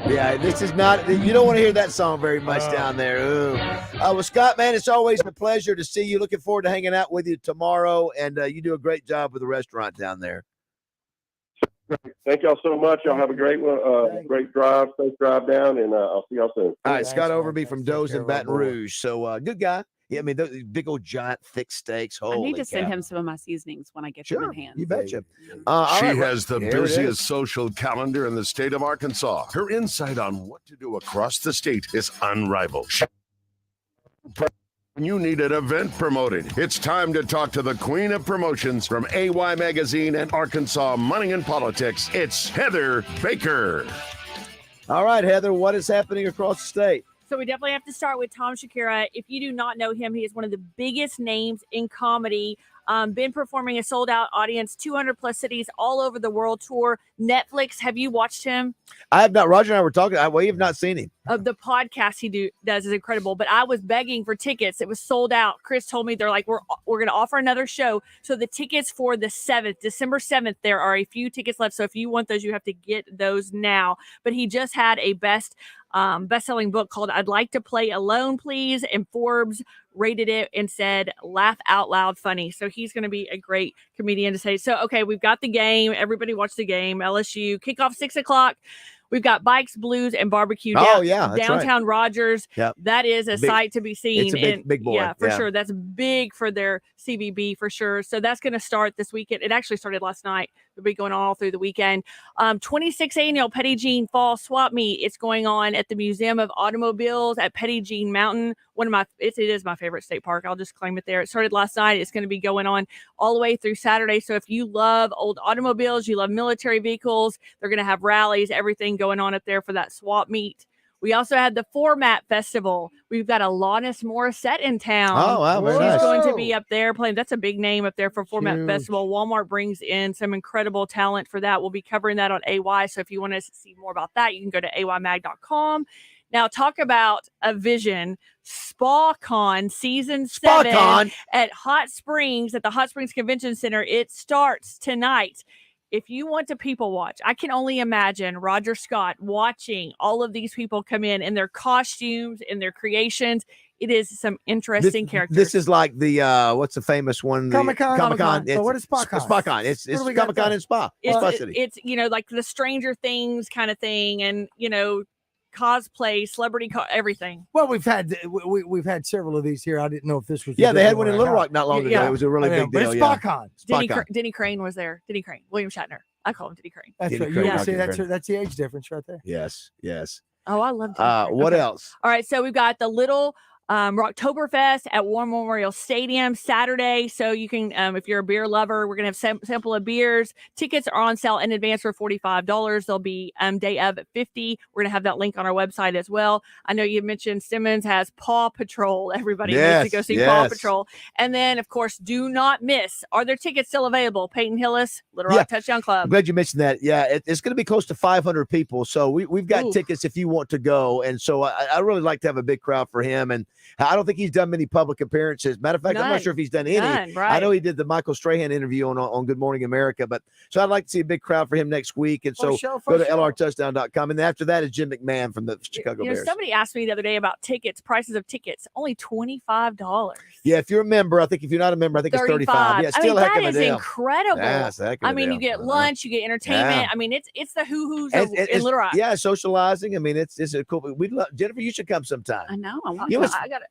[SPEAKER 2] Yeah, this is not. You don't want to hear that song very much down there. Ooh. Well, Scott, man, it's always a pleasure to see you. Looking forward to hanging out with you tomorrow, and you do a great job with the restaurant down there.
[SPEAKER 15] Thank y'all so much. Y'all have a great one, great drive, safe drive down, and I'll see y'all soon.
[SPEAKER 2] All right, Scott Overby from Doe's in Baton Rouge. So good guy. Yeah, I mean, those big old giant thick steaks.
[SPEAKER 5] I need to send him some of my seasonings when I get them in hand.
[SPEAKER 2] You betcha.
[SPEAKER 7] She has the busiest social calendar in the state of Arkansas. Her insight on what to do across the state is unrivaled. When you need an event promoted, it's time to talk to the queen of promotions from AY Magazine and Arkansas Money and Politics. It's Heather Baker.
[SPEAKER 2] All right, Heather, what is happening across the state?
[SPEAKER 28] So we definitely have to start with Tom Shakira. If you do not know him, he is one of the biggest names in comedy. Been performing a sold-out audience, 200+ cities all over the world tour. Netflix, have you watched him?
[SPEAKER 2] I have not. Roger and I were talking. We have not seen him.
[SPEAKER 28] The podcast he does is incredible. But I was begging for tickets. It was sold out. Chris told me they're like, we're going to offer another show. So the tickets for the 7th, December 7th, there are a few tickets left. So if you want those, you have to get those now. But he just had a best-selling book called I'd Like to Play Alone, Please, and Forbes rated it and said laugh out loud funny. So he's going to be a great comedian to say. So okay, we've got the game. Everybody watch the game. LSU kickoff 6 o'clock. We've got Bikes, Blues, and Barbecue downtown Rogers.
[SPEAKER 2] Yep.
[SPEAKER 28] That is a sight to be seen.
[SPEAKER 2] It's a big boy.
[SPEAKER 28] Yeah, for sure. That's big for their CBB for sure. So that's going to start this weekend. It actually started last night. It'll be going on all through the weekend. 26th annual Petit Jean Fall Swap Meet. It's going on at the Museum of Automobiles at Petit Jean Mountain. It is my favorite state park. I'll just claim it there. It started last night. It's going to be going on all the way through Saturday. So if you love old automobiles, you love military vehicles, they're going to have rallies, everything going on up there for that swap meet. We also had the Format Festival. We've got Alanis Morissette in town.
[SPEAKER 2] Oh, wow. Very nice.
[SPEAKER 28] She's going to be up there playing. That's a big name up there for Format Festival. Walmart brings in some incredible talent for that. We'll be covering that on AY. So if you want to see more about that, you can go to aymag.com. Now, talk about a vision. SpaCon Season 7 at Hot Springs, at the Hot Springs Convention Center. It starts tonight. If you want to people watch, I can only imagine Roger Scott watching all of these people come in their costumes, in their creations. It is some interesting characters.
[SPEAKER 2] This is like the what's the famous one?
[SPEAKER 4] Comic-Con. So what is SpaCon?
[SPEAKER 2] SpaCon. It's Comic-Con in Spa.
[SPEAKER 28] It's like the Stranger Things kind of thing, and cosplay, celebrity, everything.
[SPEAKER 4] Well, we've had several of these here. I didn't know if this was.
[SPEAKER 2] Yeah, they had one in Little Rock not long ago. It was a really big deal.
[SPEAKER 4] It's SpaCon.
[SPEAKER 28] Denny Crane was there. Denny Crane, William Shatner. I call him Denny Crane.
[SPEAKER 4] That's right.
[SPEAKER 28] Yeah.
[SPEAKER 4] See, that's the age difference right there.
[SPEAKER 2] Yes.
[SPEAKER 28] Oh, I love Denny Crane.
[SPEAKER 2] What else?
[SPEAKER 28] All right, so we've got the Little Rocktoberfest at War Memorial Stadium Saturday. So you can, if you're a beer lover, we're going to have sample of beers. Tickets are on sale in advance for $45. They'll be day of at $50. We're going to have that link on our website as well. I know you mentioned Simmons has Paw Patrol. Everybody needs to go see Paw Patrol. And then, of course, do not miss. Are there tickets still available? Peyton Hillis, Little Rock Touchdown Club.
[SPEAKER 2] I'm glad you mentioned that. Yeah, it's going to be close to 500 people. So we've got tickets if you want to go. And so I really like to have a big crowd for him. And I don't think he's done many public appearances. Matter of fact, I'm not sure if he's done any.
[SPEAKER 28] Right.
[SPEAKER 2] I know he did the Michael Strahan interview on Good Morning America. But so I'd like to see a big crowd for him next week. And so go to lrtouchdown.com. And after that is Jim McMahon from the Chicago Bears.
[SPEAKER 28] Somebody asked me the other day about tickets, prices of tickets, only $25.
[SPEAKER 2] Yeah, if you're a member, I think if you're not a member, I think it's $35. Yeah, it's still a heck of a deal.
[SPEAKER 28] That is incredible.
[SPEAKER 2] Yeah, it's a heck of a deal.
[SPEAKER 28] You get lunch, you get entertainment.
[SPEAKER 2] Yeah.
[SPEAKER 28] I mean, it's the who-who's in Little Rock.
[SPEAKER 2] Yeah, socializing. I mean, it's a cool. We love Jennifer. You should come sometime.
[SPEAKER 28] I know.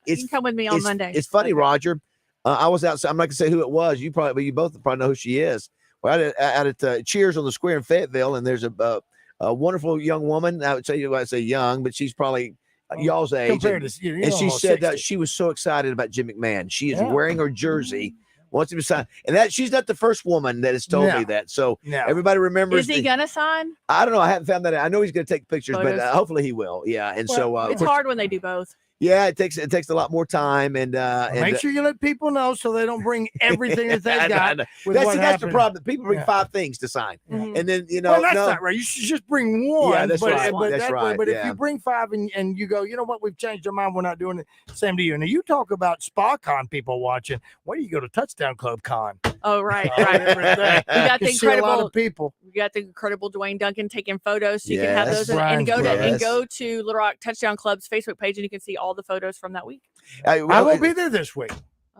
[SPEAKER 28] You can come with me on Monday.
[SPEAKER 2] It's funny, Roger. I was outside. I'm not gonna say who it was. You both probably know who she is. We're out at Cheers on the Square in Fayetteville, and there's a wonderful young woman. I would say young, but she's probably y'all's age. And she said that she was so excited about Jim McMahon. She is wearing her jersey. Wants him to sign, and that she's not the first woman that has told me that. So everybody remembers.
[SPEAKER 28] Is he gonna sign?
[SPEAKER 2] I don't know. I haven't found that out. I know he's going to take pictures, but hopefully he will. Yeah, and
[SPEAKER 28] it's hard when they do both.
[SPEAKER 2] Yeah, it takes a lot more time, and
[SPEAKER 4] make sure you let people know so they don't bring everything that they got.
[SPEAKER 2] That's the problem. People bring 5 things to sign, and then
[SPEAKER 4] that's not right. You should just bring one.
[SPEAKER 2] Yeah, that's right.
[SPEAKER 4] That's right. But if you bring 5 and you go, you know what? We've changed our mind. We're not doing it. Same to you. Now you talk about Spa Con people watching. Why do you go to Touchdown Club Con?
[SPEAKER 28] Oh, right. We got the incredible
[SPEAKER 4] a lot of people.
[SPEAKER 28] We got the incredible Dwayne Duncan taking photos, so you can have those and go to Little Rock Touchdown Club's Facebook page, and you can see all the photos from that week.
[SPEAKER 4] I will be there this week.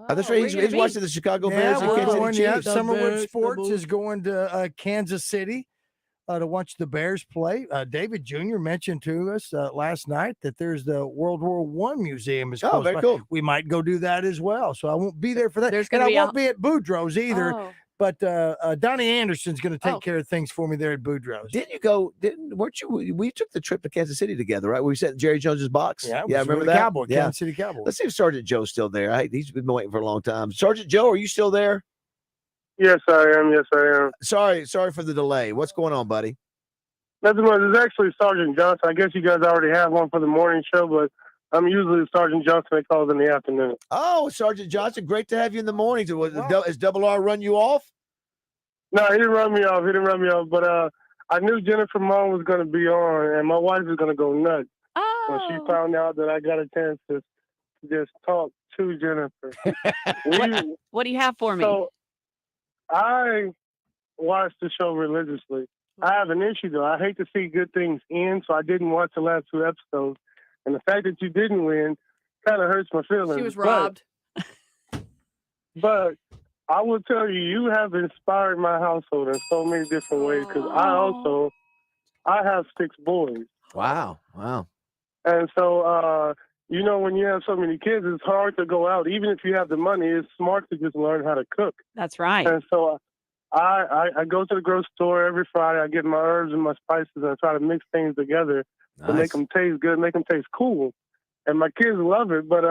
[SPEAKER 2] That's right. He's watching the Chicago Bears and Kansas City Chiefs.
[SPEAKER 4] Summerwood Sports is going to Kansas City to watch the Bears play. David Jr. mentioned to us last night that there's the World War I museum.
[SPEAKER 2] Very cool.
[SPEAKER 4] We might go do that as well. So I won't be there for that. I won't be at Boudreaux's either.
[SPEAKER 28] Oh.
[SPEAKER 4] But Donnie Anderson's going to take care of things for me there at Boudreaux's.
[SPEAKER 2] Didn't you go? Weren't you? We took the trip to Kansas City together, right? We sat in Jerry Jones's box.
[SPEAKER 4] Yeah,
[SPEAKER 2] remember that?
[SPEAKER 4] Kansas City Cowboys.
[SPEAKER 2] Let's see if Sergeant Joe's still there. He's been waiting for a long time. Sergeant Joe, are you still there?
[SPEAKER 15] Yes, I am. Yes, I am.
[SPEAKER 2] Sorry for the delay. What's going on, buddy?
[SPEAKER 15] Nothing much. It's actually Sergeant Johnson. I guess you guys already have one for the morning show, but I'm usually Sergeant Johnson that calls in the afternoon.
[SPEAKER 2] Oh, Sergeant Johnson, great to have you in the mornings. Has Double R run you off?
[SPEAKER 15] No, he didn't run me off. But I knew Jennifer Mon was going to be on, and my wife was going to go nuts when she found out that I got a chance to just talk to Jennifer.
[SPEAKER 5] What do you have for me?
[SPEAKER 15] So I watch the show religiously. I have an issue, though. I hate to see good things end, so I didn't watch the last 2 episodes. And the fact that you didn't win kind of hurts my feelings.
[SPEAKER 28] She was robbed.
[SPEAKER 15] But I will tell you, you have inspired my household in so many different ways, because I have 6 boys.
[SPEAKER 2] Wow.
[SPEAKER 15] And so, when you have so many kids, it's hard to go out. Even if you have the money, it's smart to just learn how to cook.
[SPEAKER 5] That's right.
[SPEAKER 15] And so I go to the grocery store every Friday. I get my herbs and my spices, and I try to mix things together to make them taste good, make them taste cool. And my kids love it. But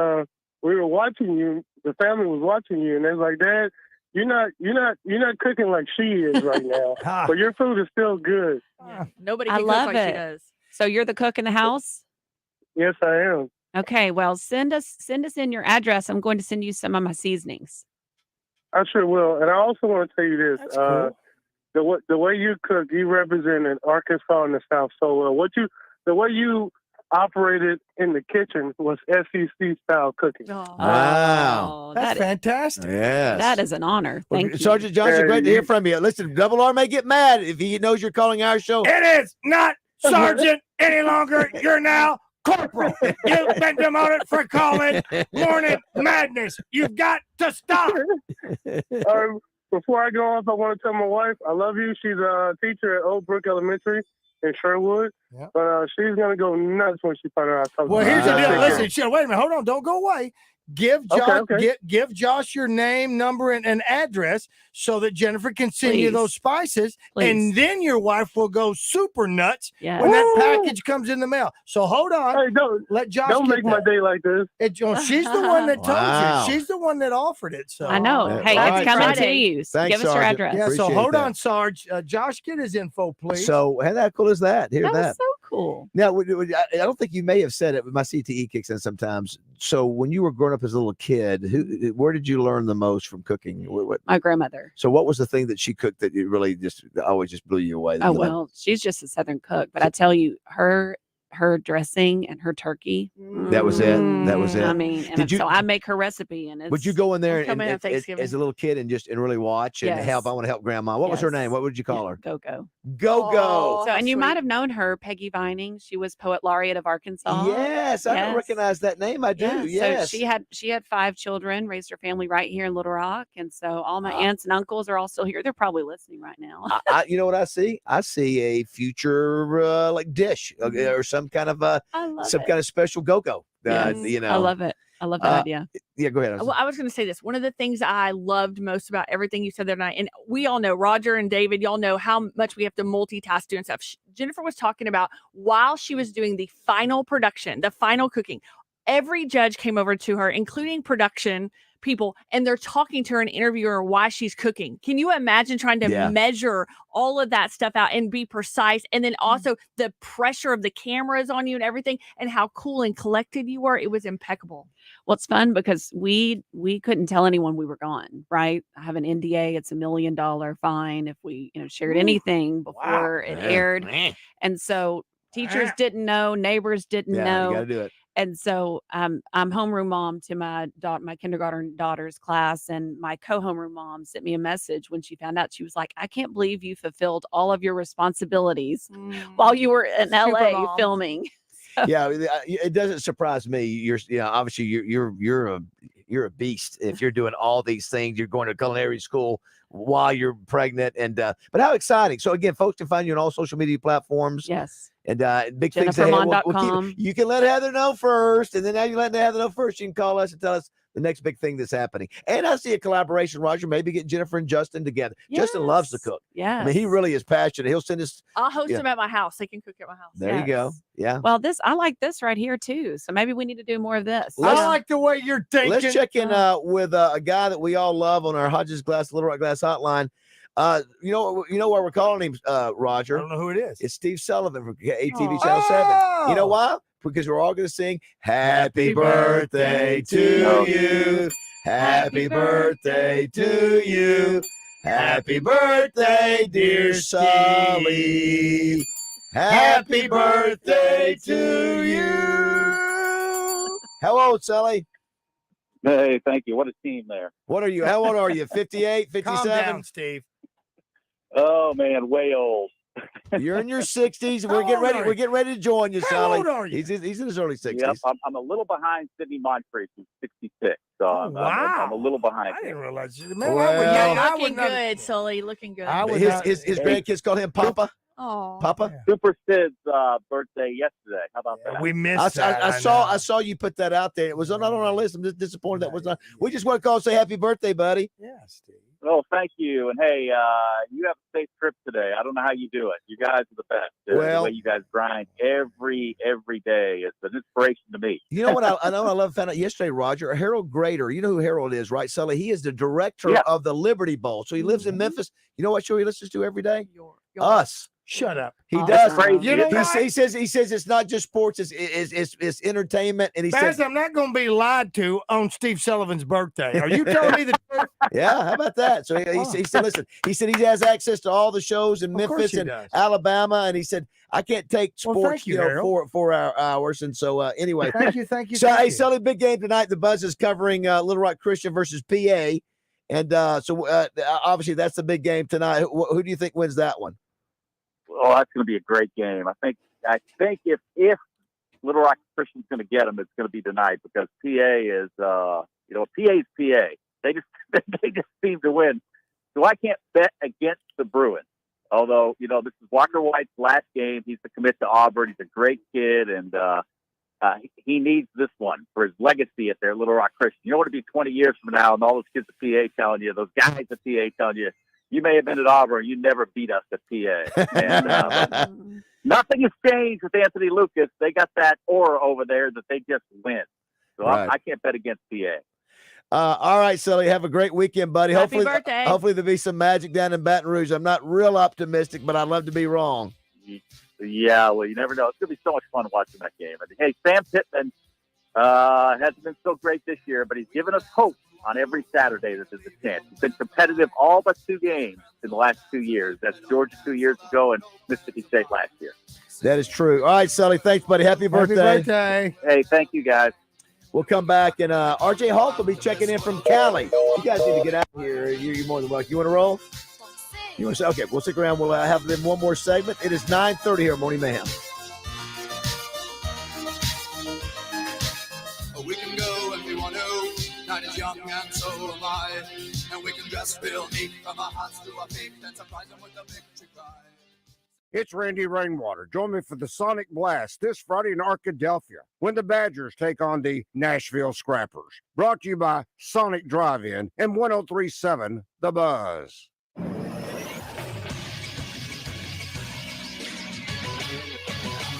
[SPEAKER 15] we were watching you. The family was watching you, and they was like, "Dad, you're not cooking like she is right now, but your food is still good."
[SPEAKER 28] Nobody
[SPEAKER 5] I
[SPEAKER 28] can
[SPEAKER 5] love
[SPEAKER 28] cook like
[SPEAKER 5] it.
[SPEAKER 28] she does.
[SPEAKER 5] So you're the cook in the house?
[SPEAKER 15] Yes, I am.
[SPEAKER 5] Okay, well, send us in your address. I'm going to send you some of my seasonings.
[SPEAKER 15] I sure will. And I also want to tell you this.
[SPEAKER 5] Cool.
[SPEAKER 15] The way you cook, you represented Arkansas in the South so well. The way you operated in the kitchen was SEC style cooking.
[SPEAKER 5] Oh,
[SPEAKER 2] wow.
[SPEAKER 4] That's fantastic.
[SPEAKER 2] Yes.
[SPEAKER 5] That is an honor. Thank you.
[SPEAKER 2] Sergeant Johnson, great to hear from you. Listen, Double R may get mad if he knows you're calling our show.
[SPEAKER 4] It is not Sergeant any longer. You're now Corporal. You've been demoted for calling Morning Madness. You've got to stop.
[SPEAKER 15] Before I go off, I want to tell my wife I love you. She's a teacher at Old Brook Elementary in Sherwood. But she's going to go nuts when she finds out.
[SPEAKER 4] Well, here's the deal. Listen, wait a minute. Hold on. Don't go away. Give Josh, give Josh your name, number, and address so that Jennifer can send you those spices, and then your wife will go super nuts when that package comes in the mail. So hold on.
[SPEAKER 15] Hey,
[SPEAKER 4] let Josh.
[SPEAKER 15] Don't make my day like this.
[SPEAKER 4] She's the one that told
[SPEAKER 2] Wow.
[SPEAKER 4] you. She's the one that offered it. So
[SPEAKER 5] I know. Hey, it's coming to you. So
[SPEAKER 2] Thanks,
[SPEAKER 5] give us your
[SPEAKER 2] Sergeant.
[SPEAKER 5] address.
[SPEAKER 4] Yeah. So
[SPEAKER 2] Appreciate
[SPEAKER 4] hold
[SPEAKER 2] that.
[SPEAKER 4] on, Sarge. Josh, get his info, please.
[SPEAKER 2] So, how cool is that? Hear
[SPEAKER 5] That
[SPEAKER 2] that.
[SPEAKER 5] was so cool.
[SPEAKER 2] Now, I don't think you may have said it, but my CTE kicks in sometimes. So, when you were growing up as a little kid, where did you learn the most from cooking?
[SPEAKER 5] My grandmother.
[SPEAKER 2] So, what was the thing that she cooked that you really always just blew you away?
[SPEAKER 5] Oh, well, she's just a Southern cook, but I tell you, her dressing and her turkey.
[SPEAKER 2] That was it. That was it.
[SPEAKER 5] I mean, and so I make her recipe, and
[SPEAKER 2] would you go in there
[SPEAKER 5] it's coming up
[SPEAKER 2] and
[SPEAKER 5] Thanksgiving.
[SPEAKER 2] as a little kid and really watch and help? I want to help Grandma. What was her name? What would you call her?
[SPEAKER 5] Go.
[SPEAKER 2] Go.
[SPEAKER 5] So, and you might have known her, Peggy Vining. She was Poet Laureate of Arkansas.
[SPEAKER 2] Yes, I don't recognize that name. I do. Yes.
[SPEAKER 5] So she had 5 children, raised her family right here in Little Rock, and so all my aunts and uncles are all still here. They're probably listening right now.
[SPEAKER 2] You know what I see? I see a future like dish or some kind of kind of special go-go. You know,
[SPEAKER 5] I love it. I love that idea.
[SPEAKER 2] Yeah, go ahead.
[SPEAKER 28] Well, I was going to say this. One of the things I loved most about everything you said the other night, and we all know, Roger and David, y'all know how much we have to multitask doing stuff. Jennifer was talking about while she was doing the final production, the final cooking, every judge came over to her, including production people, and they're talking to her and interviewing her why she's cooking. Can you imagine trying to measure all of that stuff out and be precise? And then also the pressure of the cameras on you and everything, and how cool and collected you were. It was impeccable.
[SPEAKER 5] Well, it's fun because we couldn't tell anyone we were gone, right? I have an NDA. It's $1 million fine if we shared anything before it aired. And so teachers didn't know, neighbors didn't know.
[SPEAKER 2] You got to do it.
[SPEAKER 5] And so I'm homeroom mom to my kindergarten daughter's class, and my co-homeroom mom sent me a message when she found out. She was like, "I can't believe you fulfilled all of your responsibilities while you were in LA filming."
[SPEAKER 2] Yeah, it doesn't surprise me. You're obviously you're a beast if you're doing all these things. You're going to culinary school while you're pregnant, and but how exciting! So again, folks can find you on all social media platforms.
[SPEAKER 5] Yes.
[SPEAKER 2] And big things ahead. You can let Heather know first, and then now you let Heather know first. You can call us and tell us the next big thing that's happening. And I see a collaboration, Roger, maybe get Jennifer and Justin together.
[SPEAKER 5] Yes.
[SPEAKER 2] Justin loves to cook.
[SPEAKER 5] Yeah.
[SPEAKER 2] I mean, he really is passionate. He'll send us.
[SPEAKER 28] I'll host them at my house. They can cook at my house.
[SPEAKER 2] There you go. Yeah.
[SPEAKER 5] Well, I like this right here too. So maybe we need to do more of this.
[SPEAKER 4] I like the way you're thinking.
[SPEAKER 2] Let's check in with a guy that we all love on our Hodges Glass, Little Rock Glass hotline. You know why we're calling him, Roger?
[SPEAKER 4] I don't know who it is.
[SPEAKER 2] It's Steve Sullivan from ATV Channel 7. You know why? Because we're all going to sing Happy Birthday to you. Happy birthday to you. Happy birthday, dear Sully. Happy birthday to you. How old, Sully?
[SPEAKER 8] Hey, thank you. What a team there.
[SPEAKER 2] What are you? How old are you? 58, 57?
[SPEAKER 4] Calm down, Steve.
[SPEAKER 8] Oh man, way old.
[SPEAKER 2] You're in your 60s. We're getting ready. We're getting ready to join you, Sully.
[SPEAKER 8] old are you?
[SPEAKER 2] He's in his early 60s.
[SPEAKER 8] Yep, I'm a little behind Sidney Moncrief, who's 66. So I'm a little behind.
[SPEAKER 4] I didn't realize.
[SPEAKER 28] Looking good, Sully. Looking good.
[SPEAKER 2] His grandkids call him Papa.
[SPEAKER 28] Oh,
[SPEAKER 2] Papa.
[SPEAKER 8] Super Sid's birthday yesterday. How about that?
[SPEAKER 4] We missed that.
[SPEAKER 2] I saw you put that out there. It was not on our list. I'm just disappointed that was not. We just want to call and say happy birthday, buddy.
[SPEAKER 4] Yeah, Steve.
[SPEAKER 8] Oh, thank you. And hey, you have a safe trip today. I don't know how you do it. You guys are the best. The way you guys grind every day. It's an inspiration to me.
[SPEAKER 2] You know what I found out yesterday, Roger? Harold Grader. You know who Harold is, right, Sully? He is the director of the Liberty Bowl. So he lives in Memphis. You know what show he listens to every day? Us.
[SPEAKER 4] Shut up.
[SPEAKER 2] He does.
[SPEAKER 8] Crazy.
[SPEAKER 2] He says it's not just sports. It's entertainment. And he
[SPEAKER 4] Baz,
[SPEAKER 2] says
[SPEAKER 4] I'm not going to be lied to on Steve Sullivan's birthday. Are you telling me the truth?
[SPEAKER 2] Yeah, how about that? So he said, listen, he has access to all the shows in Memphis and Alabama, and he said, I can't take sports, four hours. And so anyway,
[SPEAKER 4] thank you.
[SPEAKER 2] So hey, Sully, big game tonight. The Buzz is covering Little Rock Christian versus PA, and so obviously that's the big game tonight. Who do you think wins that one?
[SPEAKER 8] Oh, that's going to be a great game. I think if Little Rock Christian's going to get them, it's going to be tonight because PA is, PA's PA. They just seem to win. So I can't bet against the Bruins. Although, this is Walker White's last game. He's the commit to Auburn. He's a great kid, and he needs this one for his legacy at their Little Rock Christian. You don't want to be 20 years from now and all those kids at PA telling you, those guys at PA telling you, you may have been at Auburn, you never beat us at PA. And but nothing has changed with Anthony Lucas. They got that aura over there that they just win. So
[SPEAKER 2] Right.
[SPEAKER 8] I can't bet against PA.
[SPEAKER 2] All right, Sully, have a great weekend, buddy.
[SPEAKER 28] Happy
[SPEAKER 2] Hopefully,
[SPEAKER 28] birthday.
[SPEAKER 2] hopefully there'll be some magic down in Baton Rouge. I'm not real optimistic, but I'd love to be wrong.
[SPEAKER 8] Yeah, well, you never know. It's going to be so much fun watching that game. And, hey, Sam Pittman hasn't been so great this year, but he's given us hope on every Saturday that there's a chance. He's been competitive all but 2 games in the last 2 years. That's Georgia 2 years ago and Mississippi State last year.
[SPEAKER 2] That is true. All right, Sully, thanks, buddy. Happy birthday.
[SPEAKER 4] Happy birthday.
[SPEAKER 8] Hey, thank you, guys.
[SPEAKER 2] We'll come back, and RJ Hawk will be checking in from Cali. You guys need to get out here. You're more than welcome. You want to roll? You want to say? Okay, we'll stick around. We'll have them one more segment. It is 9:30 here at Morning Mayhem.
[SPEAKER 10] We can go if we want to. Night is young and so am I. And we can just feel heat from our hearts to our feet and surprise them with a victory cry.
[SPEAKER 11] It's Randy Rainwater. Join me for the Sonic Blast this Friday in Arkadelphia when the Badgers take on the Nashville Scrappers. Brought to you by Sonic Drive-In and 103.7 The Buzz.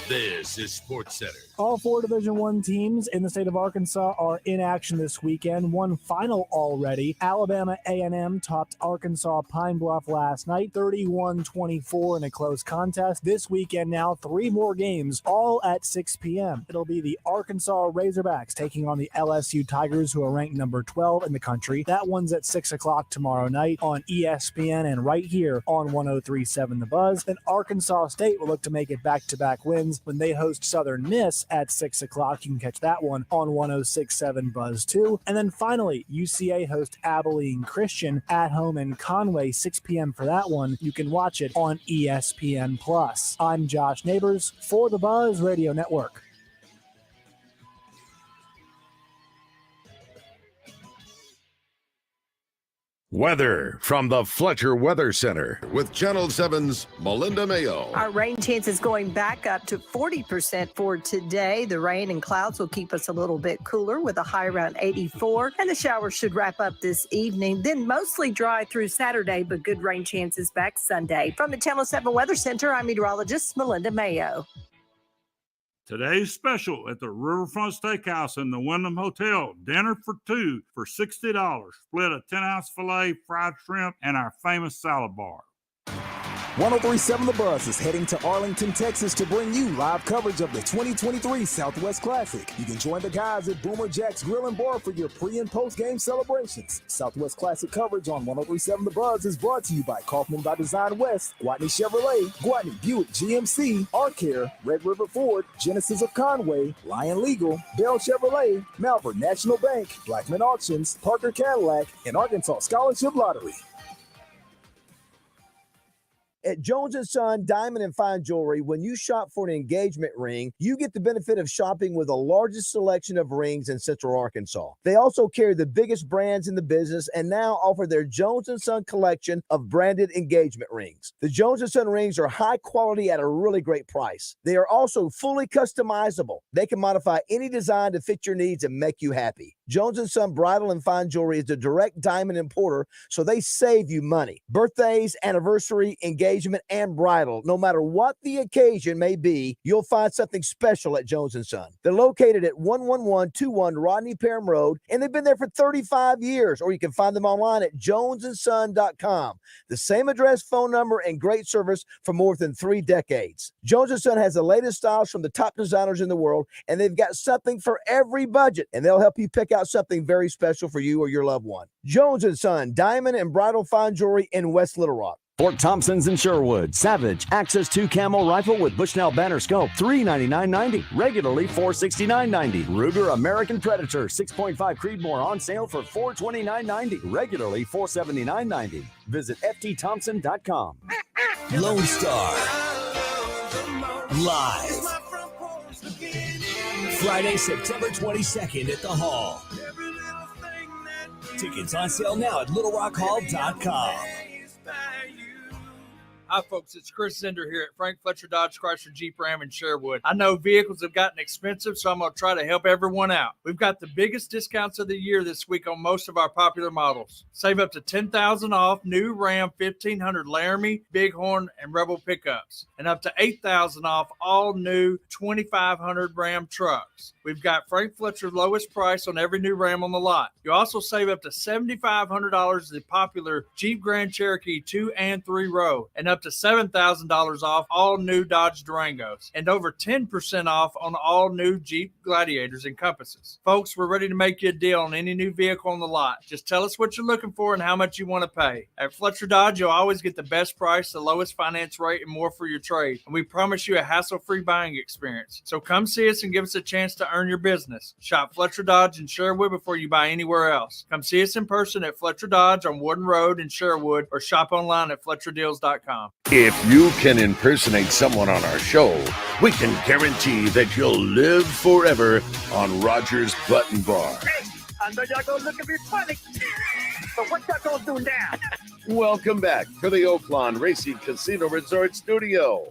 [SPEAKER 12] This is Sports Center.
[SPEAKER 6] All 4 Division I teams in the state of Arkansas are in action this weekend. One final already. Alabama A&M topped Arkansas Pine Bluff last night, 31-24 in a close contest. This weekend now, 3 more games, all at 6 p.m. It'll be the Arkansas Razorbacks taking on the LSU Tigers, who are ranked number 12 in the country. That one's at 6 o'clock tomorrow night on ESPN and right here on 103.7 The Buzz. Then Arkansas State will look to make it back-to-back wins when they host Southern Miss at 6 o'clock. You can catch that one on 106.7 Buzz too. And then finally, UCA host Abilene Christian at home in Conway, 6 p.m. for that one. You can watch it on ESPN+. I'm Josh Neighbors for the Buzz Radio Network.
[SPEAKER 7] Weather from the Fletcher Weather Center with Channel 7's Melinda Mayo.
[SPEAKER 13] Our rain chances going back up to 40% for today. The rain and clouds will keep us a little bit cooler with a high around 84. And the showers should wrap up this evening. Then mostly dry through Saturday, but good rain chances back Sunday. From the Channel 7 Weather Center, I'm meteorologist Melinda Mayo.
[SPEAKER 9] Today's special at the Riverfront Steakhouse in the Wyndham Hotel. Dinner for 2 for $60. Split a 10-ounce filet, fried shrimp, and our famous salad bar.
[SPEAKER 23] 103.7 The Buzz is heading to Arlington, Texas to bring you live coverage of the 2023 Southwest Classic. You can join the guys at Boomer Jack's Grill and Bar for your pre- and post-game celebrations. Southwest Classic coverage on 103.7 The Buzz is brought to you by Kaufman by Design West, Gwatney Chevrolet, Gwatney Buick GMC, R-Care, Red River Ford, Genesis of Conway, Lion Legal, Bell Chevrolet, Malvern National Bank, Blackman Auctions, Parker Cadillac, and Arkansas Scholarship Lottery.
[SPEAKER 2] At Jones & Son Diamond and Fine Jewelry, when you shop for an engagement ring, you get the benefit of shopping with the largest selection of rings in Central Arkansas. They also carry the biggest brands in the business and now offer their Jones & Son collection of branded engagement rings. The Jones & Son rings are high quality at a really great price. They are also fully customizable. They can modify any design to fit your needs and make you happy. Jones & Son Bridal and Fine Jewelry is a direct diamond importer, so they save you money. Birthdays, anniversary, engagement, and bridal. No matter what the occasion may be, you'll find something special at Jones & Son. They're located at 11121 Rodney Parham Road, and they've been there for 35 years, or you can find them online at jonesandson.com. The same address, phone number, and great service for more than 3 decades. Jones & Son has the latest styles from the top designers in the world, and they've got something for every budget, and they'll help you pick out something very special for you or your loved one. Jones & Son, Diamond and Bridal Fine Jewelry in West Little Rock.
[SPEAKER 27] Fort Thompson's in Sherwood. Savage Access 2 Camo Rifle with Bushnell Banner Scope, $399.90. Regularly $469.90. Ruger American Predator 6.5 Creedmoor on sale for $429.90. Regularly $479.90. Visit ftthompson.com.
[SPEAKER 12] Lone Star. Live. Friday, September 22nd at the Hall. Tickets on sale now at LittleRockHall.com.
[SPEAKER 14] Hi, folks. It's Chris Zender here at Frank Fletcher Dodge Chrysler Jeep Ram in Sherwood. I know vehicles have gotten expensive, so I'm going to try to help everyone out. We've got the biggest discounts of the year this week on most of our popular models. Save up to $10,000 off new Ram 1500 Laramie, Bighorn, and Rebel pickups, and up to $8,000 off all new 2500 Ram trucks. We've got Frank Fletcher's lowest price on every new Ram on the lot. You also save up to $7,500 the popular Jeep Grand Cherokee 2 and 3 row, and up to $7,000 off all new Dodge Durangos, and over 10% off on all new Jeep Gladiators and Compasses. Folks, we're ready to make you a deal on any new vehicle on the lot. Just tell us what you're looking for and how much you want to pay. At Fletcher Dodge, you'll always get the best price, the lowest finance rate, and more for your trade. And we promise you a hassle-free buying experience. So come see us and give us a chance to earn your business. Shop Fletcher Dodge in Sherwood before you buy anywhere else. Come see us in person at Fletcher Dodge on Warden Road in Sherwood, or shop online at FletcherDeals.com.
[SPEAKER 7] If you can impersonate someone on our show, we can guarantee that you'll live forever on Roger's Button Bar.
[SPEAKER 16] Hey, I know y'all gonna look at me funny, but what y'all gonna do now?
[SPEAKER 7] Welcome back to the Oaklawn Racing Casino Resort Studio.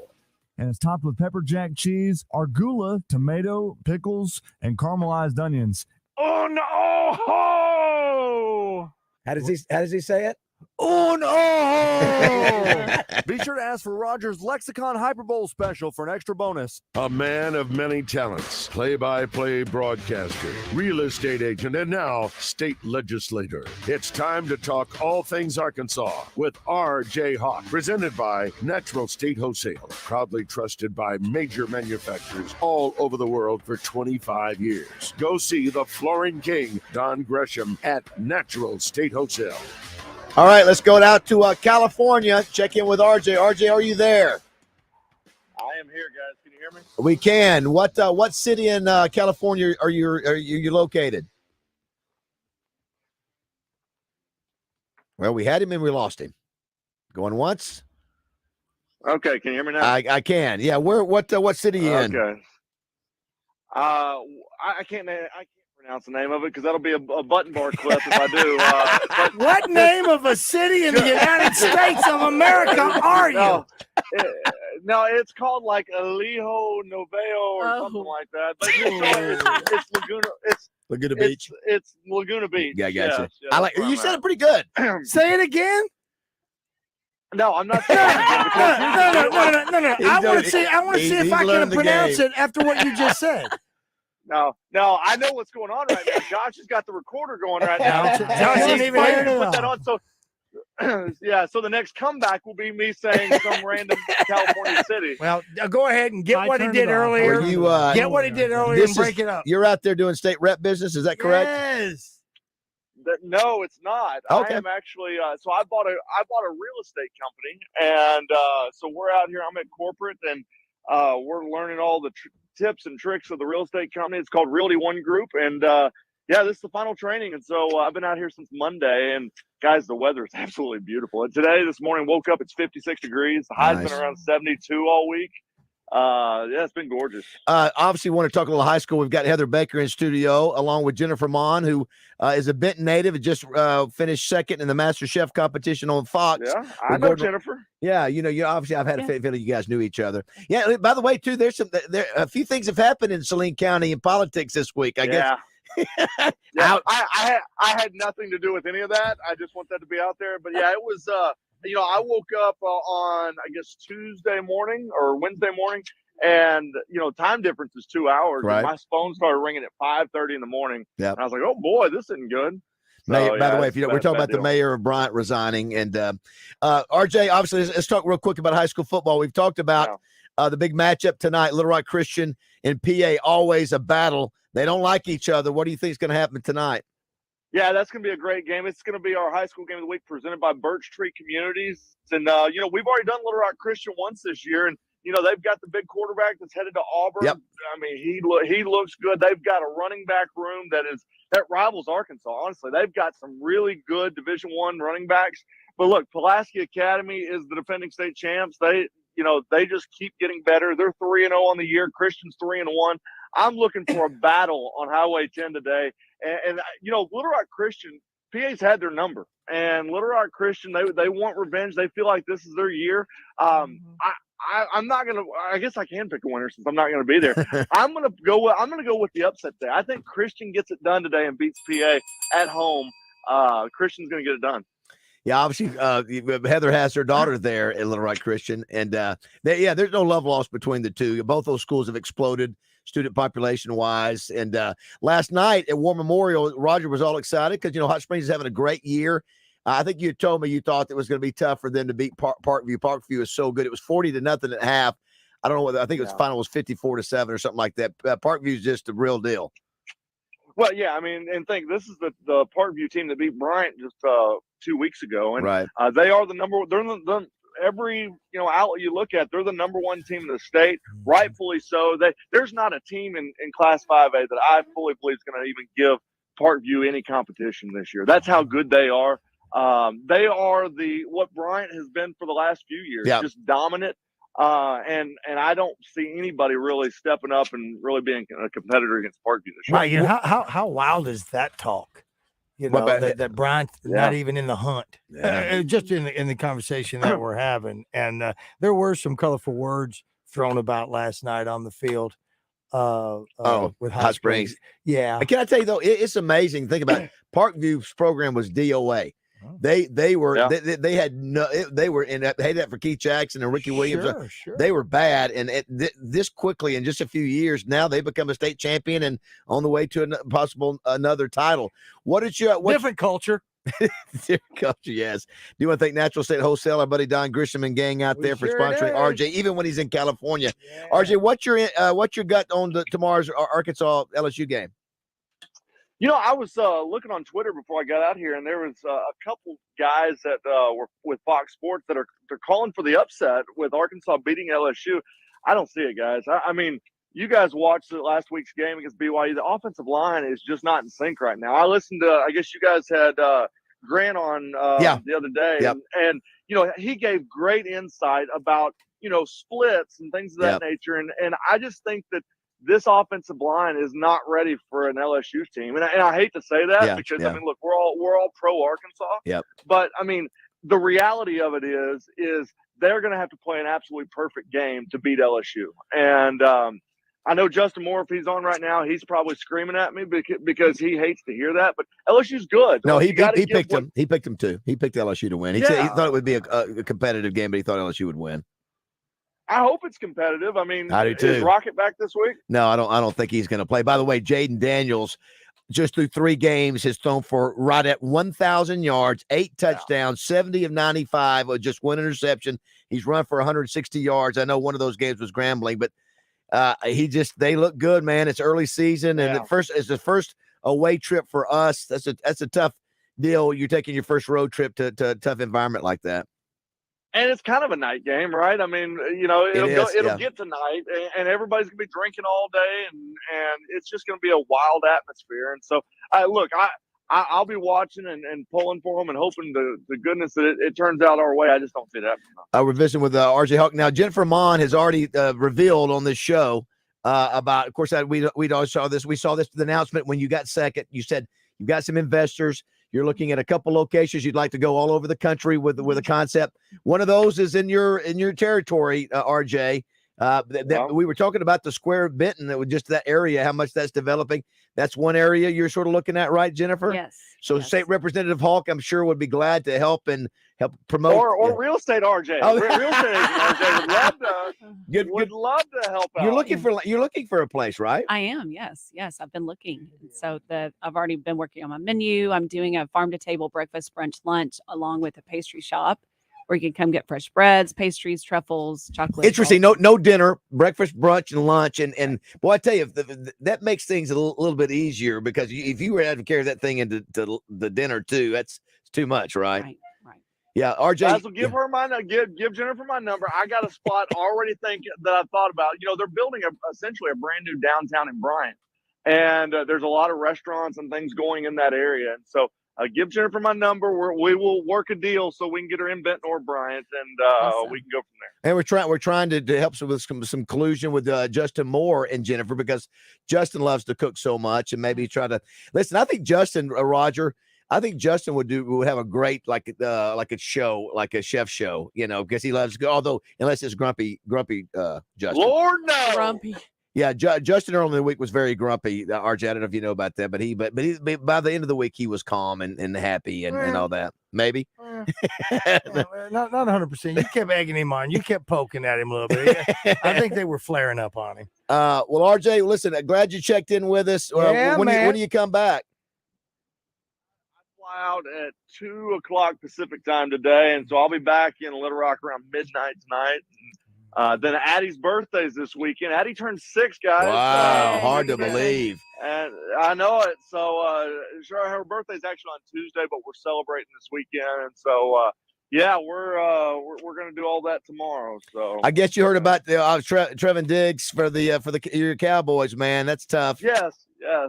[SPEAKER 17] And it's topped with pepper jack cheese, arugula, tomato, pickles, and caramelized onions.
[SPEAKER 16] Oh no! Oh!
[SPEAKER 2] How does he say it?
[SPEAKER 17] Oh no! Be sure to ask for Roger's Lexicon Hyper Bowl special for an extra bonus.
[SPEAKER 7] A man of many talents, play-by-play broadcaster, real estate agent, and now state legislator. It's time to talk all things Arkansas with R.J. Hawk, presented by Natural State Wholesale, proudly trusted by major manufacturers all over the world for 25 years. Go see the Flooring King, Don Gresham, at Natural State Wholesale.
[SPEAKER 2] All right, let's go out to California. Check in with RJ. RJ, are you there?
[SPEAKER 18] I am here, guys. Can you hear me?
[SPEAKER 2] We can. What city in California are you located? Well, we had him and we lost him. Going once?
[SPEAKER 18] Okay, can you hear me now?
[SPEAKER 2] I can. Yeah. What city you in?
[SPEAKER 18] Okay. I can't pronounce the name of it because that'll be a button bar clip if I do.
[SPEAKER 4] What name of a city in the United States of America are you?
[SPEAKER 18] No, it's called like Alijo Noveo or something like that. But it's Laguna. It's
[SPEAKER 2] Laguna Beach.
[SPEAKER 18] It's Laguna Beach.
[SPEAKER 2] Yeah, I got you.
[SPEAKER 18] Yes,
[SPEAKER 2] I like. You said it pretty good.
[SPEAKER 4] Say it again.
[SPEAKER 18] No, I'm not saying it.
[SPEAKER 4] No. I want to see if I can pronounce it after what you just said.
[SPEAKER 18] No, I know what's going on right now. Josh has got the recorder going right now.
[SPEAKER 4] Josh ain't even heard it.
[SPEAKER 18] Put that on. So, yeah. So the next comeback will be me saying some random California city.
[SPEAKER 4] Well, go ahead and get what he did earlier. Get what he did earlier and break it up.
[SPEAKER 2] You're out there doing state rep business. Is that correct?
[SPEAKER 4] Yes.
[SPEAKER 18] No, it's not.
[SPEAKER 2] Okay.
[SPEAKER 18] I am actually. So I bought a real estate company, and so we're out here. I'm at corporate, and we're learning all the tips and tricks of the real estate company. It's called Realty One Group, and this is the final training. And so I've been out here since Monday, and guys, the weather is absolutely beautiful. And this morning, woke up, it's 56 degrees. The high's been around 72 all week. It's been gorgeous.
[SPEAKER 2] Obviously, we want to talk a little high school. We've got Heather Baker in studio, along with Jennifer Mon, who is a Benton native and just finished second in the Master Chef competition on Fox.
[SPEAKER 18] Yeah, I know Jennifer.
[SPEAKER 2] Yeah, you obviously I've had a feeling you guys knew each other. Yeah, by the way, too, there a few things have happened in Saline County in politics this week. I guess.
[SPEAKER 18] I had nothing to do with any of that. I just want that to be out there. But yeah, it was. I woke up on I guess Tuesday morning or Wednesday morning, and time difference is 2 hours.
[SPEAKER 2] Right.
[SPEAKER 18] And my phone started ringing at 5:30 in the morning.
[SPEAKER 2] Yeah,
[SPEAKER 18] and I was like, oh boy, this isn't good.
[SPEAKER 2] By the way, if we're talking about the mayor of Bryant resigning, and RJ, obviously, let's talk real quick about high school football. We've talked about the big matchup tonight, Little Rock Christian and PA, always a battle. They don't like each other. What do you think is going to happen tonight?
[SPEAKER 18] Yeah, that's going to be a great game. It's going to be our high school game of the week presented by Birch Tree Communities. And, we've already done Little Rock Christian once this year. And, they've got the big quarterback that's headed to Auburn.
[SPEAKER 2] Yep.
[SPEAKER 18] I mean, he looks good. They've got a running back room that rivals Arkansas. Honestly, they've got some really good Division I running backs. But look, Pulaski Academy is the defending state champs. They just keep getting better. They're 3-0 on the year. Christian's 3-1. I'm looking for a battle on Highway 10 today. And Little Rock Christian PA's had their number, and Little Rock Christian, they want revenge. They feel like this is their year. I'm not gonna. I guess I can pick a winner since I'm not gonna be there. I'm gonna go with the upset today. I think Christian gets it done today and beats PA at home. Christian's gonna get it done.
[SPEAKER 2] Yeah, obviously, Heather has her daughter there at Little Rock Christian, and there's no love lost between the two. Both those schools have exploded student population wise. And last night at War Memorial, Roger was all excited because Hot Springs is having a great year. I think you told me you thought it was going to be tough for them to beat Parkview. Parkview is so good; it was 40-0 at half. I don't know whether I think it was final was 54-7 or something like that. Parkview is just the real deal.
[SPEAKER 18] Well, yeah, I mean, and think this is the Parkview team that beat Bryant just 2 weeks ago, and
[SPEAKER 2] right.
[SPEAKER 18] They are the number. They're the every outlet you look at, they're the number one team in the state, rightfully so. There's not a team in Class 5A that I fully believe is going to even give Parkview any competition this year. That's how good they are. They are what Bryant has been for the last few years, just dominant. And I don't see anybody really stepping up and really being a competitor against Parkview this year.
[SPEAKER 4] Right, how wild is that talk? That Bryant's not even in the hunt. Just in the conversation that we're having, and there were some colorful words thrown about last night on the field. With Hot Springs. Yeah.
[SPEAKER 2] Can I tell you though, it's amazing. Think about it. Parkview's program was DOA. They were they had no they were in that that for Keith Jackson and Ricky Williams.
[SPEAKER 4] Sure.
[SPEAKER 2] They were bad, and this quickly in just a few years now they become a state champion and on the way to possible another title. What is your
[SPEAKER 4] different culture?
[SPEAKER 2] Different culture, yes. Do you want to thank Natural State Wholesale, our buddy Don Grisham and gang out there for sponsoring RJ, even when he's in California? Yeah. RJ, what's your gut on tomorrow's Arkansas LSU game?
[SPEAKER 18] I was looking on Twitter before I got out here, and there was a couple guys that were with Fox Sports they're calling for the upset with Arkansas beating LSU. I don't see it, guys. I mean, you guys watched the last week's game against BYU. The offensive line is just not in sync right now. I listened to, I guess you guys had Grant on the other day, and he gave great insight about splits and things of that nature, and I just think that this offensive line is not ready for an LSU team, and I hate to say that because I mean, look, we're all pro Arkansas, but I mean, the reality of it is they're going to have to play an absolutely perfect game to beat LSU, and I know Justin Moore, if he's on right now, he's probably screaming at me because he hates to hear that. But LSU's good.
[SPEAKER 2] No, he picked him. He picked him too. He picked LSU to win. He said he thought it would be a competitive game, but he thought LSU would win.
[SPEAKER 18] I hope it's competitive. I mean,
[SPEAKER 2] I do too.
[SPEAKER 18] Is Rocket back this week?
[SPEAKER 2] No, I don't think he's going to play. By the way, Jaden Daniels, just through 3 games, has thrown for right at 1,000 yards, 8 touchdowns, 70 of 95 with just 1 interception. He's run for 160 yards. I know one of those games was Grambling, but they look good, man. It's early season, and it's the first away trip for us. That's a tough deal. You're taking your first road trip to a tough environment like that.
[SPEAKER 18] And it's kind of a night game, right? I mean, it'll get to night, and everybody's gonna be drinking all day, and it's just gonna be a wild atmosphere. And so, I'll be watching and pulling for them and hoping to goodness that it turns out our way. I just don't see that.
[SPEAKER 2] We're visiting with RJ Hawk now. Jennifer Mon has already revealed on this show about. Of course, we all saw this. We saw this announcement when you got second. You said you've got some investors. You're looking at a couple locations. You'd like to go all over the country with a concept. One of those is in your territory, RJ. We were talking about the Square of Benton. That was just that area. How much that's developing. That's one area you're sort of looking at, right, Jennifer?
[SPEAKER 5] Yes.
[SPEAKER 2] So State Representative Hawk, I'm sure, would be glad to help promote.
[SPEAKER 18] Or real estate RJ. Real estate agent RJ would love to help out.
[SPEAKER 2] You're looking for a place, right?
[SPEAKER 5] I am. Yes. I've been looking. So I've already been working on my menu. I'm doing a farm to table breakfast, brunch, lunch, along with a pastry shop where you can come get fresh breads, pastries, truffles, chocolate.
[SPEAKER 2] Interesting. No dinner, breakfast, brunch, and lunch, and boy, I tell you, that makes things a little bit easier because if you were to have to carry that thing into the dinner too, that's too much, right? Right. Yeah, RJ.
[SPEAKER 18] Guys, give her give Jennifer my number. I got a spot already that I've thought about. They're building essentially a brand new downtown in Bryant, and there's a lot of restaurants and things going in that area. And so, give Jennifer my number. We will work a deal so we can get her in Benton or Bryant, and awesome. We can go from there.
[SPEAKER 2] And we're trying to help with some collusion with Justin Moore and Jennifer because Justin loves to cook so much, and maybe try to listen. I think Justin Roger. I think Justin would have a great like a show, like a chef show, because he loves. Although unless it's grumpy Justin.
[SPEAKER 18] Lord no.
[SPEAKER 28] Grumpy.
[SPEAKER 2] Yeah, Justin early in the week was very grumpy. RJ, I don't know if you know about that, but he by the end of the week he was calm and happy and all that. Maybe.
[SPEAKER 4] Not 100%. You kept egging him on. You kept poking at him a little bit. I think they were flaring up on him.
[SPEAKER 2] Well, RJ, listen, glad you checked in with us.
[SPEAKER 4] Yeah,
[SPEAKER 2] when
[SPEAKER 4] man.
[SPEAKER 2] do you come back?
[SPEAKER 18] Fly out at 2:00 Pacific time today, and so I'll be back in Little Rock around midnight tonight. Then Addie's birthday's this weekend. Addie turned 6, guys.
[SPEAKER 2] Wow, hard to believe.
[SPEAKER 18] And I know it. So, sure, her birthday's actually on Tuesday, but we're celebrating this weekend. And so, yeah, we're gonna do all that tomorrow. So
[SPEAKER 2] I guess you heard about the Trevin Diggs for your Cowboys, man. That's tough.
[SPEAKER 18] Yes. I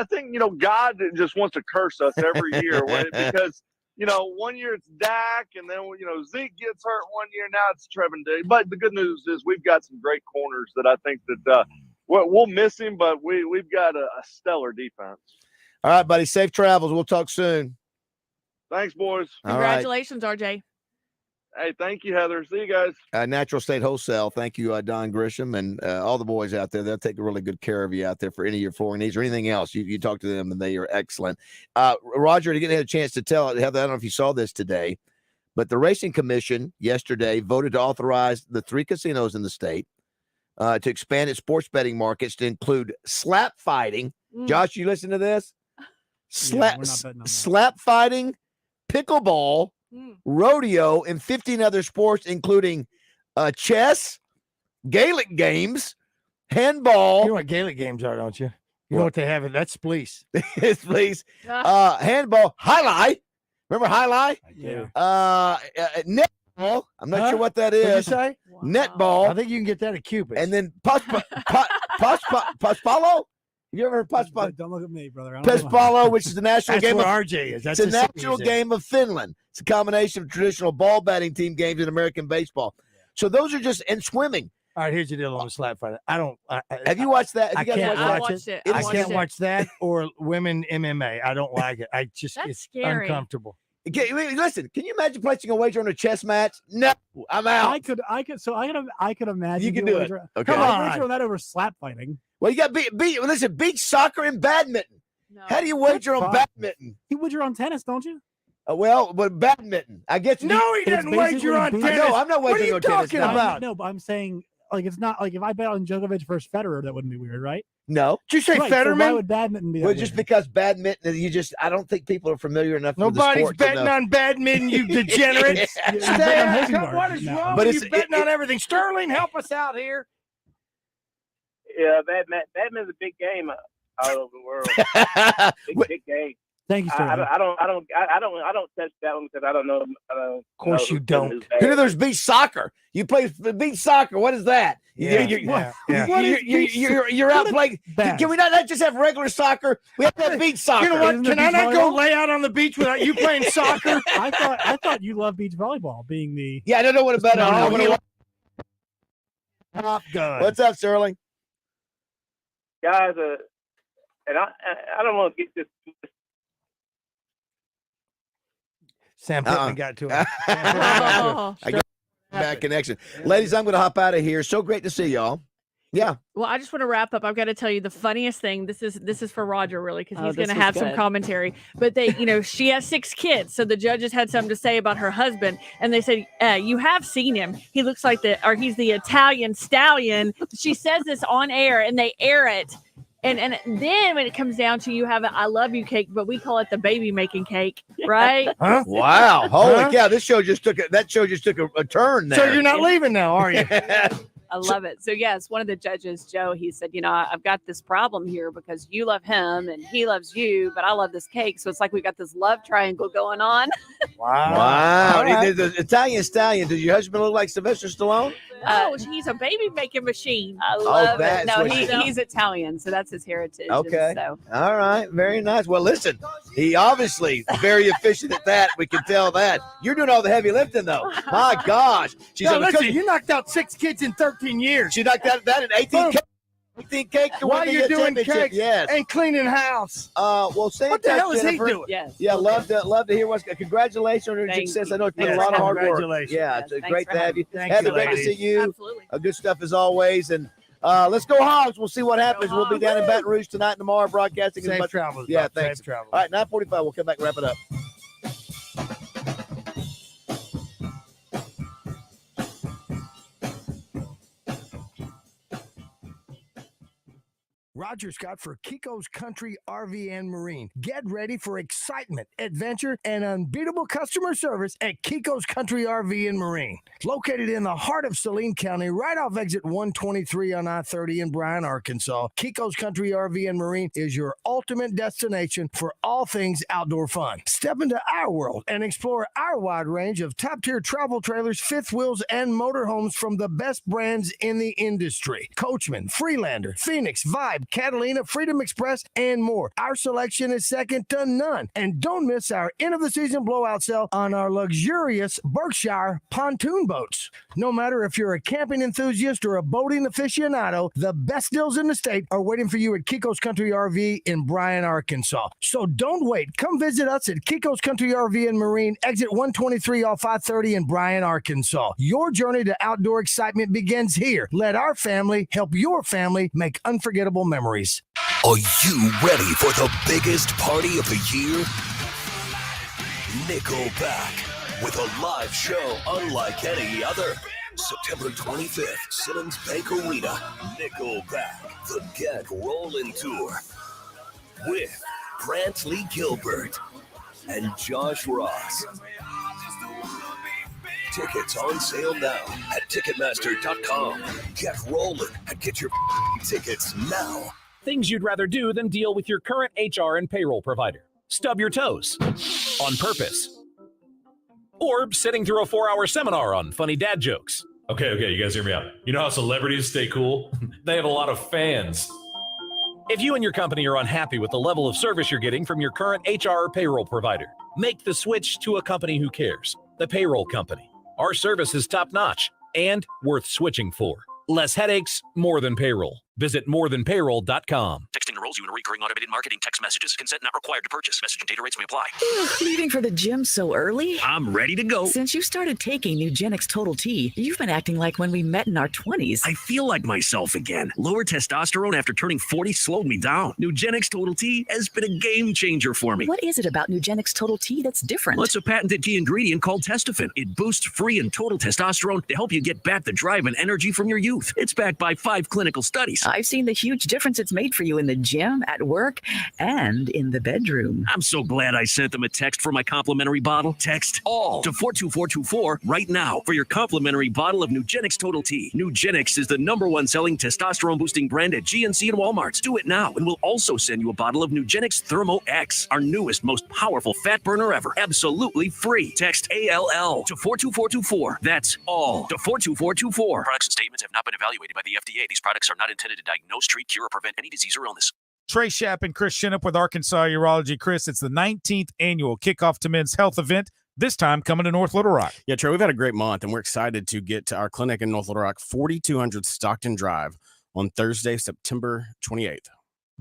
[SPEAKER 18] think God just wants to curse us every year because. 1 year it's Dak, and then Zeke gets hurt 1 year. Now it's Trevin Diggs. But the good news is we've got some great corners that I think that we'll miss him, but we've got a stellar defense.
[SPEAKER 2] All right, buddy. Safe travels. We'll talk soon.
[SPEAKER 18] Thanks, boys.
[SPEAKER 28] Congratulations, RJ.
[SPEAKER 18] Hey, thank you, Heather. See you guys.
[SPEAKER 2] Natural State Wholesale. Thank you, Don Grisham, and all the boys out there. They'll take really good care of you out there for any of your flooring needs or anything else. You talk to them, and they are excellent. Roger, you didn't have a chance to tell Heather, I don't know if you saw this today, but the Racing Commission yesterday voted to authorize the 3 casinos in the state to expand its sports betting markets to include slap fighting. Josh, you listen to this? Slap fighting, pickleball, rodeo, and 15 other sports, including chess, Gaelic games, handball.
[SPEAKER 4] You know what Gaelic games are, don't you? You know what they have? That's spleece.
[SPEAKER 2] It's spleece. Handball, highlight. Remember highlight?
[SPEAKER 4] Yeah.
[SPEAKER 2] Netball. I'm not sure what that is.
[SPEAKER 4] What'd you say?
[SPEAKER 2] Netball.
[SPEAKER 4] I think you can get that at Cupid.
[SPEAKER 2] And then Paspalo. You ever heard Paspalo?
[SPEAKER 3] Don't look at me, brother.
[SPEAKER 2] Paspalo, which is the national game
[SPEAKER 4] where
[SPEAKER 2] of
[SPEAKER 4] RJ is.
[SPEAKER 2] It's a national game of Finland. It's a combination of traditional ball batting team games and American baseball. So those are just and swimming.
[SPEAKER 4] All right, here's the deal on the slap fight.
[SPEAKER 2] Have you watched that?
[SPEAKER 4] I can't watch it. I can't
[SPEAKER 28] watch
[SPEAKER 4] watch that or women MMA. I don't like it. It's
[SPEAKER 28] scary.
[SPEAKER 4] uncomfortable.
[SPEAKER 2] Listen, can you imagine placing a wager on a chess match? No, I'm out.
[SPEAKER 3] I could imagine
[SPEAKER 2] You can do it. Okay.
[SPEAKER 3] Come on, wager on that over slap fighting.
[SPEAKER 2] Well, you got beach soccer and badminton.
[SPEAKER 28] No.
[SPEAKER 2] How do you wager on badminton?
[SPEAKER 3] You wager on tennis, don't you?
[SPEAKER 2] But badminton. I guess
[SPEAKER 4] no, he doesn't wager on tennis.
[SPEAKER 2] No, I'm not wagering on tennis.
[SPEAKER 4] What are you talking about?
[SPEAKER 3] No, but I'm saying it's not like if I bet on Djokovic versus Federer, that wouldn't be weird, right?
[SPEAKER 2] No.
[SPEAKER 4] Did you say
[SPEAKER 3] Right,
[SPEAKER 4] Fetterman?
[SPEAKER 3] So why would badminton be that
[SPEAKER 2] Well, just because badminton, I don't think people are familiar enough with the
[SPEAKER 4] Nobody's
[SPEAKER 2] sport
[SPEAKER 4] betting on badminton, you degenerates. What is wrong with you betting on everything? Sterling, help us out here.
[SPEAKER 1] Yeah, badminton's a big game all over the world. Big game.
[SPEAKER 3] Thank you, sir.
[SPEAKER 1] I don't touch that one because I don't know.
[SPEAKER 4] Of course you don't.
[SPEAKER 2] You know, there's beach soccer. You play beach soccer. What is that?
[SPEAKER 4] Yeah.
[SPEAKER 2] You're out playing. Can we not just have regular soccer? We have to have beach soccer.
[SPEAKER 4] You know what? Can I not go lay out on the beach without you playing soccer?
[SPEAKER 3] I thought you loved beach volleyball, being the
[SPEAKER 2] I don't know what about it.
[SPEAKER 4] Top gun.
[SPEAKER 2] What's up, Sterling?
[SPEAKER 1] Guys, and I don't want to get this.
[SPEAKER 4] Sam Pittman got to him.
[SPEAKER 2] I got bad connection. Ladies, I'm going to hop out of here. So great to see y'all. Yeah.
[SPEAKER 28] Well, I just want to wrap up. I've got to tell you the funniest thing. This is for Roger, really, because he's going to
[SPEAKER 5] this
[SPEAKER 28] have
[SPEAKER 5] was
[SPEAKER 28] some
[SPEAKER 5] good.
[SPEAKER 28] commentary. But she has 6 kids, so the judges had something to say about her husband, and they said, "You have seen him. He looks like he's the Italian stallion." She says this on air, and they air it. And then when it comes down to you have an I love you cake, but we call it the baby making cake, right?
[SPEAKER 2] Huh? Wow. Holy cow. That show just took a turn there.
[SPEAKER 4] So you're not leaving now, are you?
[SPEAKER 5] I love it. So yes, one of the judges, Joe, he said, I've got this problem here because you love him and he loves you, but I love this cake. So it's like we got this love triangle going on.
[SPEAKER 2] Wow.
[SPEAKER 4] Right.
[SPEAKER 2] The Italian stallion. Does your husband look like Sylvester Stallone?
[SPEAKER 28] Oh, he's a baby making machine.
[SPEAKER 5] I love it.
[SPEAKER 2] that's
[SPEAKER 5] No,
[SPEAKER 2] what
[SPEAKER 5] he's Italian, so that's his heritage.
[SPEAKER 2] Okay.
[SPEAKER 5] And so
[SPEAKER 2] All right. Very nice. Well, listen, he obviously very efficient at that. We can tell that. You're doing all the heavy lifting, though. My gosh.
[SPEAKER 4] Listen, you knocked out 6 kids in 13 years.
[SPEAKER 2] She knocked out that in 18. think cake to
[SPEAKER 4] While
[SPEAKER 2] win
[SPEAKER 4] you're
[SPEAKER 2] the
[SPEAKER 4] doing
[SPEAKER 2] championship.
[SPEAKER 4] cake
[SPEAKER 2] Yes.
[SPEAKER 4] and cleaning house.
[SPEAKER 2] Well, stay in
[SPEAKER 4] What the
[SPEAKER 2] touch,
[SPEAKER 4] hell is he
[SPEAKER 2] Jennifer.
[SPEAKER 4] doing?
[SPEAKER 5] Yes.
[SPEAKER 2] Yeah, love to hear what's. Congratulations on your
[SPEAKER 5] Thank
[SPEAKER 2] success.
[SPEAKER 5] you.
[SPEAKER 2] I know it's been a
[SPEAKER 5] Yes,
[SPEAKER 2] lot of hard work.
[SPEAKER 4] congratulations.
[SPEAKER 2] Yeah,
[SPEAKER 5] Yes,
[SPEAKER 2] it's
[SPEAKER 5] thanks
[SPEAKER 2] great
[SPEAKER 5] for
[SPEAKER 2] to have
[SPEAKER 5] having
[SPEAKER 2] you.
[SPEAKER 5] me.
[SPEAKER 4] Thank
[SPEAKER 2] Heather,
[SPEAKER 4] you,
[SPEAKER 2] great to see
[SPEAKER 4] ladies.
[SPEAKER 2] you.
[SPEAKER 5] Absolutely.
[SPEAKER 2] Good stuff as always. And let's go Hogs. We'll see what happens. We'll be down in Baton Rouge tonight and tomorrow broadcasting.
[SPEAKER 4] Safe travels.
[SPEAKER 2] Yeah,
[SPEAKER 4] Bob.
[SPEAKER 2] thanks.
[SPEAKER 4] Safe travels.
[SPEAKER 2] All right, 9:45. We'll come back and wrap it up.
[SPEAKER 4] Roger Scott for Kiko's Country RV and Marine. Get ready for excitement, adventure, and unbeatable customer service at Kiko's Country RV and Marine. Located in the heart of Saline County, right off exit 123 on I-30 in Bryan, Arkansas, Kiko's Country RV and Marine is your ultimate destination for all things outdoor fun. Step into our world and explore our wide range of top-tier travel trailers, fifth wheels, and motorhomes from the best brands in the industry. Coachman, Freelander, Phoenix, Vibe, Catalina, Freedom Express, and more. Our selection is second to none. And don't miss our end-of-the-season blowout sale on our luxurious Berkshire pontoon boats. No matter if you're a camping enthusiast or a boating aficionado, the best deals in the state are waiting for you at Kiko's Country RV in Bryan, Arkansas. So don't wait. Come visit us at Kiko's Country RV and Marine, exit 123 off I-30 in Bryan, Arkansas. Your journey to outdoor excitement begins here. Let our family help your family make unforgettable memories.
[SPEAKER 12] Are you ready for the biggest party of the year? Nickelback with a live show unlike any other. September 25th, Simmons Bank Arena. Nickelback, the Get Rollin' Tour with Brantley Gilbert and Josh Ross. Tickets on sale now at Ticketmaster.com. Get rolling and get your tickets now.
[SPEAKER 15] Things you'd rather do than deal with your current HR and payroll provider. Stub your toes on purpose. Or sitting through a 4-hour seminar on funny dad jokes.
[SPEAKER 19] Okay, you guys hear me out. You know how celebrities stay cool? They have a lot of fans.
[SPEAKER 15] If you and your company are unhappy with the level of service you're getting from your current HR or payroll provider, make the switch to a company who cares. The Payroll Company. Our service is top-notch and worth switching for. Less headaches, more than payroll. Visit morethanpayroll.com.
[SPEAKER 20] Texting enrolls you in a recurring automated marketing text messages. Consent not required to purchase. Message and data rates may apply.
[SPEAKER 21] Leaving for the gym so early?
[SPEAKER 20] I'm ready to go.
[SPEAKER 21] Since you started taking Nugenix Total T, you've been acting like when we met in our 20s.
[SPEAKER 20] I feel like myself again. Lower testosterone after turning 40 slowed me down. Nugenix Total T has been a game changer for me.
[SPEAKER 21] What is it about Nugenix Total T that's different?
[SPEAKER 20] Well, it's a patented key ingredient called testofen. It boosts free and total testosterone to help you get back the drive and energy from your youth. It's backed by 5 clinical studies.
[SPEAKER 21] I've seen the huge difference it's made for you in the gym, at work, and in the bedroom.
[SPEAKER 20] I'm so glad I sent them a text for my complimentary bottle. Text ALL to 42424 right now for your complimentary bottle of Nugenix Total T. Nugenix is the #1 selling testosterone boosting brand at GNC and Walmart's. Do it now, and we'll also send you a bottle of Nugenix Thermo X, our newest, most powerful fat burner ever. Absolutely free. Text ALL to 42424. That's ALL to 42424. Products and statements have not been evaluated by the FDA. These products are not intended to diagnose, treat, cure, or prevent any disease or illness.
[SPEAKER 22] Trey Shapp and Chris Shinup with Arkansas Urology. Chris, it's the 19th annual Kickoff to Men's Health event, this time coming to North Little Rock.
[SPEAKER 24] Yeah, Trey, we've had a great month, and we're excited to get to our clinic in North Little Rock, 4200 Stockton Drive, on Thursday, September 28th.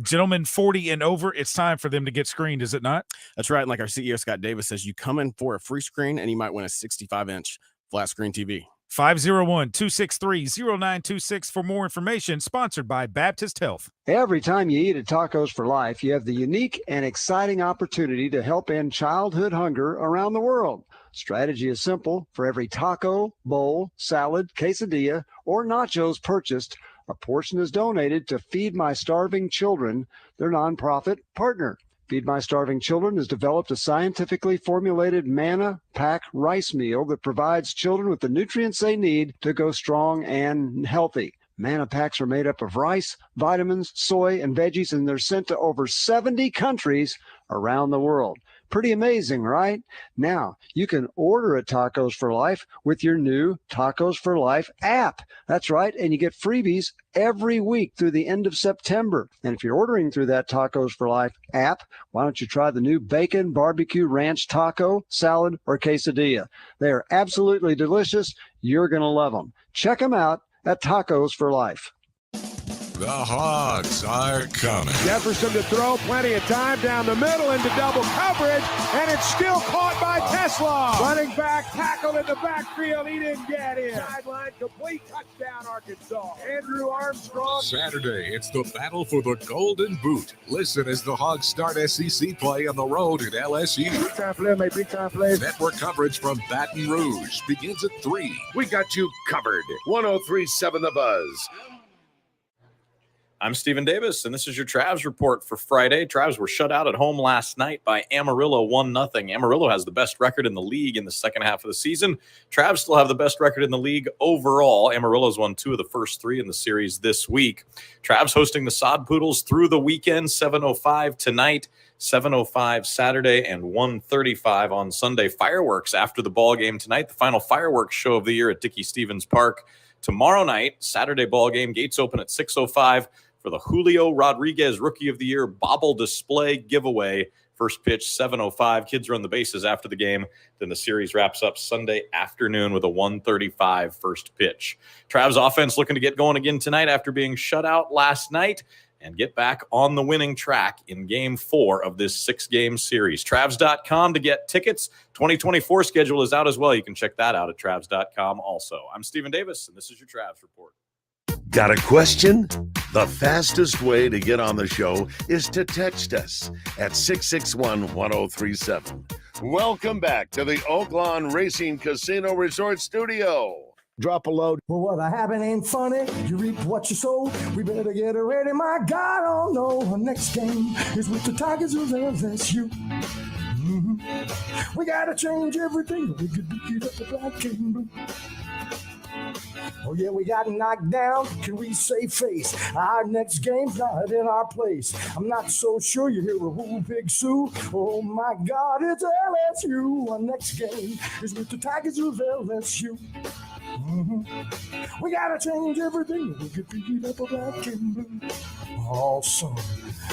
[SPEAKER 22] Gentlemen 40 and over, it's time for them to get screened, is it not?
[SPEAKER 24] That's right. And like our CEO, Scott Davis, says, you come in for a free screen, and you might win a 65-inch flat screen TV.
[SPEAKER 22] 501-263-0926 for more information. Sponsored by Baptist Health.
[SPEAKER 25] Every time you eat at Tacos for Life, you have the unique and exciting opportunity to help end childhood hunger around the world. Strategy is simple. For every taco, bowl, salad, quesadilla, or nachos purchased, a portion is donated to Feed My Starving Children, their nonprofit partner. Feed My Starving Children has developed a scientifically formulated Manna Pack rice meal that provides children with the nutrients they need to go strong and healthy. Manna Packs are made up of rice, vitamins, soy, and veggies, and they're sent to over 70 countries around the world. Pretty amazing, right? Now, you can order at Tacos for Life with your new Tacos for Life app. That's right, and you get freebies every week through the end of September. And if you're ordering through that Tacos for Life app, why don't you try the new bacon barbecue ranch taco, salad, or quesadilla? They are absolutely delicious. You're going to love them. Check them out at Tacos for Life.
[SPEAKER 6] The Hogs are coming.
[SPEAKER 8] Jefferson to throw, plenty of time down the middle into double coverage, and it's still caught by Tesla. Running back, tackled in the backfield, he didn't get in. Sideline complete, touchdown Arkansas. Andrew Armstrong.
[SPEAKER 6] Saturday, it's the battle for the Golden Boot. Listen as the Hogs start SEC play on the road at LSU.
[SPEAKER 8] Big time play, mate, big time play.
[SPEAKER 6] Network coverage from Baton Rouge begins at 3.
[SPEAKER 7] We got you covered. 103.7 The Buzz.
[SPEAKER 9] I'm Stephen Davis, and this is your Travs report for Friday. Travs were shut out at home last night by Amarillo 1-0. Amarillo has the best record in the league in the second half of the season. Travs still have the best record in the league overall. Amarillo's won 2 of the first 3 in the series this week. Travs hosting the Sod Poodles through the weekend, 7:05 tonight, 7:05 Saturday, and 1:35 on Sunday. Fireworks after the ball game tonight, the final fireworks show of the year at Dickey-Stephens Park. Tomorrow night, Saturday ball game, gates open at 6:05 for the Julio Rodriguez Rookie of the Year bobble display giveaway. First pitch, 7:05. Kids run the bases after the game. Then the series wraps up Sunday afternoon with a 1:35 first pitch. Travs offense looking to get going again tonight after being shut out last night and get back on the winning track in Game 4 of this 6-game series. Travs.com to get tickets. 2024 schedule is out as well. You can check that out at Travs.com also. I'm Stephen Davis, and this is your Travs Report.
[SPEAKER 7] Got a question? The fastest way to get on the show is to text us at 661-1037. Welcome back to the Oaklawn Racing Casino Resort Studio.
[SPEAKER 4] Drop a load.
[SPEAKER 10] Well, what happened ain't funny. You reap what you sow. We better get ready. My God, oh no. Our next game is with the Tigers of LSU. We gotta change everything. We could beat up the black and blue. Oh yeah, we got knocked down. Can we save face? Our next game's not in our place. I'm not so sure you hear a whole big Sue. Oh my God, it's LSU. Our next game is with the Tigers of LSU. We gotta change everything. We could beat up a black and blue. Awesome.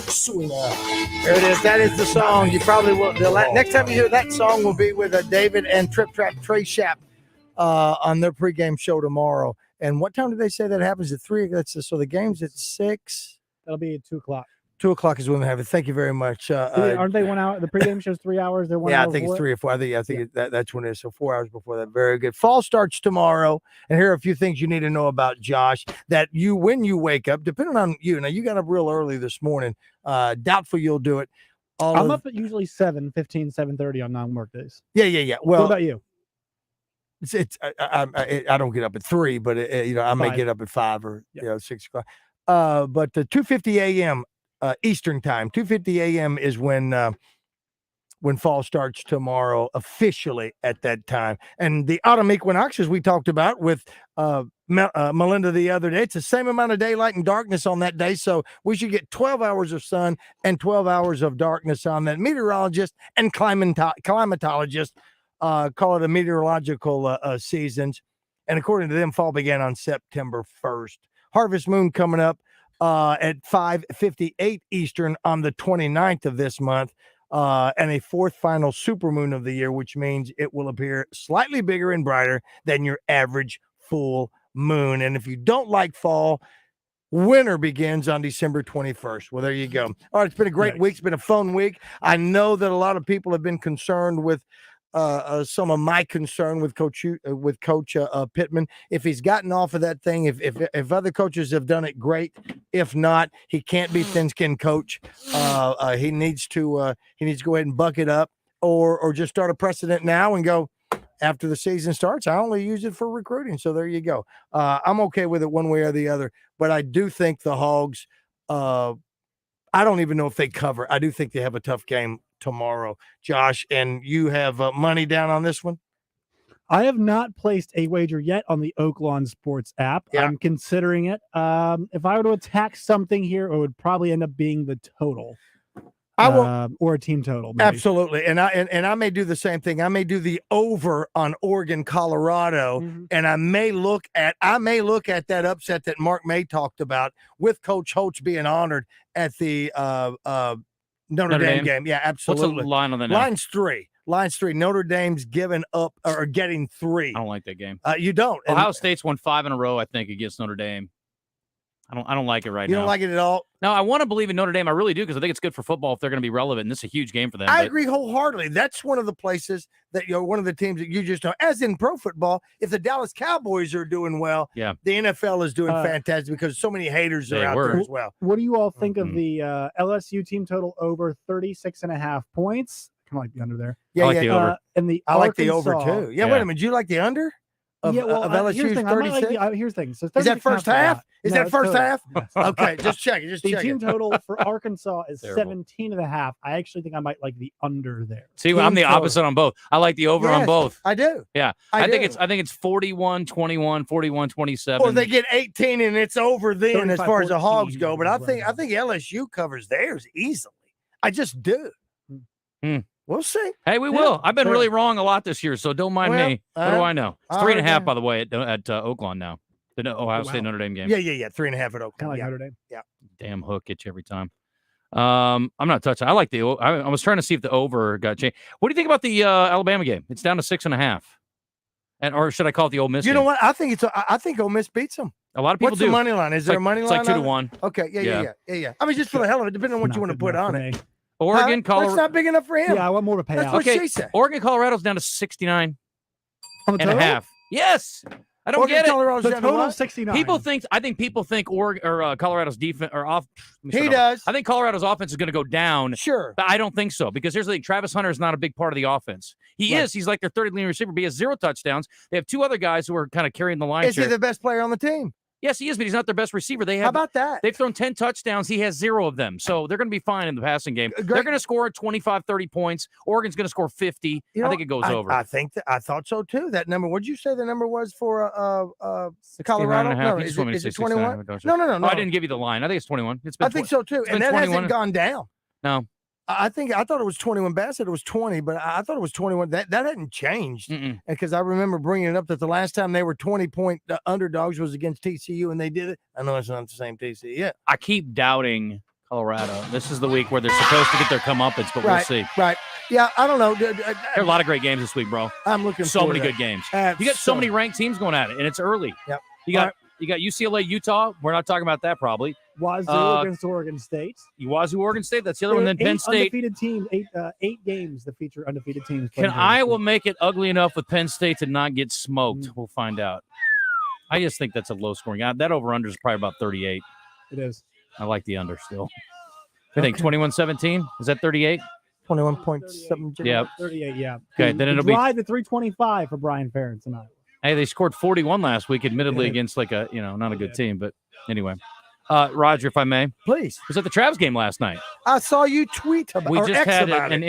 [SPEAKER 10] Sweet.
[SPEAKER 4] There it is. That is the song. You probably will. Next time you hear that song will be with David and Trip Trap Trey Shapp on their pregame show tomorrow. And what time did they say that happens? At 3? So the game's at 6.
[SPEAKER 3] That'll be at 2 o'clock.
[SPEAKER 4] 2 o'clock is when they have it. Thank you very much.
[SPEAKER 3] Aren't they 1 hour? The pregame show's 3 hours. They're 1 hour.
[SPEAKER 4] Yeah, I think it's 3 or 4. I think that's when it is. So 4 hours before that. Very good. Fall starts tomorrow. And here are a few things you need to know about Josh that when you wake up, depending on you. Now, you got up real early this morning. Doubtful you'll do it.
[SPEAKER 3] I'm up at usually 7:15, 7:30 on non-work days.
[SPEAKER 4] Yeah. Well,
[SPEAKER 3] what about you?
[SPEAKER 4] I don't get up at 3, but I may get up at 5 or 6 o'clock. But 2:50 a.m. Eastern time, 2:50 a.m. is when fall starts tomorrow officially at that time. And the autumn equinoxes we talked about with Melinda the other day, it's the same amount of daylight and darkness on that day. So we should get 12 hours of sun and 12 hours of darkness on that. Meteorologist and climatologist call it a meteorological seasons. And according to them, fall began on September 1st. Harvest moon coming up at 5:58 Eastern on the 29th of this month, and a fourth final supermoon of the year, which means it will appear slightly bigger and brighter than your average full moon. And if you don't like fall, winter begins on December 21st. Well, there you go. All right, it's been a great week. It's been a fun week. I know that a lot of people have been concerned with some of my concern with Coach Pittman. If he's gotten off of that thing, if other coaches have done it, great. If not, he can't be thin-skinned coach. He needs to go ahead and buck it up, or just start a precedent now and go. After the season starts, I only use it for recruiting. So there you go. I'm okay with it one way or the other, but I do think the Hogs. I don't even know if they cover. I do think they have a tough game tomorrow, Josh, and you have money down on this one?
[SPEAKER 3] I have not placed a wager yet on the Oaklawn Sports app. Yeah. I'm considering it. If I were to attack something here, it would probably end up being the total. Or a team total. Maybe.
[SPEAKER 4] Absolutely. And I may do the same thing. I may do the over on Oregon, Colorado, and I may look at that upset that Mark May talked about with Coach Holtz being honored at the Notre Dame game. Yeah, absolutely.
[SPEAKER 11] What's the line on that?
[SPEAKER 4] Line's 3. Notre Dame's giving up or getting 3.
[SPEAKER 11] I don't like that game.
[SPEAKER 4] You don't.
[SPEAKER 11] Ohio State's won 5 in a row, I think, against Notre Dame. I don't like it right
[SPEAKER 4] You
[SPEAKER 11] now.
[SPEAKER 4] don't like it at all?
[SPEAKER 11] No, I want to believe in Notre Dame. I really do because I think it's good for football if they're going to be relevant. And this is a huge game for them.
[SPEAKER 4] I
[SPEAKER 11] but-
[SPEAKER 4] agree wholeheartedly. That's one of the places that one of the teams that you just know. As in pro football, if the Dallas Cowboys are doing well,
[SPEAKER 11] Yeah.
[SPEAKER 4] the NFL is doing fantastic because so many haters are out there as well.
[SPEAKER 3] What do you all think of the LSU team total over 36.5 points? Kind of like the under there.
[SPEAKER 4] Yeah, I like the over.
[SPEAKER 3] And the
[SPEAKER 4] I like the over
[SPEAKER 3] Arkansas-
[SPEAKER 4] too. Yeah, wait a minute. Do you like the under? Of
[SPEAKER 3] Here's
[SPEAKER 4] LSU's
[SPEAKER 3] the thing. I might like
[SPEAKER 4] 36?
[SPEAKER 3] here's the thing. So
[SPEAKER 4] Is that
[SPEAKER 3] 36.5
[SPEAKER 4] first
[SPEAKER 3] is a lot.
[SPEAKER 4] half? Is
[SPEAKER 3] No,
[SPEAKER 4] that
[SPEAKER 3] it's
[SPEAKER 4] first
[SPEAKER 3] total.
[SPEAKER 4] half?
[SPEAKER 3] Yes.
[SPEAKER 4] Okay, just check it. Just
[SPEAKER 3] The
[SPEAKER 4] check
[SPEAKER 3] team
[SPEAKER 4] it.
[SPEAKER 3] total for Arkansas is
[SPEAKER 11] Terrible.
[SPEAKER 3] 17.5. I actually think I might like the under there.
[SPEAKER 11] See, I'm the opposite on both. I like the over on
[SPEAKER 4] Yes,
[SPEAKER 11] both.
[SPEAKER 4] I do.
[SPEAKER 11] Yeah.
[SPEAKER 4] I
[SPEAKER 11] think
[SPEAKER 4] do.
[SPEAKER 11] it's 41-21, 41-27.
[SPEAKER 4] Or they get 18 and it's over then as far as the Hogs
[SPEAKER 3] 35-14
[SPEAKER 4] go. But I
[SPEAKER 3] is
[SPEAKER 4] think LSU covers theirs easily. I just do.
[SPEAKER 11] Hmm.
[SPEAKER 4] We'll see.
[SPEAKER 11] Hey, we will. I've been really wrong a lot this year, so don't mind
[SPEAKER 4] Well,
[SPEAKER 11] me. What do I know? It's
[SPEAKER 4] all
[SPEAKER 11] 3.5,
[SPEAKER 4] right,
[SPEAKER 11] by the way, at Oaklawn now. The Ohio State Notre Dame game.
[SPEAKER 4] Yeah. 3.5 at Oakland.
[SPEAKER 3] Kind of like
[SPEAKER 4] yeah.
[SPEAKER 3] Notre Dame.
[SPEAKER 4] Yeah.
[SPEAKER 11] Damn hook gets you every time. I'm not touching. I like the. I was trying to see if the over got changed. What do you think about the Alabama game? It's down to 6.5. Or should I call it the Ole Miss?
[SPEAKER 4] You know
[SPEAKER 11] game?
[SPEAKER 4] what? I think Ole Miss beats them.
[SPEAKER 11] A lot of people
[SPEAKER 4] What's
[SPEAKER 11] do.
[SPEAKER 4] the money line? Is there a money
[SPEAKER 11] It's
[SPEAKER 4] line?
[SPEAKER 11] like 2
[SPEAKER 4] on
[SPEAKER 11] to
[SPEAKER 4] it?
[SPEAKER 11] 1.
[SPEAKER 4] Okay. Yeah. I mean, just for the hell of it, depending on what you want to put on it.
[SPEAKER 11] Oregon,
[SPEAKER 4] Huh?
[SPEAKER 11] Colorado.
[SPEAKER 4] That's not big enough for him.
[SPEAKER 3] Yeah, I want more to pay
[SPEAKER 4] That's
[SPEAKER 3] out.
[SPEAKER 4] what
[SPEAKER 11] Okay,
[SPEAKER 4] she said.
[SPEAKER 11] Oregon, Colorado's down to 69
[SPEAKER 3] On the
[SPEAKER 11] and a
[SPEAKER 3] total?
[SPEAKER 11] half. Yes. I don't
[SPEAKER 4] Oregon,
[SPEAKER 11] get it.
[SPEAKER 4] Colorado's
[SPEAKER 3] The
[SPEAKER 4] down to
[SPEAKER 3] total
[SPEAKER 4] what?
[SPEAKER 3] 69.
[SPEAKER 11] I think people think Oregon or Colorado's defense or off. let me
[SPEAKER 4] He
[SPEAKER 11] start over.
[SPEAKER 4] does.
[SPEAKER 11] I think Colorado's offense is going to go down.
[SPEAKER 4] Sure.
[SPEAKER 11] But I don't think so because here's the thing: Travis Hunter is not a big part of the offense. He
[SPEAKER 4] Right.
[SPEAKER 11] is. He's like their third leading receiver, but he has 0 touchdowns. They have 2 other guys who are kind of carrying the line.
[SPEAKER 4] Is he the best player on the team?
[SPEAKER 11] Yes, he is, but he's not their best receiver. They have.
[SPEAKER 4] How about that?
[SPEAKER 11] They've thrown 10 touchdowns. He has 0 of them. So they're going to be fine in the passing game. They're going to score 25, 30 points. Oregon's going to score 50.
[SPEAKER 4] You
[SPEAKER 11] I
[SPEAKER 4] know,
[SPEAKER 11] think it goes over.
[SPEAKER 4] I think I thought so too. That number. What did you say the number was for
[SPEAKER 11] 69
[SPEAKER 4] Colorado?
[SPEAKER 11] and a half.
[SPEAKER 4] No,
[SPEAKER 11] You just want me to
[SPEAKER 4] is
[SPEAKER 11] say
[SPEAKER 4] it 21?
[SPEAKER 11] 69, don't you?
[SPEAKER 4] No.
[SPEAKER 11] Oh, I didn't give you the line. I think it's 21. It's been
[SPEAKER 4] I think so too.
[SPEAKER 11] it's
[SPEAKER 4] And
[SPEAKER 11] been
[SPEAKER 4] that
[SPEAKER 11] 21.
[SPEAKER 4] hasn't gone down.
[SPEAKER 11] No.
[SPEAKER 4] I thought it was 21. Bass said it was 20, but I thought it was 21. That hadn't changed. Because I remember bringing it up that the last time they were 20-point underdogs was against TCU, and they did it. I know it's not the same TCU. Yeah.
[SPEAKER 11] I keep doubting Colorado. This is the week where they're supposed to get their comeuppance, but we'll see.
[SPEAKER 4] Right. Yeah, I don't know.
[SPEAKER 11] There are a lot of great games this week, bro.
[SPEAKER 4] I'm looking
[SPEAKER 11] so
[SPEAKER 4] forward
[SPEAKER 11] many
[SPEAKER 4] to
[SPEAKER 11] good
[SPEAKER 4] that.
[SPEAKER 11] games. You got so many ranked teams going at it, and it's early.
[SPEAKER 4] Yep.
[SPEAKER 11] You got UCLA, Utah. We're not talking about that probably.
[SPEAKER 3] Wazoo against Oregon State.
[SPEAKER 11] Wazoo, Oregon State. That's the other one. Then Penn State.
[SPEAKER 3] Undefeated teams. 8 games that feature undefeated teams.
[SPEAKER 11] Can
[SPEAKER 3] playing
[SPEAKER 11] Iowa make it ugly enough with Penn State to not get smoked? We'll find out. I just think that's a low scoring. That over under is probably about 38.
[SPEAKER 3] It is.
[SPEAKER 11] I like the under still. I think 21-17. Is that 38?
[SPEAKER 4] 21.7.
[SPEAKER 11] Yeah.
[SPEAKER 3] 38. Yeah.
[SPEAKER 11] Okay, then it'll be.
[SPEAKER 3] Drive to 325 for Brian Ferentz and Iowa.
[SPEAKER 11] Hey, they scored 41 last week, admittedly against like a not a good team, but anyway. Roger, if I may,
[SPEAKER 4] please.
[SPEAKER 11] Was at the Travs game last night.
[SPEAKER 4] I saw you tweet about.
[SPEAKER 11] We
[SPEAKER 4] or
[SPEAKER 11] just
[SPEAKER 4] X
[SPEAKER 11] had
[SPEAKER 4] about
[SPEAKER 11] an
[SPEAKER 4] it.